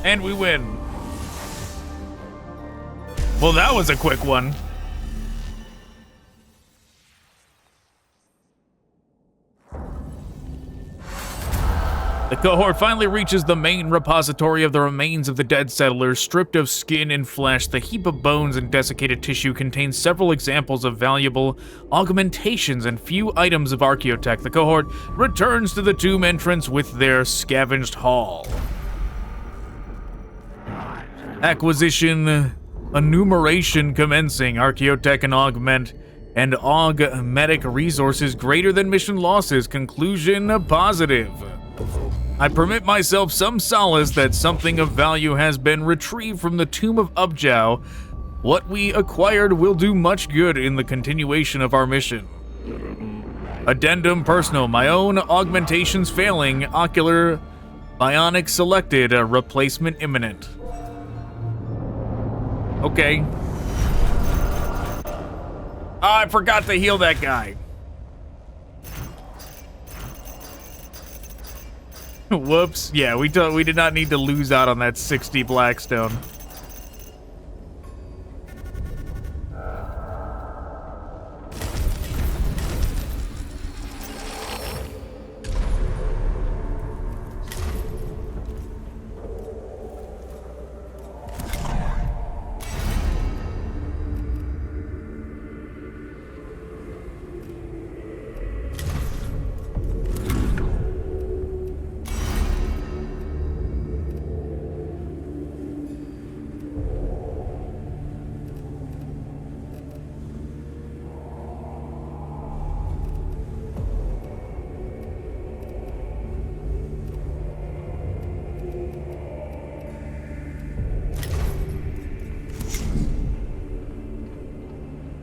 And we win. Well, that was a quick one. The cohort finally reaches the main repository of the remains of the dead settlers. Stripped of skin and flesh, the heap of bones and desiccated tissue contains several examples of valuable augmentations and few items of archaeotech. The cohort returns to the tomb entrance with their scavenged haul. Acquisition, enumeration commencing. Archaeotech and augment and augmetic resources greater than mission losses. Conclusion positive. I permit myself some solace that something of value has been retrieved from the tomb of Ubjao. What we acquired will do much good in the continuation of our mission. Addendum personal. My own augmentations failing. Ocular bionic selected. A replacement imminent. Okay. Oh, I forgot to heal that guy. Whoops. Yeah, we did not need to lose out on that 60 Blackstone.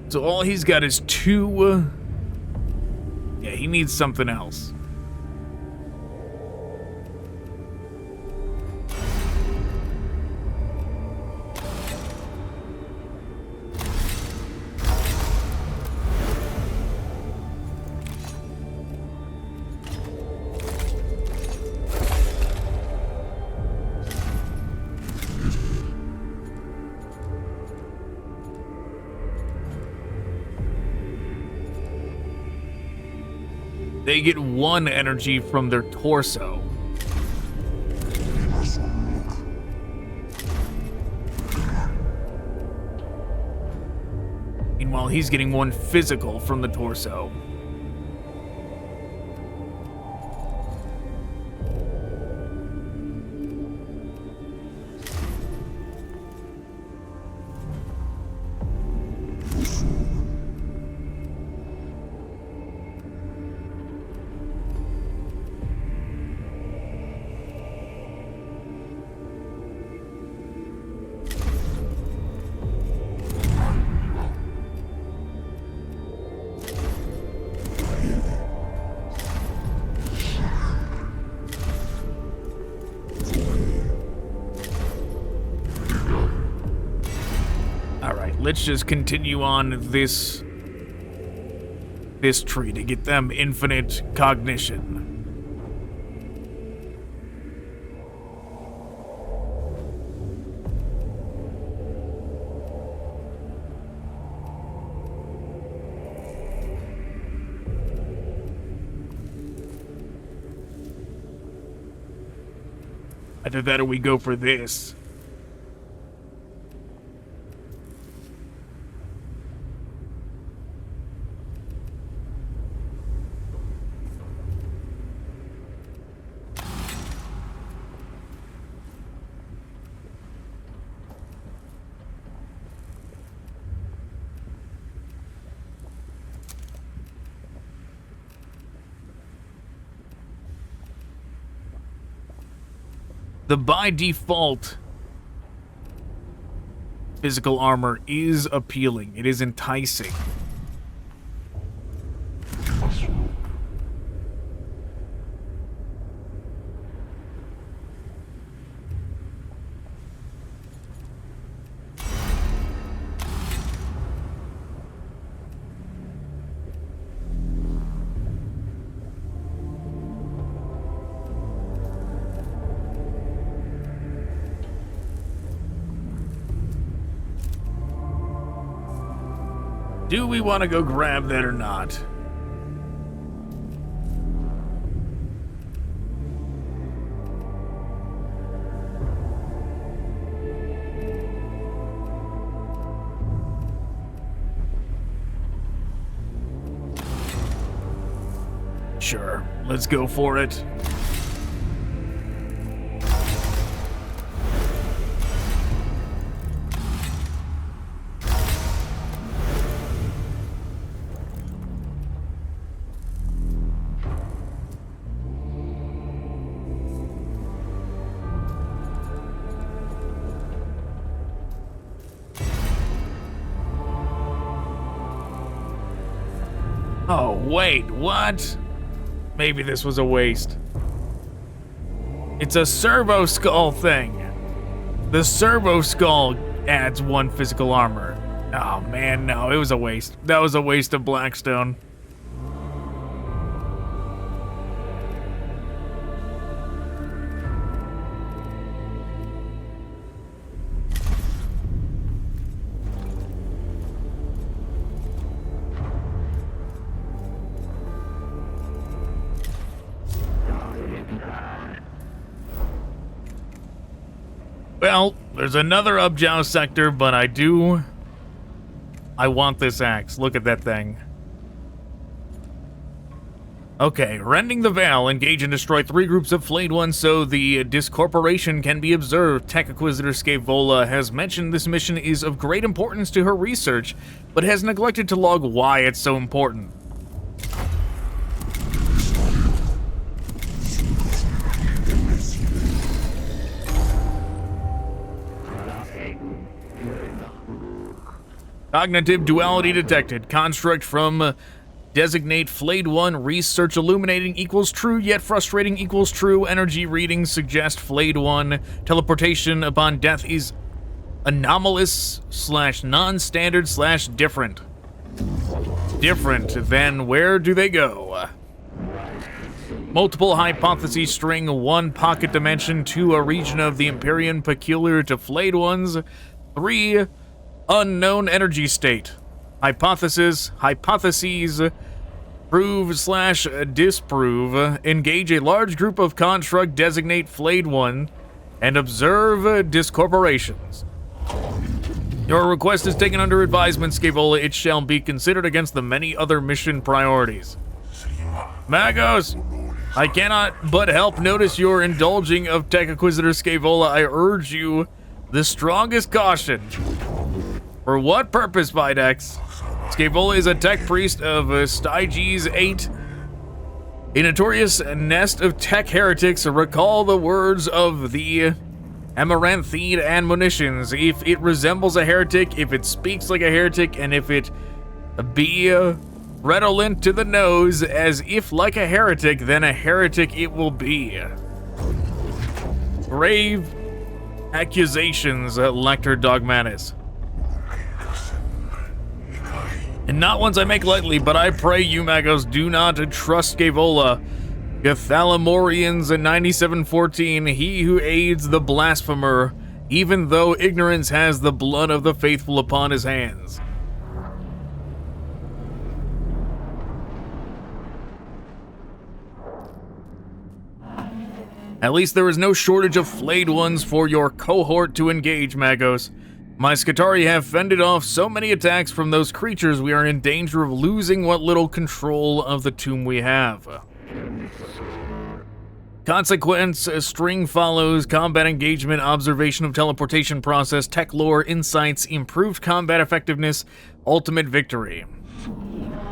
So all he's got is two... yeah, he needs something else. They get one energy from their torso. Meanwhile, he's getting one physical from the torso. Let's just continue on this tree to get them infinite cognition. Either that or we go for this. The by default physical armor is appealing. It is enticing. Do we want to go grab that or not? Sure, let's go for it. Oh, wait, what? Maybe this was a waste. It's a servo skull thing. The servo skull adds 1 physical armor. Oh man, no, it was a waste. That was a waste of Blackstone. Well, there's another Upjow sector, but I want this axe. Look at that thing. Okay, Rending the Veil. Engage and destroy 3 groups of flayed ones so the discorporation can be observed. Tech Inquisitor Scaevola has mentioned this mission is of great importance to her research, but has neglected to log why it's so important. Cognitive duality detected. Construct from designate flayed one. Research illuminating equals true, yet frustrating equals true. Energy readings suggest flayed one. Teleportation upon death is anomalous / non-standard / different. Different, then where do they go? Multiple hypotheses string 1 pocket dimension, 2 a region of the Empyrean peculiar to flayed ones, 3 unknown energy state. Hypotheses, prove / disprove. Engage a large group of construct, designate flayed one, and observe discorporations. Your request is taken under advisement, Scaevola. It shall be considered against the many other mission priorities. Magos, I cannot but help notice your indulging of Tech Inquisitor Scaevola. I urge you the strongest caution. For what purpose, Videx? Scaevola is a tech priest of Styges 8, a notorious nest of tech heretics. Recall the words of the Amaranthine admonitions. If it resembles a heretic, if it speaks like a heretic, and if it be redolent to the nose as if like a heretic, then a heretic it will be. Grave accusations, Lector Dogmatis. And not ones I make lightly, but I pray you, Magos, do not trust Scaevola. Gathalamorians in 9714, he who aids the blasphemer, even though ignorance has the blood of the faithful upon his hands. At least there is no shortage of flayed ones for your cohort to engage, Magos. My Skitarii have fended off so many attacks from those creatures we are in danger of losing what little control of the tomb we have. Consequence, string follows, combat engagement, observation of teleportation process, tech lore, insights, improved combat effectiveness, ultimate victory.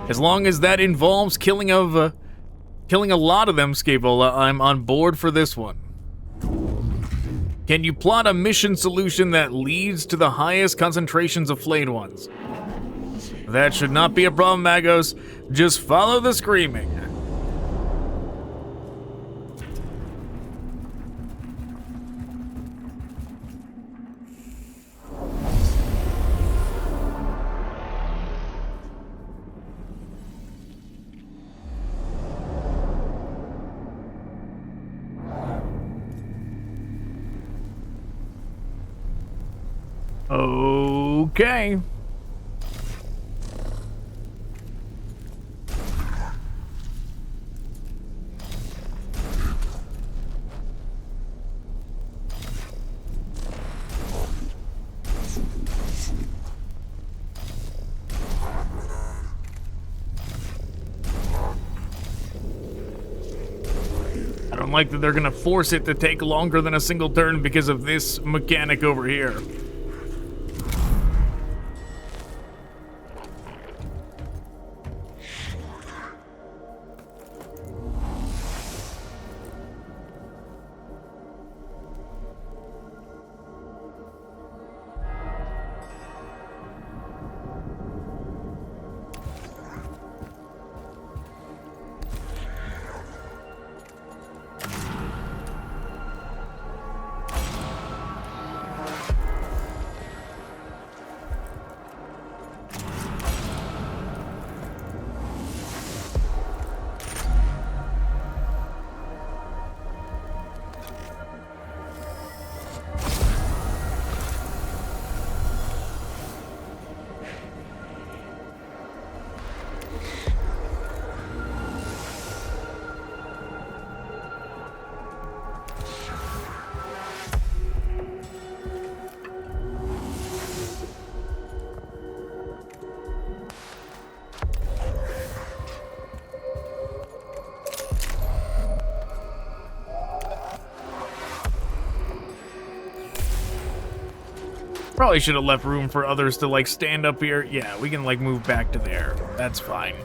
As long as that involves killing a lot of them, Scaevola, I'm on board for this one. Can you plot a mission solution that leads to the highest concentrations of flayed ones? That should not be a problem, Magos. Just follow the screaming. Okay. I don't like that they're gonna force it to take longer than a single turn because of this mechanic over here. Probably should have left room for others to, like, stand up here. Yeah, we can, like, move back to there. That's fine.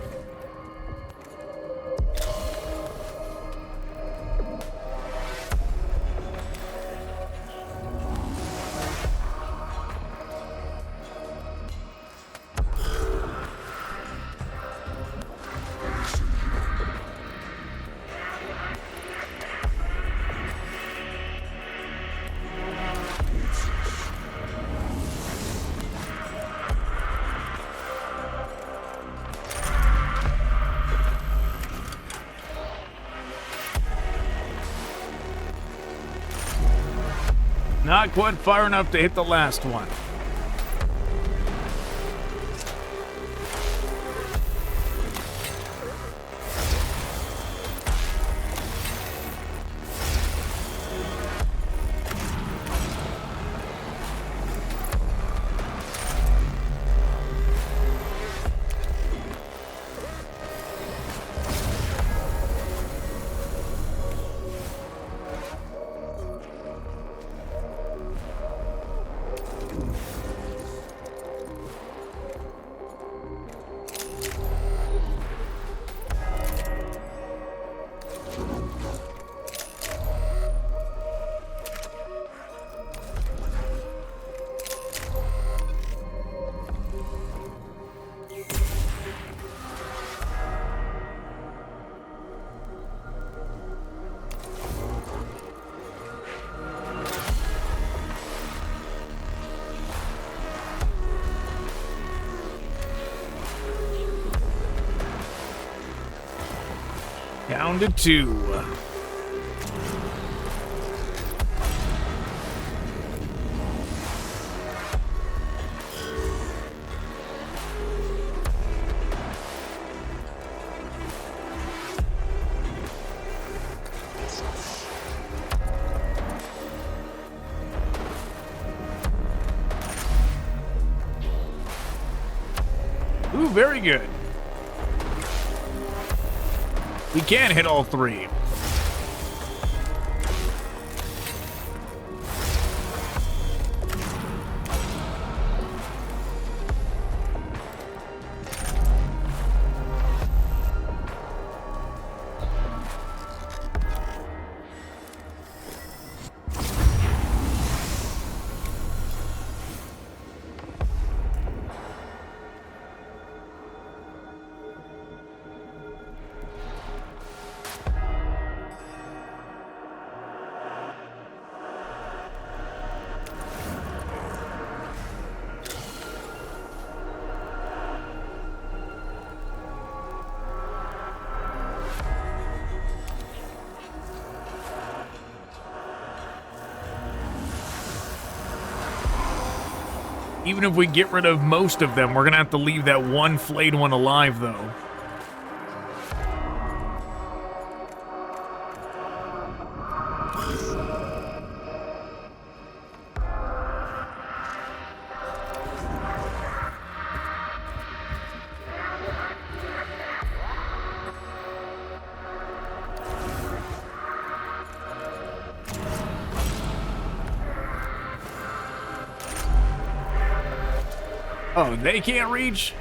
Not quite far enough to hit the last one. Down to 2. Ooh, very good. We can hit all 3. Even if we get rid of most of them, we're gonna have to leave that one flayed one alive, though. Oh, they can't reach?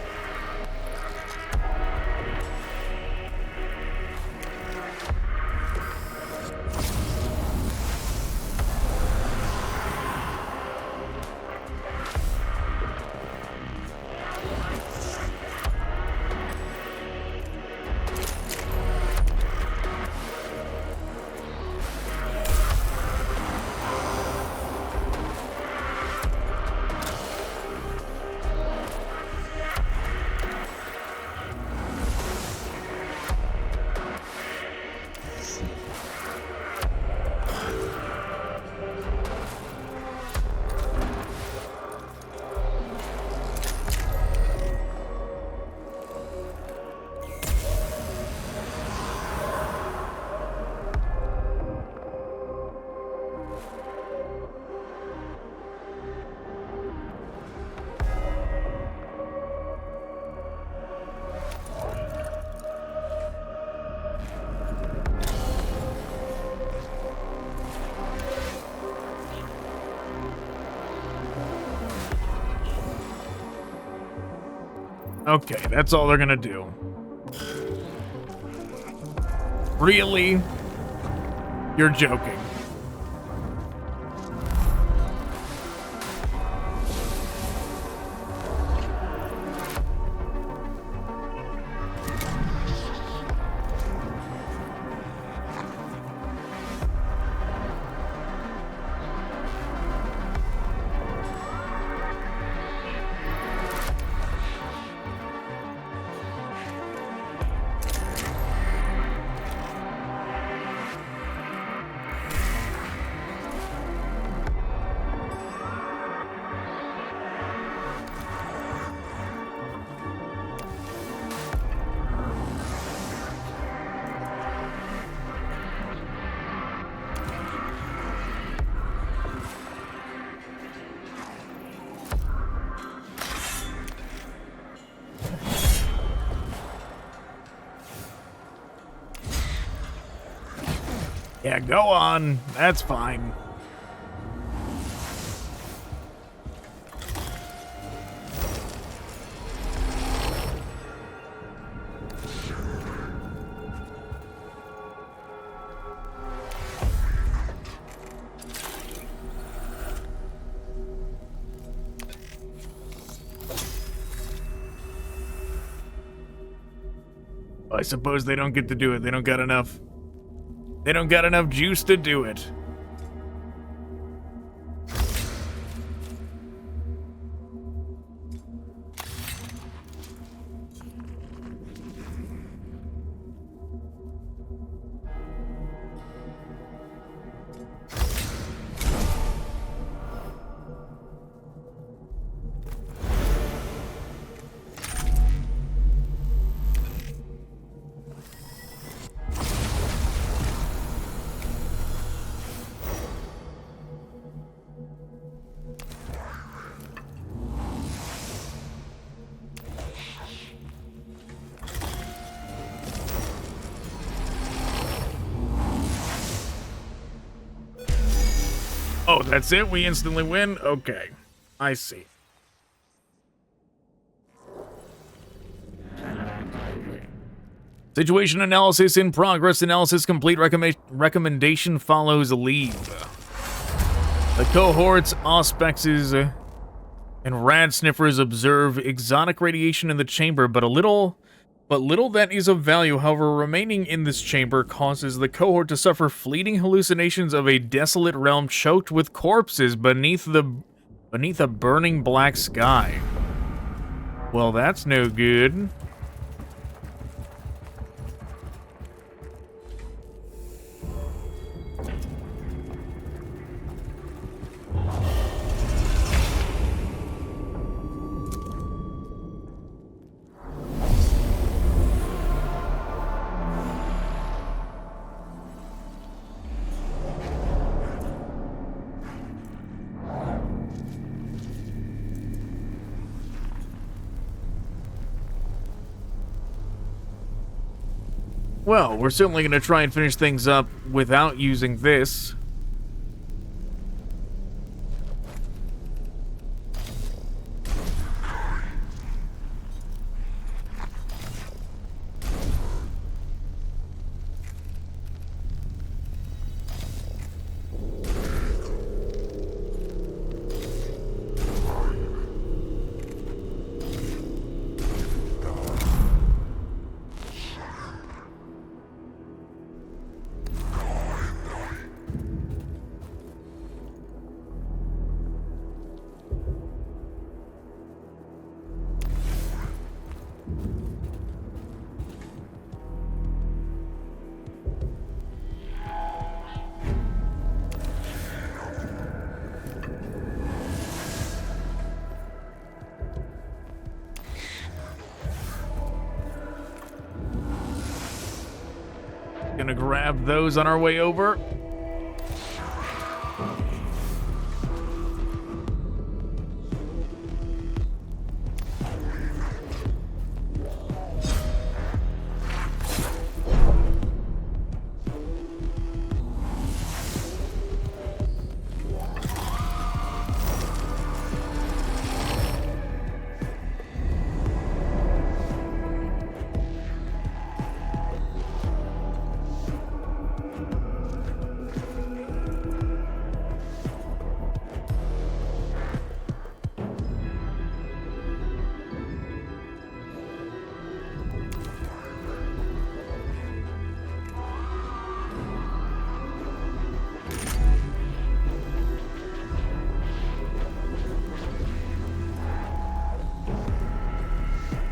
Okay, that's all they're gonna do. Really? You're joking. Yeah, go on. That's fine. I suppose they don't get to do it. They don't got enough. They don't got enough juice to do it. Oh, that's it? We instantly win? Okay. I see. Situation analysis in progress. Analysis complete. Recommendation follows leave. The cohorts, auspexes, and rad sniffers observe exotic radiation in the chamber, but little that is of value. However, remaining in this chamber causes the cohort to suffer fleeting hallucinations of a desolate realm choked with corpses beneath a burning black sky. Well, that's no good. Well, we're certainly going to try and finish things up without using this. Gonna grab those on our way over.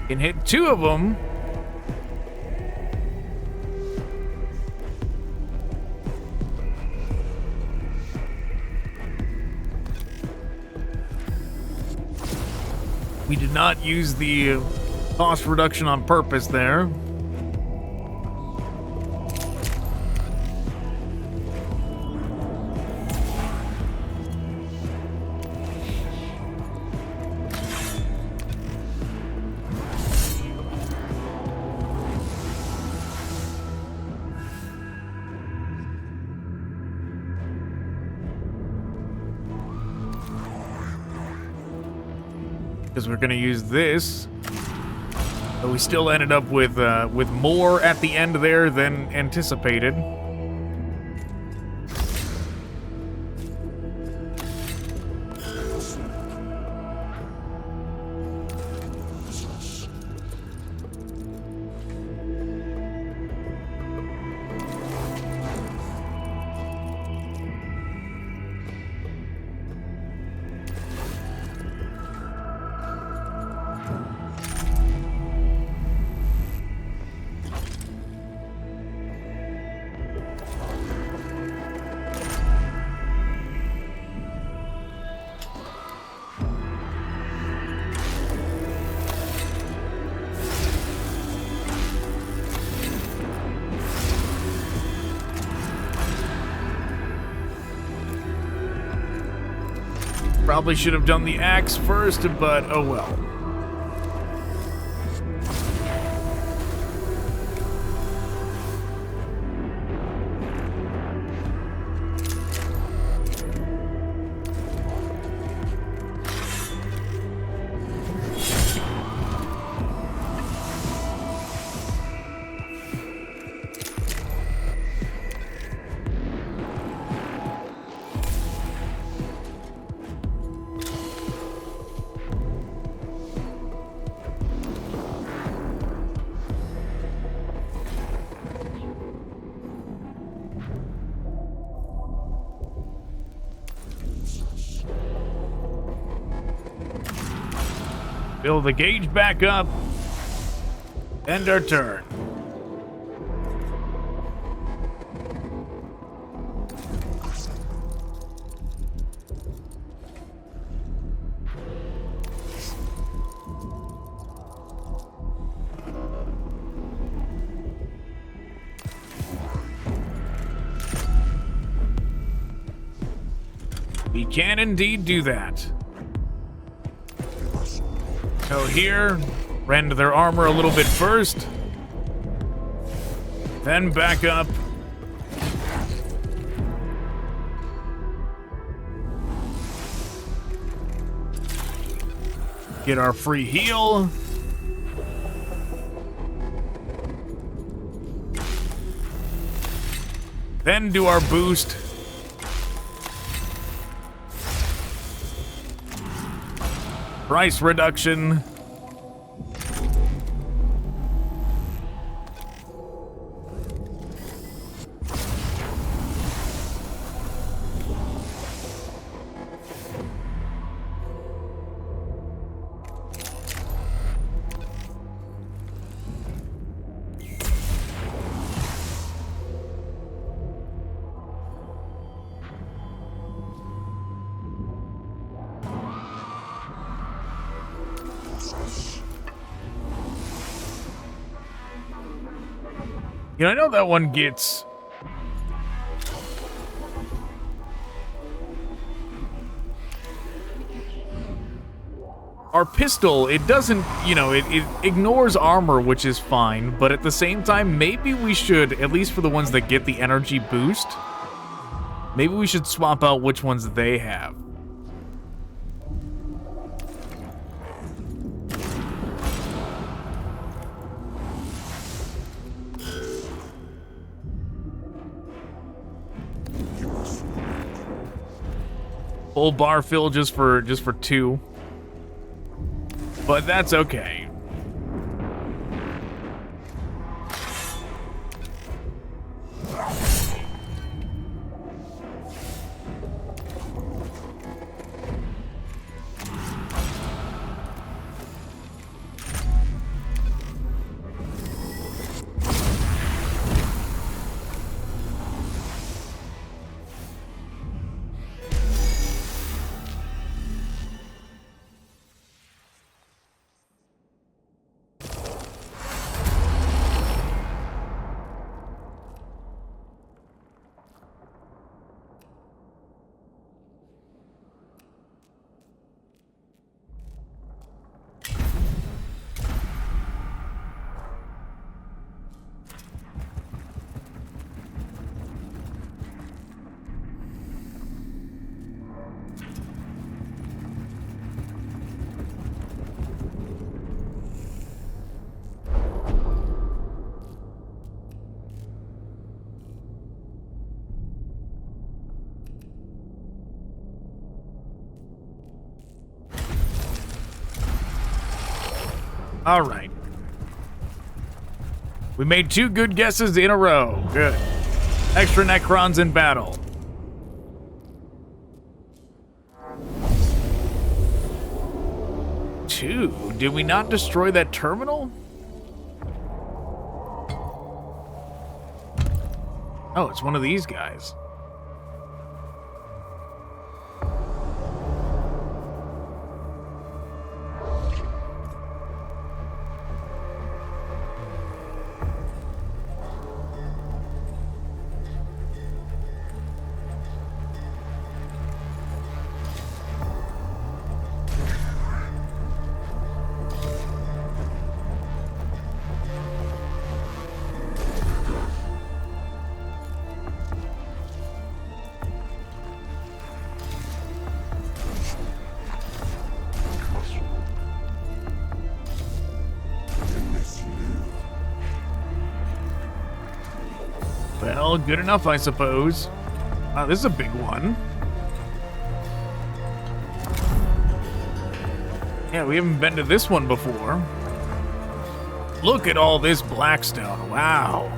Can hit 2 of them. We did not use the cost reduction on purpose there. Because we're going to use this. But we still ended up with more at the end there than anticipated. Probably should have done the axe first, but oh well. Fill the gauge back up. End our turn. We can indeed do that. So here, rend their armor a little bit first. Then back up. Get our free heal. Then do our boost. Price reduction. You know, I know that one gets... Our pistol, it doesn't, you know, it ignores armor, which is fine, but at the same time, maybe we should, at least for the ones that get the energy boost, maybe we should swap out which ones they have. Full bar fill just for 2. But that's okay. All right. We made 2 good guesses in a row. Good. Extra Necrons in battle. Two. Did we not destroy that terminal? Oh, it's one of these guys. Well, good enough, I suppose. Wow, this is a big one. Yeah, we haven't been to this one before. Look at all this blackstone. Wow.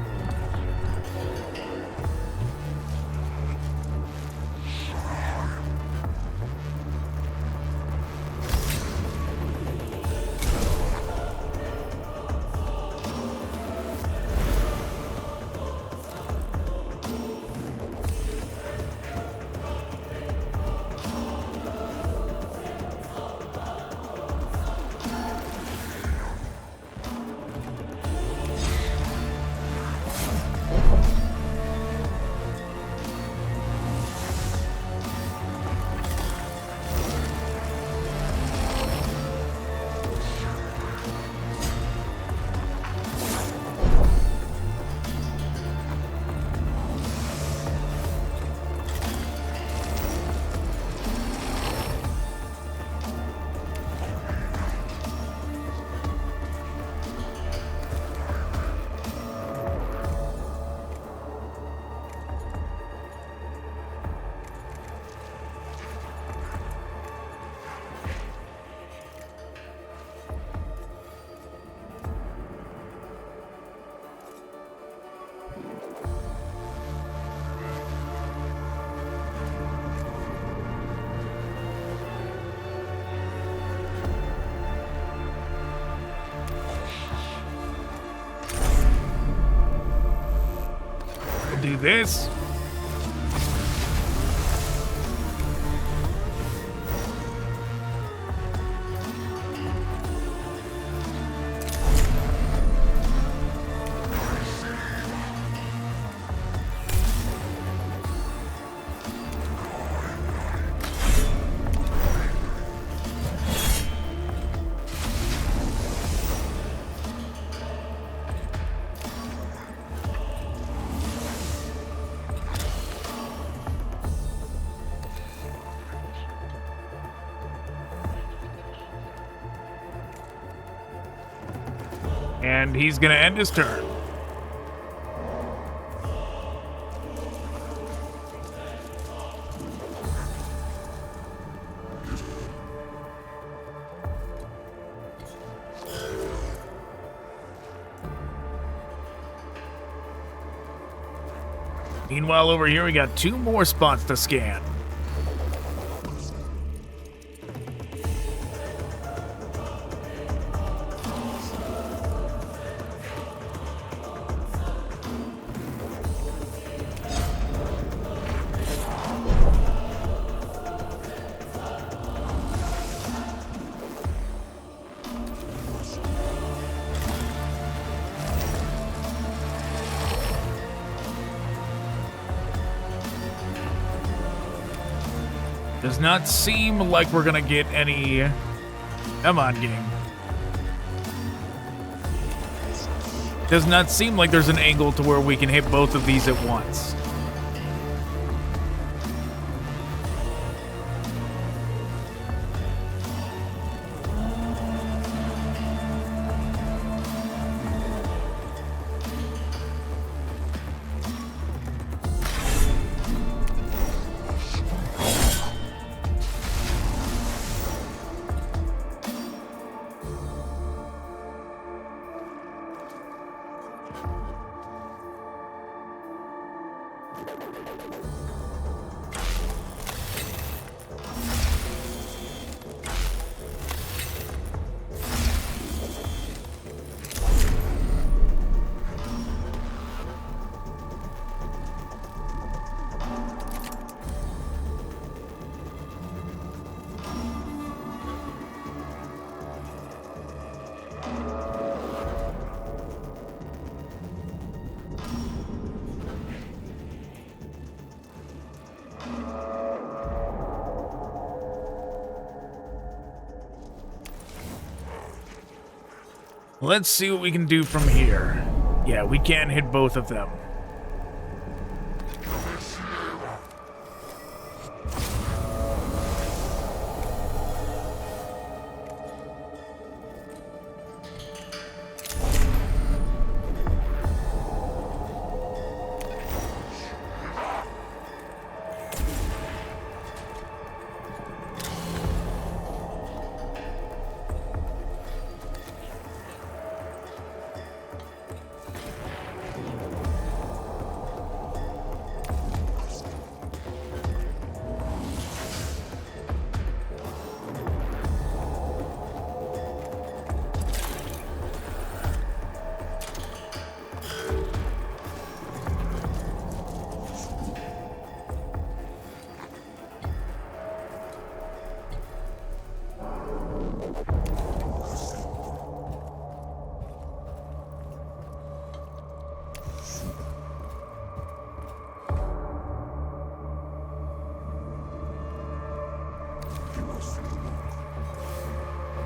do this. And he's gonna end his turn. Meanwhile, over here we got 2 more spots to scan. Does not seem like we're gonna get any... Come on, game. Does not seem like there's an angle to where we can hit both of these at once. Let's see what we can do from here. Yeah, we can hit both of them.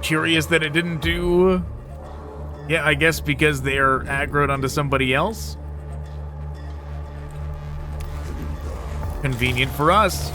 Curious that it didn't do... Yeah, I guess because they're aggroed onto somebody else. Convenient for us.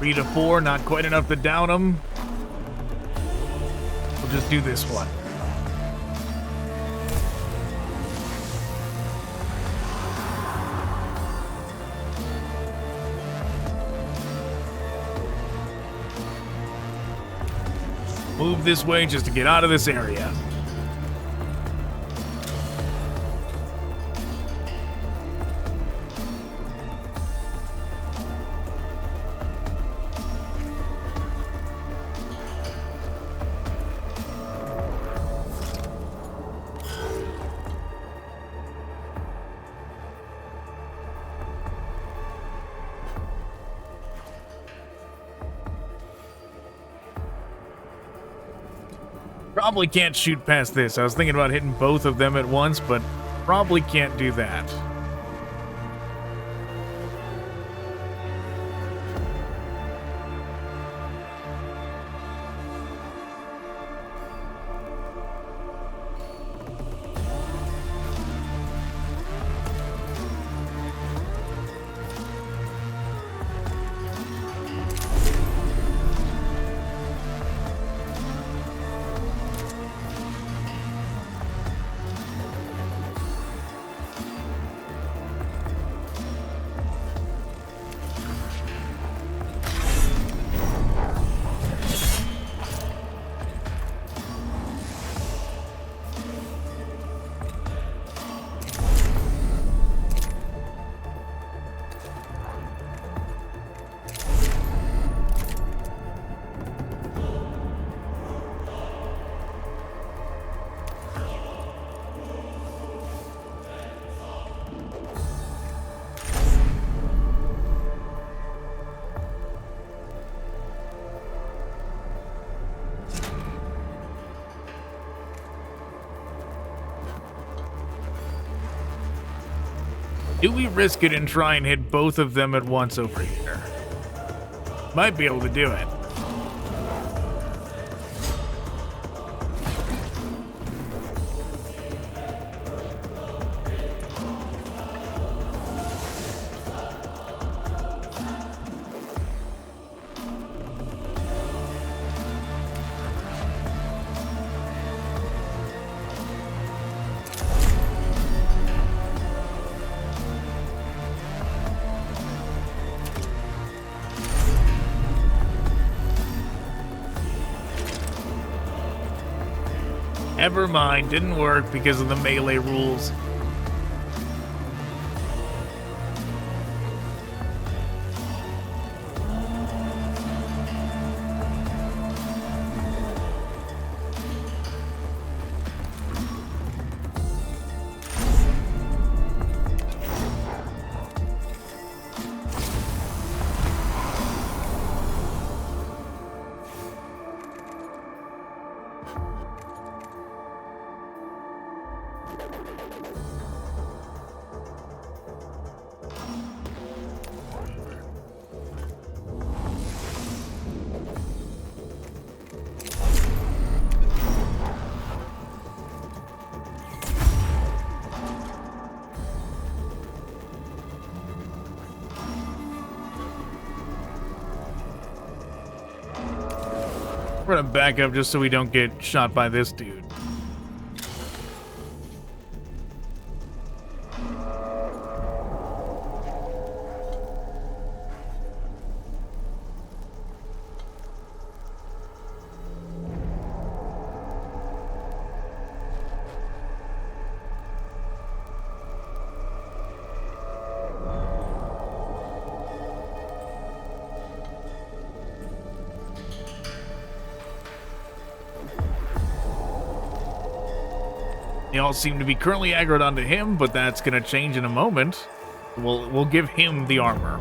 3 to 4, not quite enough to down him. We'll just do this one. Move this way just to get out of this area. Probably can't shoot past this. I was thinking about hitting both of them at once, but probably can't do that. Do we risk it and try and hit both of them at once over here? Might be able to do it. Never mind, didn't work because of the melee rules. We're gonna back up just so we don't get shot by this dude. They all seem to be currently aggroed onto him, but that's gonna change in a moment. We'll give him the armor.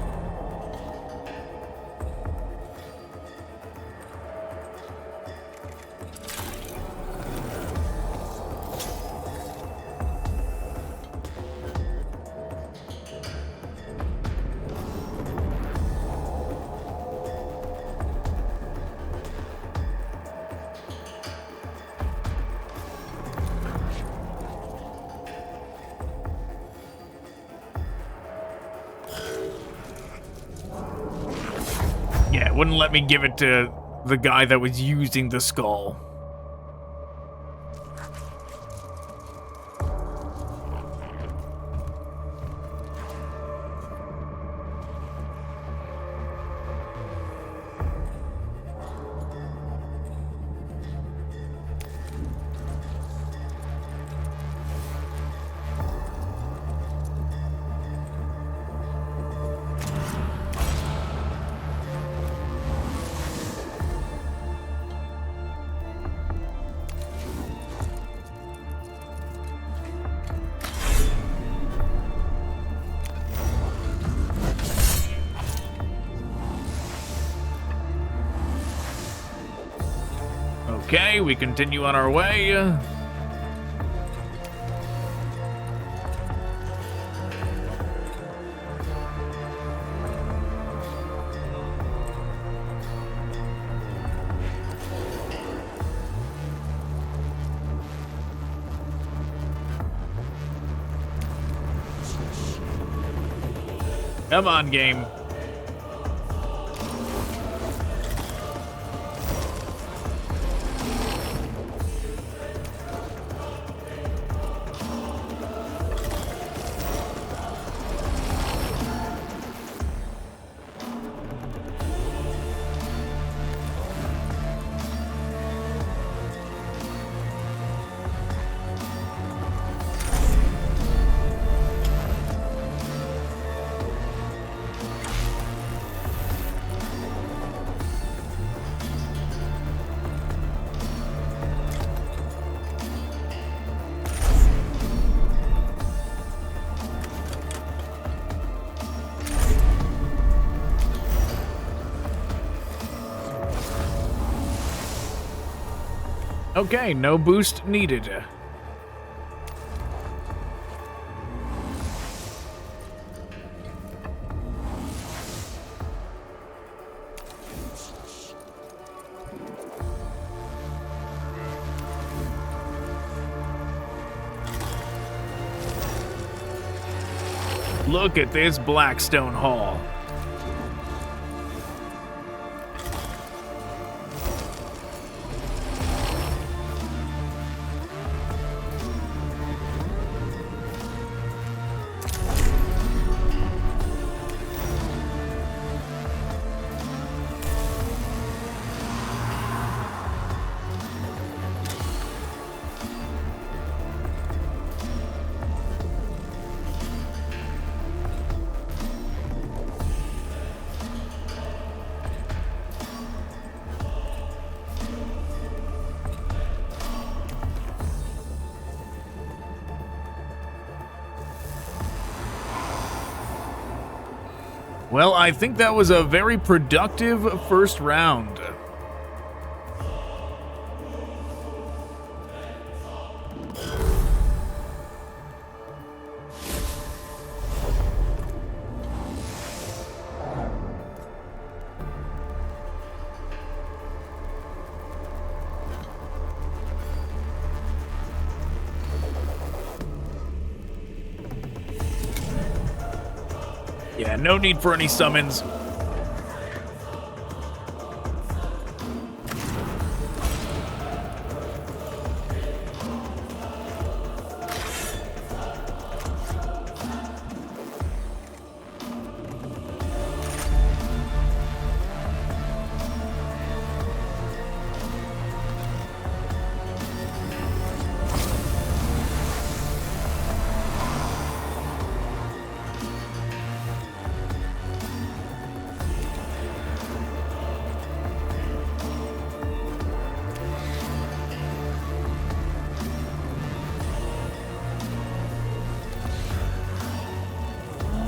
it wouldn't let me give it to the guy that was using the skull. Okay, we continue on our way. Come on, game. Okay, no boost needed. Look at this Blackstone Hall. Well, I think that was a very productive first round. Yeah, no need for any summons.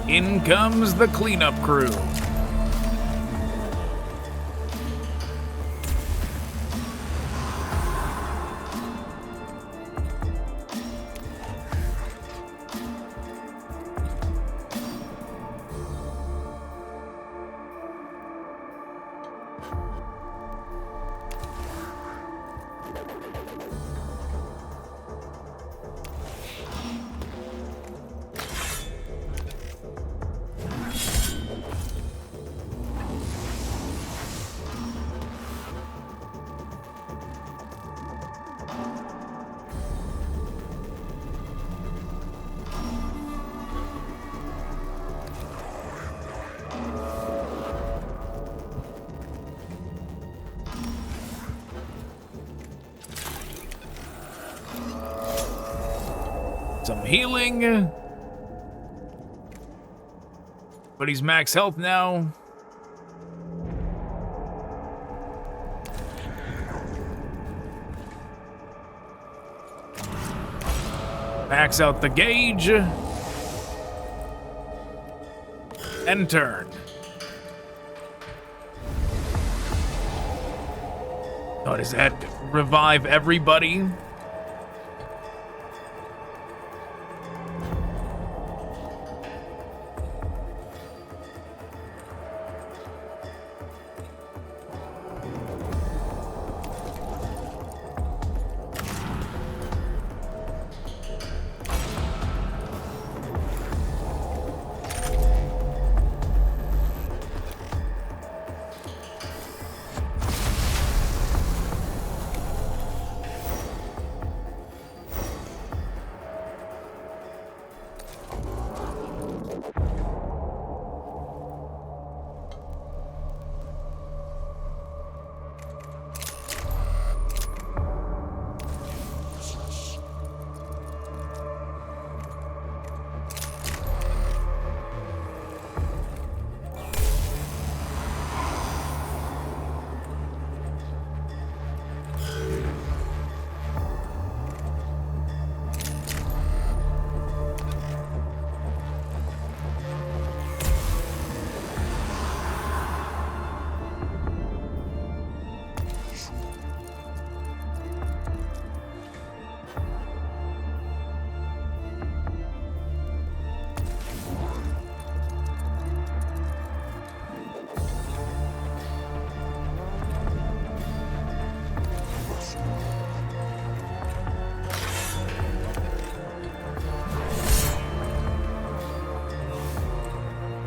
In comes the cleanup crew. Some healing. But he's max health now. Max out the gauge. And turn. Oh, does that revive everybody?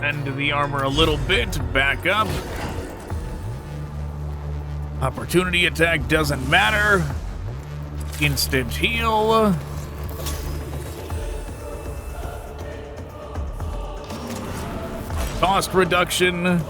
Bend the armor a little bit, back up. Opportunity attack doesn't matter. Instant heal. Cost reduction.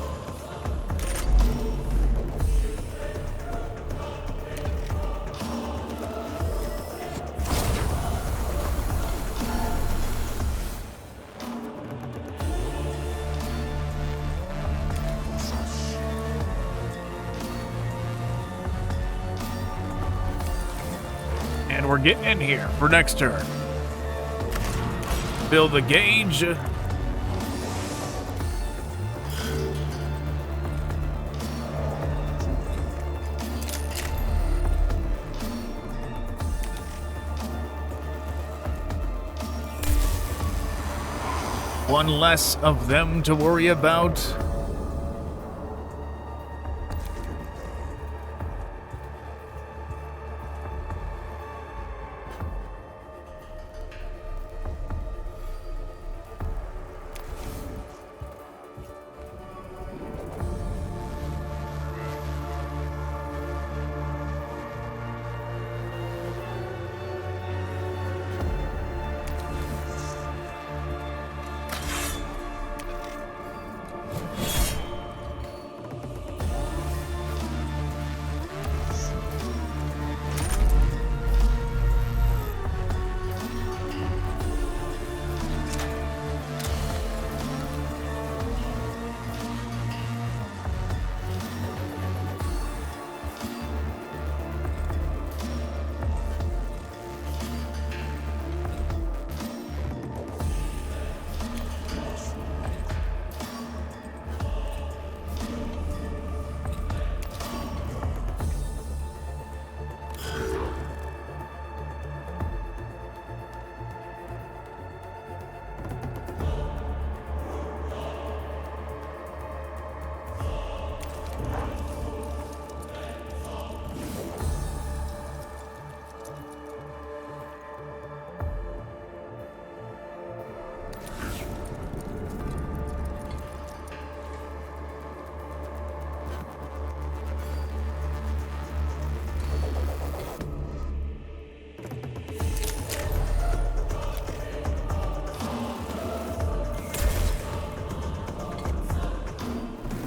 And we're getting in here for next turn. Fill the gauge. One less of them to worry about.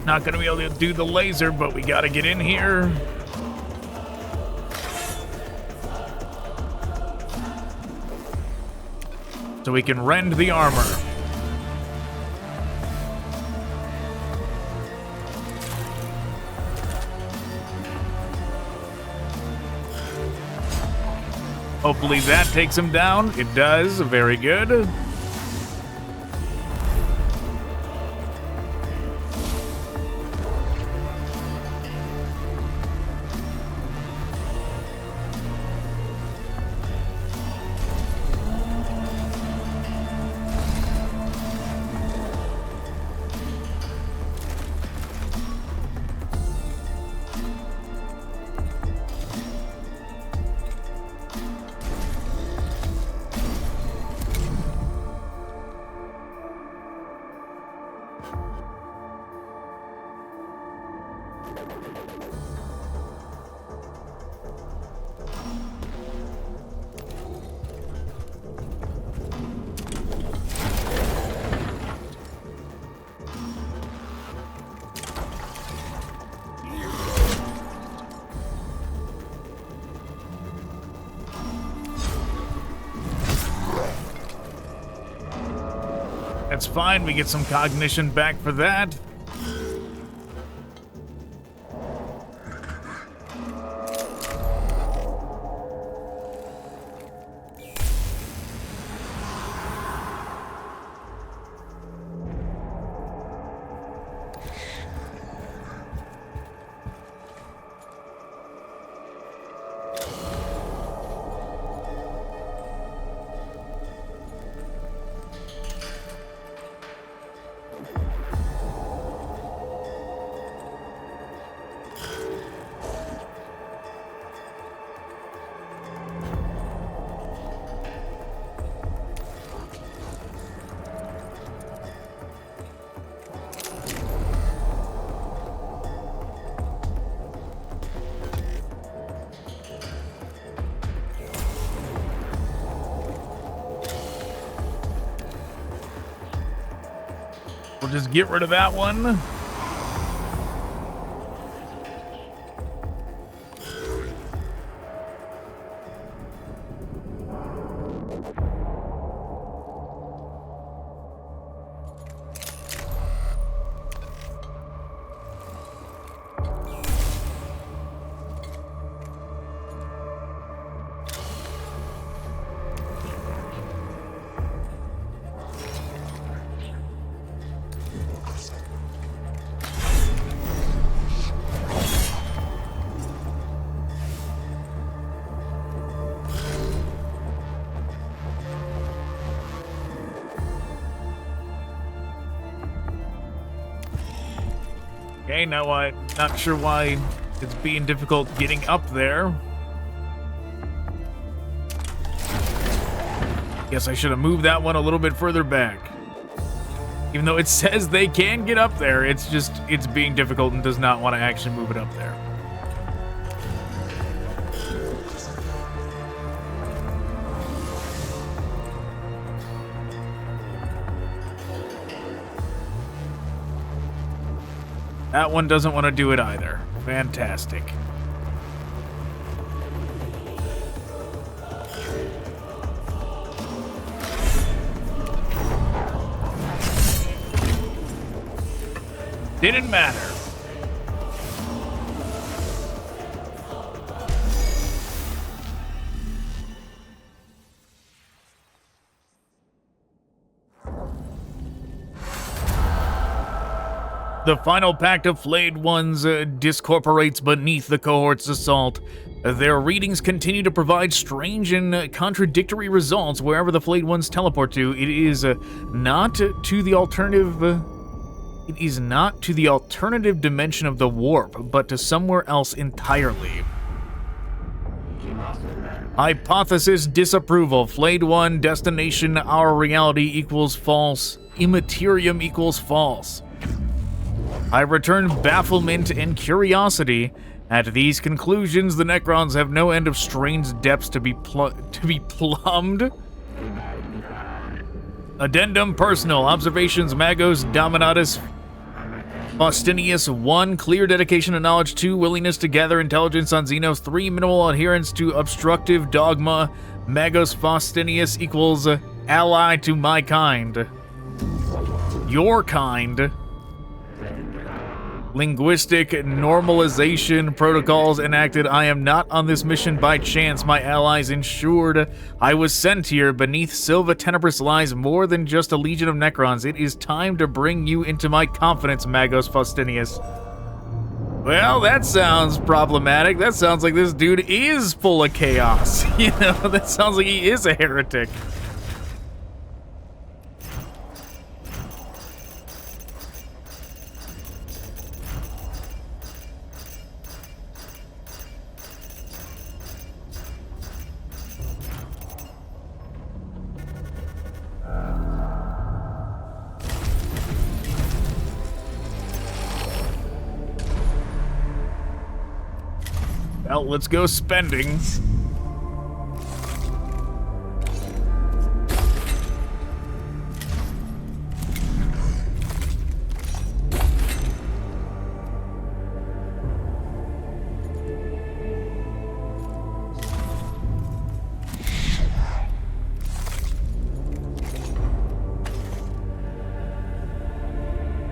Not gonna be able to do the laser, but we gotta get in here. so we can rend the armor. Hopefully that takes him down. It does. Very good. That's fine, we get some cognition back for that. We'll just get rid of that one. Okay, now I'm not sure why it's being difficult getting up there. Guess I should have moved that one a little bit further back. Even though it says they can get up there, it's being difficult and does not want to actually move it up there. That one doesn't want to do it either. Fantastic. Didn't matter. The final pact of flayed ones discorporates beneath the cohort's assault. Their readings continue to provide strange and contradictory results wherever the flayed ones teleport to. It is not to the alternative. It is not to the alternative dimension of the warp, but to somewhere else entirely. Hypothesis disapproval. Flayed one destination. Our reality equals false. Immaterium equals false. I return bafflement and curiosity. At these conclusions, the Necrons have no end of strange depths to be plumbed. Addendum personal. Observations Magos Dominatus Faustinius. 1. Clear dedication to knowledge. 2. Willingness to gather intelligence on Xenos. 3. Minimal adherence to obstructive dogma. Magos Faustinius equals ally to my kind. Your kind. Linguistic normalization protocols enacted. I am not on this mission by chance. My allies ensured I was sent here. Beneath Silva Tenebris lies more than just a legion of Necrons. It is time to bring you into my confidence, Magos Faustinius. Well, that sounds problematic. That sounds like this dude is full of chaos. You know, that sounds like he is a heretic. Well, let's go spending.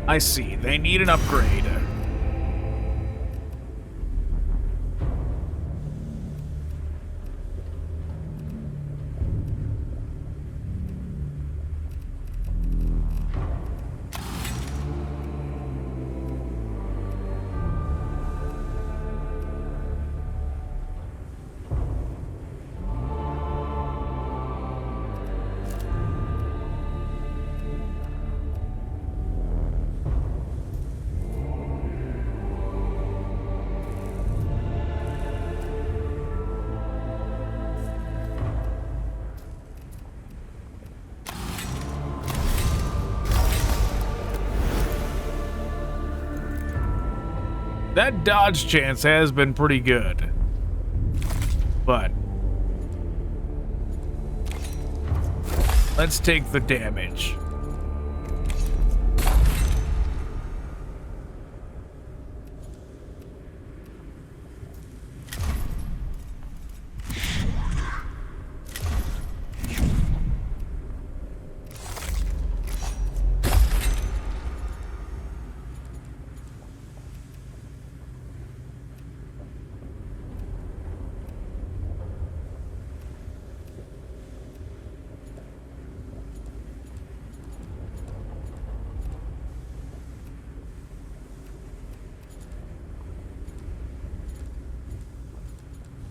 I see. They need an upgrade. That dodge chance has been pretty good. But let's take the damage.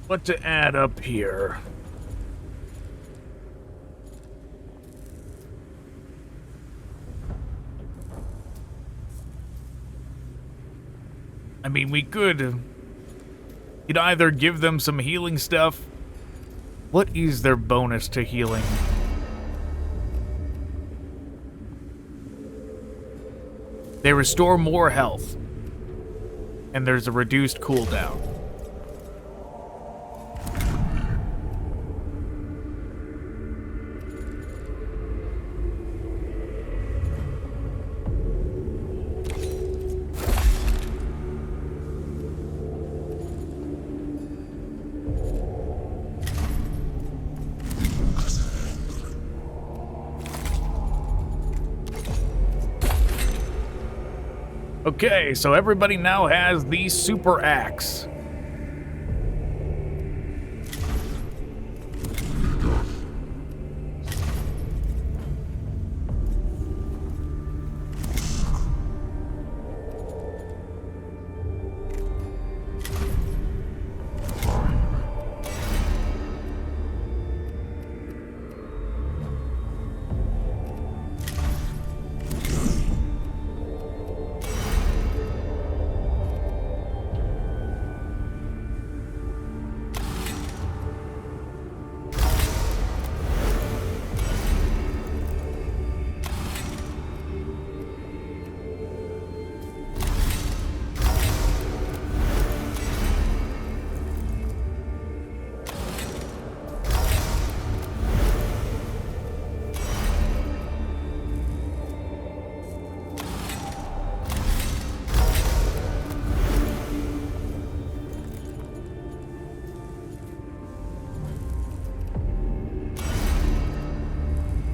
What to add up here? I mean, we could either give them some healing stuff. What is their bonus to healing? They restore more health, and there's a reduced cooldown. Okay, so everybody now has the super axe.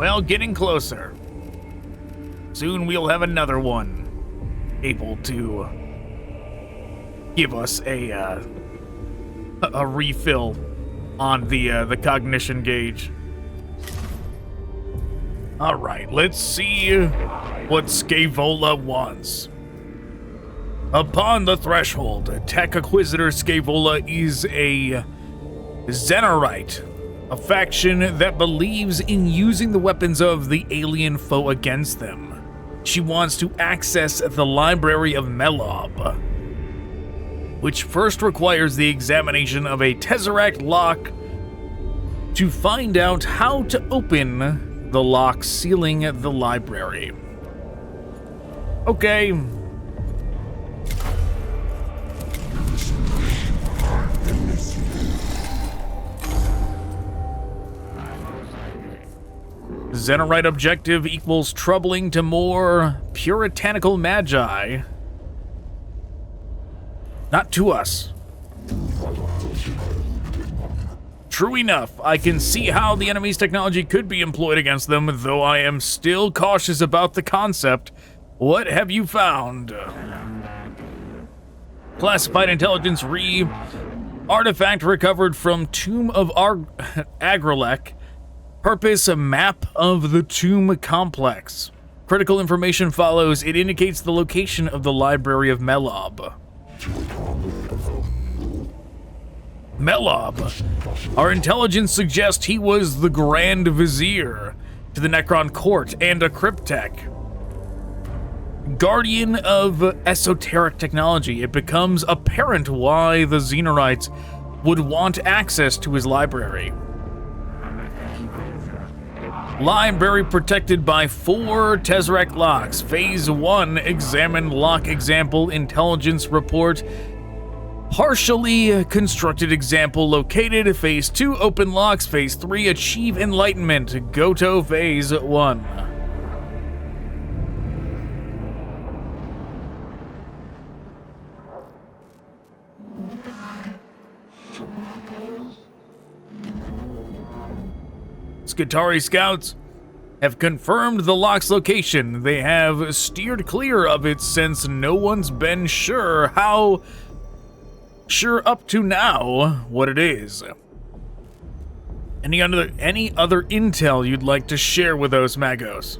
Well, getting closer. Soon we'll have another one able to give us a refill on the cognition gauge. All right, let's see what Scaevola wants. Upon the threshold, Tech Acquisitor Scaevola is a Xenorite, a faction that believes in using the weapons of the alien foe against them. She wants to access the library of Mehlob, which first requires the examination of a Tesseract lock to find out how to open the lock sealing the library. Okay. Xenorite objective equals troubling to more puritanical magi. Not to us. True enough, I can see how the enemy's technology could be employed against them, though I am still cautious about the concept. What have you found? Classified intelligence artifact recovered from Tomb of Agrelek. Purpose, a map of the tomb complex. Critical information follows. It indicates the location of the library of Mehlob. Mehlob. Our intelligence suggests he was the Grand Vizier to the Necron Court and a Cryptech. Guardian of esoteric technology. It becomes apparent why the Xenorites would want access to his library. Library protected by 4 Tesseract locks. Phase 1, examine lock example intelligence report. Partially constructed example located. Phase 2, open locks. Phase 3, achieve enlightenment. Goto phase 1. Skitarii scouts have confirmed the lock's location. They have steered clear of it since no one's been sure up to now what it is. Any other intel you'd like to share with those magos?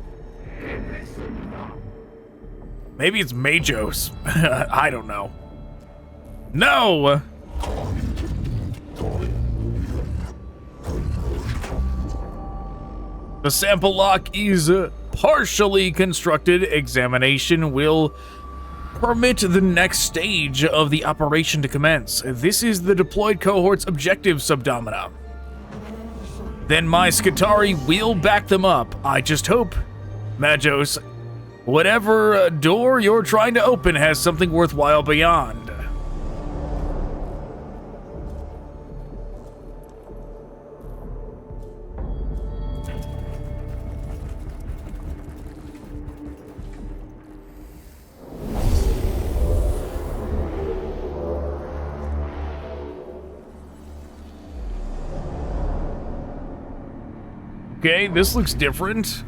Maybe it's Majos. I don't know. No! The sample lock is partially constructed. Examination will permit the next stage of the operation to commence. This is the deployed cohort's objective, Subdomina. Then my Skitarii will back them up. I just hope, Majos, whatever door you're trying to open has something worthwhile beyond. Okay, this looks different.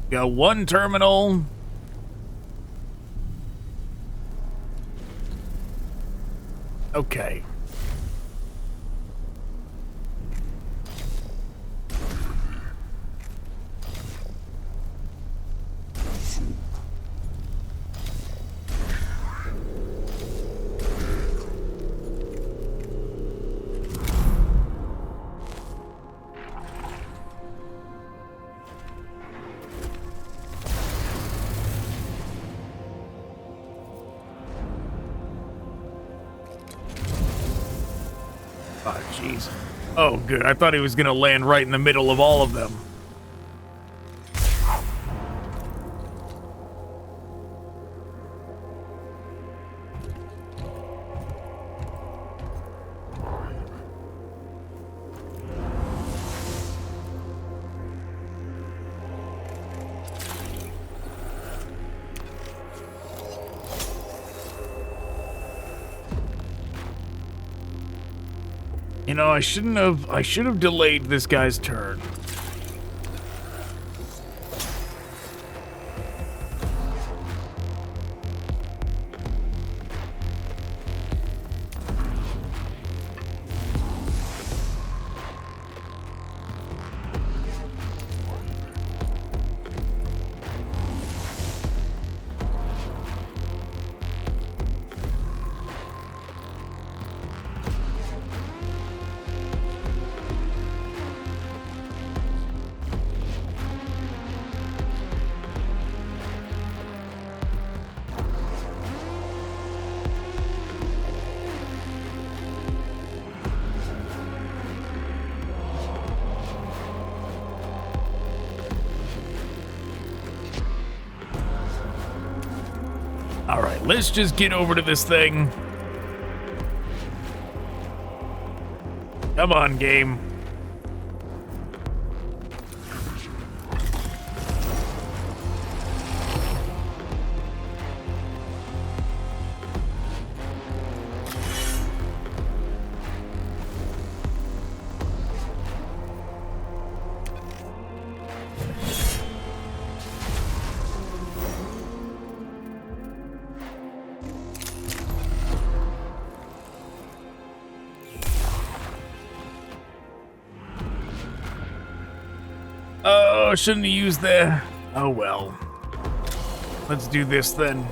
Got one terminal. Okay. Oh, jeez. Oh, good. I thought he was going to land right in the middle of all of them. You know, I should have delayed this guy's turn. Alright, let's just get over to this thing. Come on, game. Oh, shouldn't have used that. Oh well. Let's do this then.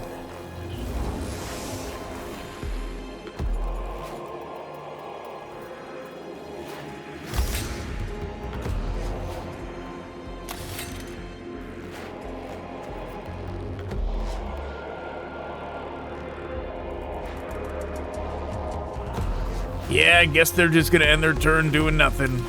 Yeah, I guess they're just gonna end their turn doing nothing.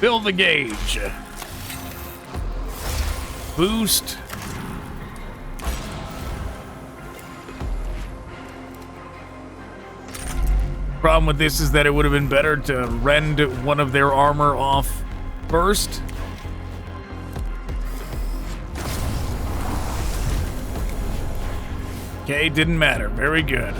Fill the gauge. Boost. Problem with this is that it would have been better to rend one of their armor off first. Okay, didn't matter. Very good.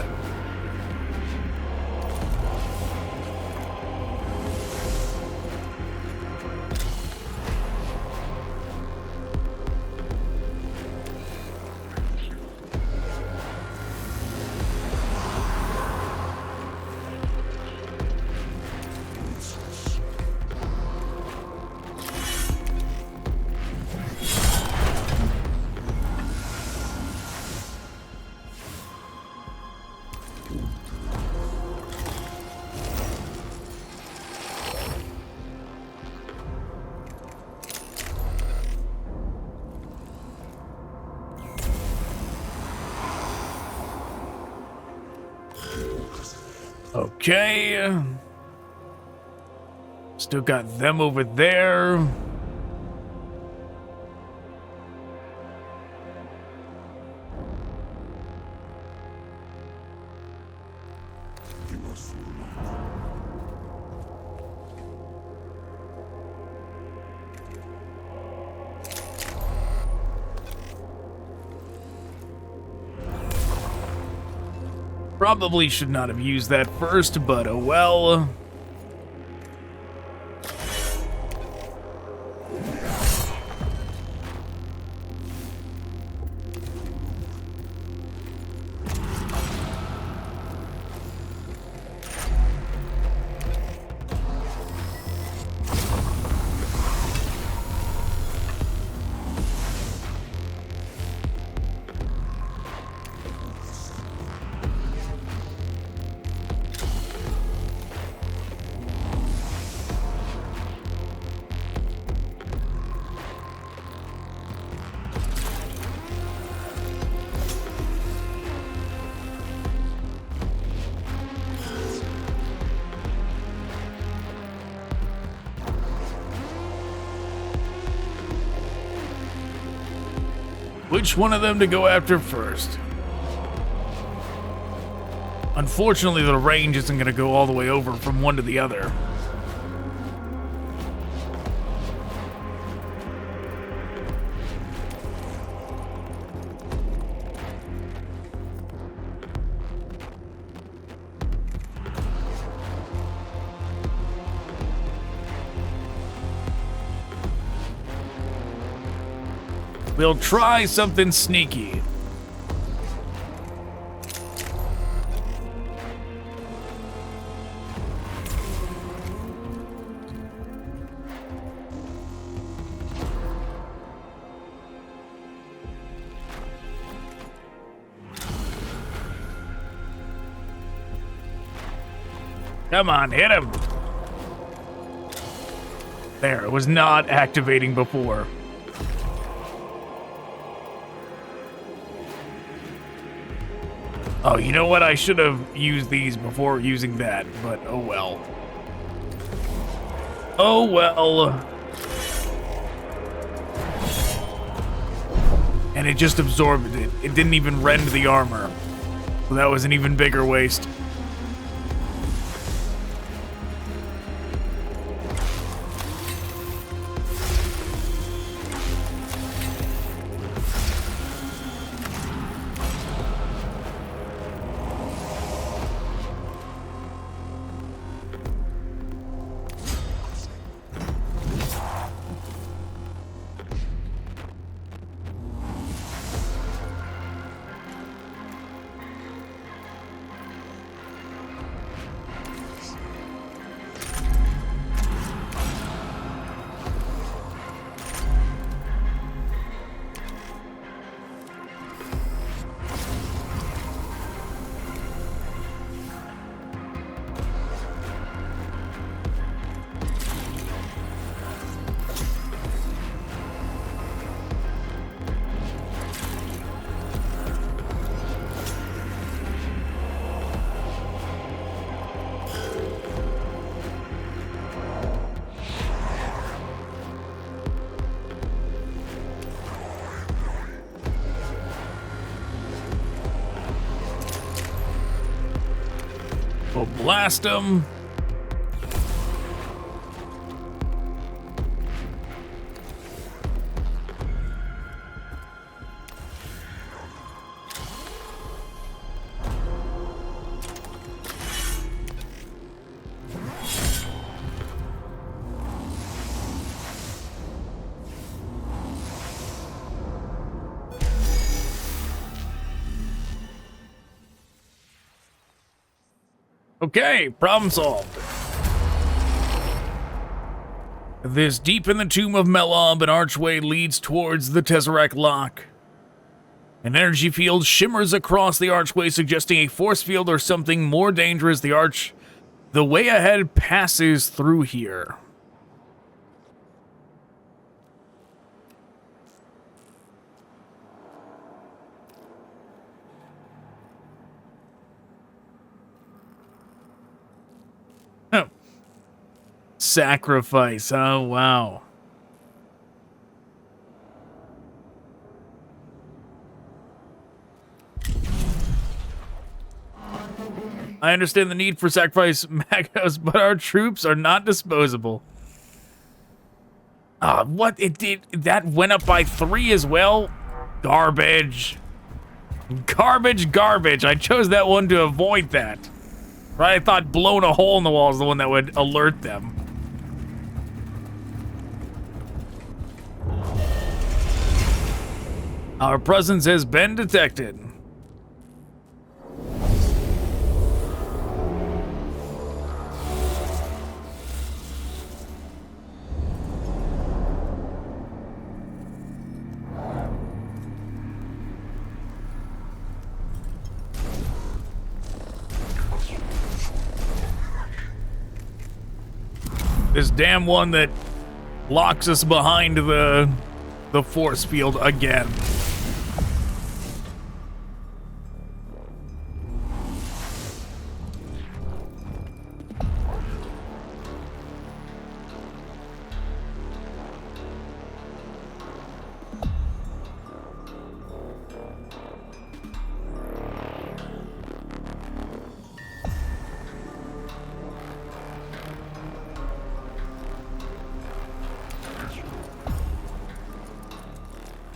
Okay. Still got them over there. Probably should not have used that first, but oh well. Which one of them to go after first? Unfortunately, the range isn't going to go all the way over from one to the other. We'll try something sneaky. Come on, hit him. There, it was not activating before. Oh, you know what? I should have used these before using that, but oh well. Oh well. And it just absorbed it. It didn't even rend the armor. So that was an even bigger waste. We'll blast him. Okay, problem solved. This deep in the tomb of Mehlob, an archway leads towards the Tesseract Lock. An energy field shimmers across the archway, suggesting a force field or something more dangerous. The way ahead passes through here. Sacrifice. Oh, wow. I understand the need for sacrifice, Magos, but our troops are not disposable. What? It did. That went up by 3 as well? Garbage. Garbage. I chose that one to avoid that. Right? I thought blowing a hole in the wall is the one that would alert them. Our presence has been detected. This damn one that locks us behind the force field again.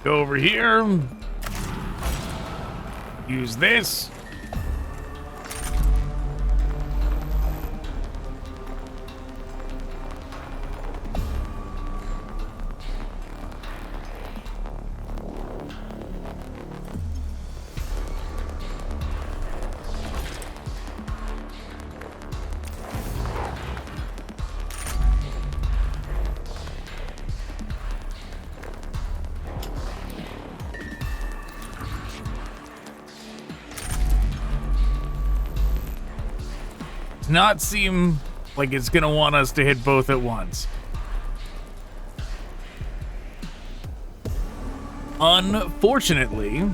Go over here. Use this. Not seem like it's gonna want us to hit both at once. Unfortunately,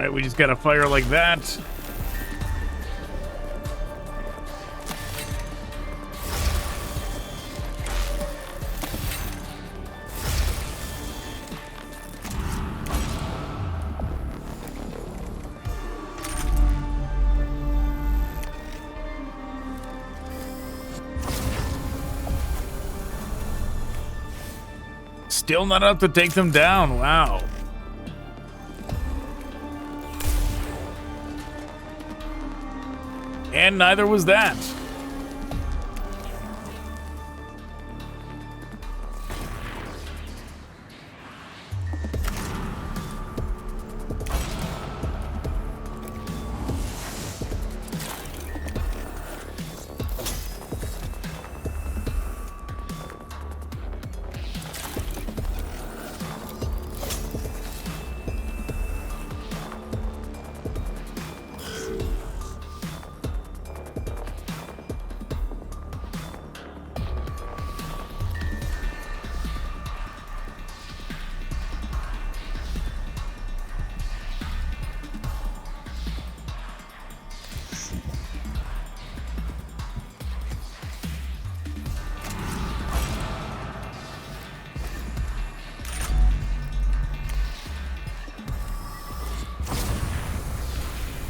right, we just gotta fire like that. Still not enough to take them down. Wow. And neither was that.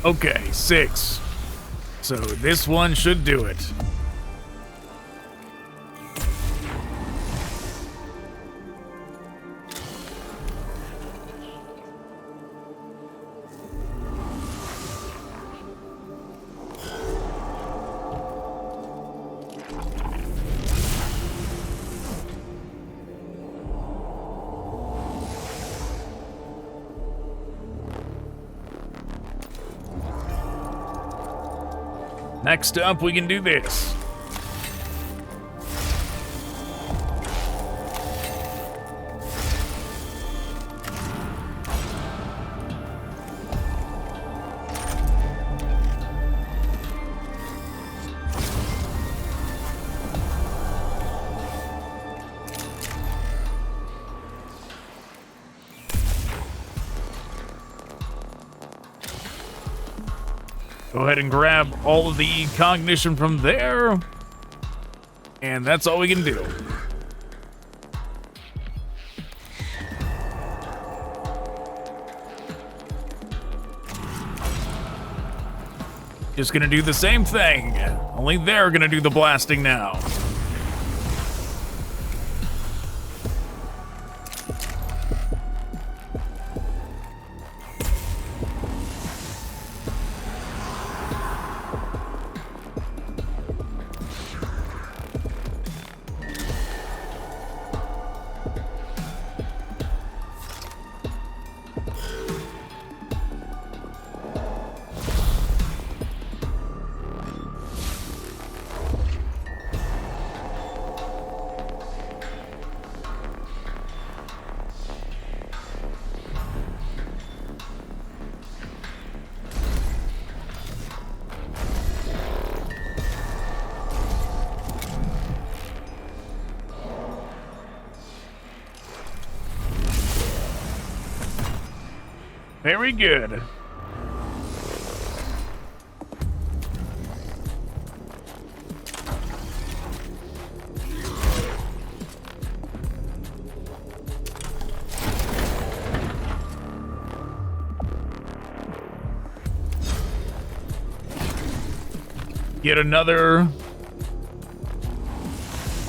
Okay, 6. So this one should do it. Next up, we can do this. Go ahead and grab all of the cognition from there. And that's all we can do. Just gonna do the same thing. Only they're gonna do the blasting now. Very good. Get another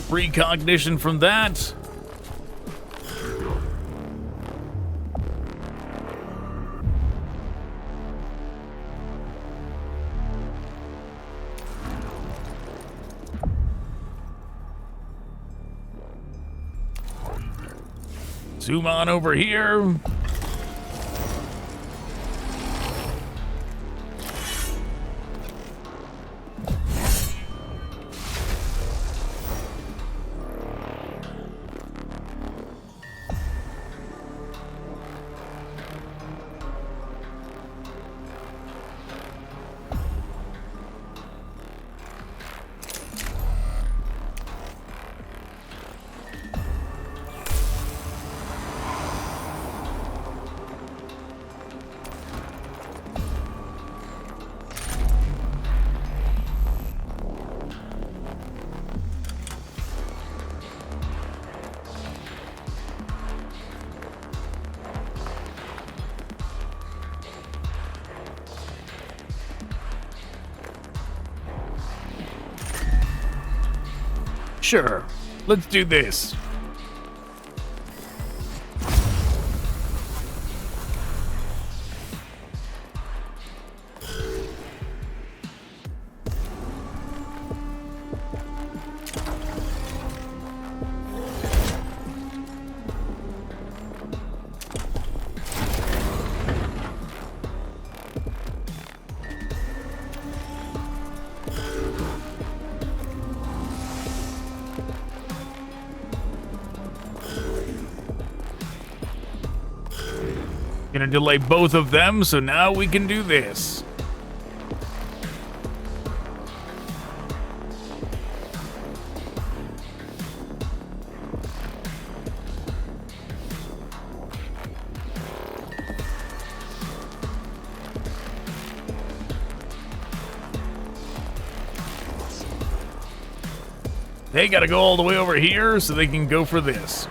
recognition from that. Zoom on over here. Sure, let's do this. Gonna delay both of them, so now we can do this. They gotta go all the way over here so they can go for this.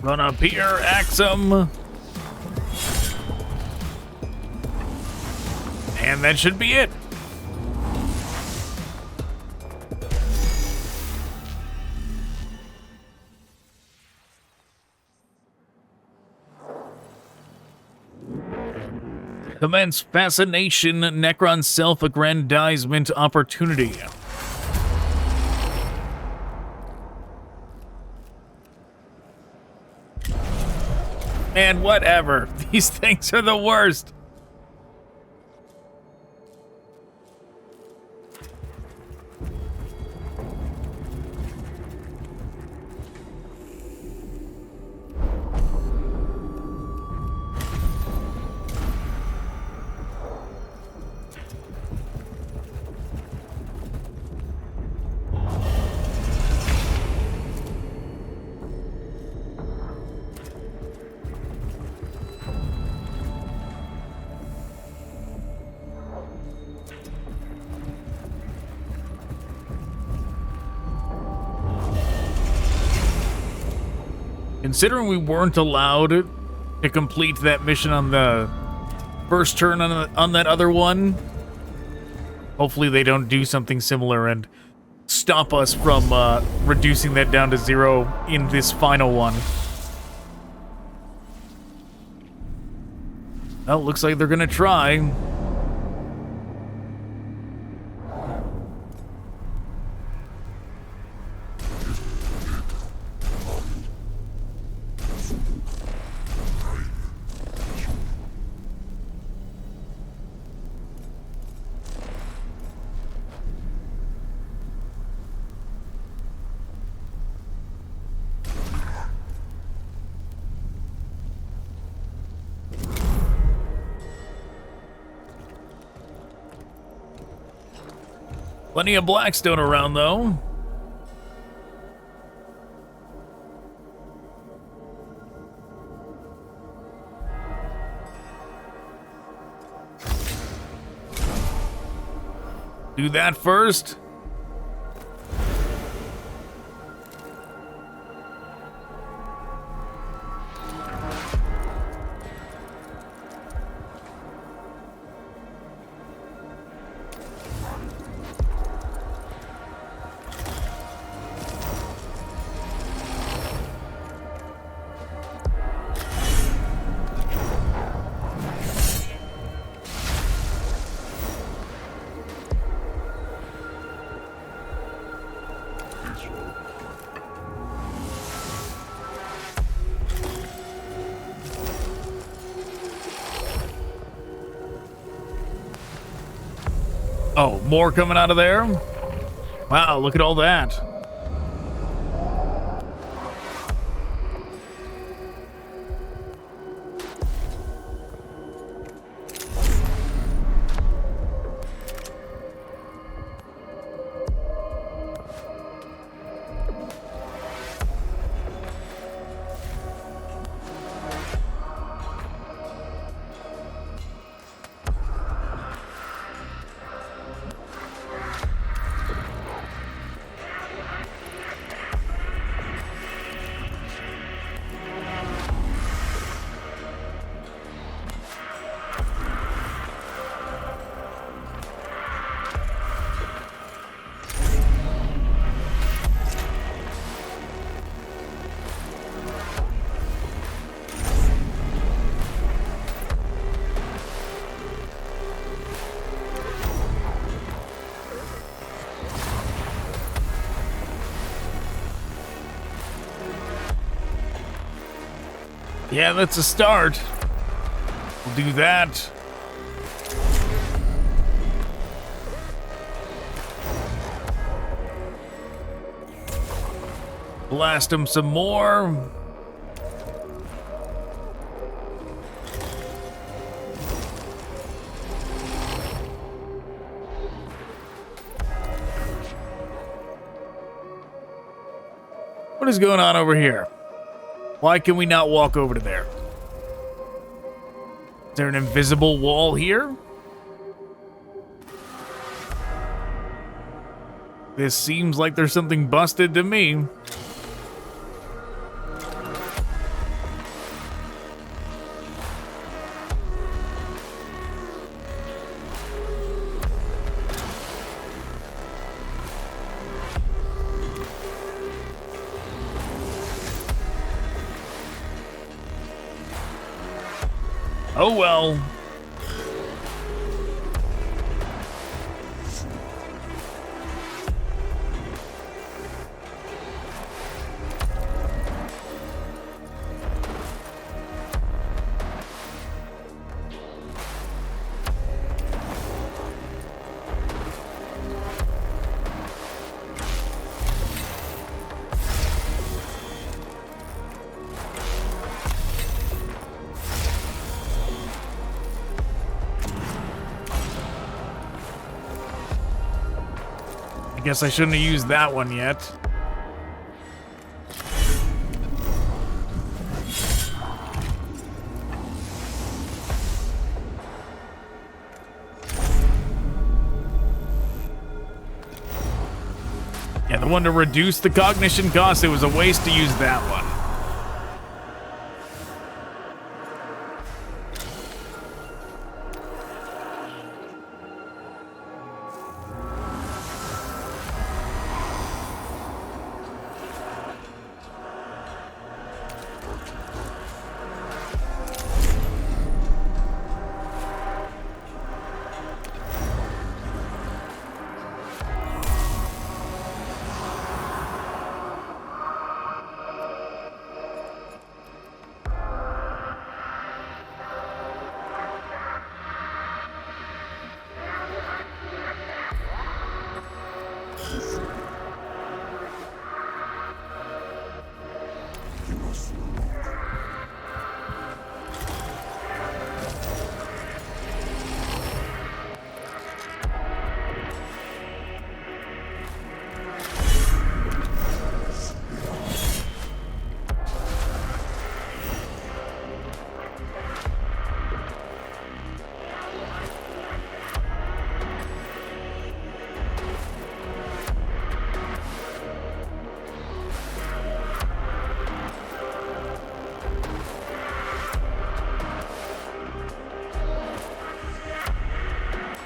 Run up here, axe 'em. And that should be it. Commence Fascination Necron Self-Aggrandizement Opportunity. Man, whatever. These things are the worst. Considering we weren't allowed to complete that mission on the first turn on that other one, hopefully they don't do something similar and stop us from reducing that down to 0 in this final one. Well, looks like they're gonna try. Plenty of Blackstone around, though. Do that first. Oh, more coming out of there? Wow, look at all that. Yeah, that's a start. We'll do that. Blast him some more. What is going on over here? Why can we not walk over to there? Is there an invisible wall here? This seems like there's something busted to me. Oh well. I guess I shouldn't have used that one yet. Yeah, the one to reduce the cognition cost, it was a waste to use that one.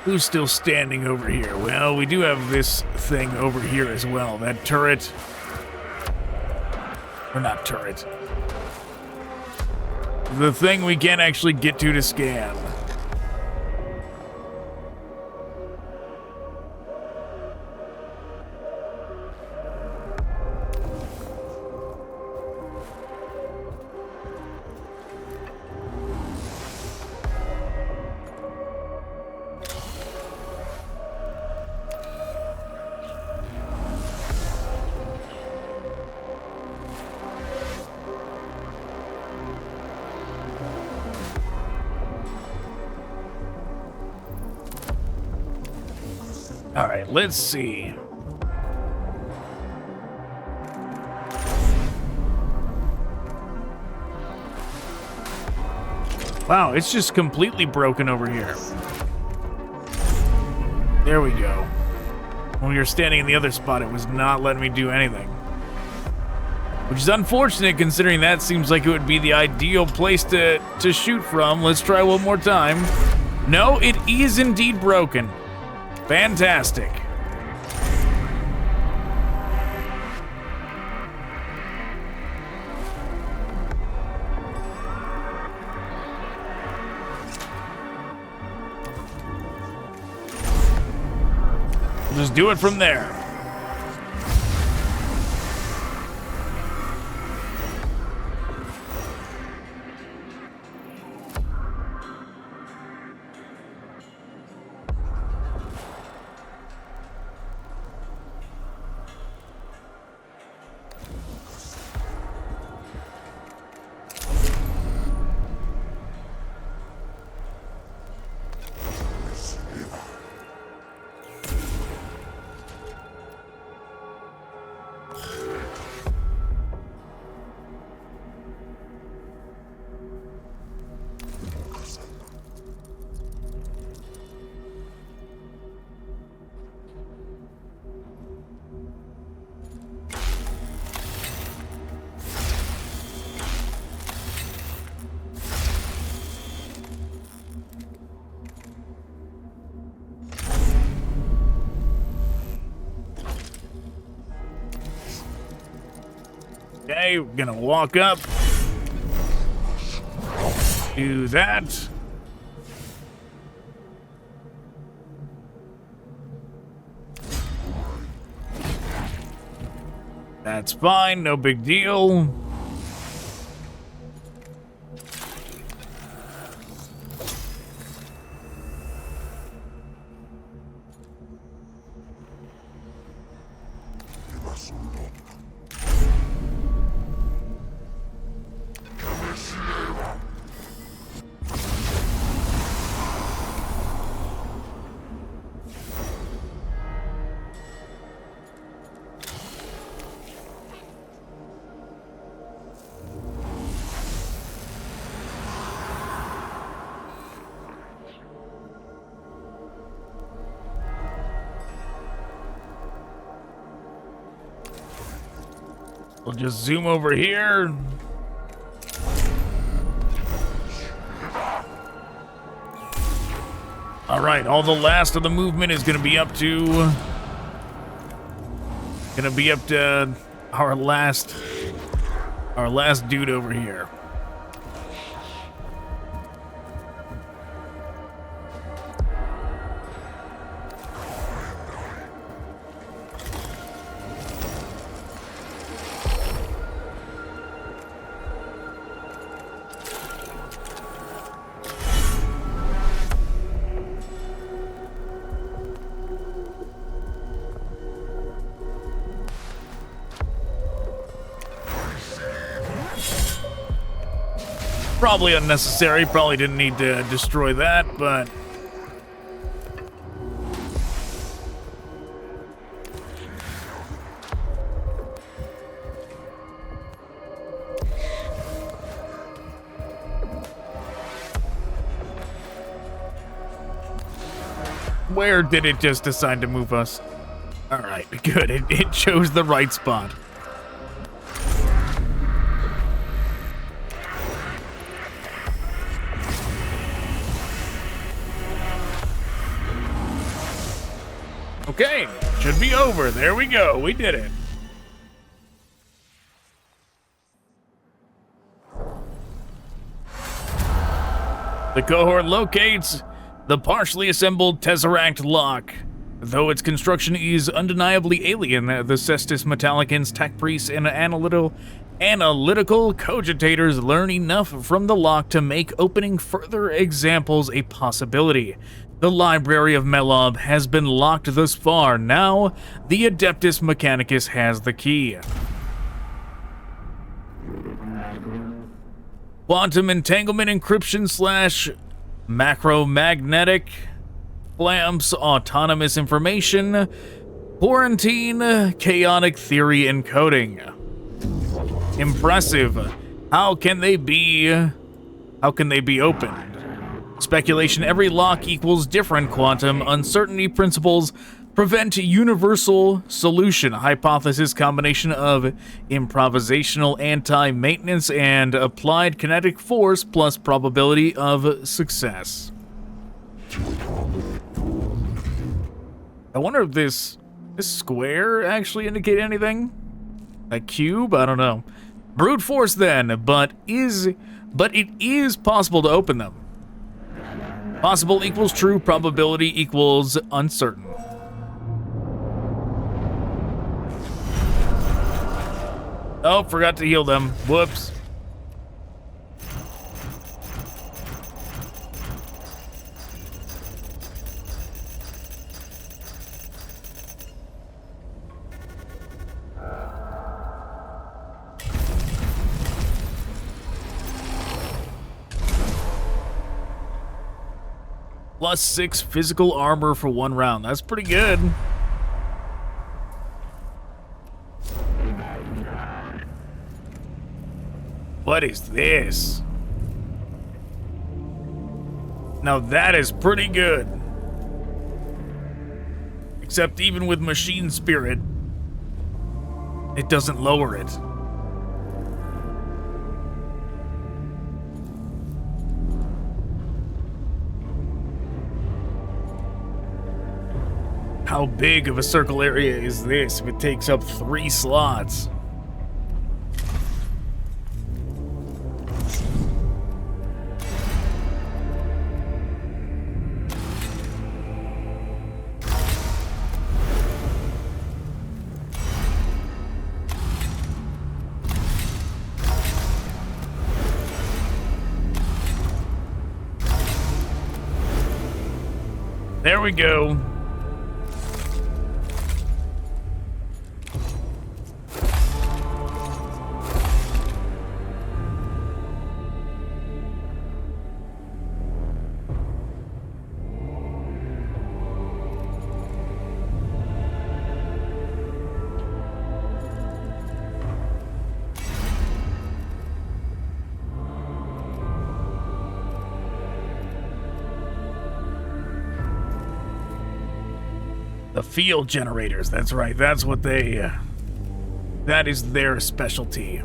Who's still standing over here? Well, we do have this thing over here as well. That turret. Or not turret. The thing we can't actually get to scan. All right, let's see. Wow, it's just completely broken over here. There we go. When we were standing in the other spot, it was not letting me do anything. Which is unfortunate considering that seems like it would be the ideal place to shoot from. Let's try one more time. No, it is indeed broken. Fantastic. We'll just do it from there. Okay, we're gonna walk up. Do that. That's fine, no big deal. We'll just zoom over here. All right, all the last of the movement is going to be up to our last dude over here. Probably unnecessary, probably didn't need to destroy that, but... Where did it just decide to move us? Alright, good, it chose the right spot. Okay, should be over. There we go. We did it. The cohort locates the partially assembled Tesseract lock. Though its construction is undeniably alien, the Cestus Metallicans, tech priests, and analytical cogitators learn enough from the lock to make opening further examples a possibility. The library of Mehlob has been locked thus far. Now, the Adeptus Mechanicus has the key. Quantum entanglement encryption / macromagnetic clamps, autonomous information, quarantine, chaotic theory encoding. Impressive. How can they be opened? Speculation: every lock equals different quantum uncertainty principles prevent universal solution. Hypothesis: combination of improvisational anti-maintenance and applied kinetic force plus probability of success. I wonder if this square actually indicate anything? A cube? I don't know. Brute force then, but it is possible to open them. Possible equals true, probability equals uncertain. Oh, forgot to heal them. Whoops. +6 physical armor for 1 round. That's pretty good. What is this? Now that is pretty good. Except even with machine spirit, it doesn't lower it. How big of a circle area is this if it takes up 3 slots? There we go. The field generators, that's right, that's what they, that is their specialty.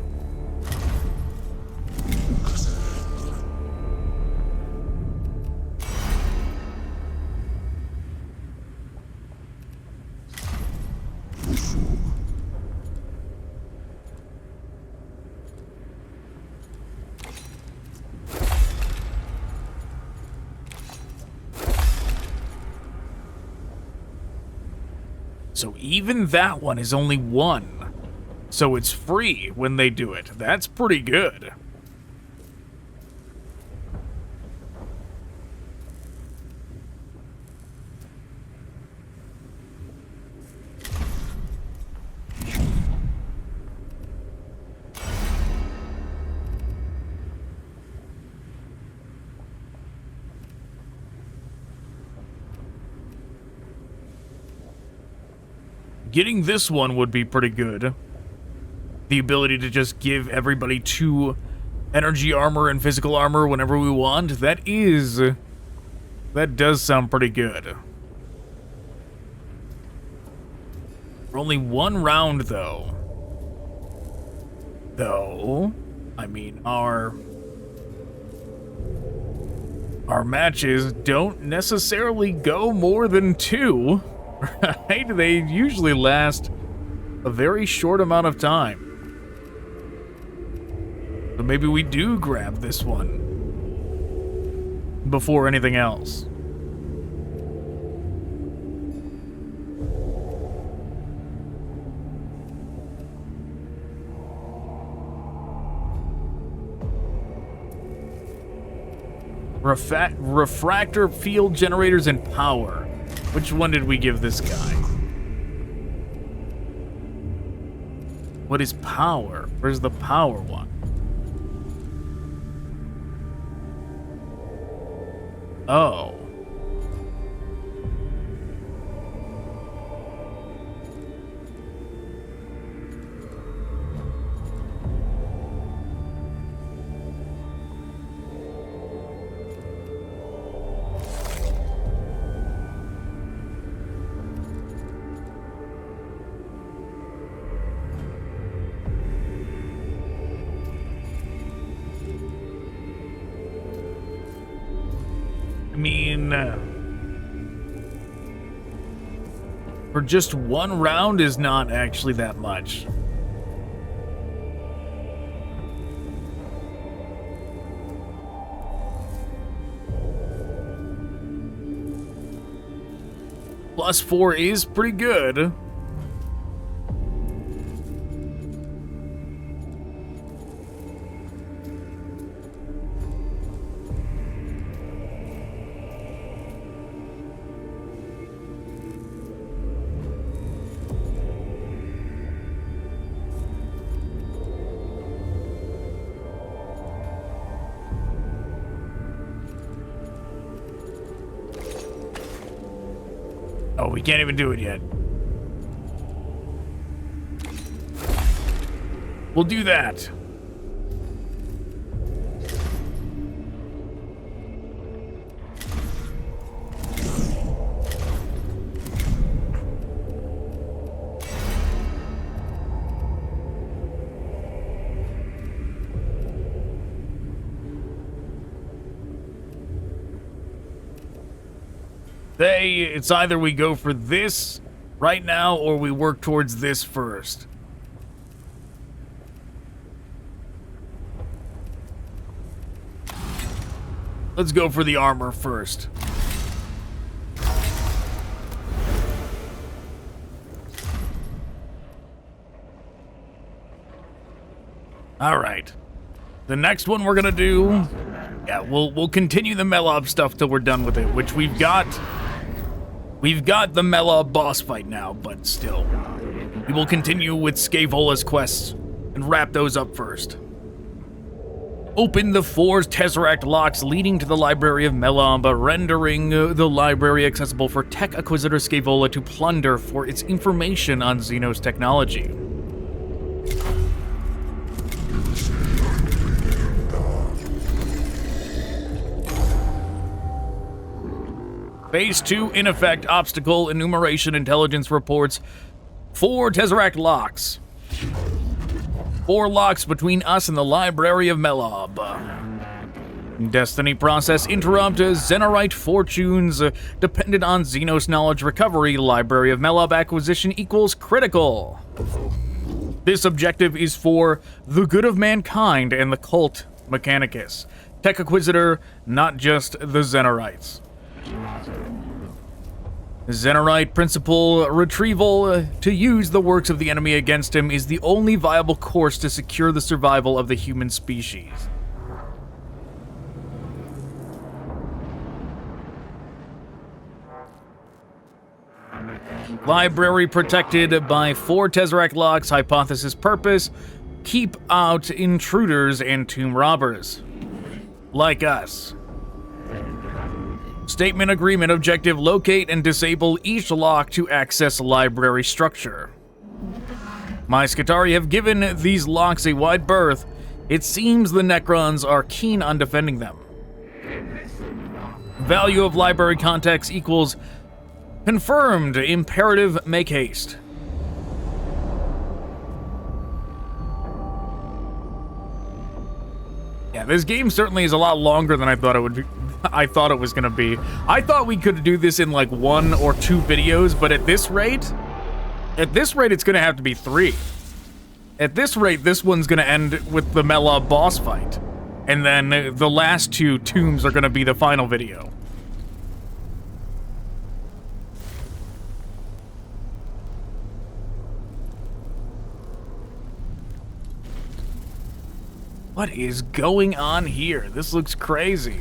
So even that one is only 1. So it's free when they do it. That's pretty good. Getting this one would be pretty good. The ability to just give everybody 2 energy armor and physical armor whenever we want. That does sound pretty good. For only 1 round though. I mean, our matches don't necessarily go more than 2. Right? They usually last a very short amount of time. So maybe we do grab this one before anything else. Refractor field generators and power. Which one did we give this guy? What is power? Where's the power one? Oh. For just one round is not actually that much. +4 is pretty good. Oh, we can't even do it yet. We'll do that. It's either we go for this right now or we work towards this first. Let's go for the armor first. All right. The next one we're gonna do, yeah, we'll continue the Mehlob stuff till we're done with it, which we've got the Mehlob boss fight now, but still. We will continue with Scavola's quests and wrap those up first. Open the 4 Tesseract locks leading to the Library of Mehlob, rendering the library accessible for Tech Acquisitor Scavola to plunder for its information on Xenos technology. Phase 2, in effect, obstacle enumeration intelligence reports 4 Tesseract locks. 4 locks between us and the Library of Mehlob. Destiny process interrupt, Zenorite fortunes dependent on Xenos knowledge recovery. Library of Mehlob acquisition equals critical. This objective is for the good of mankind and the cult Mechanicus. Tech Acquisitor, not just the Zenorites. Zenorite principle retrieval to use the works of the enemy against him is the only viable course to secure the survival of the human species. Library protected by 4 Tesseract locks. Hypothesis purpose: keep out intruders and tomb robbers. Like us. Statement agreement objective: locate and disable each lock to access library structure. My Skitarii have given these locks a wide berth. It seems the Necrons are keen on defending them. Value of library contacts equals confirmed. Imperative: make haste. Yeah, this game certainly is a lot longer than I thought it would be. I thought it was gonna be. I thought we could do this in like 1 or 2 videos, but at this rate, it's gonna have to be 3. At this rate, this one's gonna end with the Mehlob boss fight. And then the last 2 tombs are gonna be the final video. What is going on here? This looks crazy.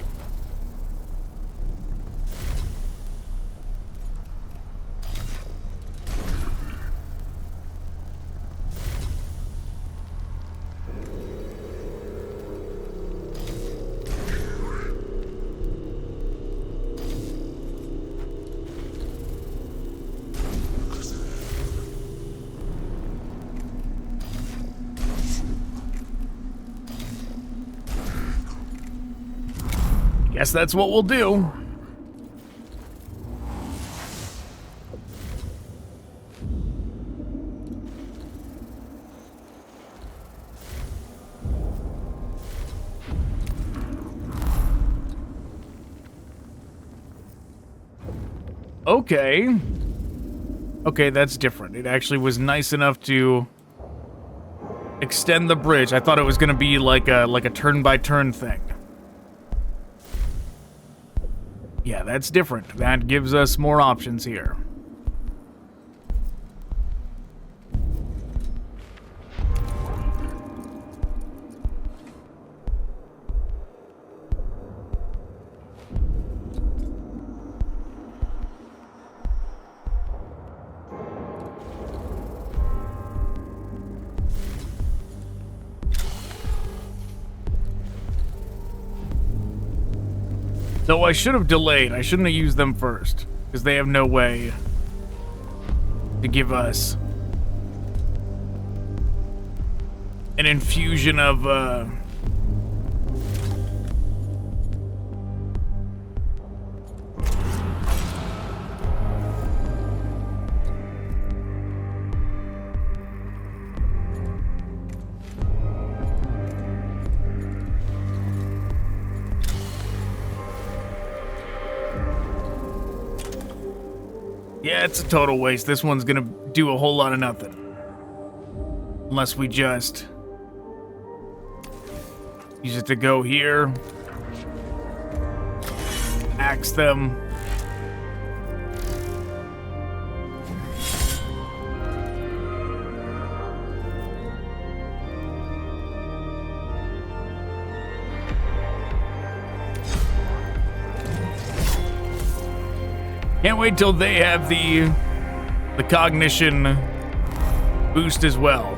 Guess that's what we'll do. Okay. Okay, that's different. It actually was nice enough to extend the bridge. I thought it was going to be like a turn-by-turn thing. Yeah, that's different. That gives us more options here. Though I should have delayed. I shouldn't have used them first, because they have no way to give us an infusion of, yeah, it's a total waste. This one's gonna do a whole lot of nothing. Unless we just use it to go here. Axe them. Can't wait till they have the cognition boost as well.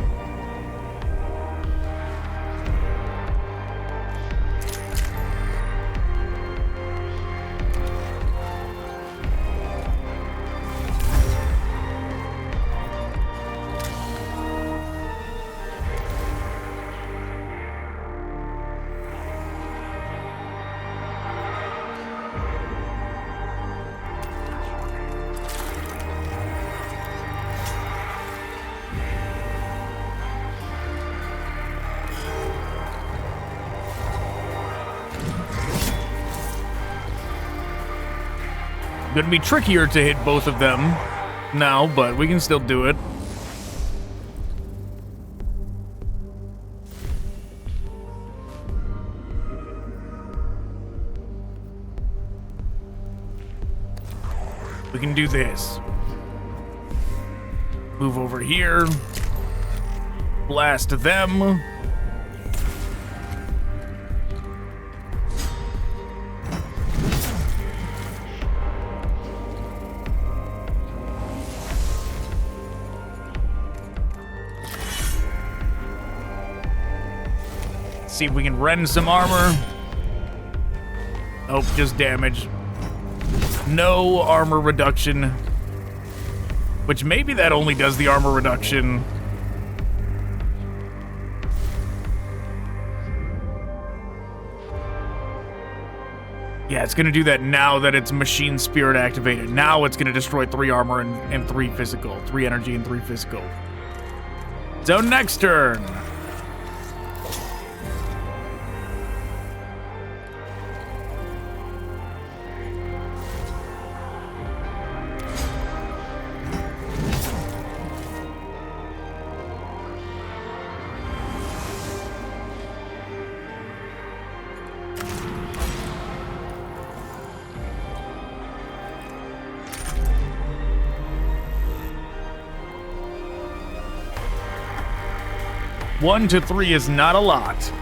Gonna be trickier to hit both of them now, but we can still do it. We can do this. Move over here. Blast them. See if we can rend some armor. Oh, just damage. No armor reduction. Which maybe that only does the armor reduction. Yeah, it's gonna do that now that it's machine spirit activated. Now it's gonna destroy 3 armor and 3 physical. 3 energy and 3 physical. So next turn. 1 to 3 is not a lot.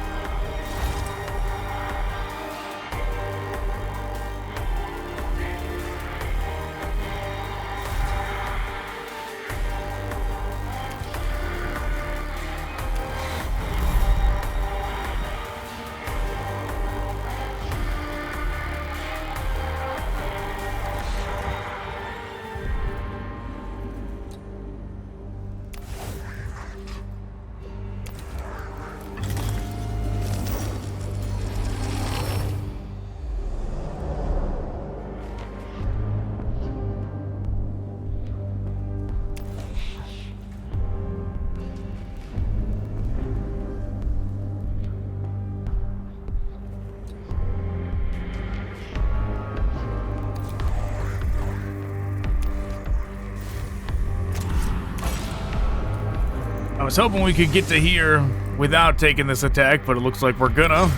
I was hoping we could get to here without taking this attack, but it looks like we're gonna.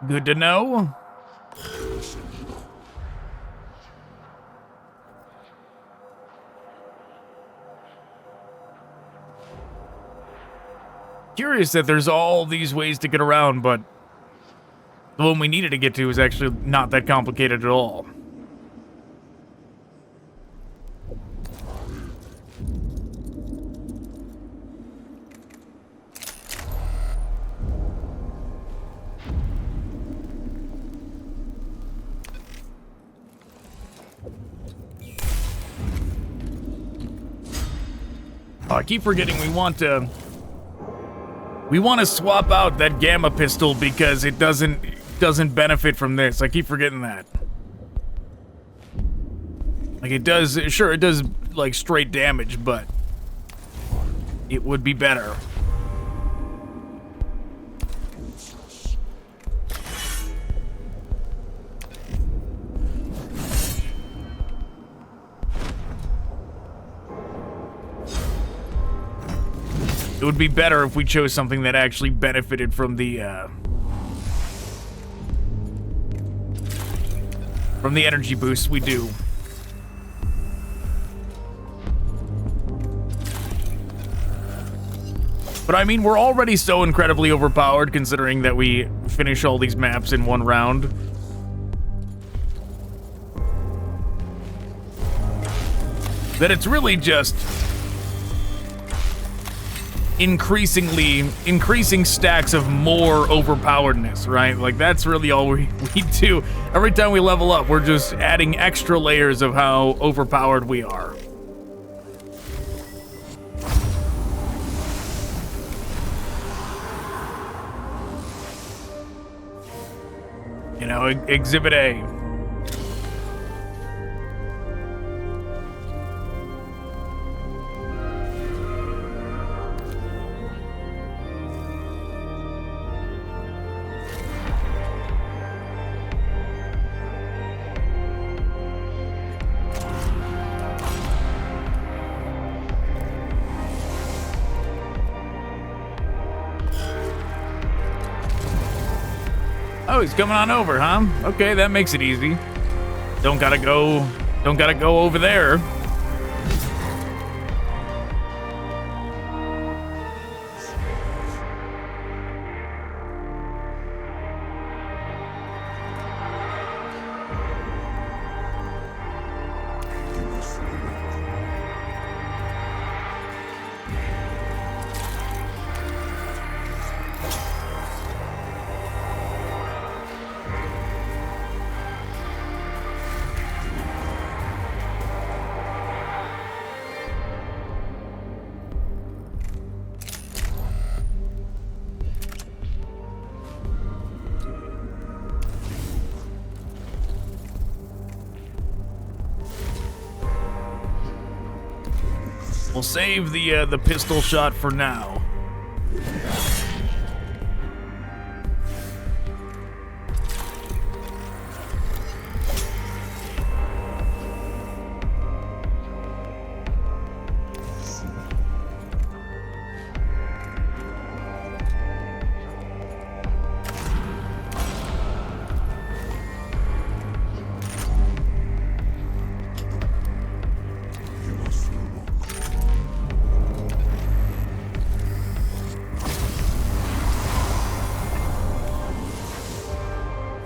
Good to know. Curious that there's all these ways to get around, but the one we needed to get to is actually not that complicated at all. I keep forgetting we want to swap out that gamma pistol because it doesn't benefit from this. I keep forgetting that. Like it does, sure it does like straight damage, but it would be better. It would be better if we chose something that actually benefited from the energy boosts we do. But I mean, we're already so incredibly overpowered considering that we finish all these maps in one round. That it's really just increasing stacks of more overpoweredness, right? Like that's really all we do. Every time we level up, we're just adding extra layers of how overpowered we are. You know, Exhibit A. Oh, he's coming on over, huh? Okay, that makes it easy. Don't gotta go over there. We'll save the pistol shot for now.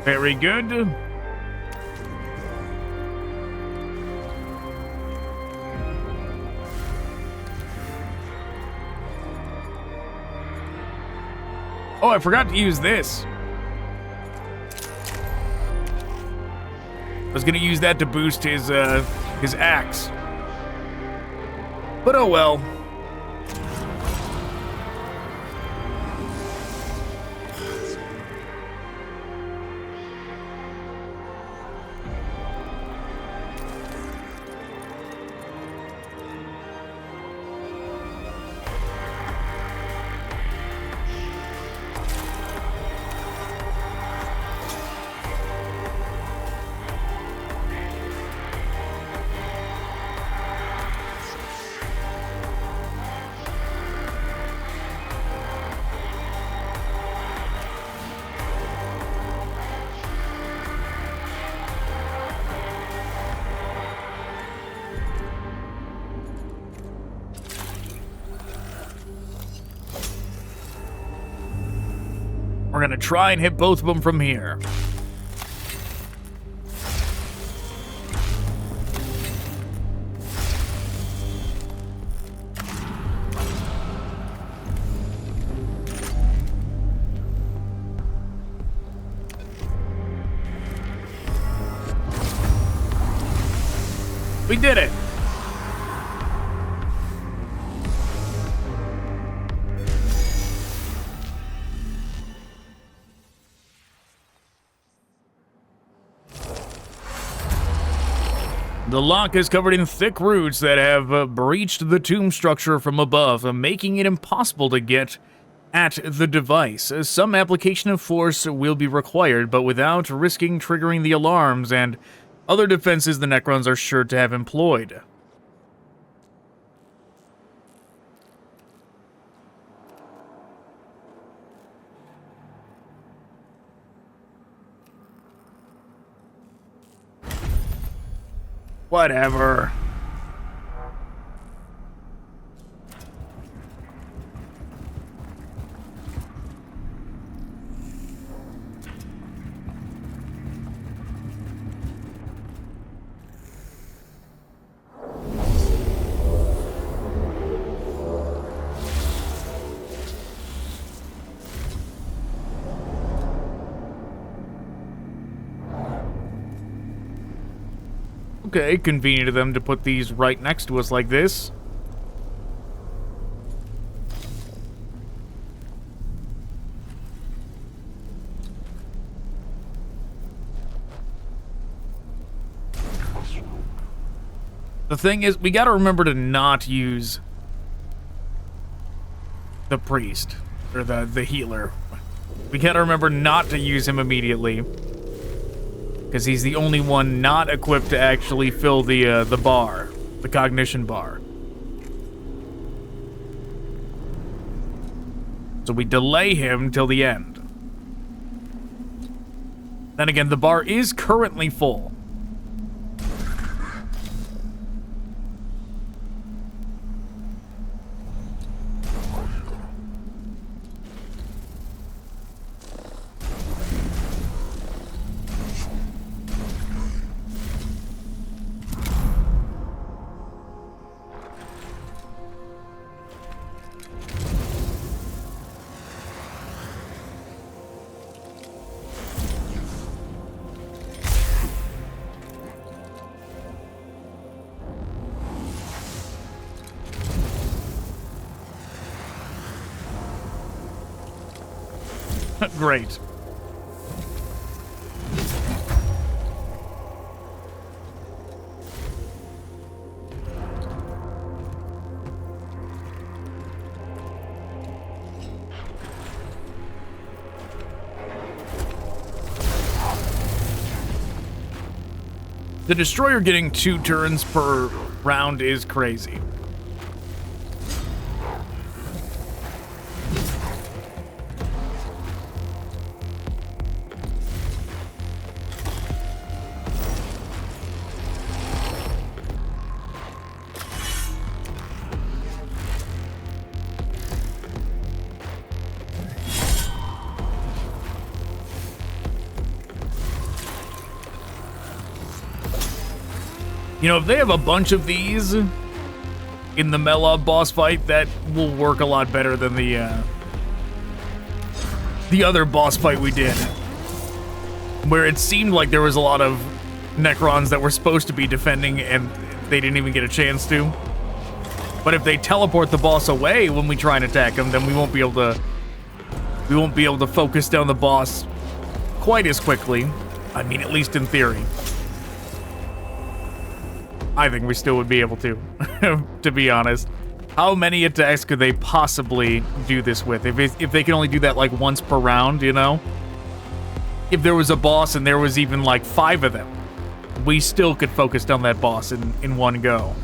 Very good. Oh, I forgot to use this. I was gonna use that to boost his axe. But oh well. We're gonna try and hit both of them from here. We did it! The lock is covered in thick roots that have breached the tomb structure from above, making it impossible to get at the device. Some application of force will be required, but without risking triggering the alarms and other defenses the Necrons are sure to have employed. Whatever. Okay, convenient of them to put these right next to us like this. The thing is, we gotta remember to not use the priest, or the healer. We gotta remember not to use him immediately, because he's the only one not equipped to actually fill the bar, the cognition bar. So we delay him till the end. Then again, the bar is currently full. Great. The destroyer getting 2 turns per round is crazy. You know, if they have a bunch of these in the Mehlob boss fight, that will work a lot better than the other boss fight we did, where it seemed like there was a lot of Necrons that were supposed to be defending and they didn't even get a chance to. But if they teleport the boss away when we try and attack him, then we won't be able to focus down the boss quite as quickly. I mean, at least in theory. I think we still would be able to, to be honest. How many attacks could they possibly do this with? If they can only do that like once per round, you know? If there was a boss and there was even like 5 of them, we still could focus down that boss in one go.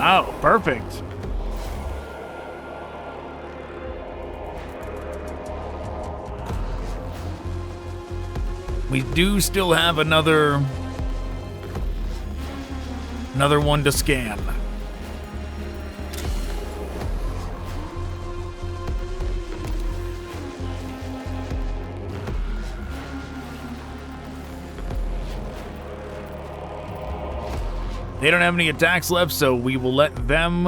Oh, perfect. We do still have another one to scan. They don't have any attacks left, so we will let them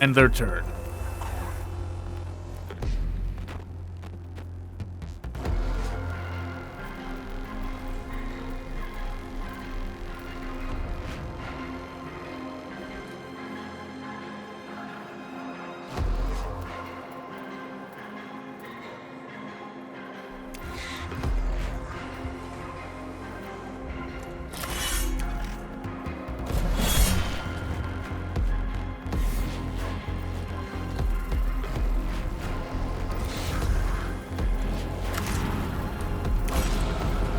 end their turn.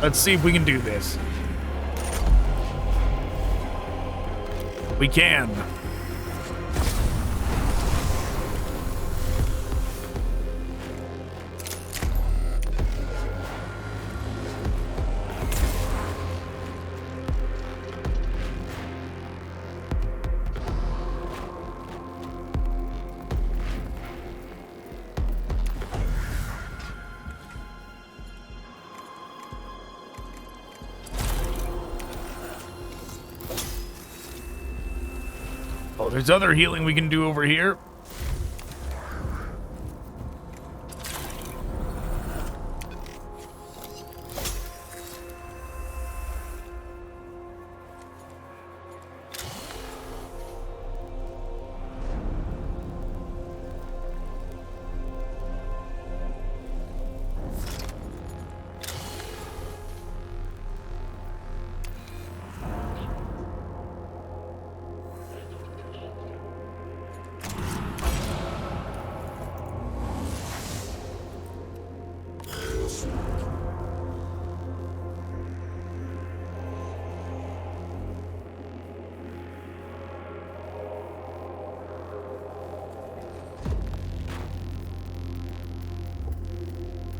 Let's see if we can do this. We can. There's other healing we can do over here.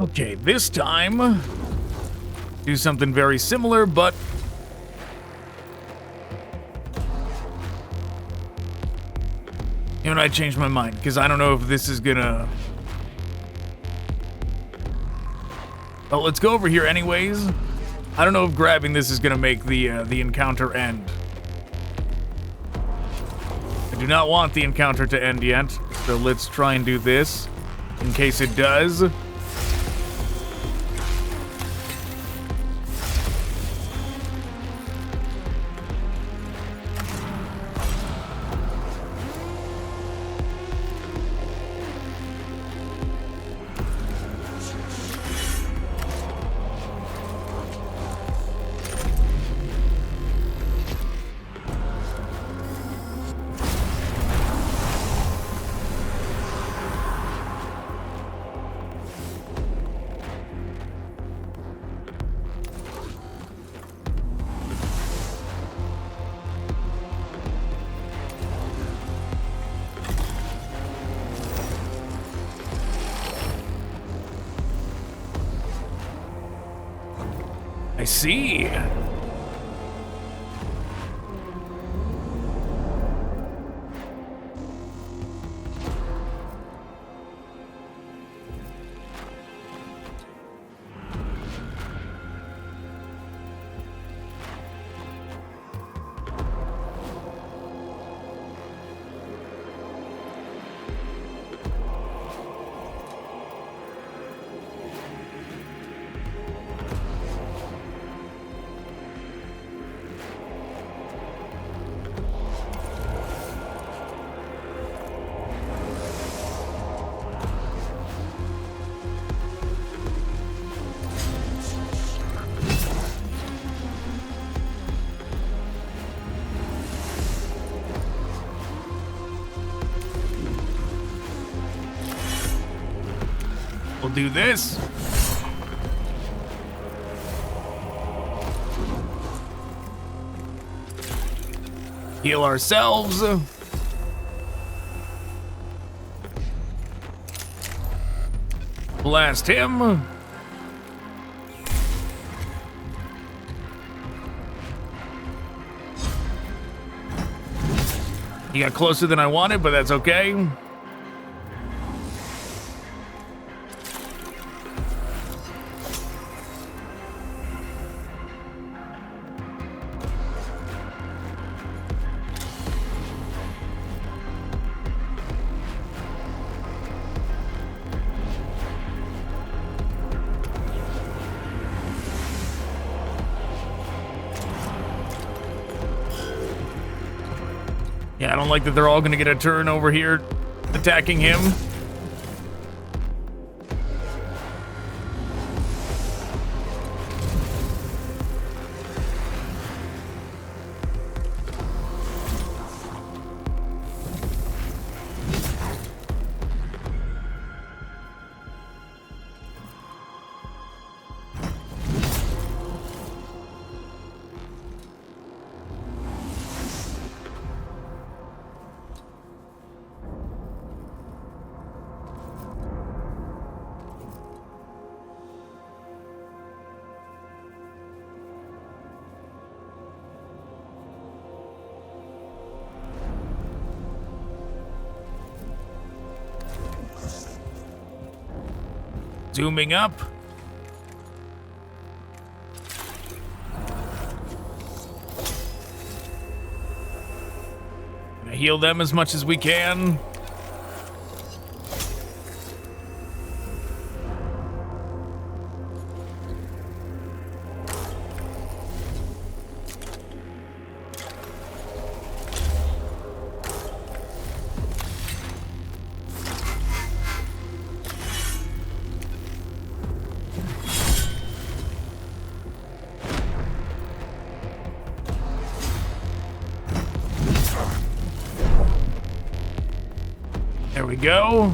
Okay, this time, do something very similar, but you know, I changed my mind because I don't know if this is gonna. Well, let's go over here anyways. I don't know if grabbing this is gonna make the encounter end. I do not want the encounter to end yet, so let's try and do this in case it does. I see. We'll do this. Heal ourselves. Blast him. He got closer than I wanted, but that's okay. Yeah, I don't like that they're all gonna get a turn over here attacking him. Zooming up. Gonna heal them as much as we can. There we go.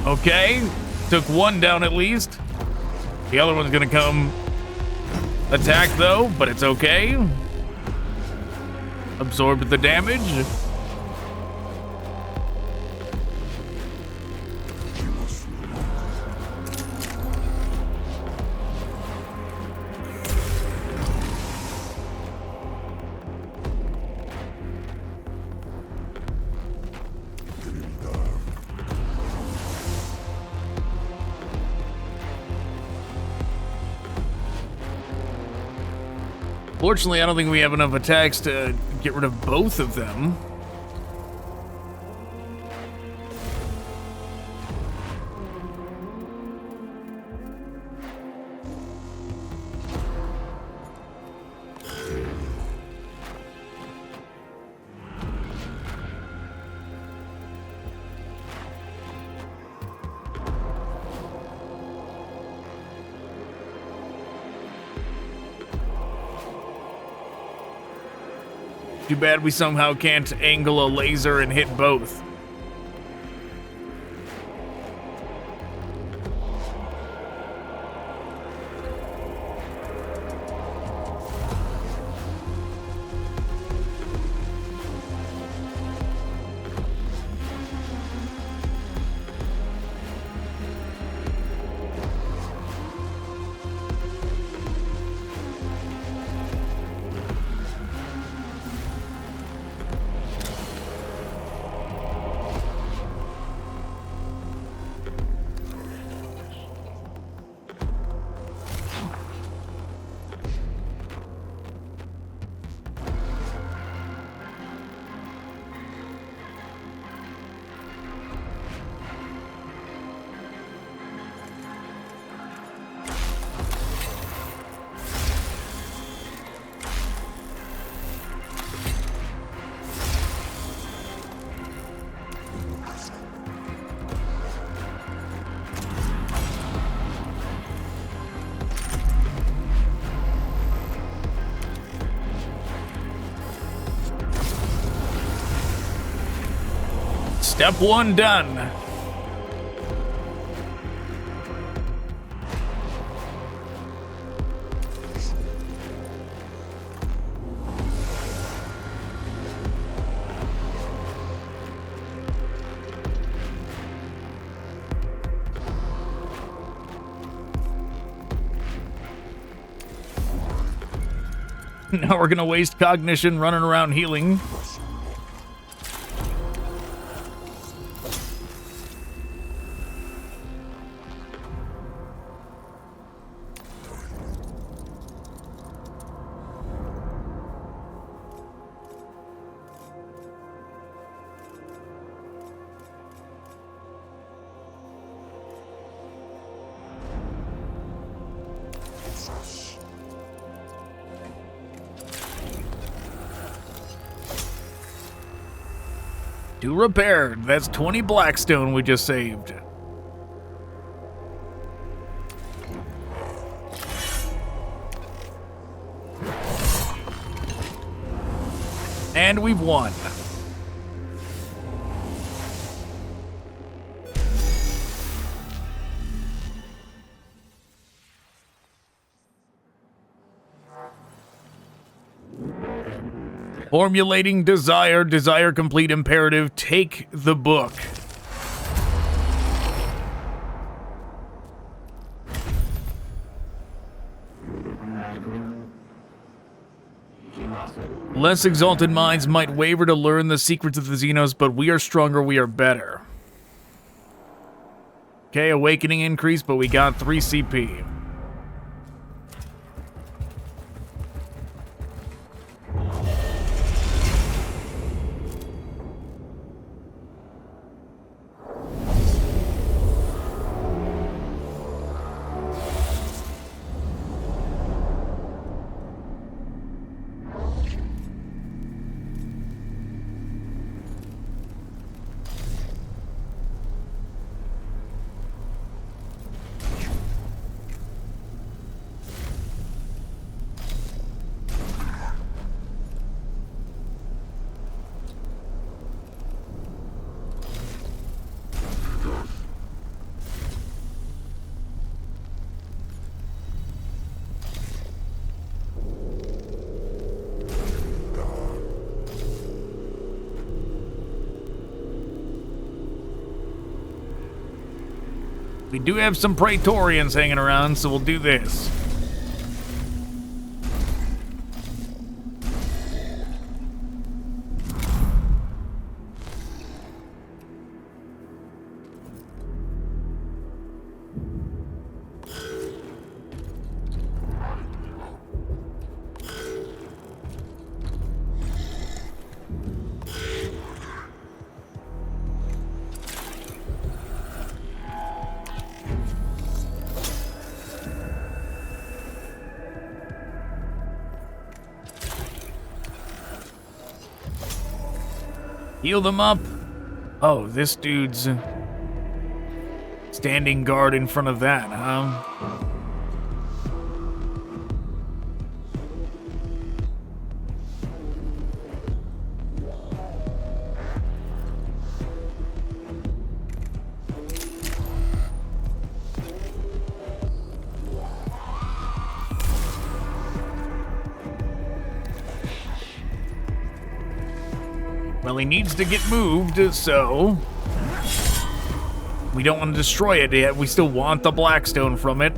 Okay, took one down at least. The other one's gonna come attack though, but it's okay. Absorbed the damage. Fortunately, I don't think we have enough attacks to get rid of both of them. Too bad we somehow can't angle a laser and hit both. Step 1 done. Now we're gonna waste cognition running around healing. Two repaired. That's 20 Blackstone we just saved. And we've won. Formulating desire, desire complete imperative, take the book. Less exalted minds might waver to learn the secrets of the Xenos, but we are stronger, we are better. Okay, awakening increase, but we got 3 CP. We do have some Praetorians hanging around, so we'll do this. Heal them up. Oh, this dude's standing guard in front of that, huh? Well, he needs to get moved, so we don't want to destroy it yet. We still want the Blackstone from it.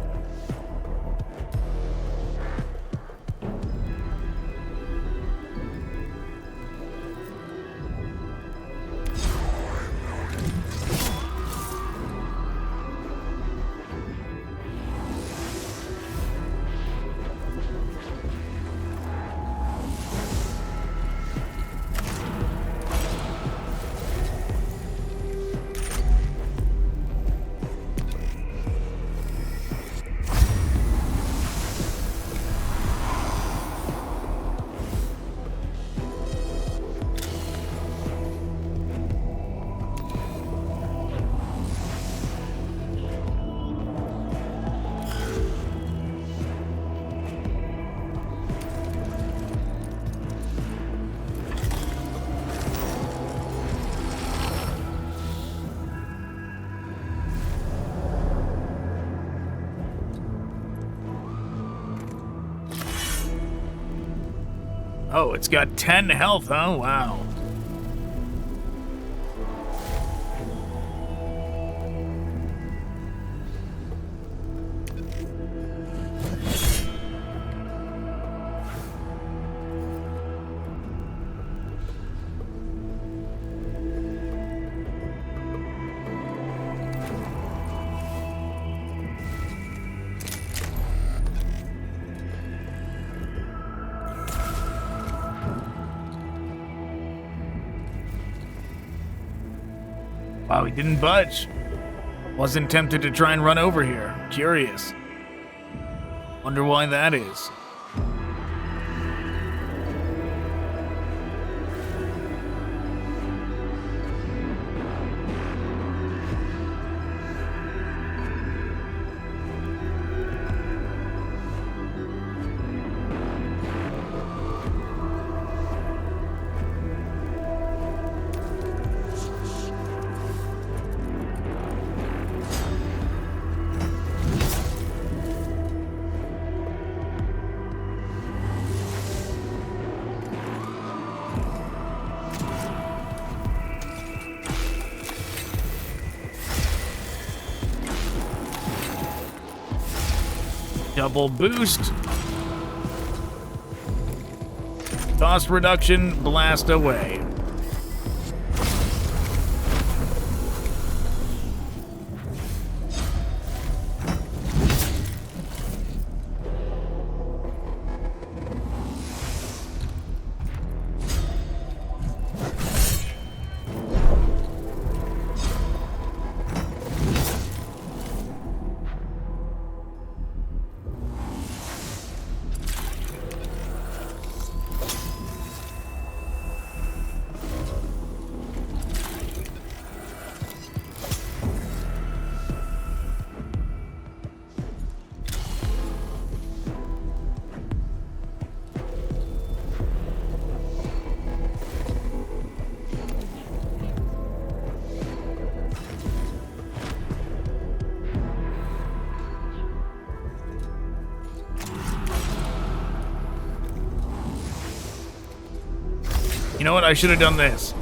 Oh, it's got 10 health, huh? Wow. Wow, he didn't budge. Wasn't tempted to try and run over here. Curious. Wonder why that is. Double boost. Cost reduction, blast away. You know what? I should have done this.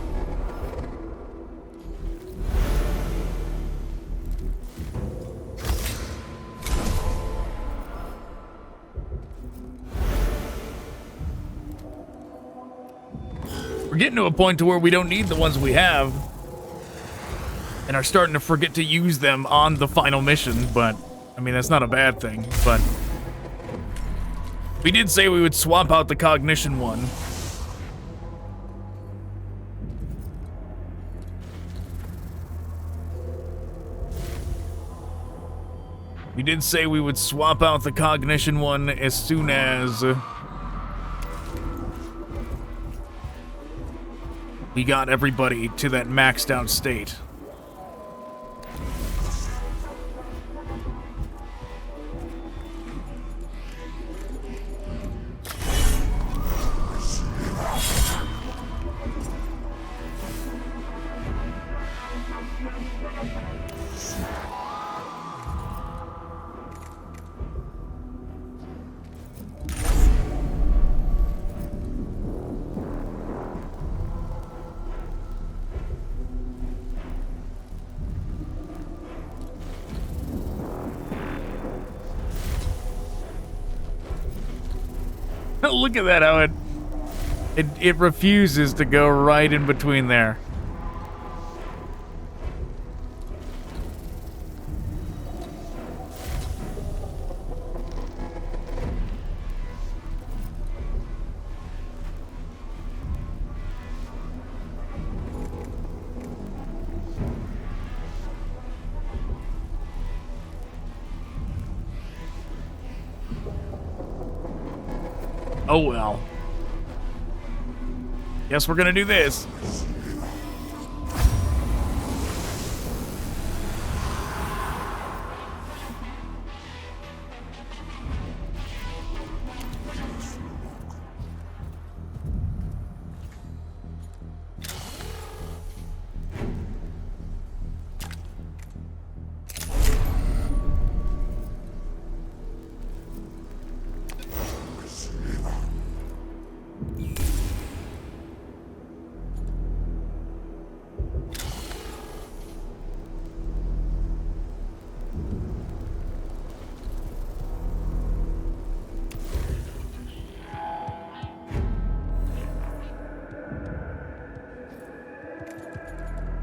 We're getting to a point to where we don't need the ones we have and are starting to forget to use them on the final mission, but I mean, that's not a bad thing, but we did say we would swap out the cognition one. We did say we would swap out the cognition one as soon as we got everybody to that maxed out state. Look at that, how it refuses to go right in between there. Oh well. Guess we're gonna do this.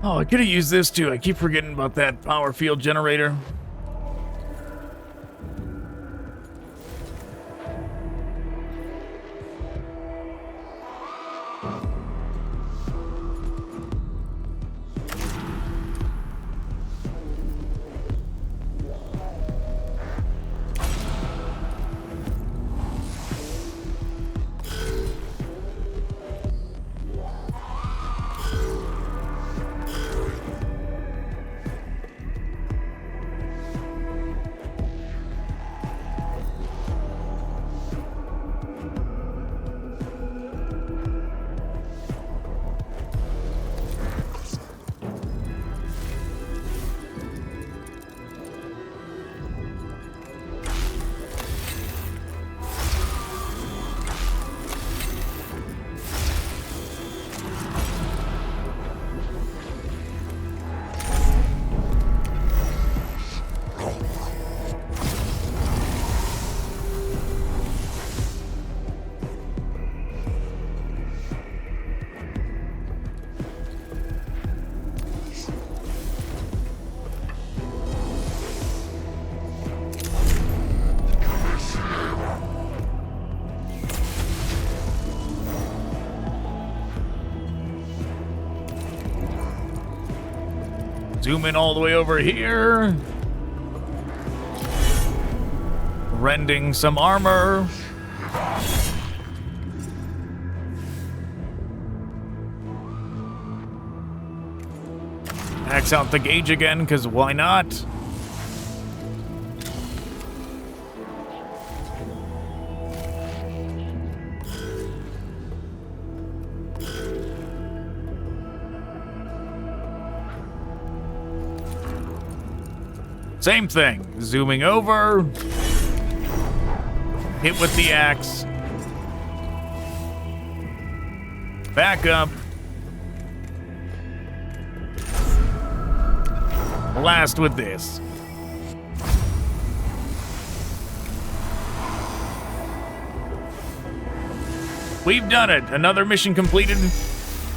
Oh, I could have used this too. I keep forgetting about that power field generator. Zoom in all the way over here. Rending some armor. Max out the gauge again, because why not? Same thing. Zooming over. Hit with the axe. Back up. Blast with this. We've done it. Another mission completed.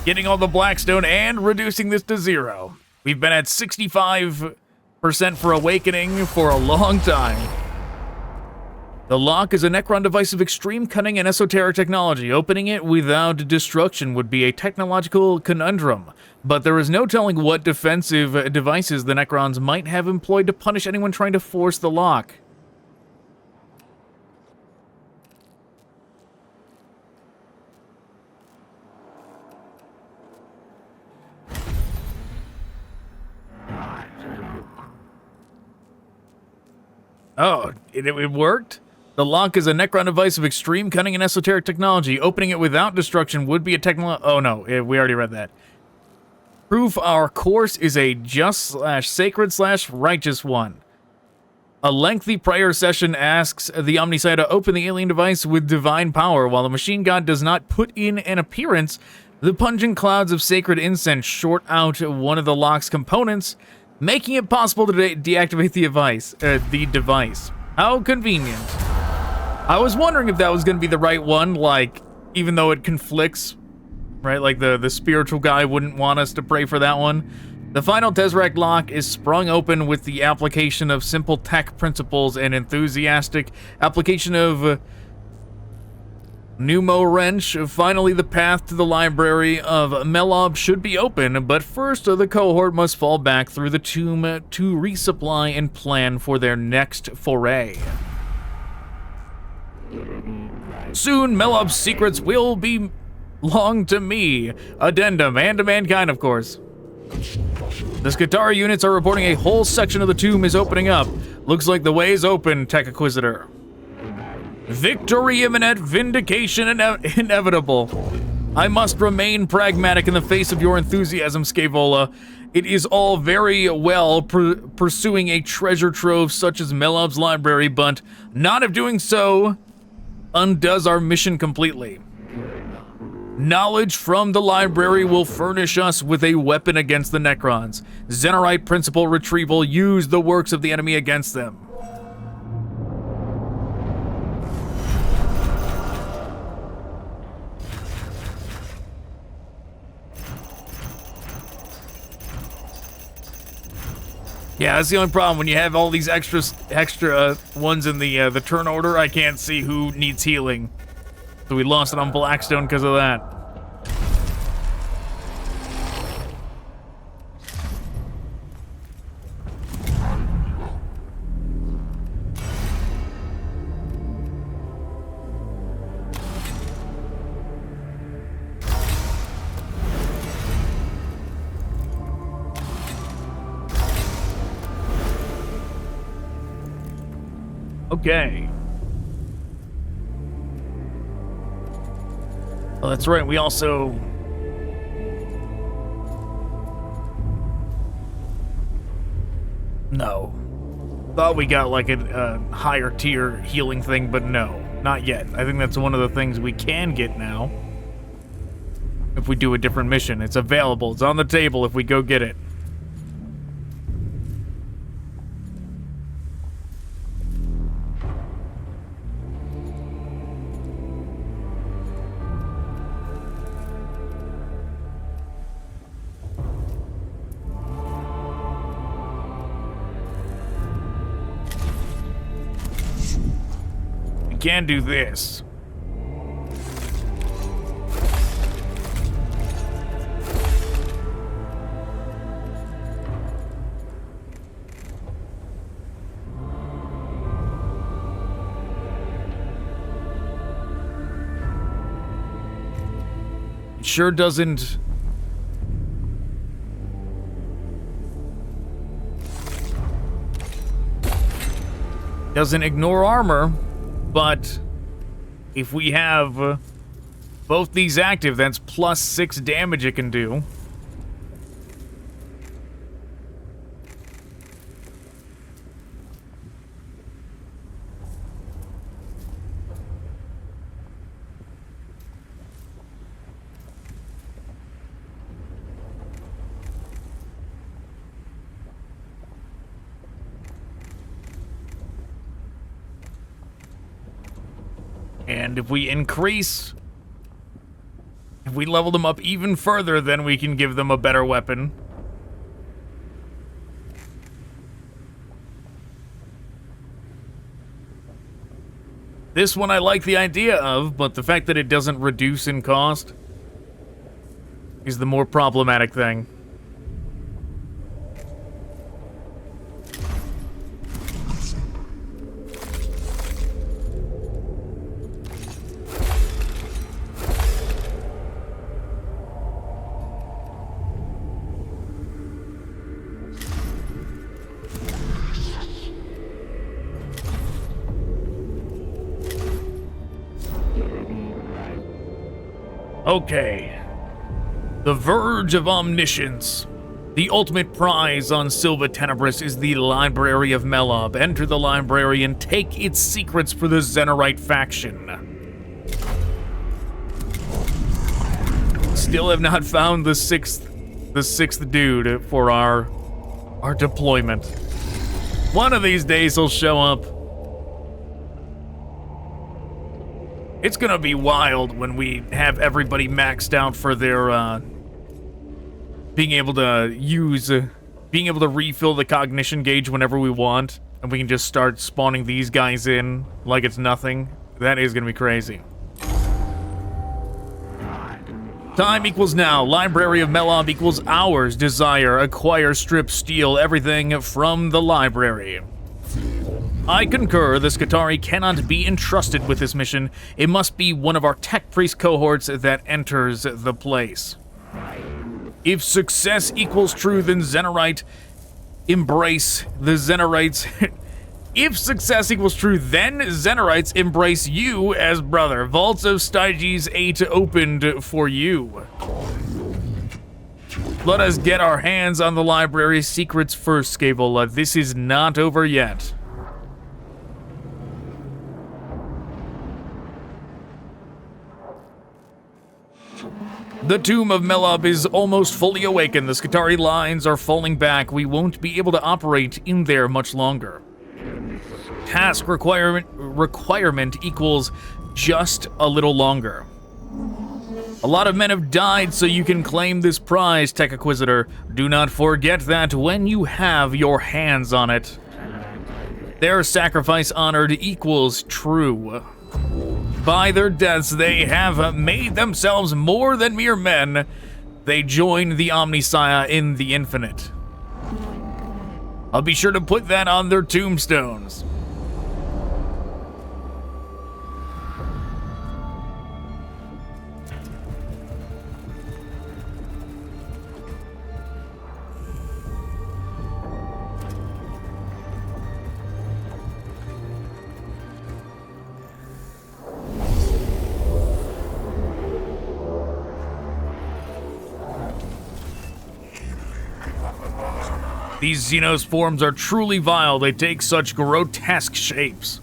Getting all the Blackstone and reducing this to 0. We've been at 65% for Awakening for a long time. The lock is a Necron device of extreme cunning and esoteric technology. Opening it without destruction would be a technological conundrum, but there is no telling what defensive devices the Necrons might have employed to punish anyone trying to force the lock. Oh, it worked? The lock is a Necron device of extreme cunning and esoteric technology. Opening it without destruction would be a oh no, we already read that. Proof our course is a just/sacred/righteous one. A lengthy prayer session asks the Omniscient to open the alien device with divine power. While the machine god does not put in an appearance, the pungent clouds of sacred incense short out one of the lock's components, making it possible to deactivate the device. How convenient. I was wondering if that was going to be the right one, like, even though it conflicts, right? Like, the spiritual guy wouldn't want us to pray for that one. The final Tesseract lock is sprung open with the application of simple tech principles and enthusiastic application of Pneumo Wrench. Finally, the path to the library of Mehlob should be open, but first the cohort must fall back through the tomb to resupply and plan for their next foray. Soon, Mehlob's secrets will belong to me. Addendum, and to mankind, of course. The Skatara units are reporting a whole section of the tomb is opening up. Looks like the way is open, Tech Inquisitor. Victory imminent, vindication inevitable. I must remain pragmatic in the face of your enthusiasm, Scaevola. It is all very well pursuing a treasure trove such as Mehlob's library, but not of doing so undoes our mission completely. Knowledge from the library will furnish us with a weapon against the Necrons. Zenorite principle retrieval, use the works of the enemy against them. Yeah, that's the only problem. When you have all these extra ones in the turn order, I can't see who needs healing. So we lost it on Blackstone because of that. Okay. Oh, that's right. We also... No. Thought we got like a higher tier healing thing, but no. Not yet. I think that's one of the things we can get now. If we do a different mission. It's available. It's on the table if we go get it. Can do this. It sure doesn't. Doesn't ignore armor. But if we have both these active, that's plus 6 damage it can do. And if we increase... If we level them up even further, then we can give them a better weapon. This one I like the idea of, but the fact that it doesn't reduce in cost is the more problematic thing. Okay. The Verge of Omniscience. The ultimate prize on Silva Tenebris is the Library of Mehlob. Enter the library and take its secrets for the Zenorite faction. Still have not found the sixth dude for our deployment. One of these days he'll show up. It's gonna be wild when we have everybody maxed out for their, being able to refill the cognition gauge whenever we want, and we can just start spawning these guys in like it's nothing. That is gonna be crazy. Time equals now. Library of Mehlob equals hours. Desire. Acquire, strip, steal everything from the library. I concur, the Skitarii cannot be entrusted with this mission. It must be one of our tech priest cohorts that enters the place. If success equals true, then Zenorite embrace the Zenorites. If success equals true, then Zenorites embrace you as brother. Vaults of Styges 8 opened for you. Let us get our hands on the library's secrets first, Scavola. This is not over yet. The tomb of Mehlob is almost fully awakened. The Skitarii lines are falling back. We won't be able to operate in there much longer. Task requirement equals just a little longer. A lot of men have died so you can claim this prize, Tech Inquisitor. Do not forget that when you have your hands on it. Their sacrifice honored equals true. By their deaths, they have made themselves more than mere men. They join the Omniscience in the infinite. I'll be sure to put that on their tombstones. These Xenos forms are truly vile. They take such grotesque shapes.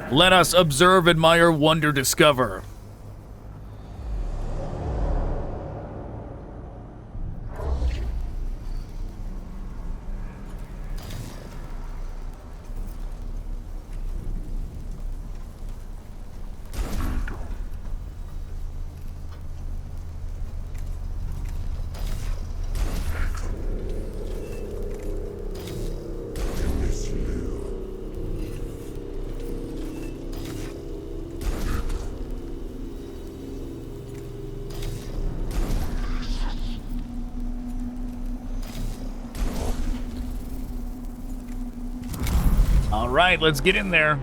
Let us observe, admire, wonder, discover. All right, let's get in there.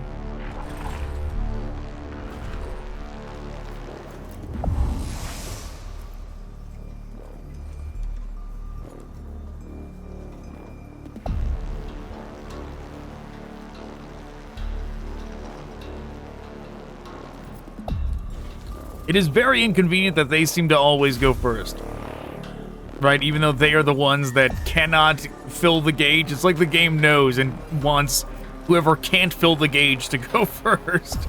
It is very inconvenient that they seem to always go first. Right, even though they are the ones that cannot fill the gauge. It's like the game knows and wants whoever can't fill the gauge to go first.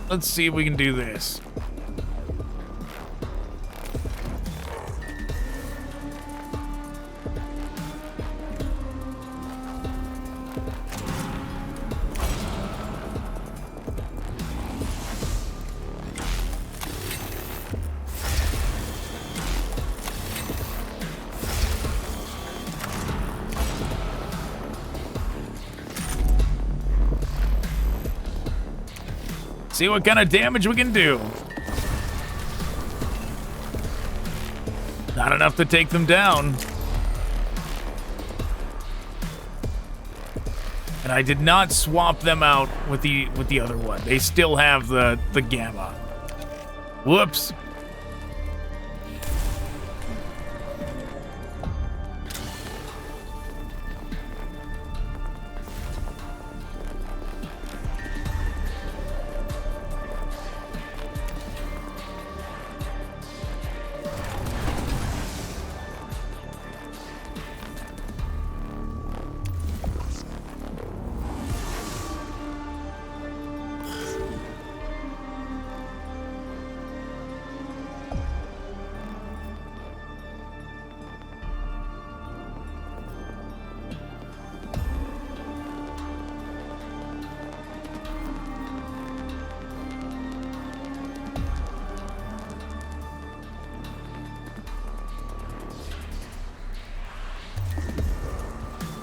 Let's see if we can do this. See what kind of damage we can do. Not enough to take them down. And I did not swap them out with the other one. They still have the gamma. Whoops.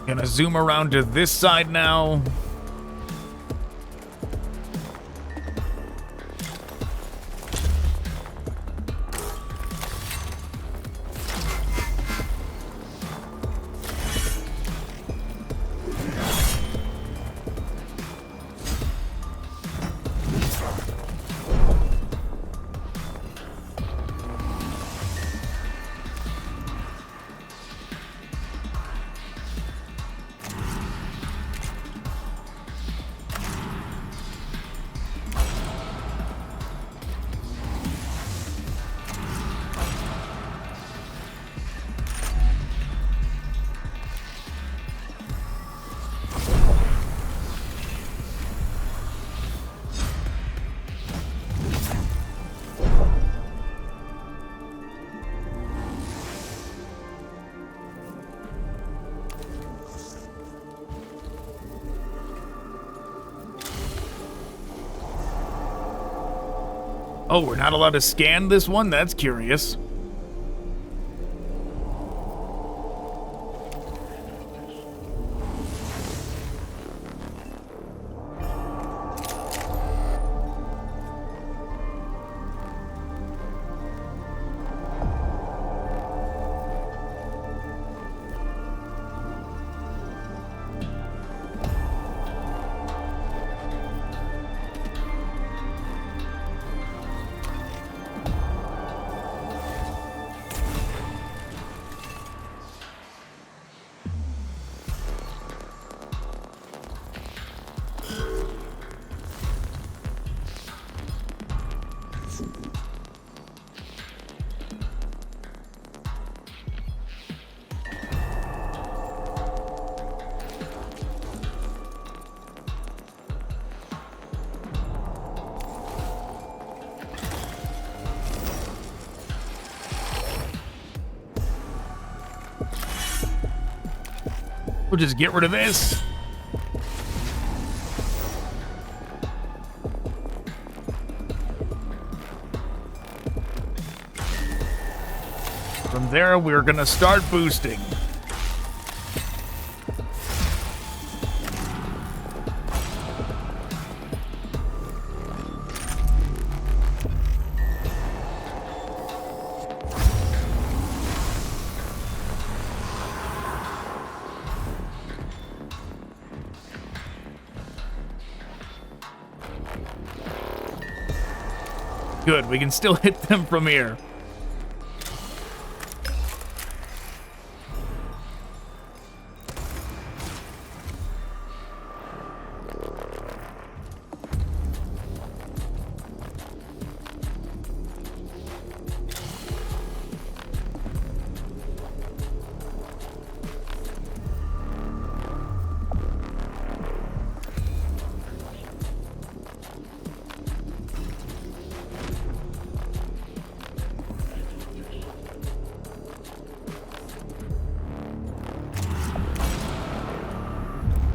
Gonna zoom around to this side now. Oh, we're not allowed to scan this one? That's curious. We'll just get rid of this. From there, we're gonna start boosting. Good, we can still hit them from here.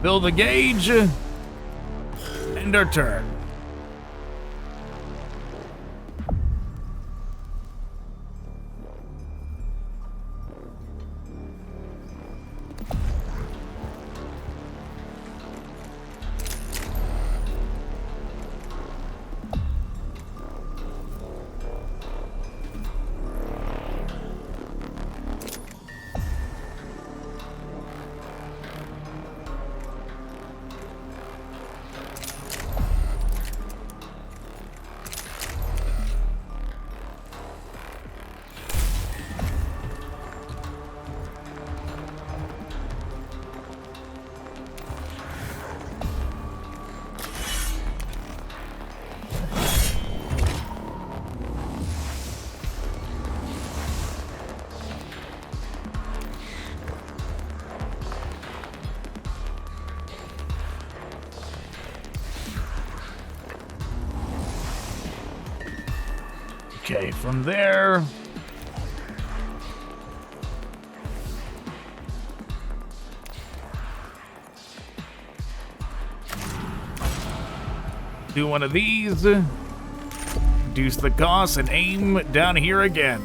Fill the gauge, end our turn. Okay, from there... do one of these, reduce the cost, and aim down here again.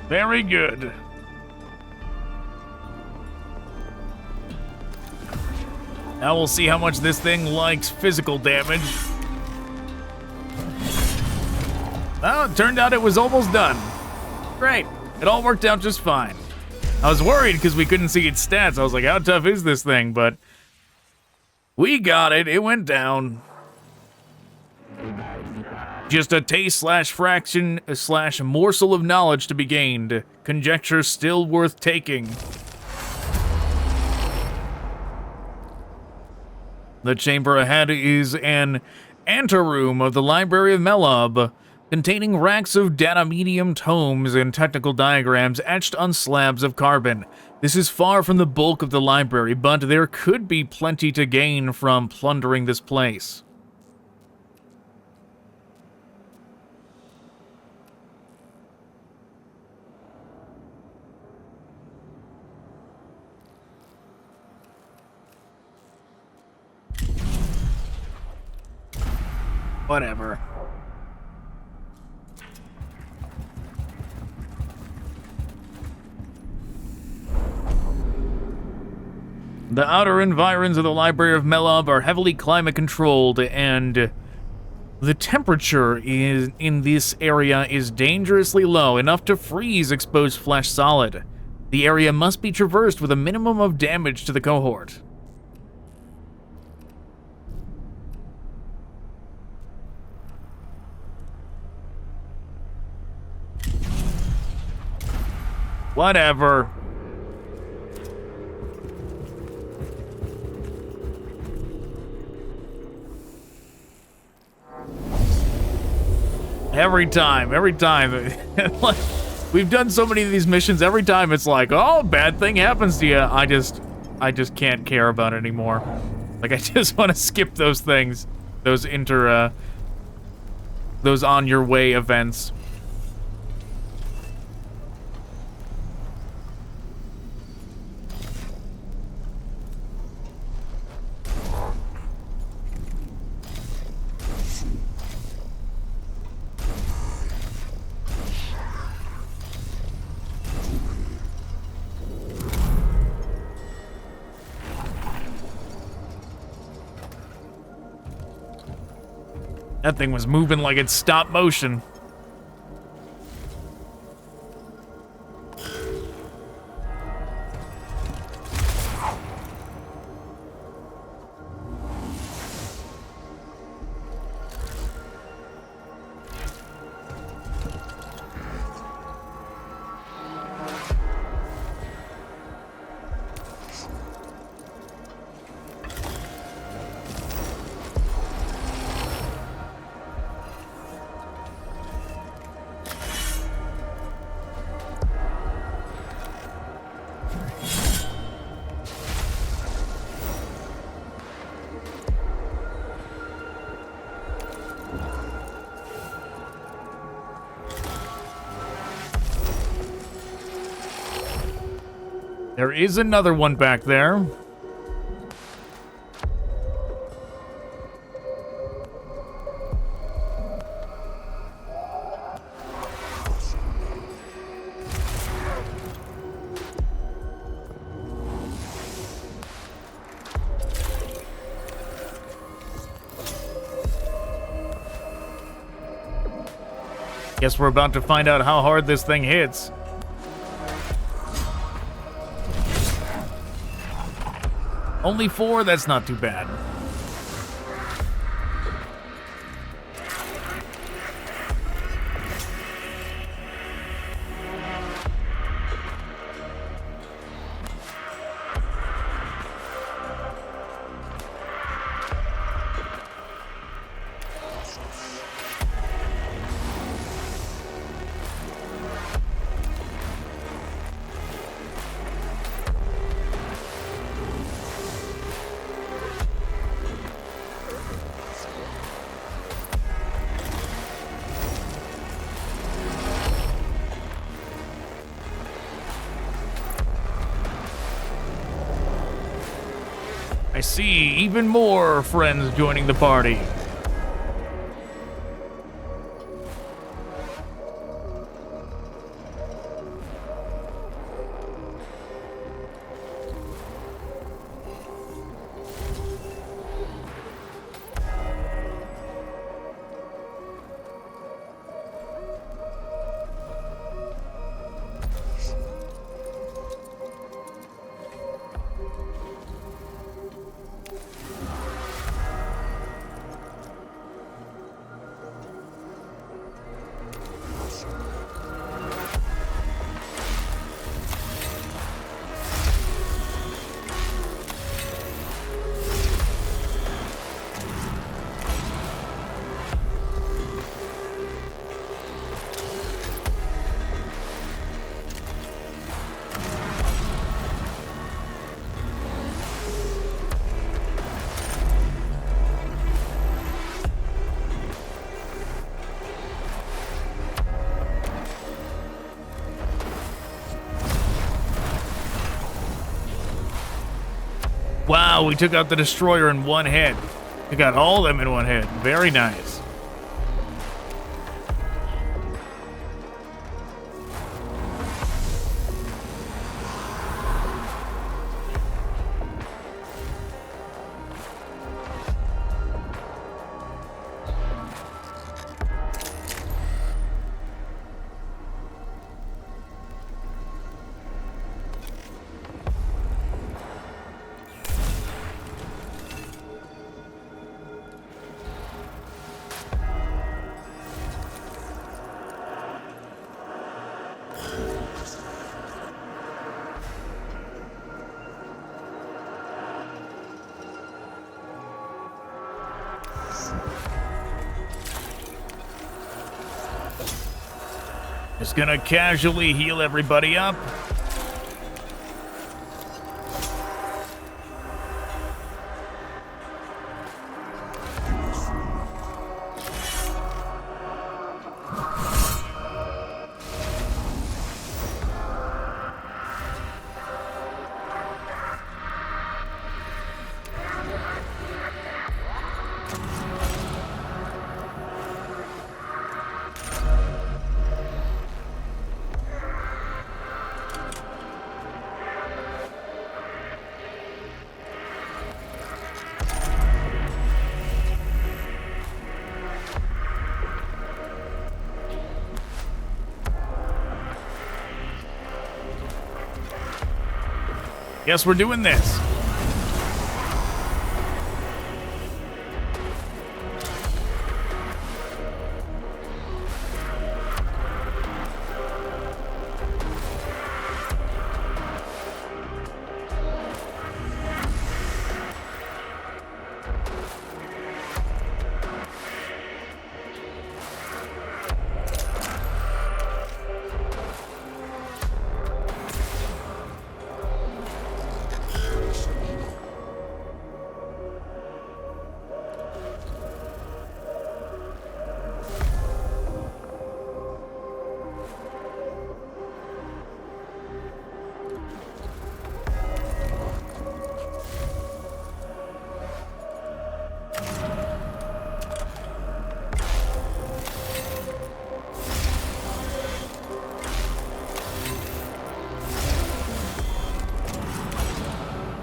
Very good. Now we'll see how much this thing likes physical damage. Well, it turned out it was almost done. Great. It all worked out just fine. I was worried because we couldn't see its stats. I was like, how tough is this thing? But we got it. It went down. Just a taste / fraction / morsel of knowledge to be gained. Conjecture still worth taking. The chamber ahead is an anteroom of the Library of Mehlob, containing racks of data medium tomes and technical diagrams etched on slabs of carbon. This is far from the bulk of the library, but there could be plenty to gain from plundering this place. Whatever. The outer environs of the Library of Mehlob are heavily climate-controlled, and the temperature in this area is dangerously low, enough to freeze exposed flesh solid. The area must be traversed with a minimum of damage to the cohort. Whatever. Every time. Like, we've done so many of these missions, every time it's like, oh, bad thing happens to you. I just can't care about it anymore. Like, I just want to skip those things. Those those on your way events. That thing was moving like it's stop motion. There is another one back there. Guess we're about to find out how hard this thing hits. Only 4? That's not too bad. I see even more friends joining the party. Wow, we took out the destroyer in one hit. We got all of them in one hit. Very nice. Just gonna casually heal everybody up. Guess we're doing this.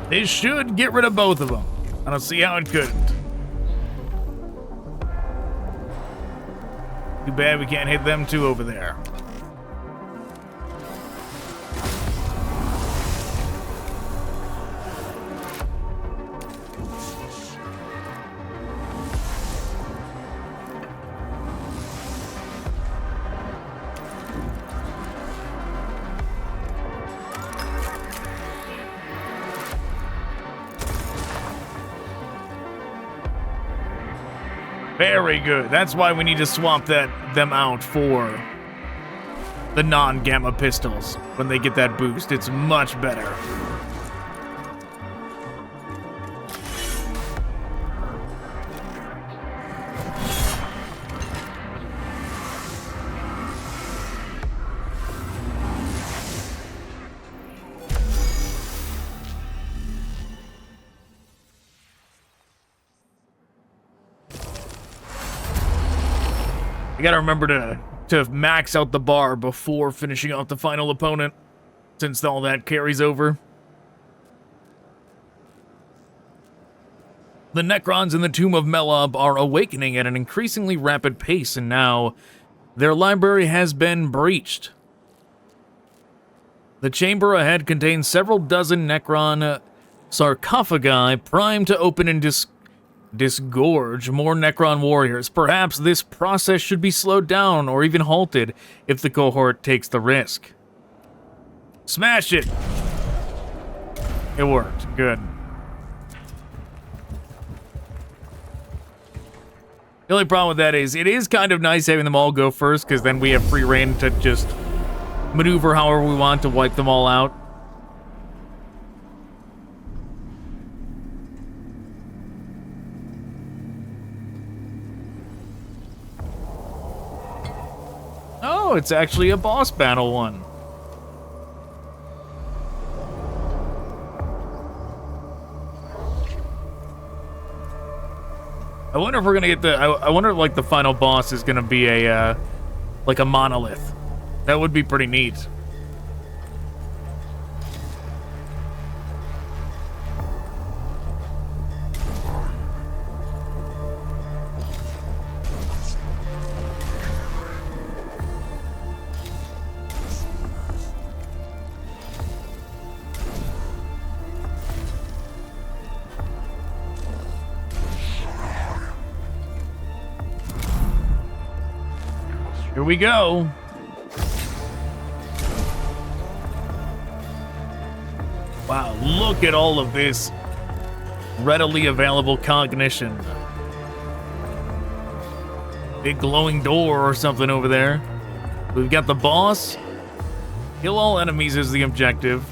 This should get rid of both of them. I don't see how it couldn't. Too bad we can't hit them too over there. Very good. That's why we need to swap them out for the non-gamma pistols. When they get that boost, it's much better. You gotta remember to max out the bar before finishing out the final opponent, since all that carries over. The Necrons in the Tomb of Mehlob are awakening at an increasingly rapid pace, and now their library has been breached. The chamber ahead contains several dozen Necron sarcophagi primed to open and disgorge more Necron warriors. Perhaps this process should be slowed down or even halted if the cohort takes the risk. Smash it! It worked. Good. The only problem with that is, it is kind of nice having them all go first, because then we have free reign to just maneuver however we want to wipe them all out. Oh, it's actually a boss battle one. I wonder if we're gonna get the. I wonder if like the final boss is gonna be a like a monolith. That would be pretty neat. Here we go. Wow, look at all of this readily available cognition. Big glowing door or something over there. We've got the boss. Kill all enemies is the objective.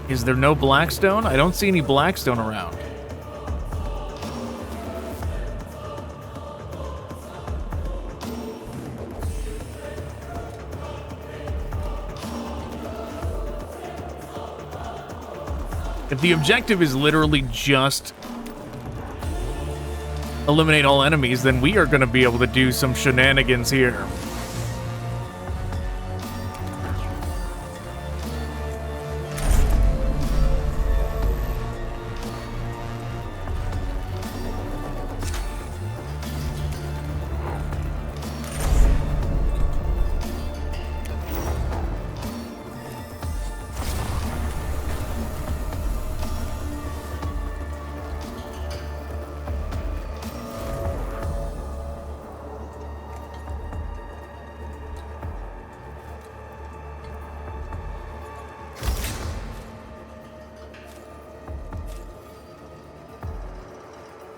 Is there no Blackstone? I don't see any Blackstone around. If the objective is literally just eliminate all enemies, then we are going to be able to do some shenanigans here.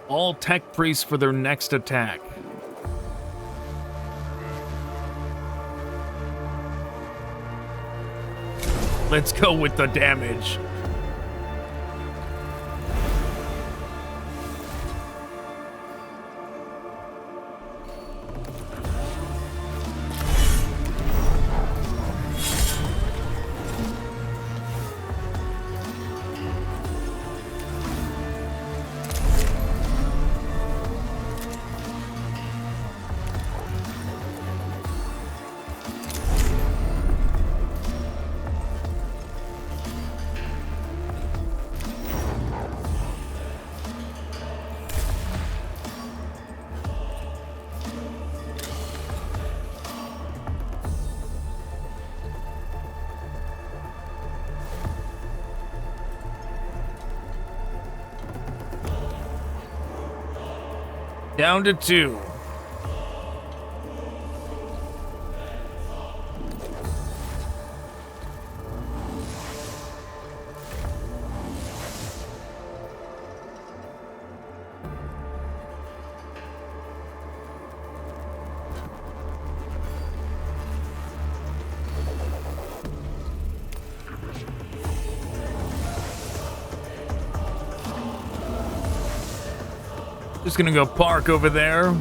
All tech priests for their next attack. Let's go with the damage. Down to 2. Just gonna go park over there.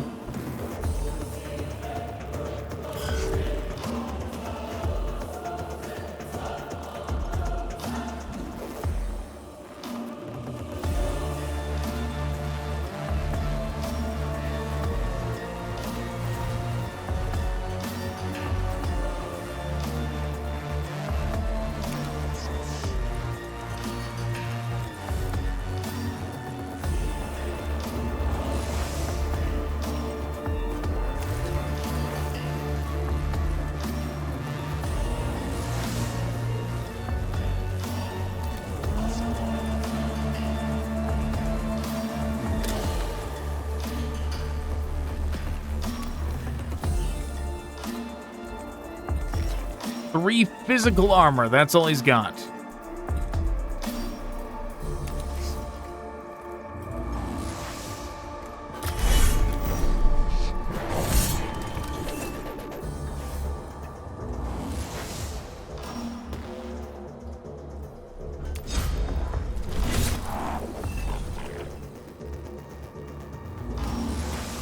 Three physical armor, that's all he's got.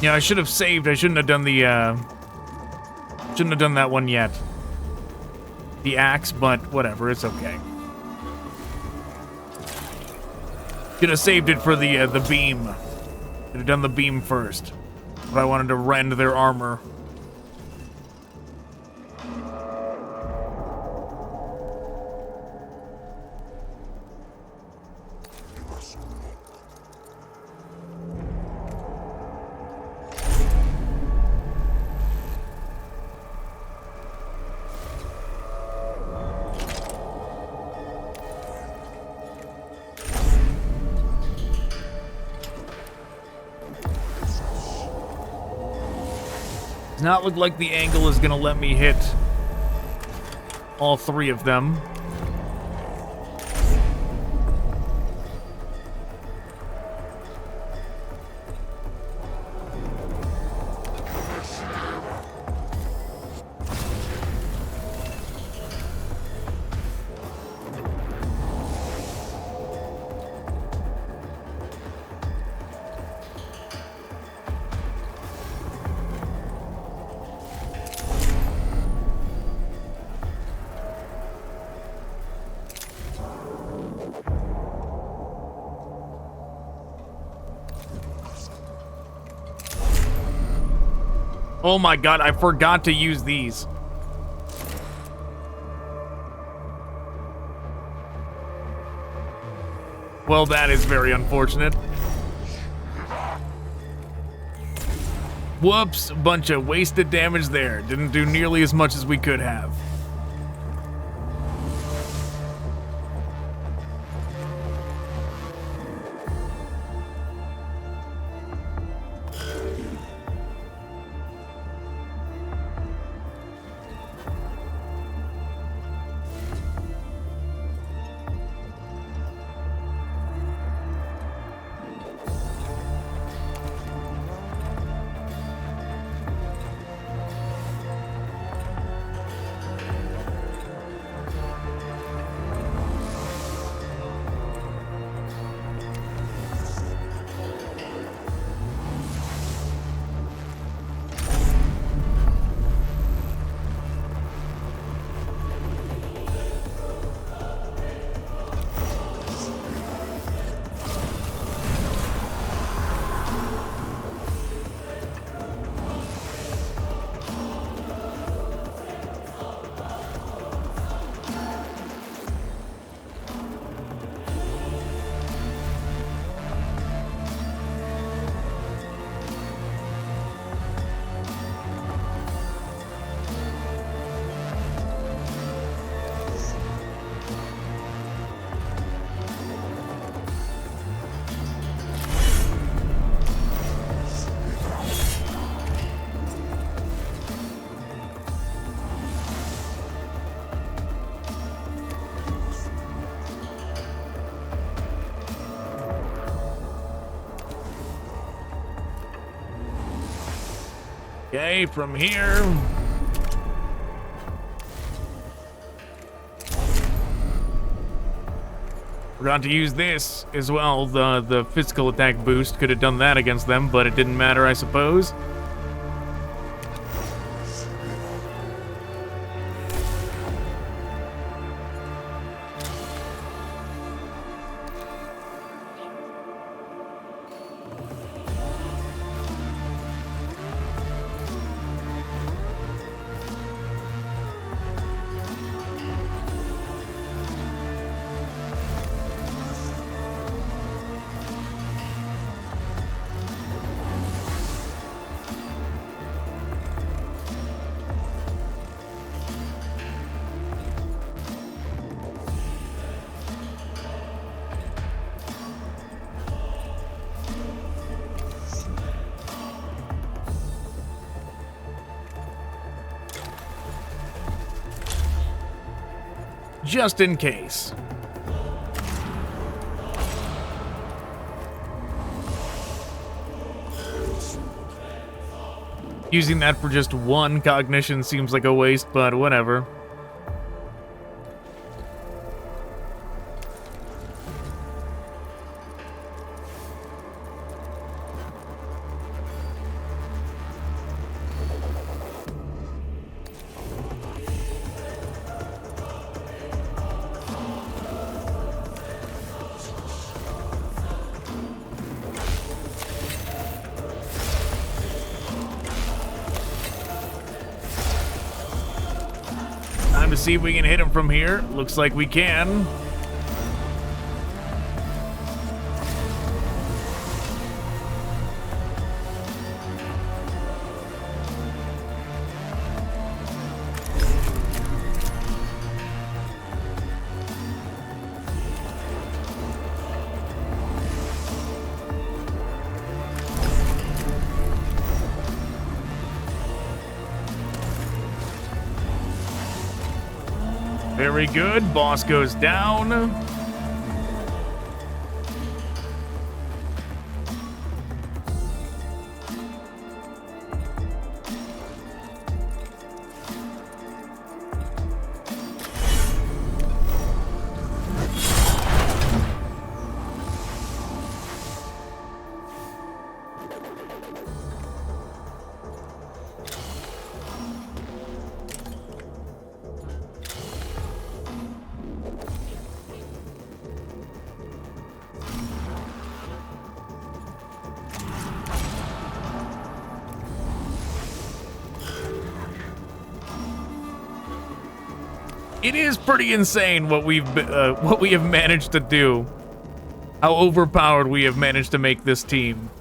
Yeah, I should have saved. I shouldn't have done the, shouldn't have done that one yet. The axe, but whatever, it's okay. Should have saved it for the beam. Should have done the beam first. But I wanted to rend their armor. Does not look like the angle is gonna let me hit all three of them. Oh my god, I forgot to use these. Well, that is very unfortunate. Whoops, a bunch of wasted damage there. Didn't do nearly as much as we could have. Okay, from here. Forgot to use this as well, the physical attack boost. Could have done that against them, but it didn't matter, I suppose. Just in case. Using that for just one cognition seems like a waste, but whatever. Time to see if we can hit him from here. Looks like we can. Very good. Boss goes down. It is pretty insane what we have managed to do. How overpowered we have managed to make this team.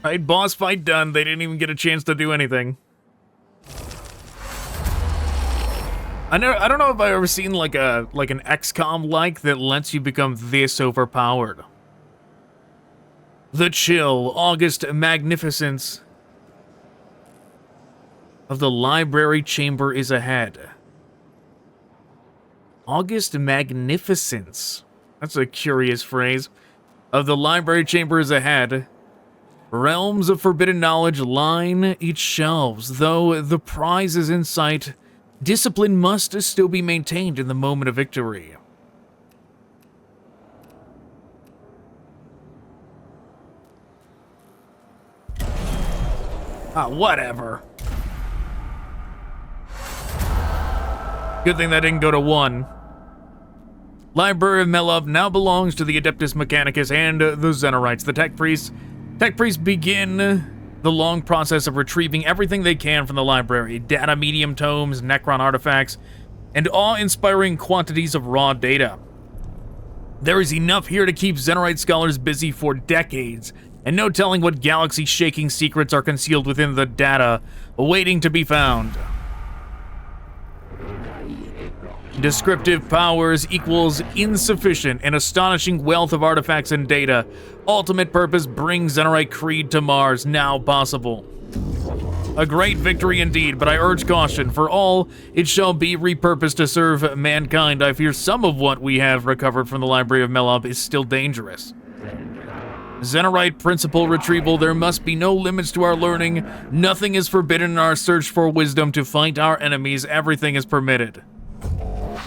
Right, boss fight done. They didn't even get a chance to do anything. I don't know if I've ever seen like an XCOM like that lets you become this overpowered. The chill, August magnificence of the library chamber is ahead. August magnificence. That's a curious phrase. Of the library chamber is ahead. Realms of forbidden knowledge line its shelves. Though the prize is in sight, discipline must still be maintained in the moment of victory. Ah, whatever. Good thing that didn't go to 1. Library of Mehlob now belongs to the Adeptus Mechanicus and the Xenorites. The Tech Priests begin the long process of retrieving everything they can from the library. Data medium tomes, Necron artifacts, and awe-inspiring quantities of raw data. There is enough here to keep Xenorite scholars busy for decades, and no telling what galaxy-shaking secrets are concealed within the data, waiting to be found. Descriptive powers equals insufficient and astonishing wealth of artifacts and data. Ultimate purpose brings Xenorite Creed to Mars, now possible. A great victory indeed, but I urge caution. For all it shall be repurposed to serve mankind, I fear some of what we have recovered from the Library of Mehlob is still dangerous. Xenorite principle retrieval, there must be no limits to our learning. Nothing is forbidden in our search for wisdom to fight our enemies. Everything is permitted.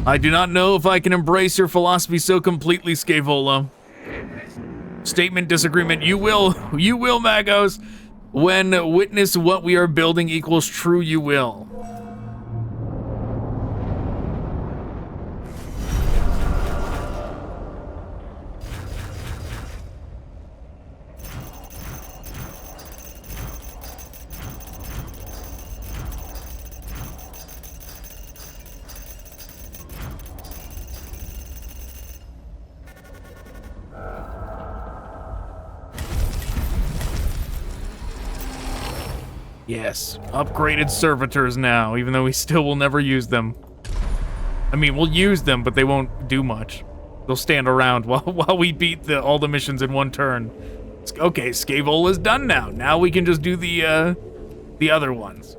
I do not know if I can embrace your philosophy so completely, Scaevola. Statement disagreement. You will, Magos. When witness what we are building equals true, you will. Yes, upgraded servitors now, even though we still will never use them. I mean, we'll use them, but they won't do much. They'll stand around while we beat all the missions in one turn. Okay, Scaevola's done now. Now we can just do the other ones.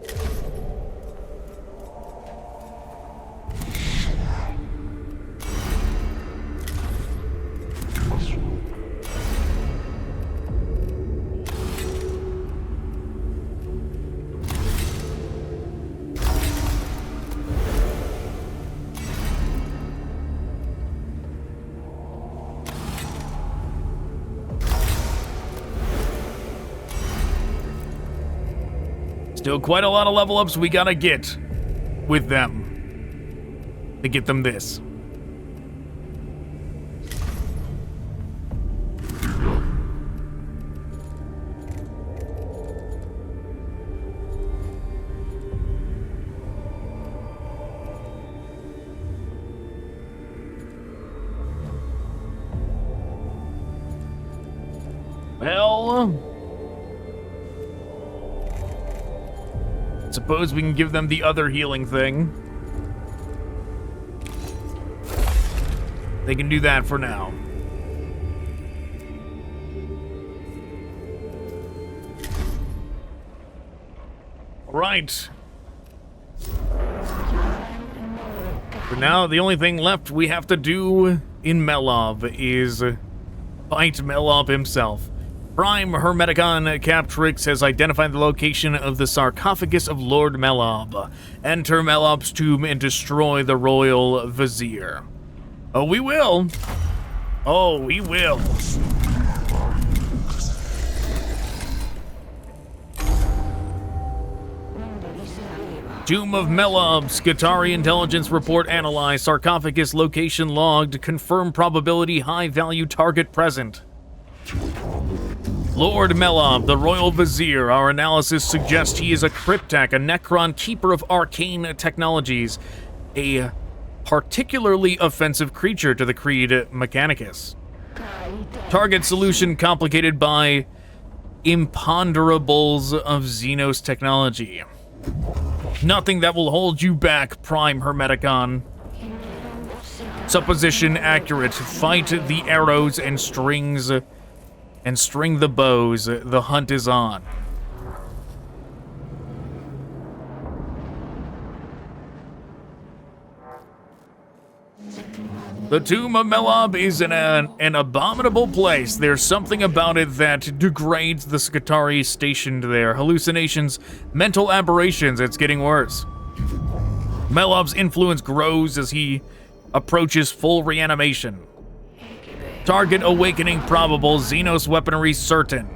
Still quite a lot of level ups we gotta get with them to get them this. Well, suppose we can give them the other healing thing. They can do that for now. All right. For now, the only thing left we have to do in Mehlob is fight Mehlob himself. Prime Hermeticon Captrix has identified the location of the sarcophagus of Lord Mehlob. Enter Mehlob's tomb and destroy the royal Vizier. Oh, we will. Oh, we will. Tomb of Mehlob, Skitarii intelligence report analyzed, sarcophagus location logged, confirm probability high value target present. Lord Mehlob, the royal vizier, our analysis suggests he is a cryptek, a necron keeper of arcane technologies, a particularly offensive creature to the creed Mechanicus. Target solution complicated by imponderables of Xenos technology. Nothing that will hold you back, Prime Hermeticon. Supposition accurate. Fight the arrows and strings and string the bows. The hunt is on. The Tomb of Mehlob is an abominable place. There's something about it that degrades the Skitarii stationed there. Hallucinations, mental aberrations, it's getting worse. Mehlob's influence grows as he approaches full reanimation. Target awakening probable, Xenos weaponry certain.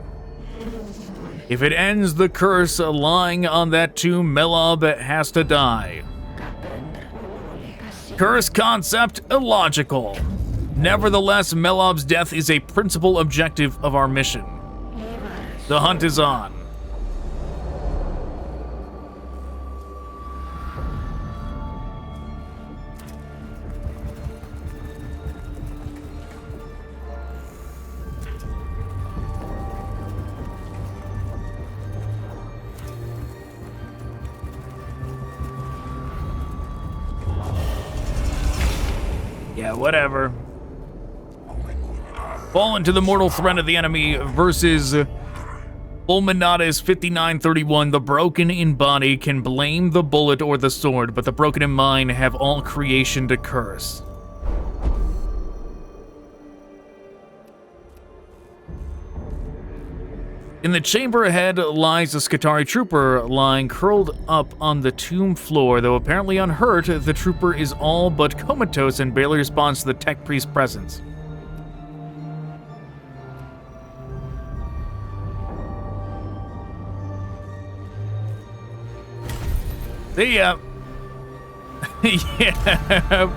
If it ends the curse lying on that tomb, Mehlob has to die. Curse concept illogical. Nevertheless, Mehlob's death is a principal objective of our mission. The hunt is on. Yeah, whatever. Fall into the mortal threat of the enemy versus Fulminatus 5931. The broken in body can blame the bullet or the sword, but the broken in mind have all creation to curse. In the chamber ahead lies a Skitarii trooper lying curled up on the tomb floor. Though apparently unhurt, the trooper is all but comatose and barely responds to the tech priest's presence. See ya. Yeah.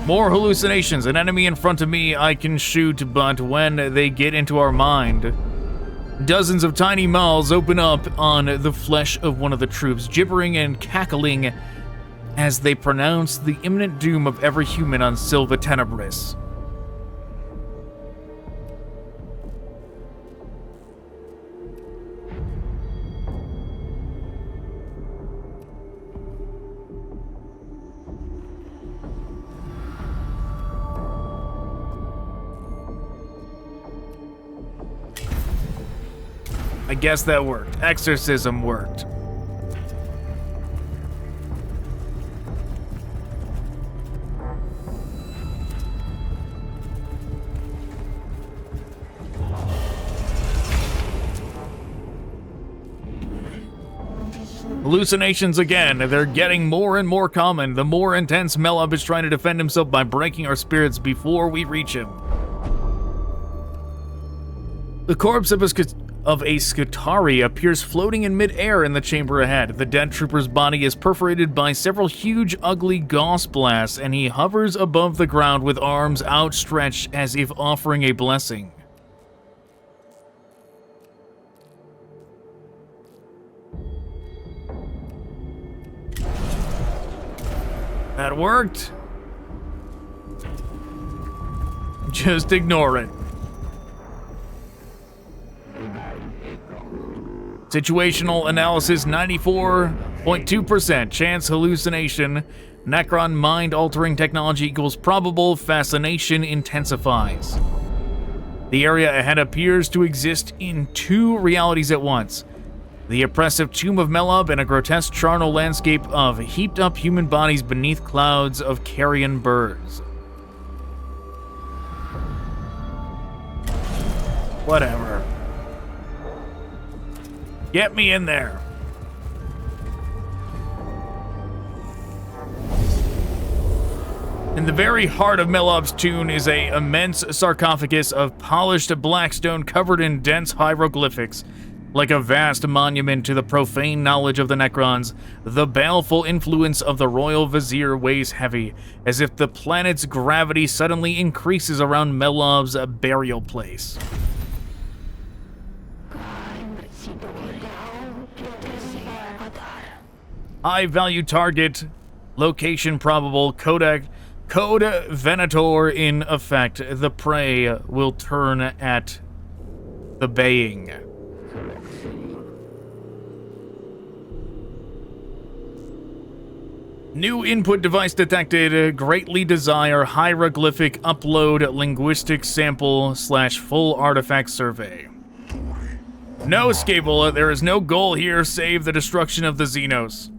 More hallucinations. An enemy in front of me I can shoot, but when they get into our mind, dozens of tiny mouths open up on the flesh of one of the troops, gibbering and cackling as they pronounce the imminent doom of every human on Silva Tenebris. I guess that worked. Exorcism worked. Hallucinations again. They're getting more and more common. The more intense Mehlob is trying to defend himself by breaking our spirits before we reach him. The corpse of a Skitari appears floating in mid-air in the chamber ahead. The dead trooper's body is perforated by several huge, ugly gauss blasts, and he hovers above the ground with arms outstretched as if offering a blessing. That worked. Just ignore it. Situational analysis 94.2%. Chance hallucination. Necron mind-altering technology equals probable. Fascination intensifies. The area ahead appears to exist in two realities at once. The oppressive tomb of Mehlob and a grotesque charnel landscape of heaped-up human bodies beneath clouds of carrion birds. Whatever. Get me in there. In the very heart of Mehlob's tomb is an immense sarcophagus of polished black stone covered in dense hieroglyphics. Like a vast monument to the profane knowledge of the Necrons, the baleful influence of the royal Vizier weighs heavy, as if the planet's gravity suddenly increases around Mehlob's burial place. High-value target, location probable, code Venator in effect. The prey will turn at the baying. New input device detected. Greatly desire hieroglyphic upload linguistic sample / full artifact survey. No, Scable, there is no goal here save the destruction of the Xenos.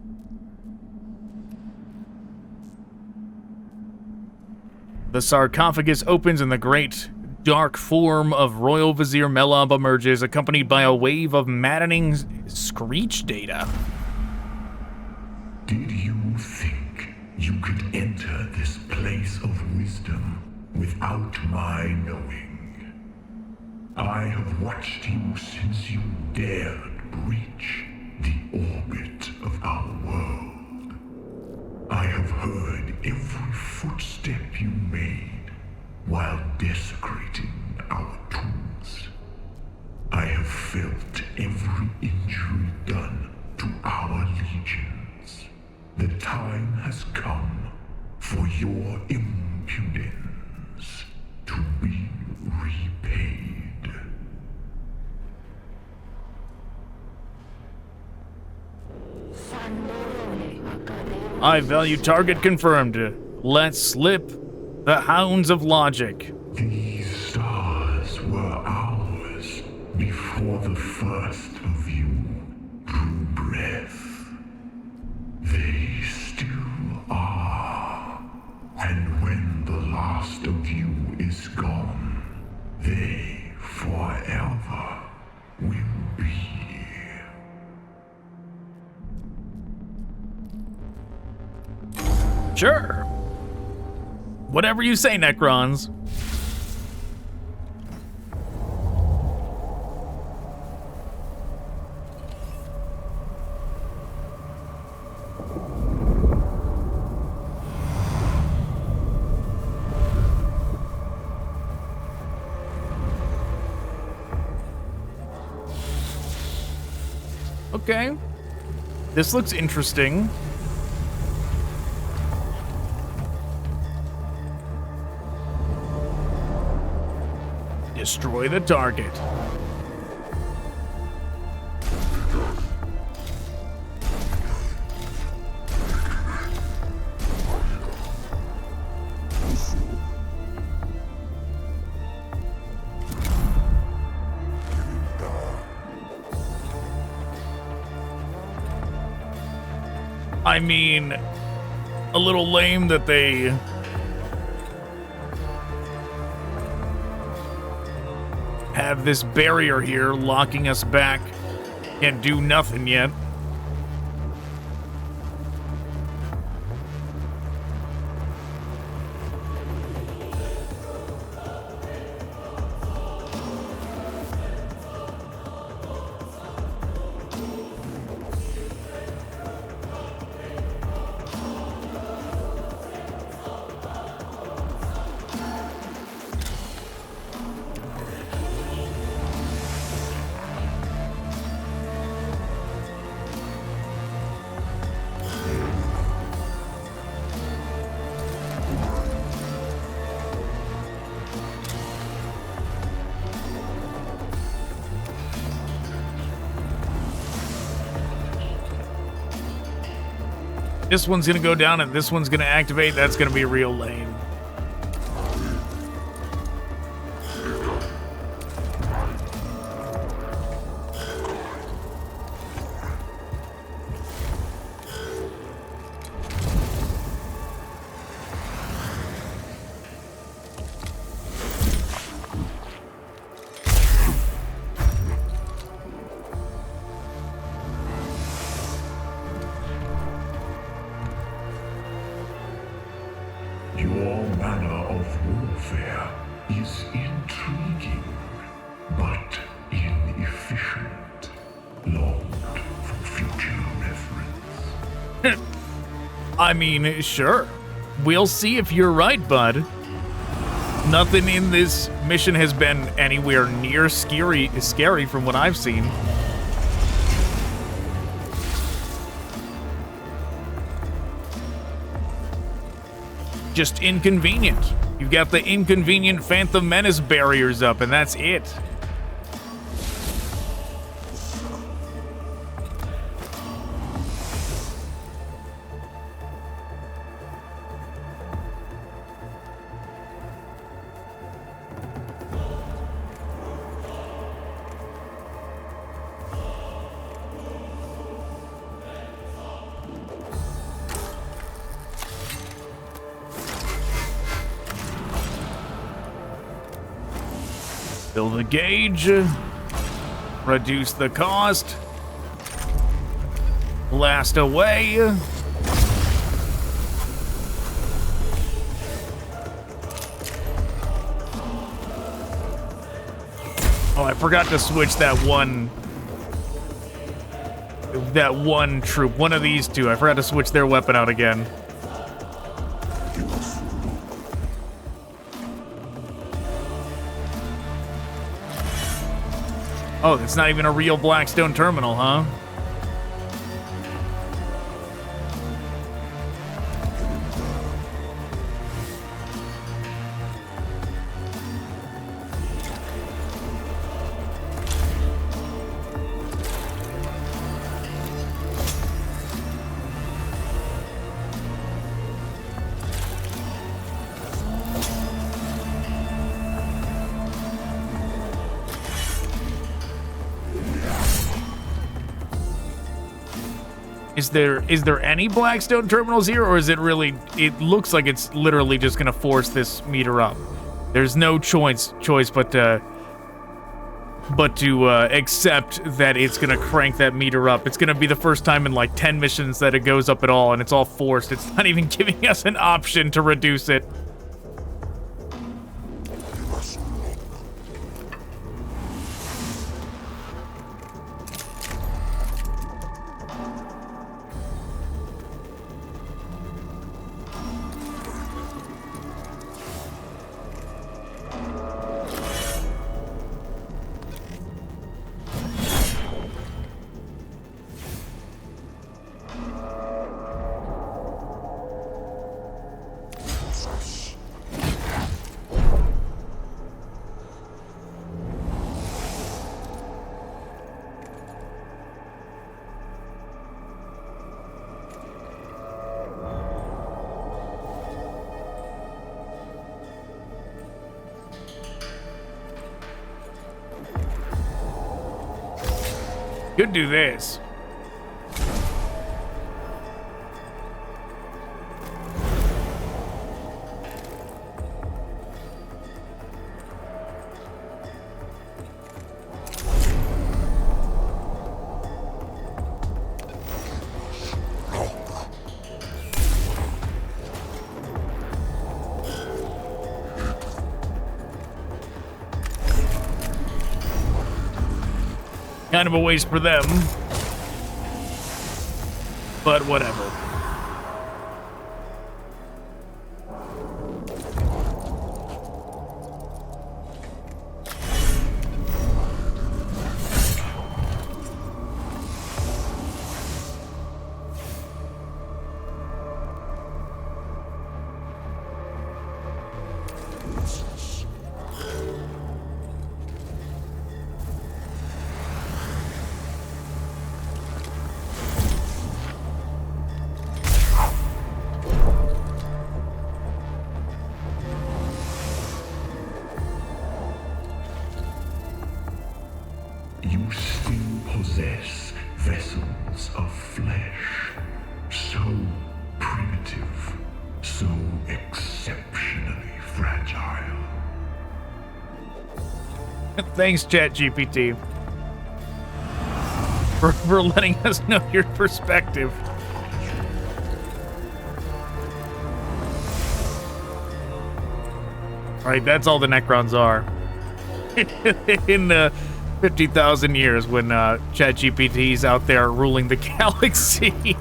The sarcophagus opens and the great, dark form of Royal Vizier Mehlob emerges, accompanied by a wave of maddening screech data. Did you think you could enter this place of wisdom without my knowing? I have watched you since you dared breach the orbit of our world. I have heard every footstep you made while desecrating our tools. I have felt every injury done to our legions. The time has come for your impudence to be repaid. High-value target confirmed. Let's slip the hounds of logic. These stars were ours before the first of you drew breath. They still are. And when the last of you is gone, they forever will be. Sure. Whatever you say, Necrons. Okay. This looks interesting. Destroy the target. I mean, a little lame that they have this barrier here locking us back. Can't do nothing yet. This one's gonna go down and this one's gonna activate. That's gonna be real lame. Your manner of warfare is intriguing, but inefficient. Longed for future reference. I mean, sure. We'll see if you're right, bud. Nothing in this mission has been anywhere near scary from what I've seen. Just inconvenient. You've got the inconvenient Phantom Menace barriers up, and that's it. Fill the gauge, reduce the cost, blast away. Oh, I forgot to switch that one troop, one of these two. I forgot to switch their weapon out again. Oh, it's not even a real Blackstone terminal, huh? Is there any Blackstone terminals here, or is it really? It looks like it's literally just gonna force this meter up. There's no choice but to accept that it's gonna crank that meter up. It's gonna be the first time in like 10 missions that it goes up at all, and it's all forced. It's not even giving us an option to reduce it. Could do this. Kind of a waste for them, but whatever. possess vessels of flesh, so primitive, so exceptionally fragile. Thanks, ChatGPT, for letting us know your perspective. Right, that's all the Necrons are. In the 50,000 years when ChatGPT's out there ruling the galaxy.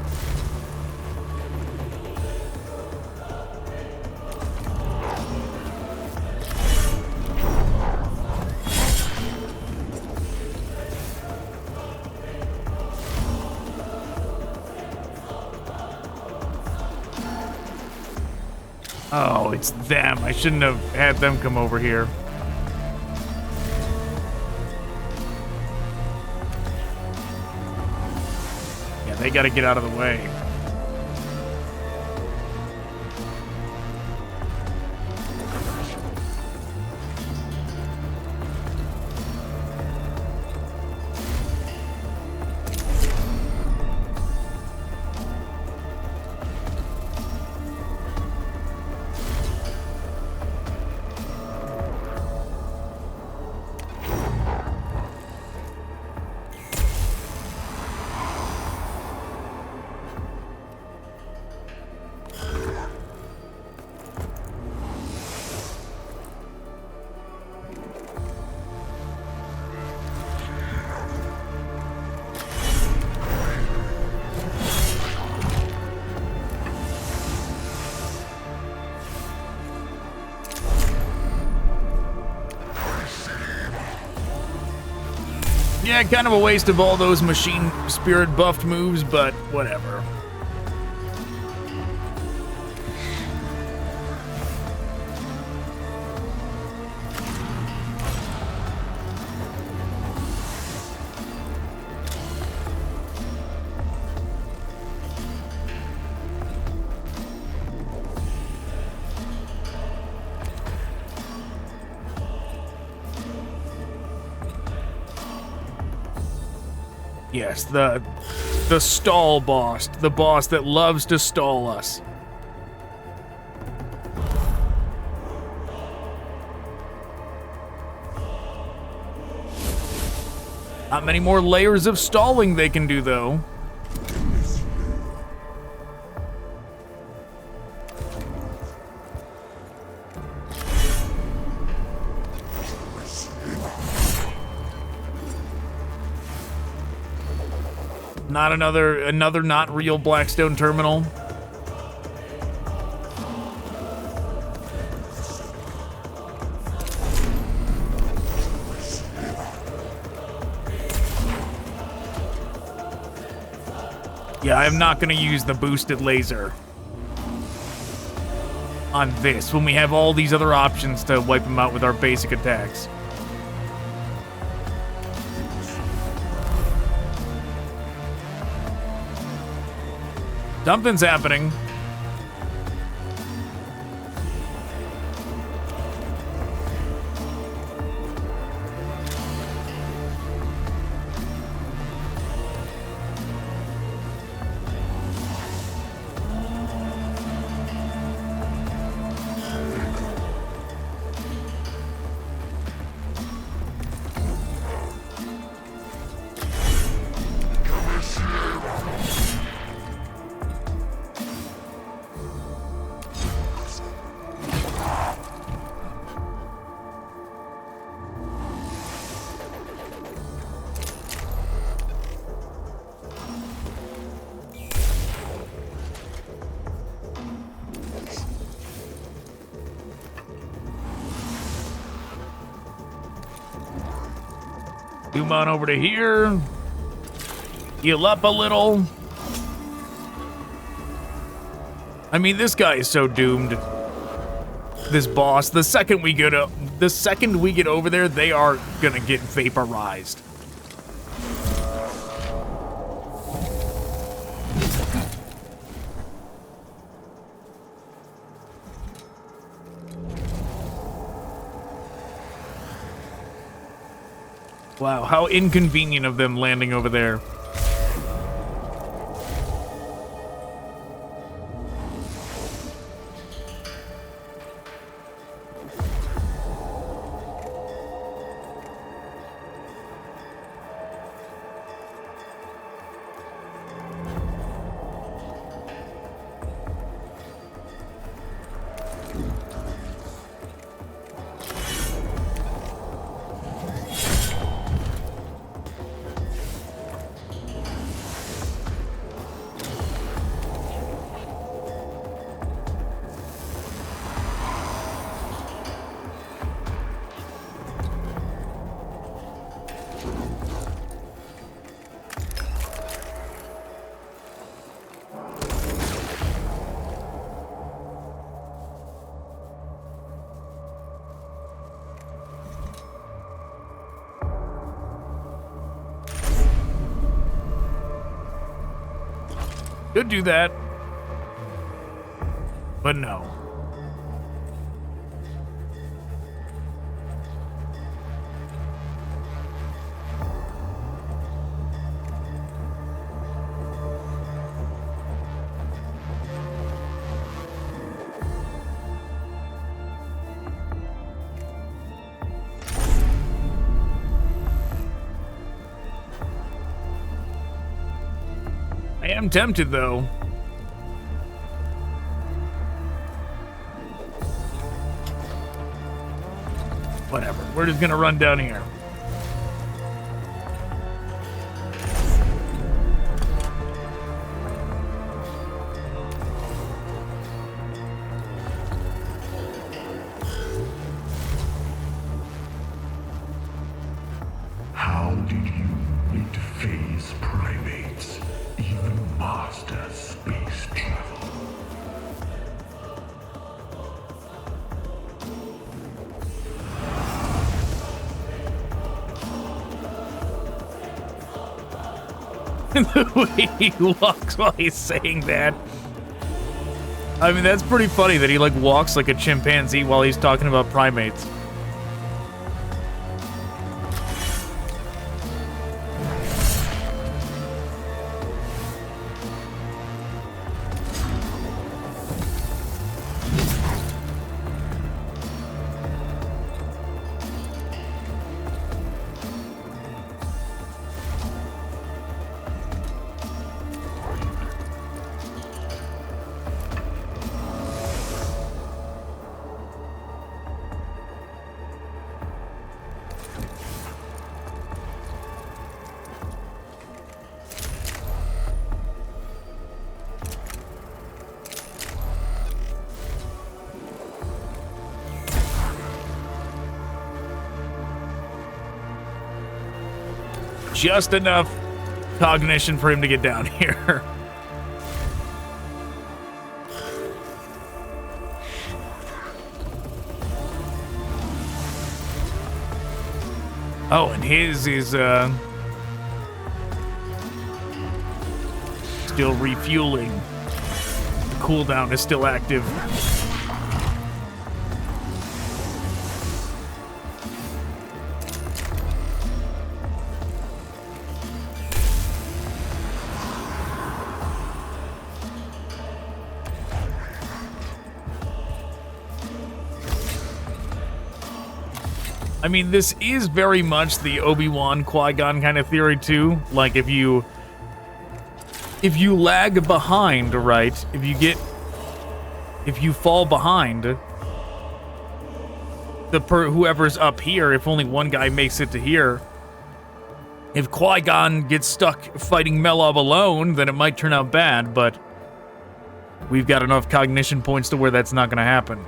Oh, it's them. I shouldn't have had them come over here. Yeah, they gotta get out of the way. Yeah, kind of a waste of all those machine spirit buffed moves, but whatever. Yes, the stall boss, the boss that loves to stall us. Not many more layers of stalling they can do, though. Not another not real Blackstone terminal. Yeah, I'm not gonna use the boosted laser on this when we have all these other options to wipe them out with our basic attacks. Something's happening. Zoom on over to here. Heal up a little. I mean, this guy is so doomed. This boss. The second we get over there, they are gonna get vaporized. Wow, how inconvenient of them landing over there. Could do that. But no. I am tempted, though. Whatever. We're just gonna run down here. How did you mid-phase primates even master space travel? The way he walks while he's saying that. I mean, that's pretty funny that he, like, walks like a chimpanzee while he's talking about primates. Just enough cognition for him to get down here. Oh, and his is still refueling. The cooldown is still active. I mean, this is very much the Obi-Wan Qui-Gon kind of theory too. Like if you lag behind, right? If you fall behind whoever's up here, if only one guy makes it to here. If Qui-Gon gets stuck fighting Mehlob alone, then it might turn out bad, but we've got enough cognition points to where that's not going to happen.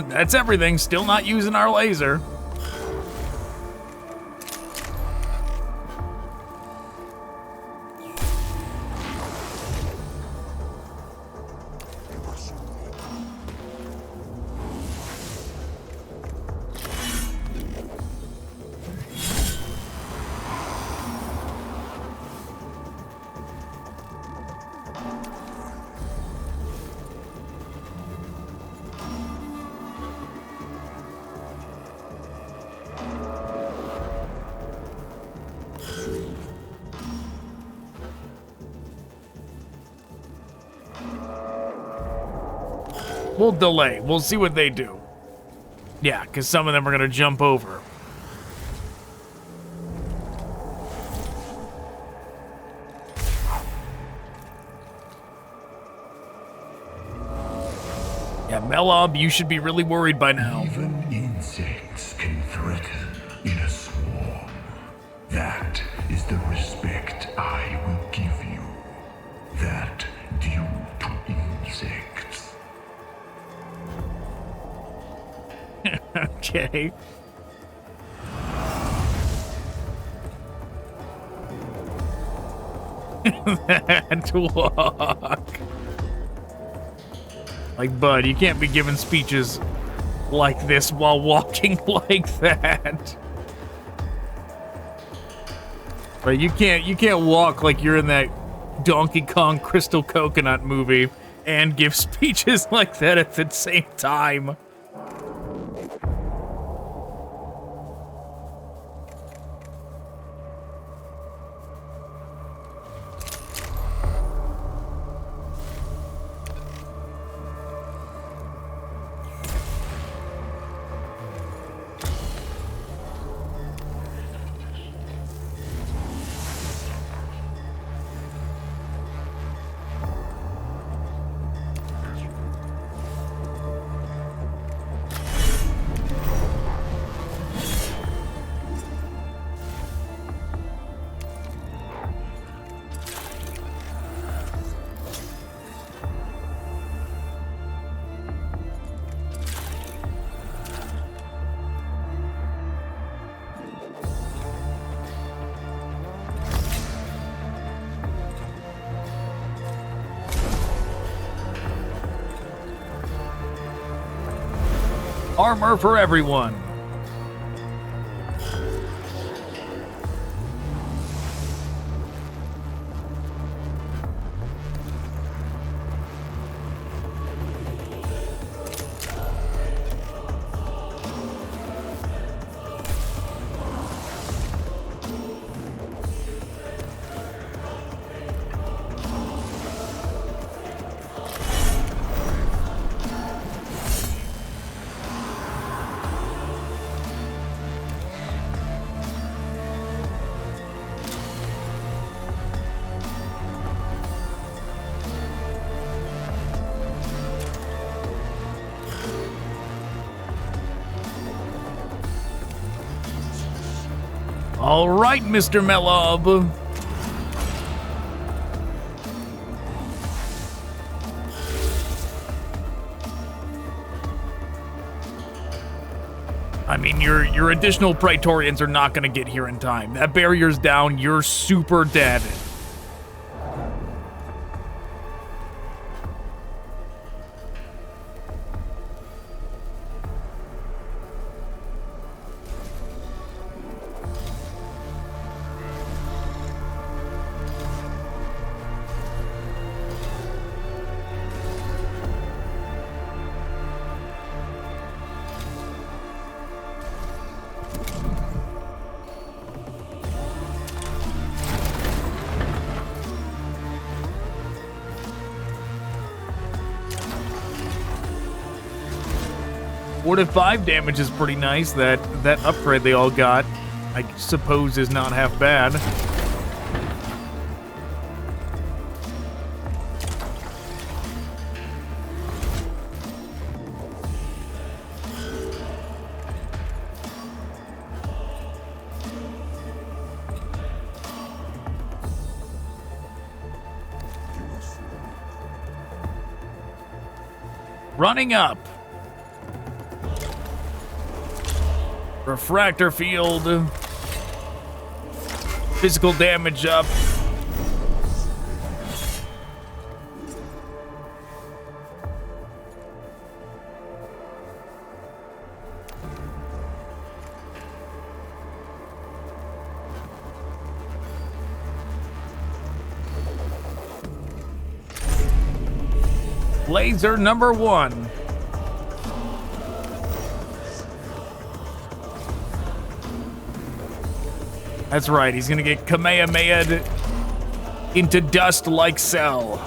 That's everything. Still not using our laser. We'll delay. We'll see what they do. Yeah, because some of them are going to jump over. Yeah, Mehlob, you should be really worried by now. Even insects can threaten in a swarm. That is the respect I will give you. That due to insects. Okay. That walk. Like, bud, you can't be giving speeches like this while walking like that. But you can't walk like you're in that Donkey Kong Crystal Coconut movie and give speeches like that at the same time. Armor for everyone. All right, Mr. Mehlob. I mean, your additional Praetorians are not going to get here in time. That barrier's down. You're super dead. Four to 5 damage is pretty nice. That upgrade they all got, I suppose, is not half bad. Running up. Refractor field. Physical damage up. Laser number 1. That's right, he's gonna get Kamehameha'd into dust like Cell.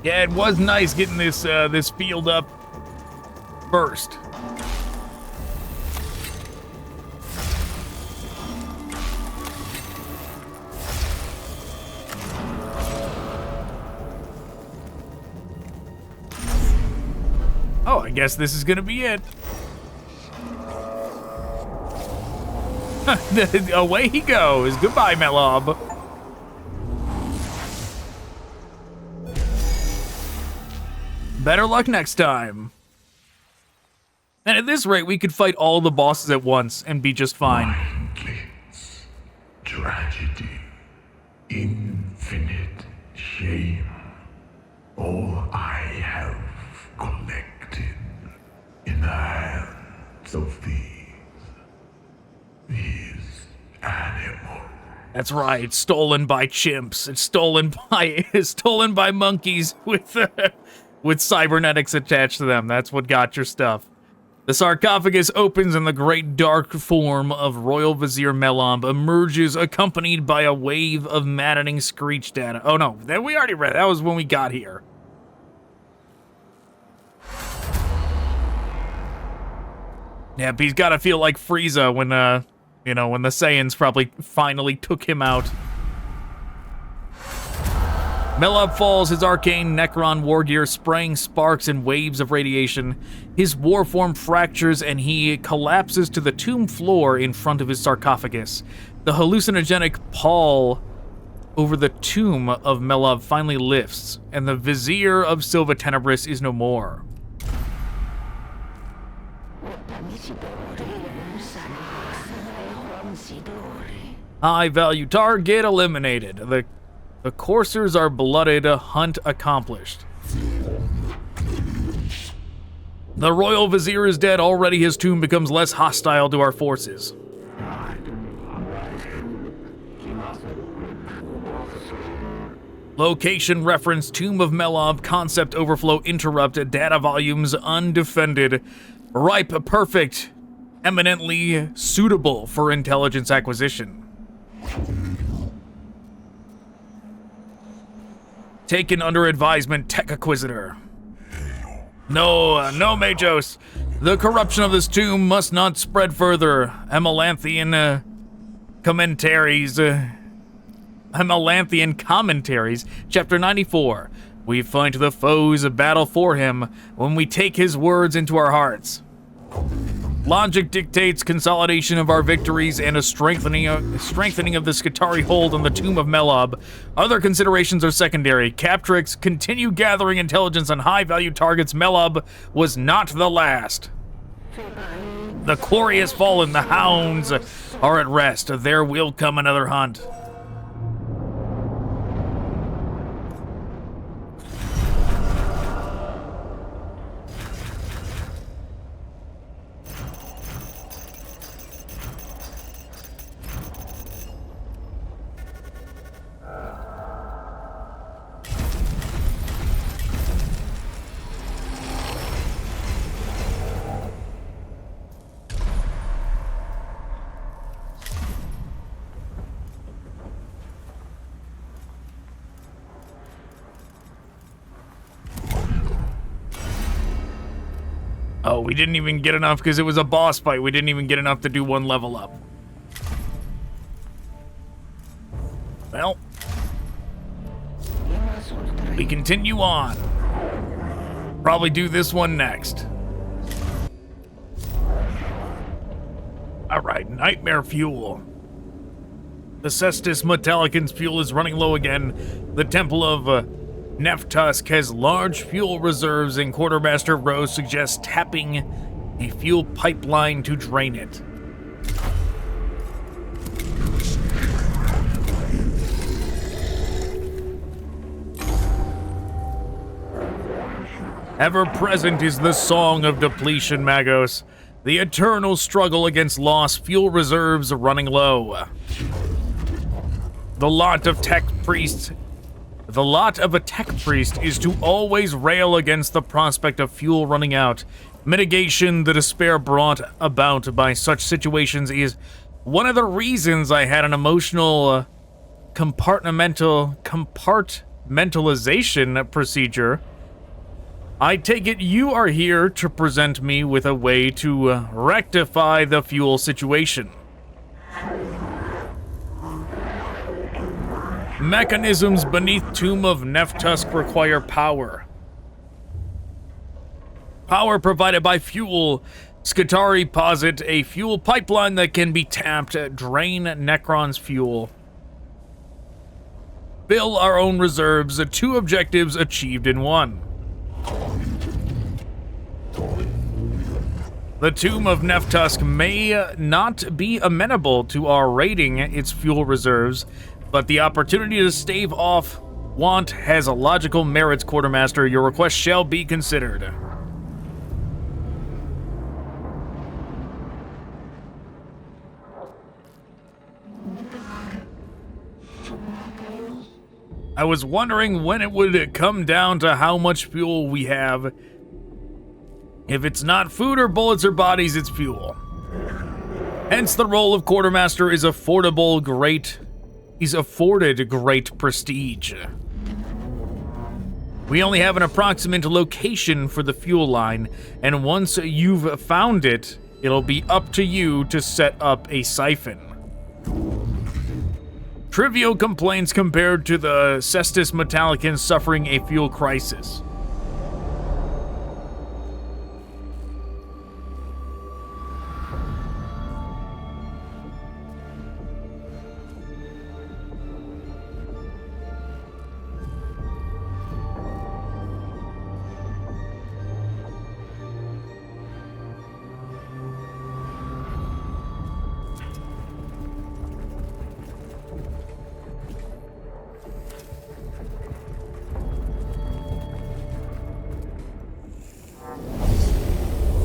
Yeah, it was nice getting this this field up first. Oh, I guess this is gonna be it. Away he goes. Goodbye, Mehlob. Better luck next time. And at this rate, we could fight all the bosses at once and be just fine. Mindless tragedy, infinite shame. All I have collected in the hands of these animals. That's right, stolen by chimps. It's stolen by monkeys with cybernetics attached to them. That's what got your stuff. The sarcophagus opens and the great dark form of Royal Vizier Mehlob emerges, accompanied by a wave of maddening screech data. Oh no, that we already read. That was when we got here. Yeah, but he's got to feel like Frieza when, you know, when the Saiyans probably finally took him out. Mehlob falls, his arcane Necron war gear spraying sparks and waves of radiation. His war form fractures and he collapses to the tomb floor in front of his sarcophagus. The hallucinogenic pall over the tomb of Mehlob finally lifts, and the Vizier of Silva Tenebris is no more. High value target eliminated. The coursers are blooded, hunt accomplished. The Royal Vizier is dead. Already his tomb becomes less hostile to our forces. Location reference, Tomb of Mehlob, concept overflow interrupt, data volumes undefended, ripe, perfect, eminently suitable for intelligence acquisition. Taken under advisement, Tech Acquisitor. No, Majos. The corruption of this tomb must not spread further. Amalanthian commentaries, chapter 94. We fight the foes of battle for him when we take his words into our hearts. Logic dictates consolidation of our victories and a strengthening of the Skitarii hold on the Tomb of Mehlob. Other considerations are secondary. Captrix continue gathering intelligence on high-value targets. Mehlob was not the last. The quarry has fallen. The hounds are at rest. There will come another hunt. Oh, we didn't even get enough because it was a boss fight. We didn't even get enough to do one level up. Well, we continue on. Probably do this one next. Alright, Nightmare Fuel. The Cestus Metallican's fuel is running low again. The Temple of Nephtusk has large fuel reserves, and Quartermaster Rose suggests tapping a fuel pipeline to drain it. Ever present is the Song of Depletion, Magos. The eternal struggle against lost fuel reserves running low. The lot of a tech priest is to always rail against the prospect of fuel running out. Mitigation, the despair brought about by such situations, is one of the reasons I had an emotional compartmentalization procedure. I take it you are here to present me with a way to rectify the fuel situation. Mechanisms beneath Tomb of Nephtusk require power. Power provided by fuel. Skitarii posit a fuel pipeline that can be tapped, drain Necron's fuel. Fill our own reserves, 2 objectives achieved in 1. The Tomb of Nephtusk may not be amenable to our raiding its fuel reserves, but the opportunity to stave off want has a logical merits, Quartermaster. Your request shall be considered. I was wondering when it would come down to how much fuel we have. If it's not food or bullets or bodies, it's fuel. Hence, the role of Quartermaster is afforded great prestige. We only have an approximate location for the fuel line, and once you've found it, it'll be up to you to set up a siphon. Trivial complaints compared to the Cestus Metallican suffering a fuel crisis.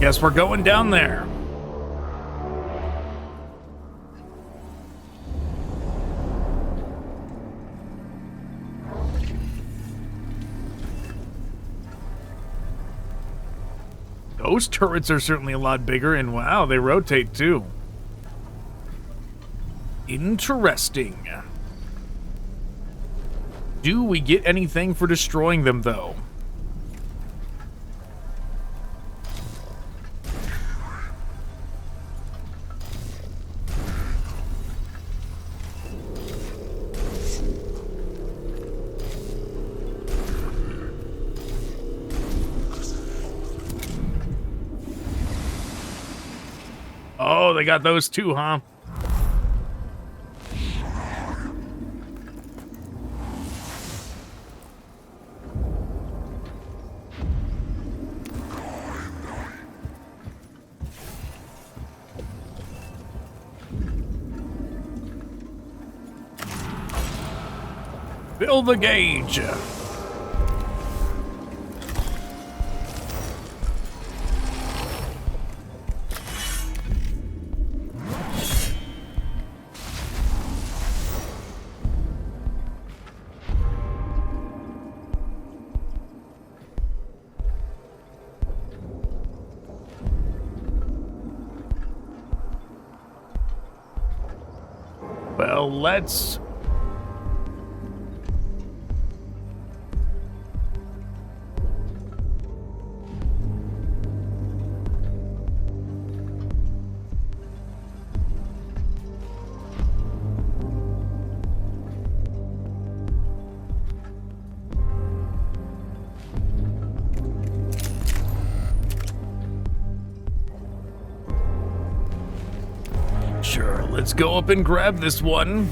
Guess we're going down there. Those turrets are certainly a lot bigger, and wow, they rotate too. Interesting. Do we get anything for destroying them, though? Oh, they got those too, huh? Fill the gauge. Well, let's... Sure, let's go up and grab this one.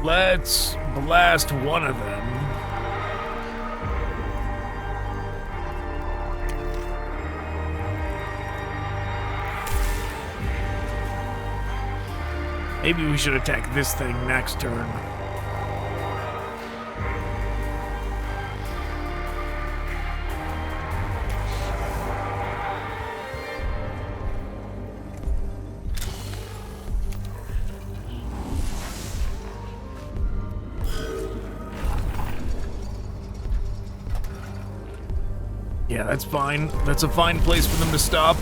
Let's blast one of them. Maybe we should attack this thing next turn. Yeah, that's fine. That's a fine place for them to stop.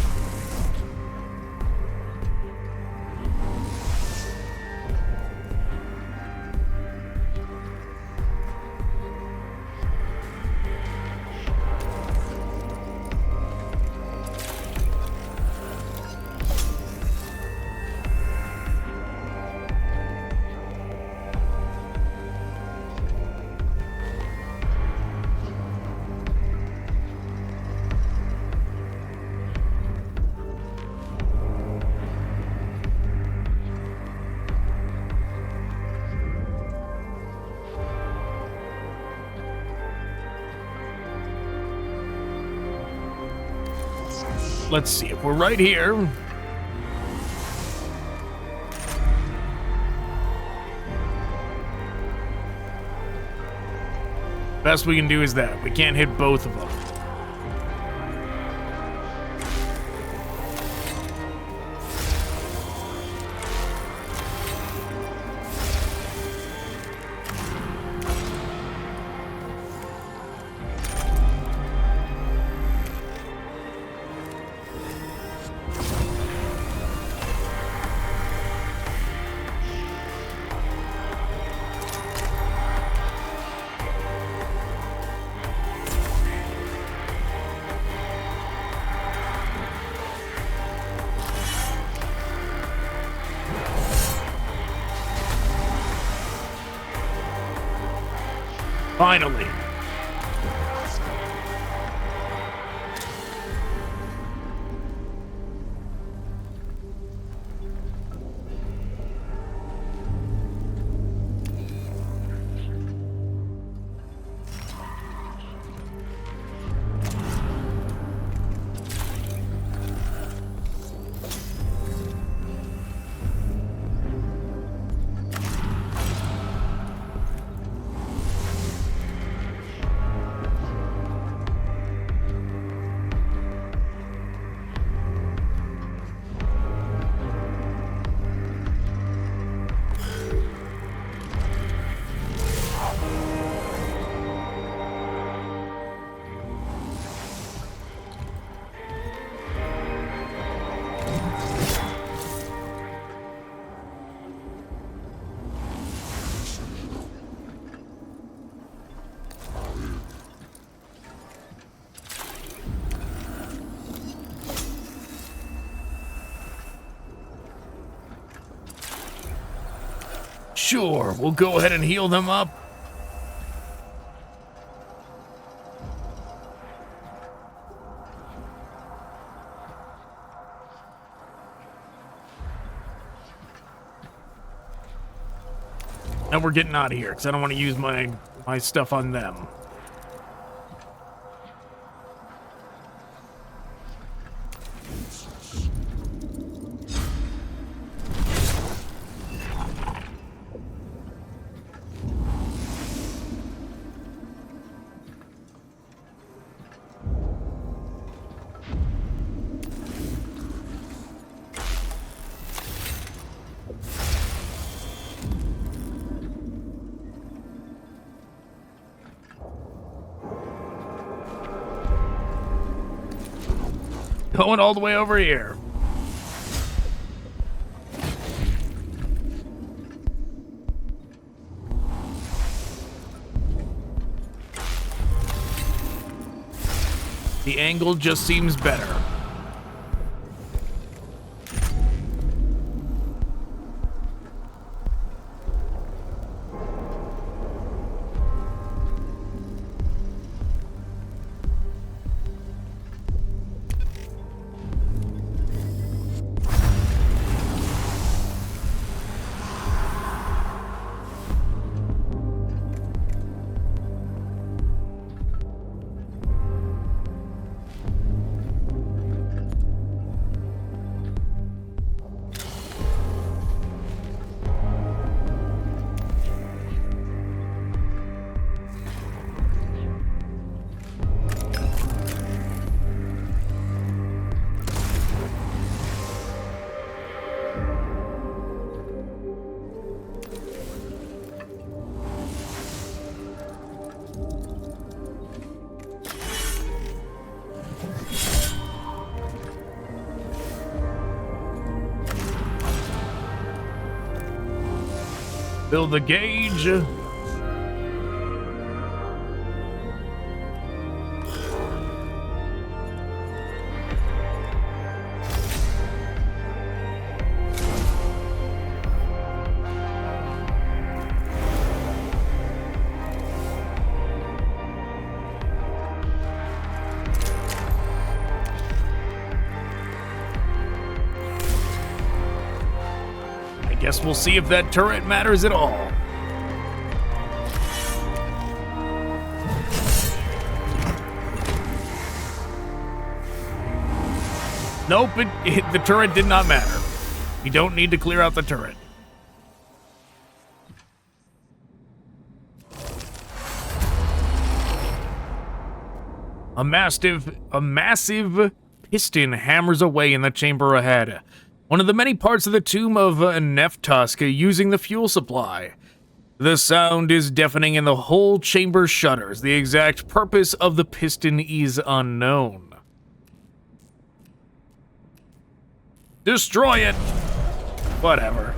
Let's see if we're right here. Best we can do is that. We can't hit both of them. Finally. Sure, we'll go ahead and heal them up. And we're getting out of here because I don't want to use my stuff on them. Going all the way over here. The angle just seems better. Fill the gauge. Guess we'll see if that turret matters at all. Nope, the turret did not matter. You don't need to clear out the turret. A massive piston hammers away in the chamber ahead. One of the many parts of the tomb of Neftusk using the fuel supply. The sound is deafening and the whole chamber shudders. The exact purpose of the piston is unknown. Destroy it! Whatever.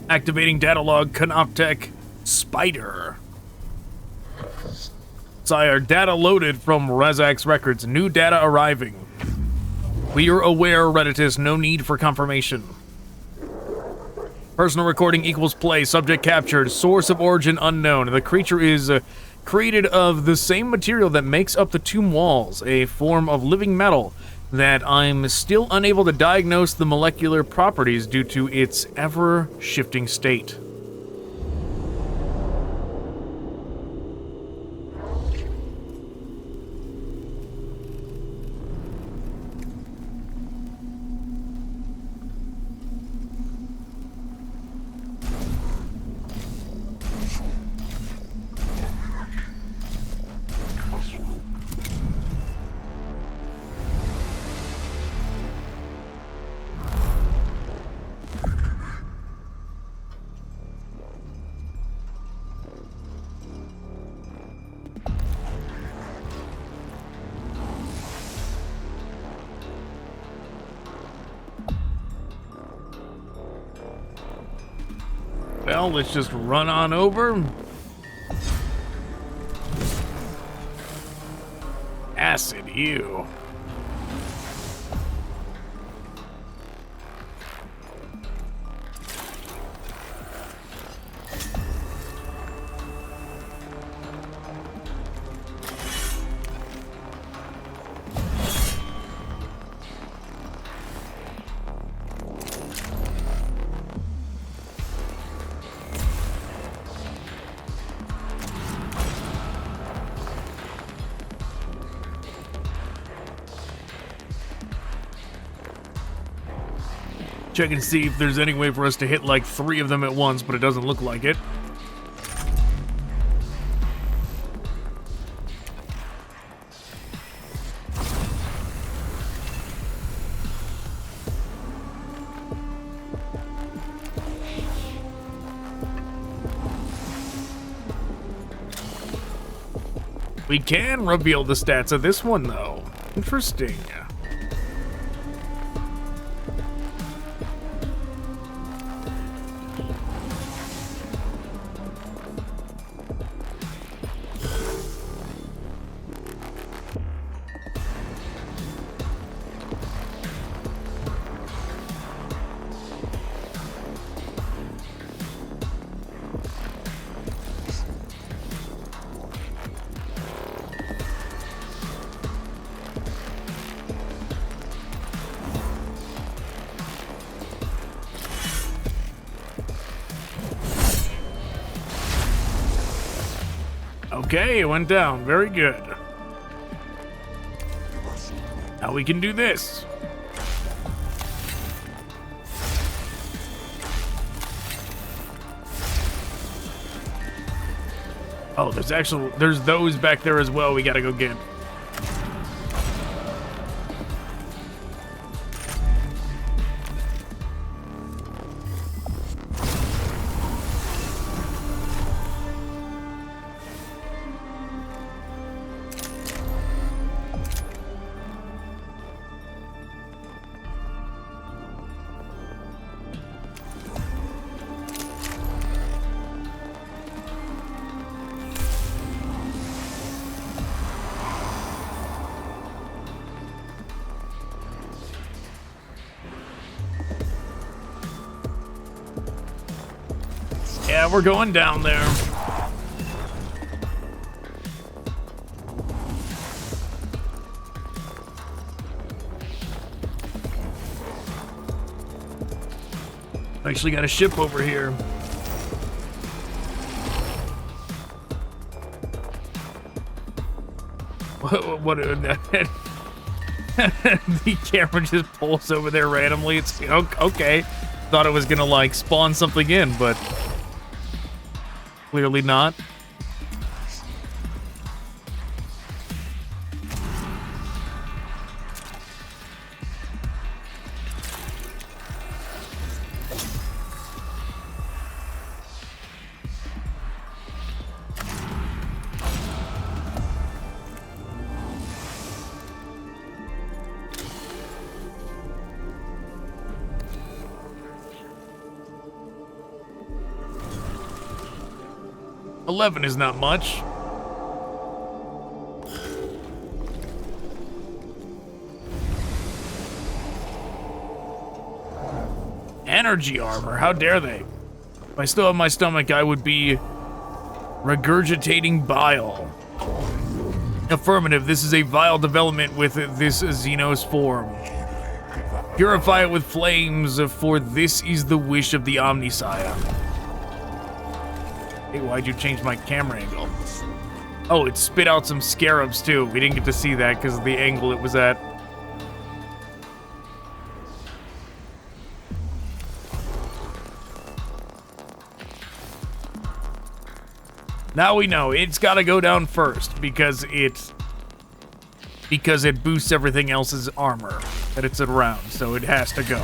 Activating data log Canoptech Spider. Sire, data loaded from Razak's records. New data arriving. We are aware, Redditus. No need for confirmation. Personal recording equals play. Subject captured. Source of origin unknown. The creature is created of the same material that makes up the tomb walls, a form of living metal that I'm still unable to diagnose the molecular properties due to its ever-shifting state. Well, let's just run on over. Acid, you. Check and see if there's any way for us to hit like 3 of them at once, but it doesn't look like it. We can reveal the stats of this one, though. Interesting. Okay, it went down. Very good. Now we can do this. Oh, there's those back there as well we gotta go get. Yeah, we're going down there. Actually got a ship over here. What the camera just pulls over there randomly. It's okay. Thought it was gonna like spawn something in, but clearly not. $11 is not much. Energy armor, how dare they? If I still have my stomach, I would be regurgitating bile. Affirmative, this is a vile development with this Xenos form. Purify it with flames, for this is the wish of the Omnisire. Hey, why'd you change my camera angle? Oh, it spit out some scarabs too. We didn't get to see that because of the angle it was at. Now we know it's got to go down first because it boosts everything else's armor that it's around, so it has to go.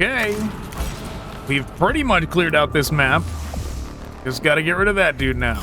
Okay. We've pretty much cleared out this map. Just gotta get rid of that dude now.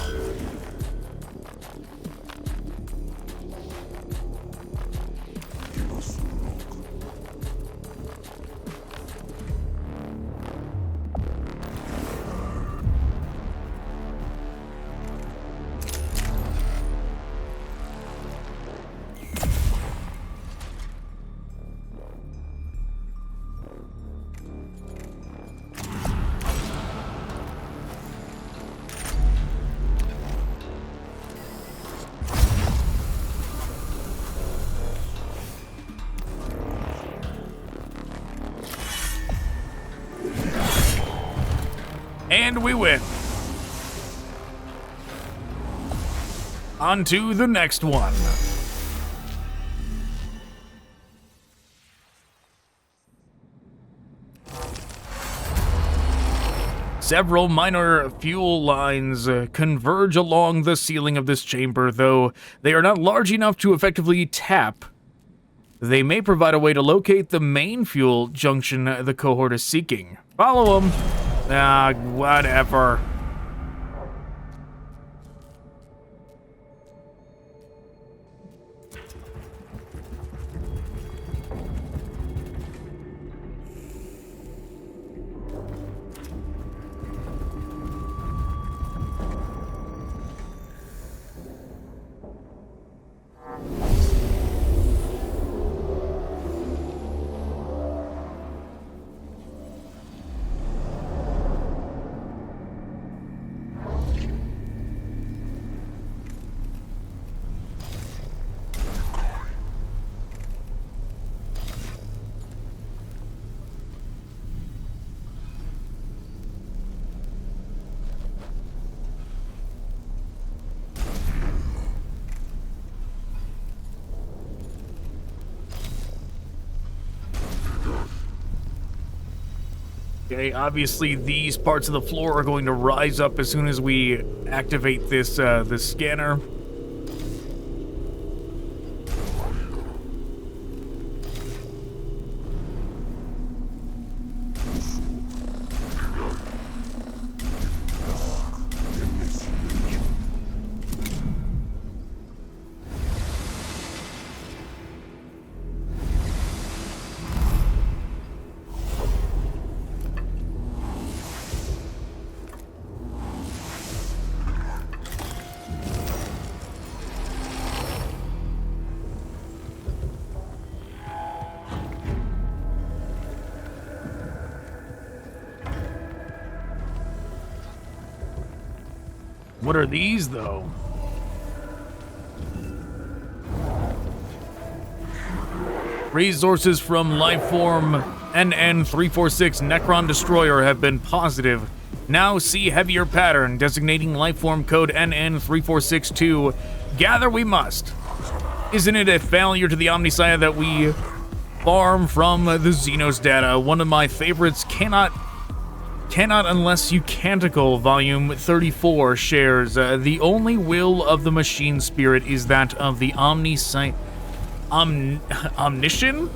And we win. On to the next one. Several minor fuel lines converge along the ceiling of this chamber, though they are not large enough to effectively tap. They may provide a way to locate the main fuel junction the cohort is seeking. Follow them. Ah, whatever. Okay, obviously these parts of the floor are going to rise up as soon as we activate this scanner. What are these, though? Resources from Lifeform NN346 Necron Destroyer have been positive. Now see heavier pattern designating Lifeform code NN3462. Gather we must. Isn't it a failure to the Omniscience that we farm from the Xenos data? One of my favorites, Cannot Unless You Canticle, Volume 34, shares, the only will of the machine spirit is that of the Omniscient, Omniscient,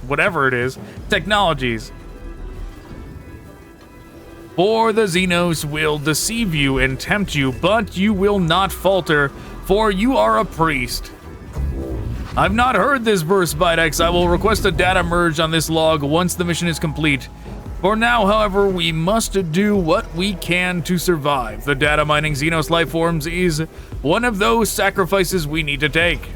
whatever it is, technologies. For the Xenos will deceive you and tempt you, but you will not falter, for you are a priest. I've not heard this verse, Bidex. I will request a data merge on this log once the mission is complete. For now, however, we must do what we can to survive. The data mining Xenos life forms is one of those sacrifices we need to take.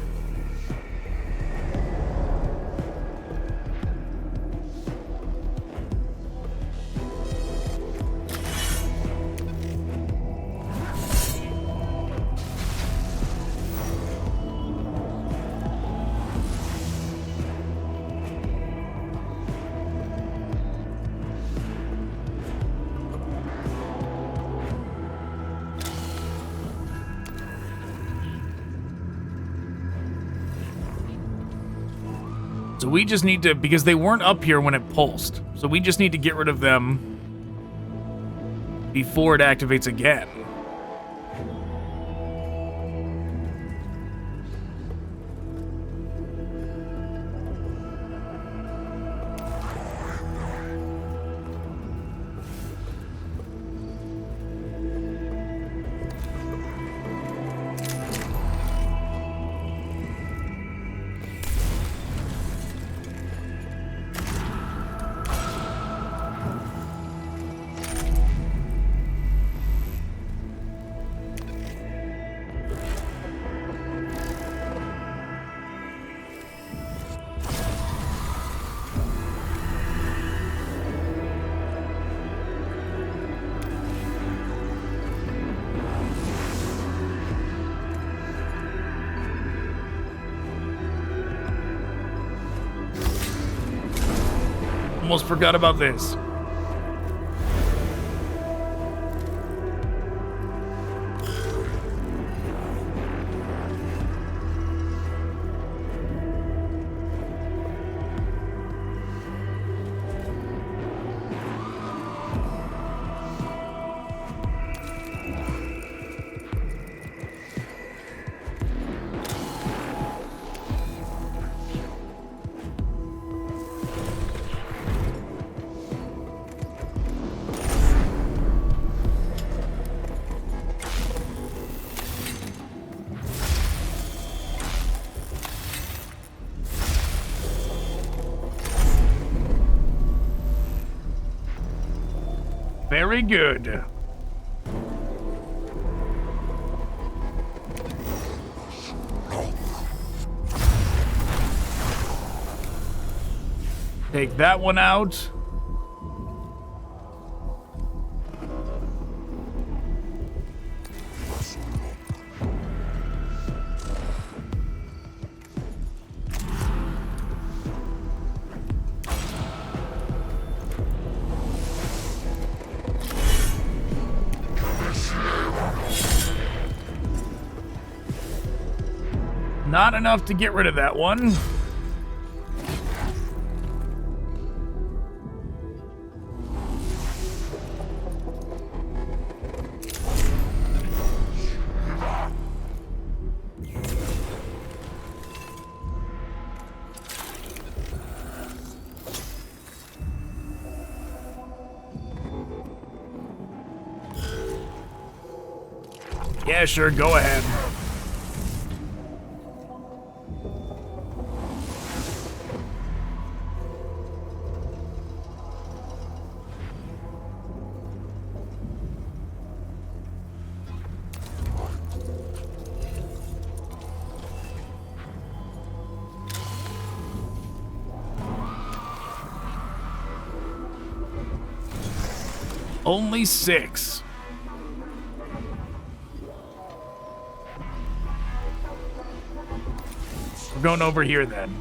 So we just need to, because they weren't up here when it pulsed, so we just need to get rid of them before it activates again. Almost forgot about this. Very good. Take that one out. Not enough to get rid of that one. Yeah, sure, go ahead. Only 6. We're going over here then.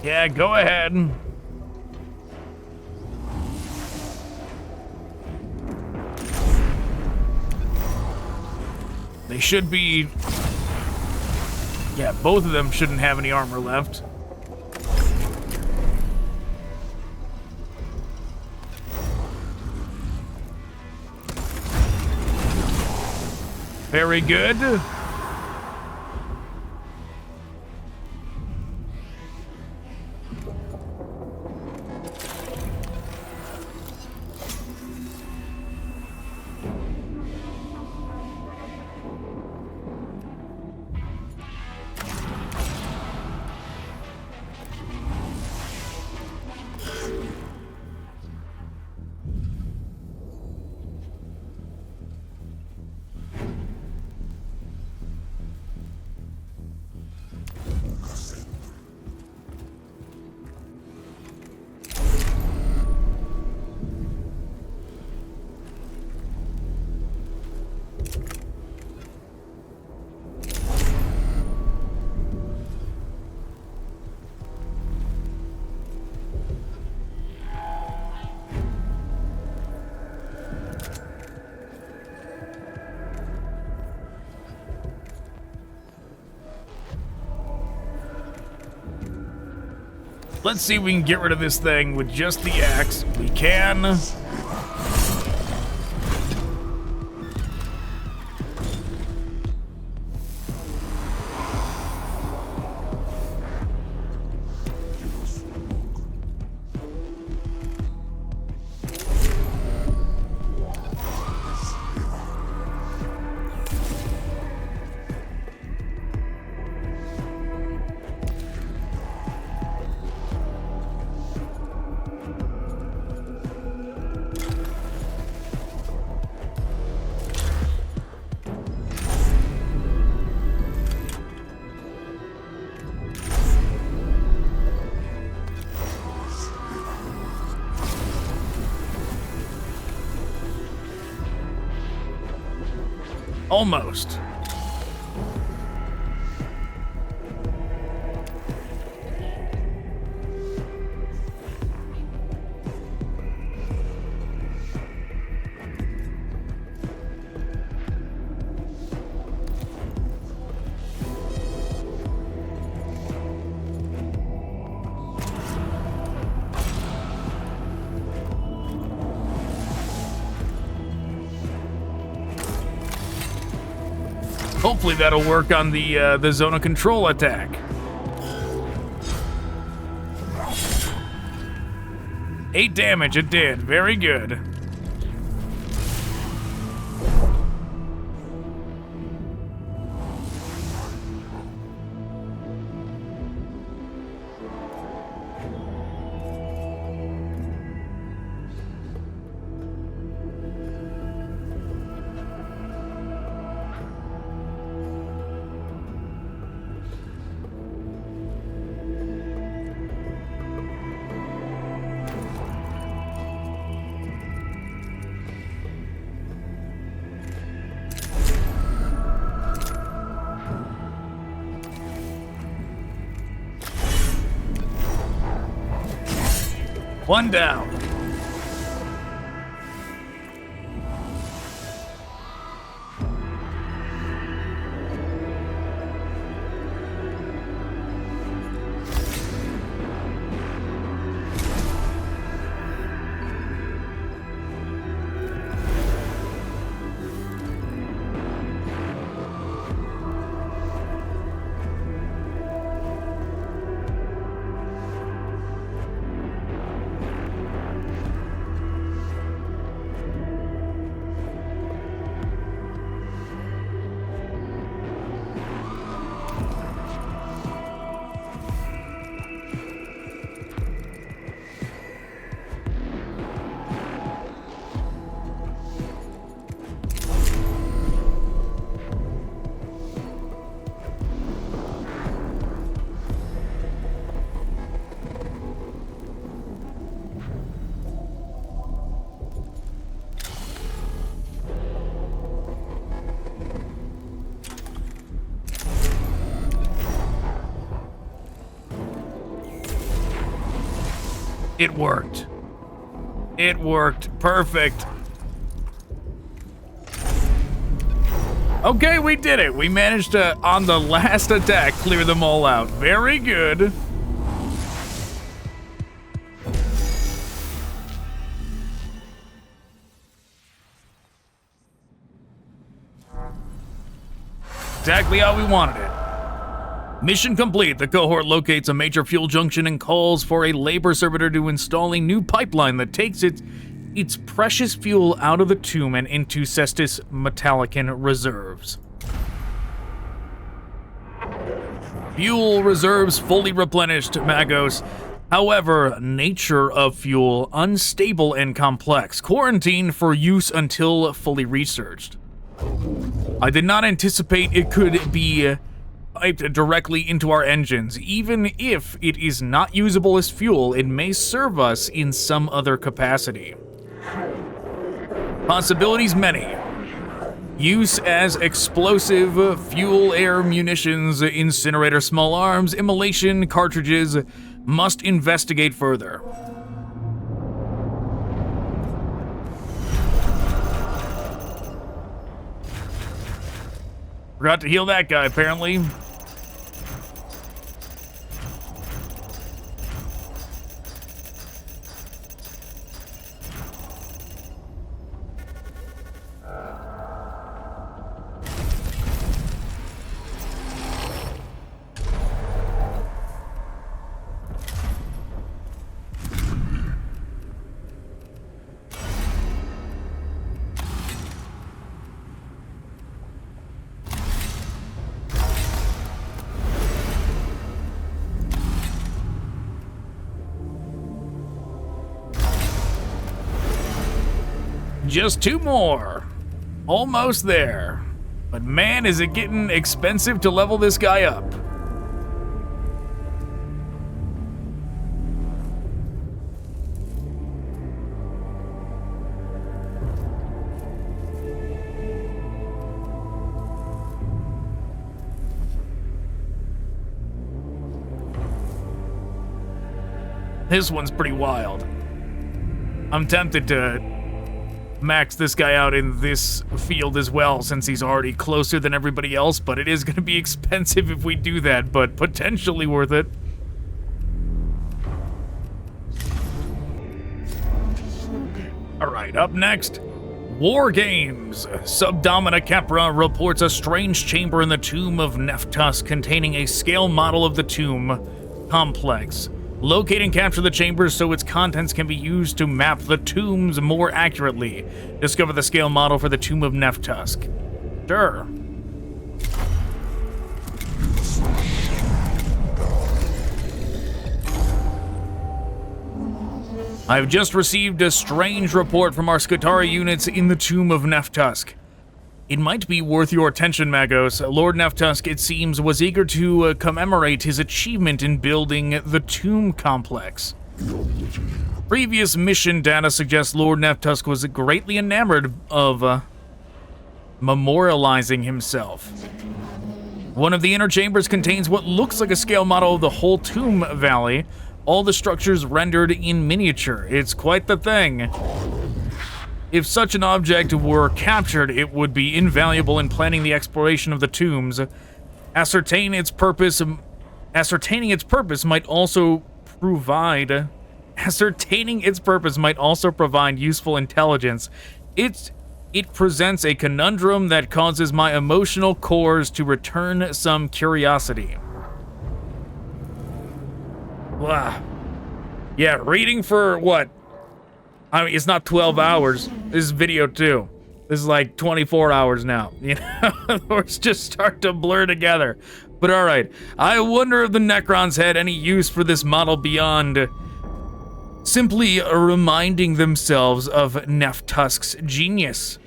Yeah, go ahead. They should be... Yeah, both of them shouldn't have any armor left. Very good. Let's see if we can get rid of this thing with just the axe. We can. Almost. Hopefully that'll work on the zone of control attack. 8 damage, it did. Very good. One down. It worked. It worked. Perfect. Okay, we did it. We managed to, on the last attack, clear them all out. Very good. Exactly how we wanted it. Mission complete. The cohort locates a major fuel junction and calls for a labor servitor to install a new pipeline that takes its precious fuel out of the tomb and into Cestus Metallicin reserves. Fuel reserves fully replenished, Magos. However, nature of fuel unstable and complex. Quarantined for use until fully researched. I did not anticipate it could be piped directly into our engines. Even if it is not usable as fuel, it may serve us in some other capacity. Possibilities many. Use as explosive, fuel, air, munitions, incinerator, small arms, immolation, cartridges. Must investigate further. Forgot to heal that guy, apparently. Just 2 more. Almost there. But man, is it getting expensive to level this guy up. This one's pretty wild. I'm tempted to max this guy out in this field as well, since he's already closer than everybody else, but it is going to be expensive if we do that, but potentially worth it. Alright, up next, War Games. Subdomina Capra reports a strange chamber in the tomb of Neftusk containing a scale model of the tomb complex. Locate and capture the chamber so its contents can be used to map the tombs more accurately. Discover the scale model for the tomb of Neftusk. Sure. I've just received a strange report from our Skitarii units in the tomb of Neftusk. It might be worth your attention, Magos. Lord Neftusk, it seems, was eager to commemorate his achievement in building the tomb complex. Previous mission data suggests Lord Neftusk was greatly enamored of memorializing himself. One of the inner chambers contains what looks like a scale model of the whole tomb valley, all the structures rendered in miniature. It's quite the thing. If such an object were captured, it would be invaluable in planning the exploration of the tombs. Ascertaining its purpose might also provide useful intelligence. It presents a conundrum that causes my emotional cores to return some curiosity. Wow. Yeah, reading for what? I mean, it's not 12 hours. This is video too. This is like 24 hours now. You know, words just start to blur together. But all right, I wonder if the Necrons had any use for this model beyond simply reminding themselves of Neftusk's genius.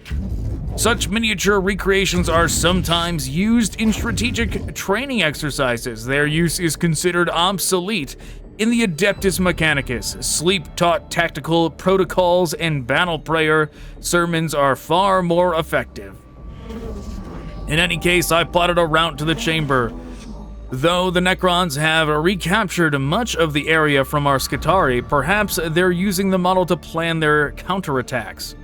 Such miniature recreations are sometimes used in strategic training exercises. Their use is considered obsolete in the Adeptus Mechanicus. Sleep-taught tactical protocols and battle prayer sermons are far more effective. In any case, I plotted a route to the chamber. Though the Necrons have recaptured much of the area from our Skitarii, perhaps they're using the model to plan their counterattacks.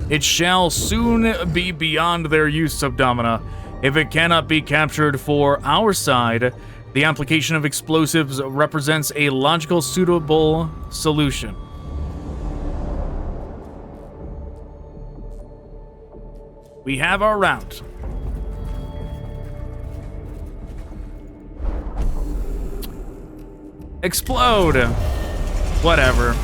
It shall soon be beyond their use, Subdomina. If it cannot be captured for our side, the application of explosives represents a logical, suitable solution. We have our route. Explode! Whatever.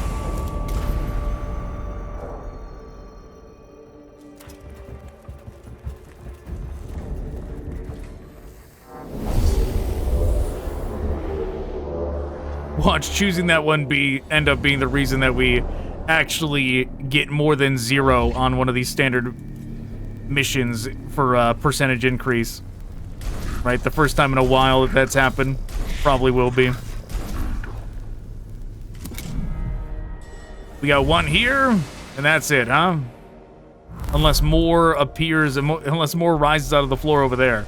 Watch choosing that one end up being the reason that we actually get more than 0 on one of these standard missions for percentage increase. Right, the first time in a while that's happened. Probably will be. We got one here, and that's it, huh? Unless more appears, unless more rises out of the floor over there.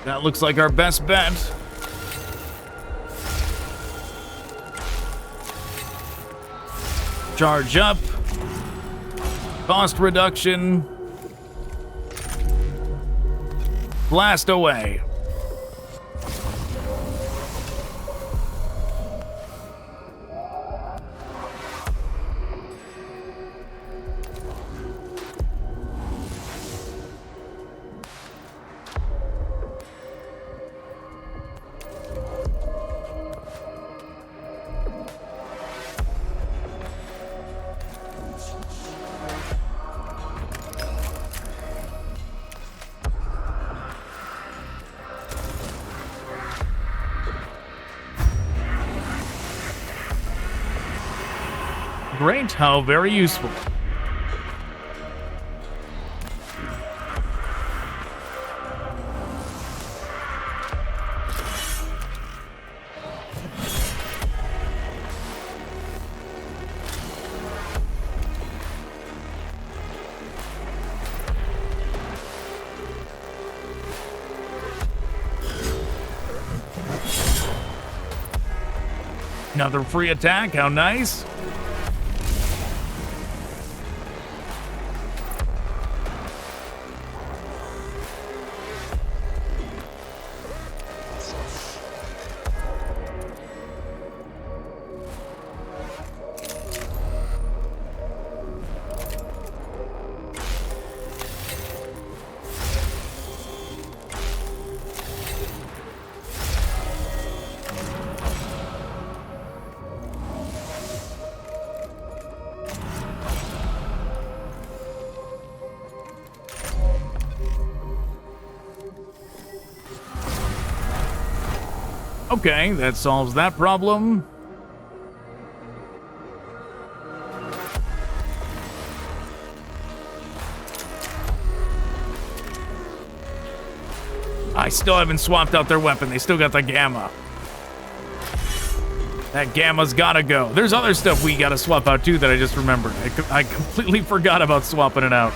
That looks like our best bet. Charge up. Cost reduction. Blast away. great. How very useful. Another free attack, how nice. Okay, that solves that problem. I still haven't swapped out their weapon. They still got the gamma. That gamma's gotta go. There's other stuff we gotta swap out too that I just remembered. I completely forgot about swapping it out.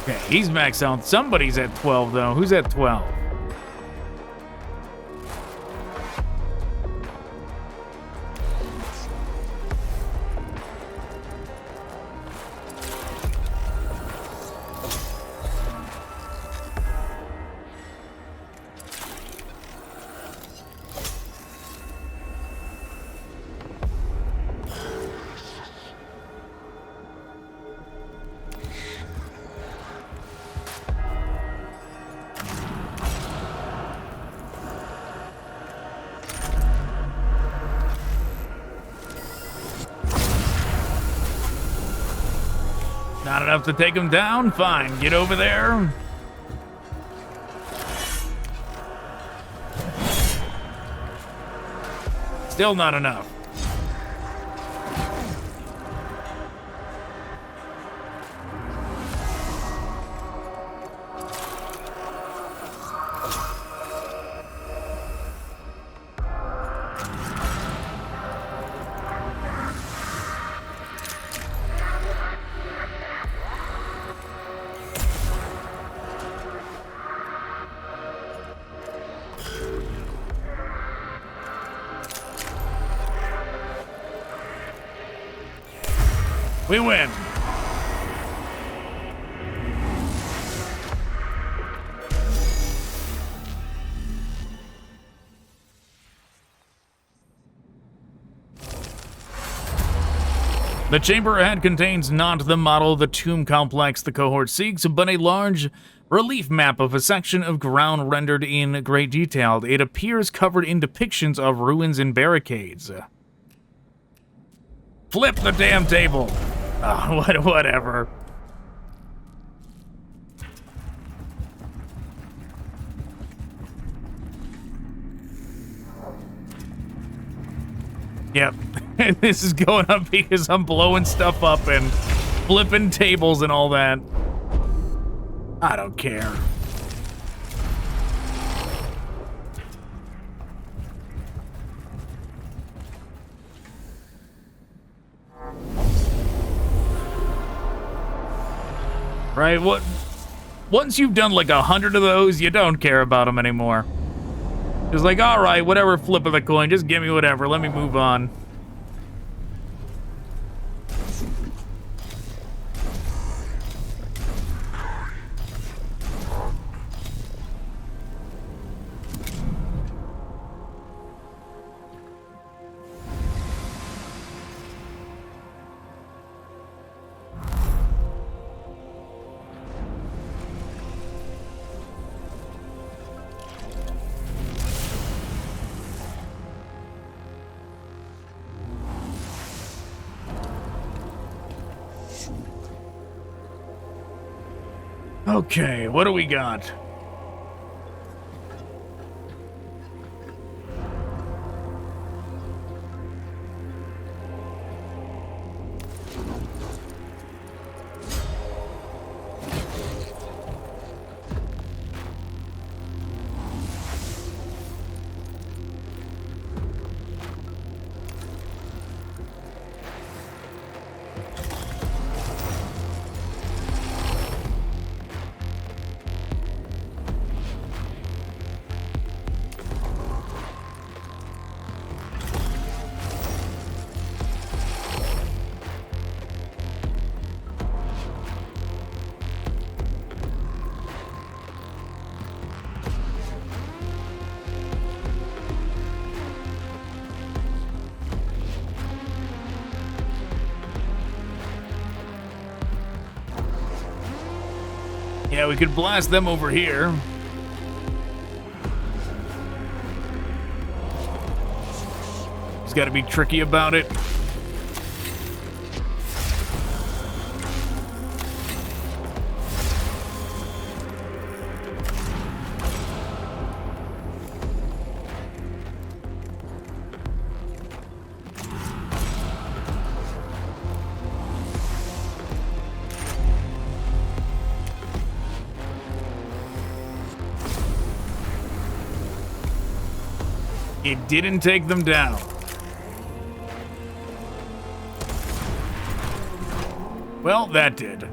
Okay, he's maxed out. Somebody's at 12, though. Who's at 12? Not enough to take him down? Fine, get over there. Still not enough. We win. The chamber ahead contains not the model, the tomb complex the cohort seeks, but a large relief map of a section of ground rendered in great detail. It appears covered in depictions of ruins and barricades. Flip the damn table. Oh, whatever. Yep. This is going up because I'm blowing stuff up and flipping tables and all that. I don't care. Right, once you've done like 100 of those, you don't care about them anymore. It's like, all right, whatever flip of the coin, just give me whatever, let me move on. Okay, what do we got? Yeah, we could blast them over here. He's got to be tricky about it. It didn't take them down. Well, that did.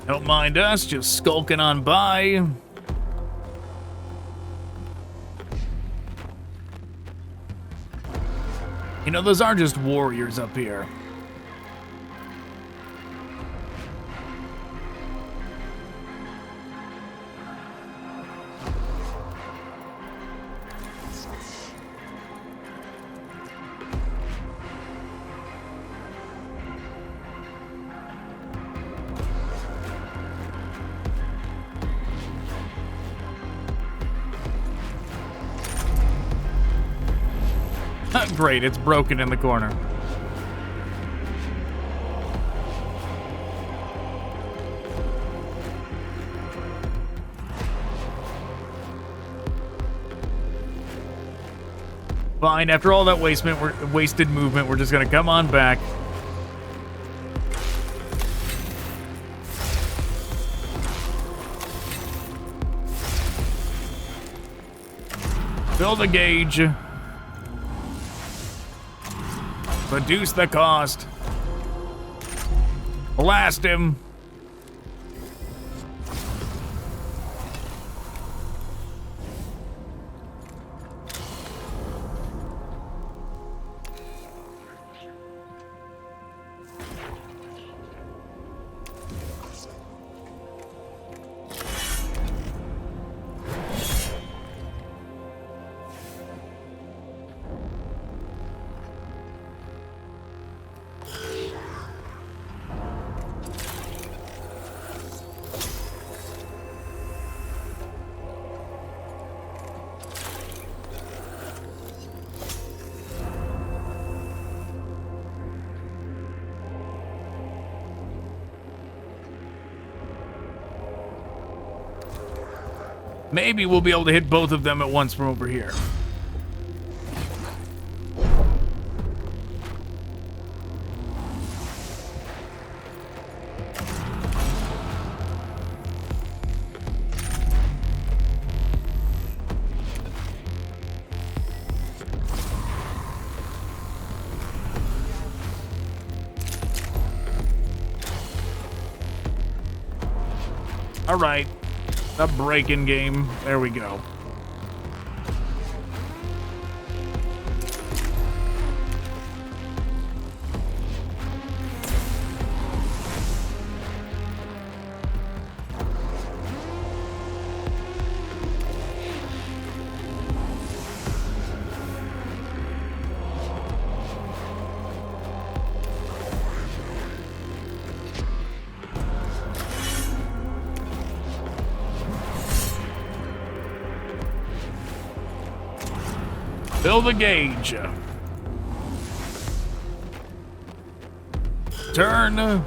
Don't mind us, just skulking on by. You know, those are just warriors up here. Great, it's broken in the corner. Fine, after all that wasted movement, we're just gonna come on back. Fill the gauge. Reduce the cost. Blast him. Maybe we'll be able to hit both of them at once from over here. All right. The break-in game. There we go. Fill the gauge. Turn.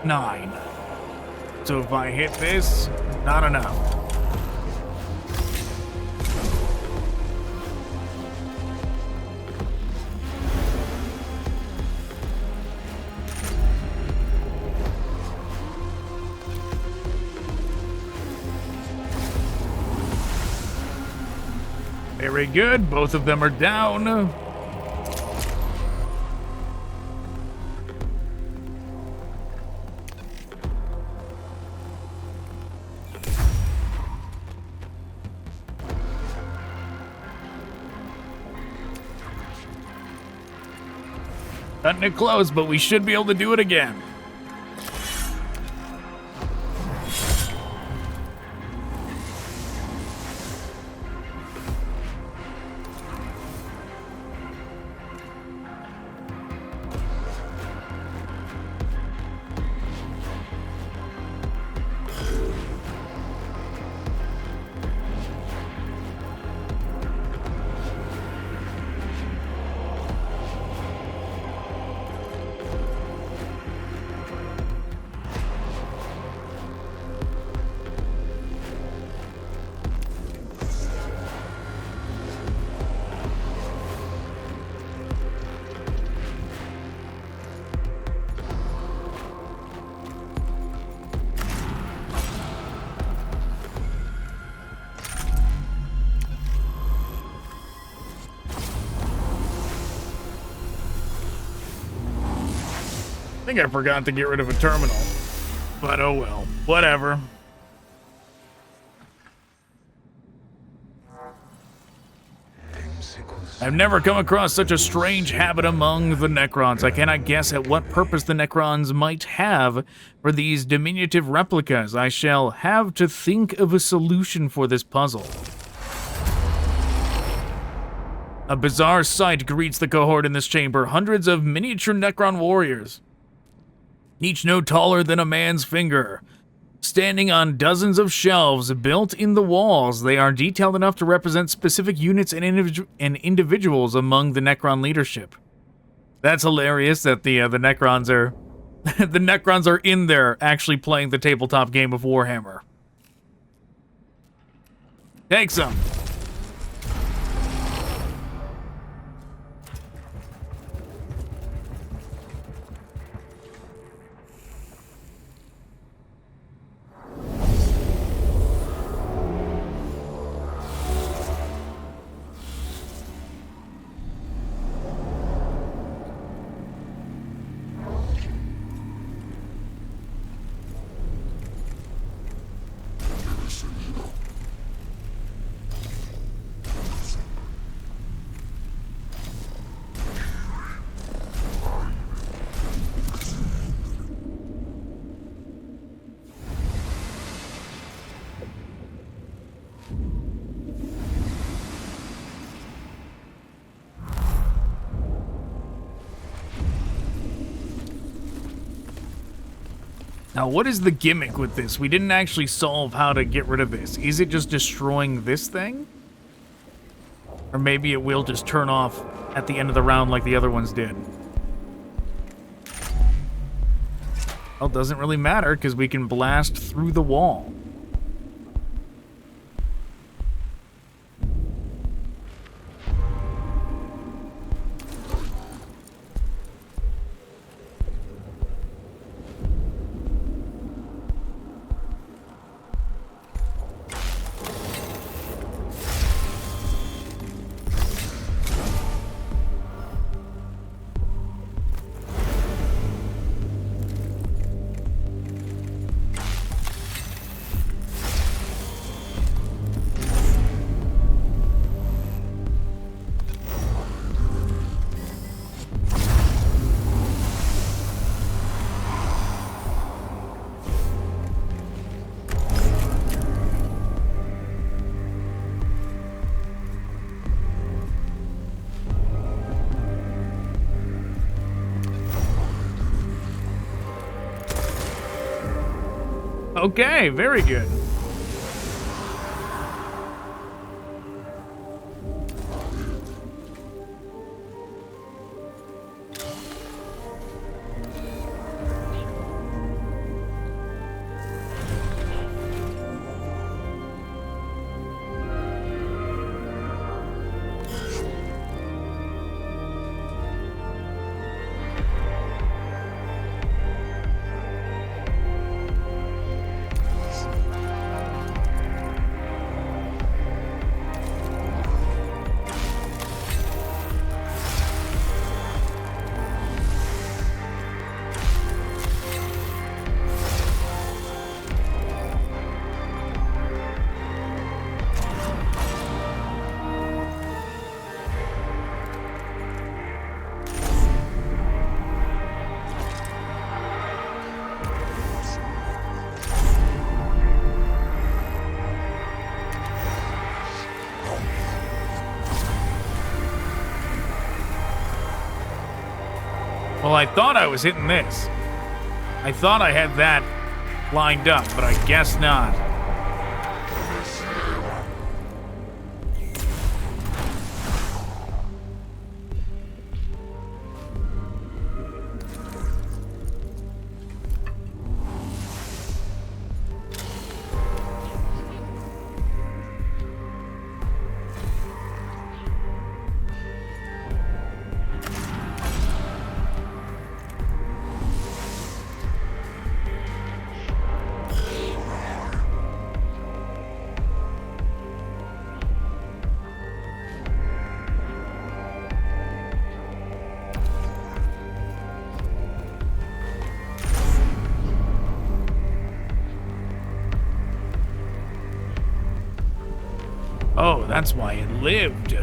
Nine. So if I hit this, not enough. Very good. Both of them are down. Cutting it close, but we should be able to do it again. I think I forgot to get rid of a terminal, but oh well, whatever. I've never come across such a strange habit among the Necrons. I cannot guess at what purpose the Necrons might have for these diminutive replicas. I shall have to think of a solution for this puzzle. A bizarre sight greets the cohort in this chamber. Hundreds of miniature Necron warriors, each no taller than a man's finger, standing on dozens of shelves built in the walls. They are detailed enough to represent specific units and individuals among the Necron leadership. That's hilarious that the Necrons are the Necrons are in there actually playing the tabletop game of Warhammer. Take some. Now, what is the gimmick with this? We didn't actually solve how to get rid of this. Is it just destroying this thing? Or maybe it will just turn off at the end of the round like the other ones did. Well, it doesn't really matter because we can blast through the wall. Okay, very good. Well, I thought I was hitting this. I thought I had that lined up, but I guess not. Oh, that's why it lived.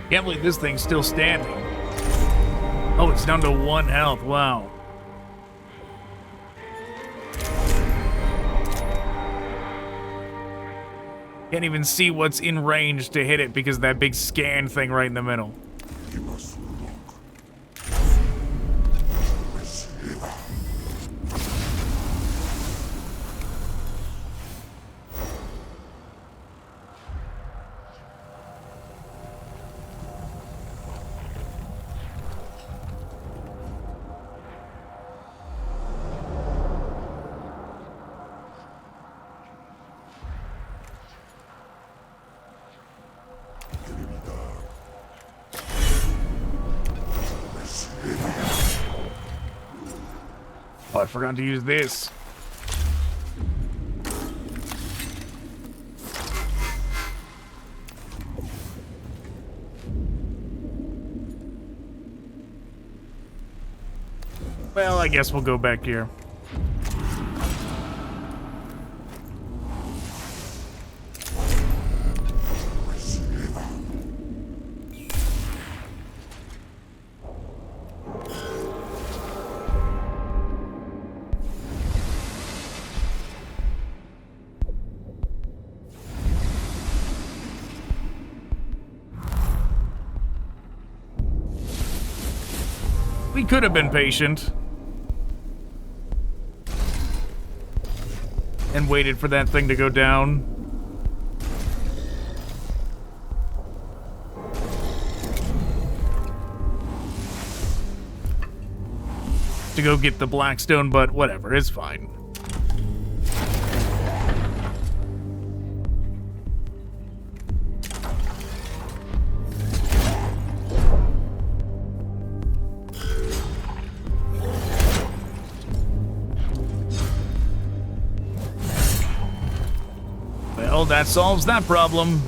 Can't believe this thing's still standing. Oh, it's down to 1 health. Wow. Can't even see what's in range to hit it because of that big scan thing right in the middle. Oh, I forgot to use this. Well, I guess we'll go back here. We could have been patient and waited for that thing to go down. To go get the Blackstone, but whatever, it's fine. Well, that solves that problem.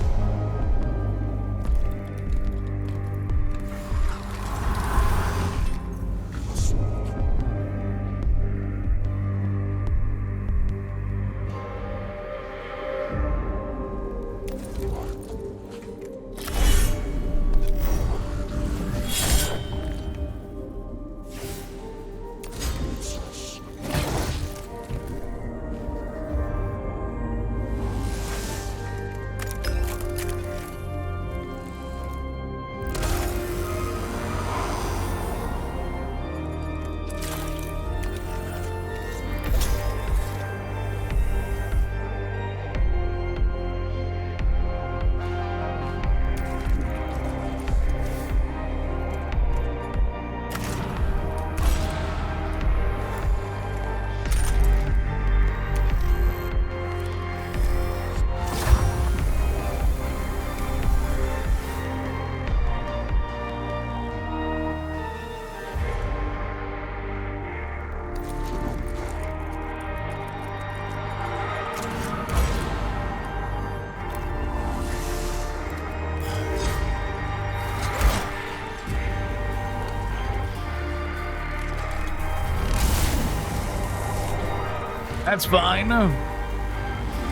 That's fine.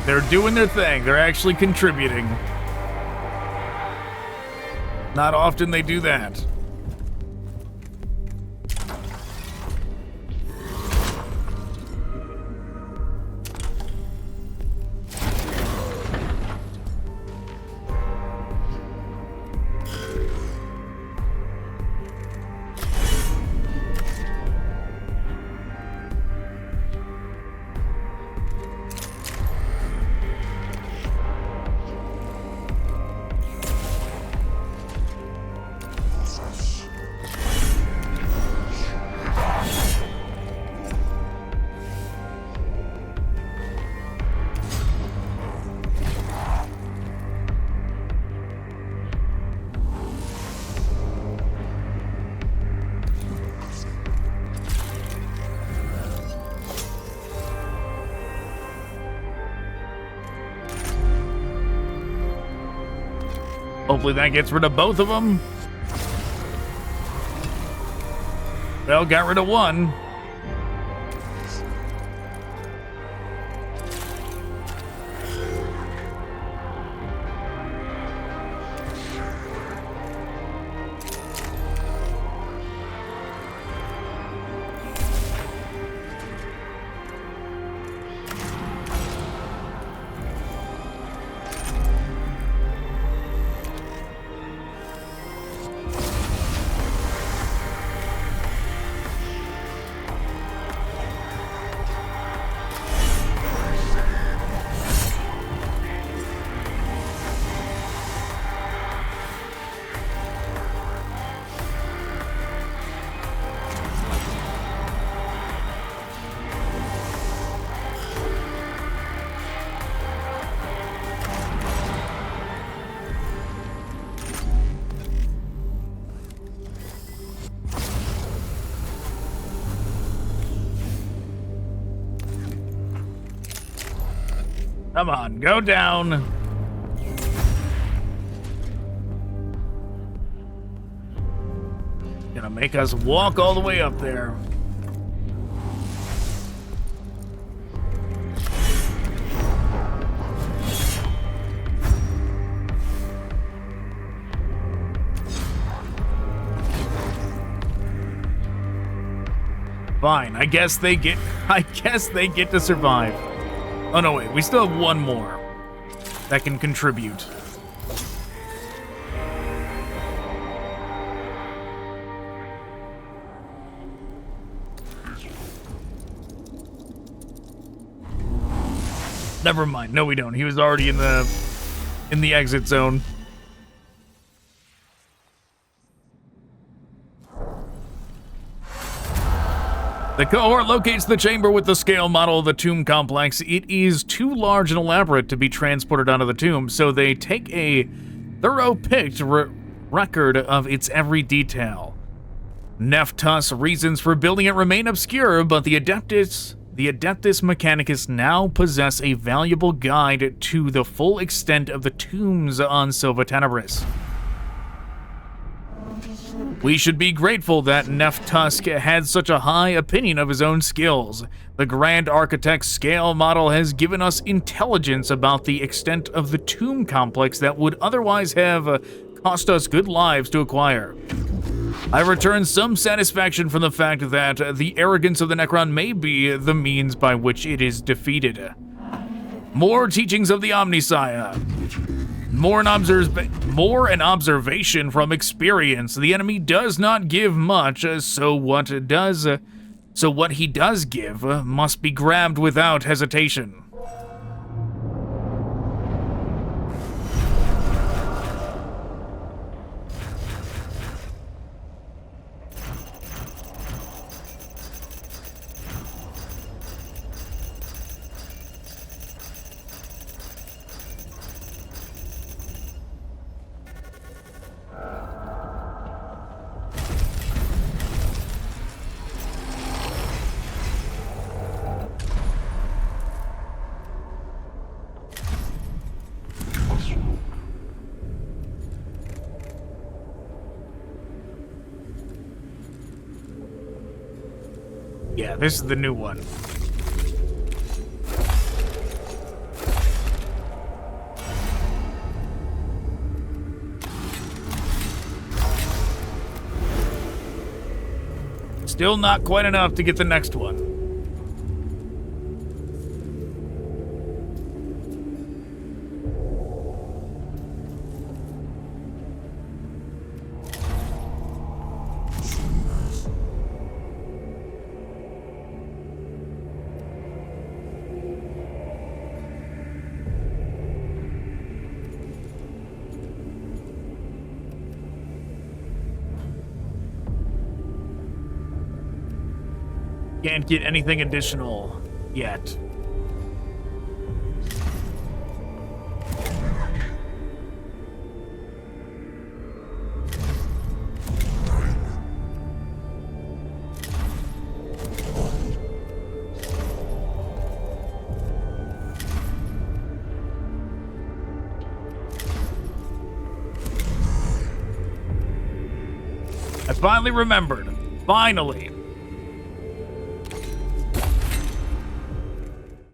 They're doing their thing. They're actually contributing. Not often they do that. Hopefully that gets rid of both of them. Well, got rid of one. Come on, go down. Gonna make us walk all the way up there. Fine, I guess they get to survive. Oh no, wait, we still have one more that can contribute. Never mind. No, we don't. He was already in the exit zone. The cohort locates the chamber with the scale model of the tomb complex. It is too large and elaborate to be transported out of the tomb, so they take a thorough-picked record of its every detail. Neftus' reasons for building it remain obscure, but the Adeptus Mechanicus now possess a valuable guide to the full extent of the tombs on Silva Tenebris. We should be grateful that Neftus had such a high opinion of his own skills. The Grand Architect's scale model has given us intelligence about the extent of the tomb complex that would otherwise have cost us good lives to acquire. I return some satisfaction from the fact that the arrogance of the Necron may be the means by which it is defeated. More teachings of the Omniscience. More an observation from experience. The enemy does not give much, so what he does give must be grabbed without hesitation. Yeah, this is the new one. Still not quite enough to get the next one. Can't get anything additional yet. I finally remembered. Finally.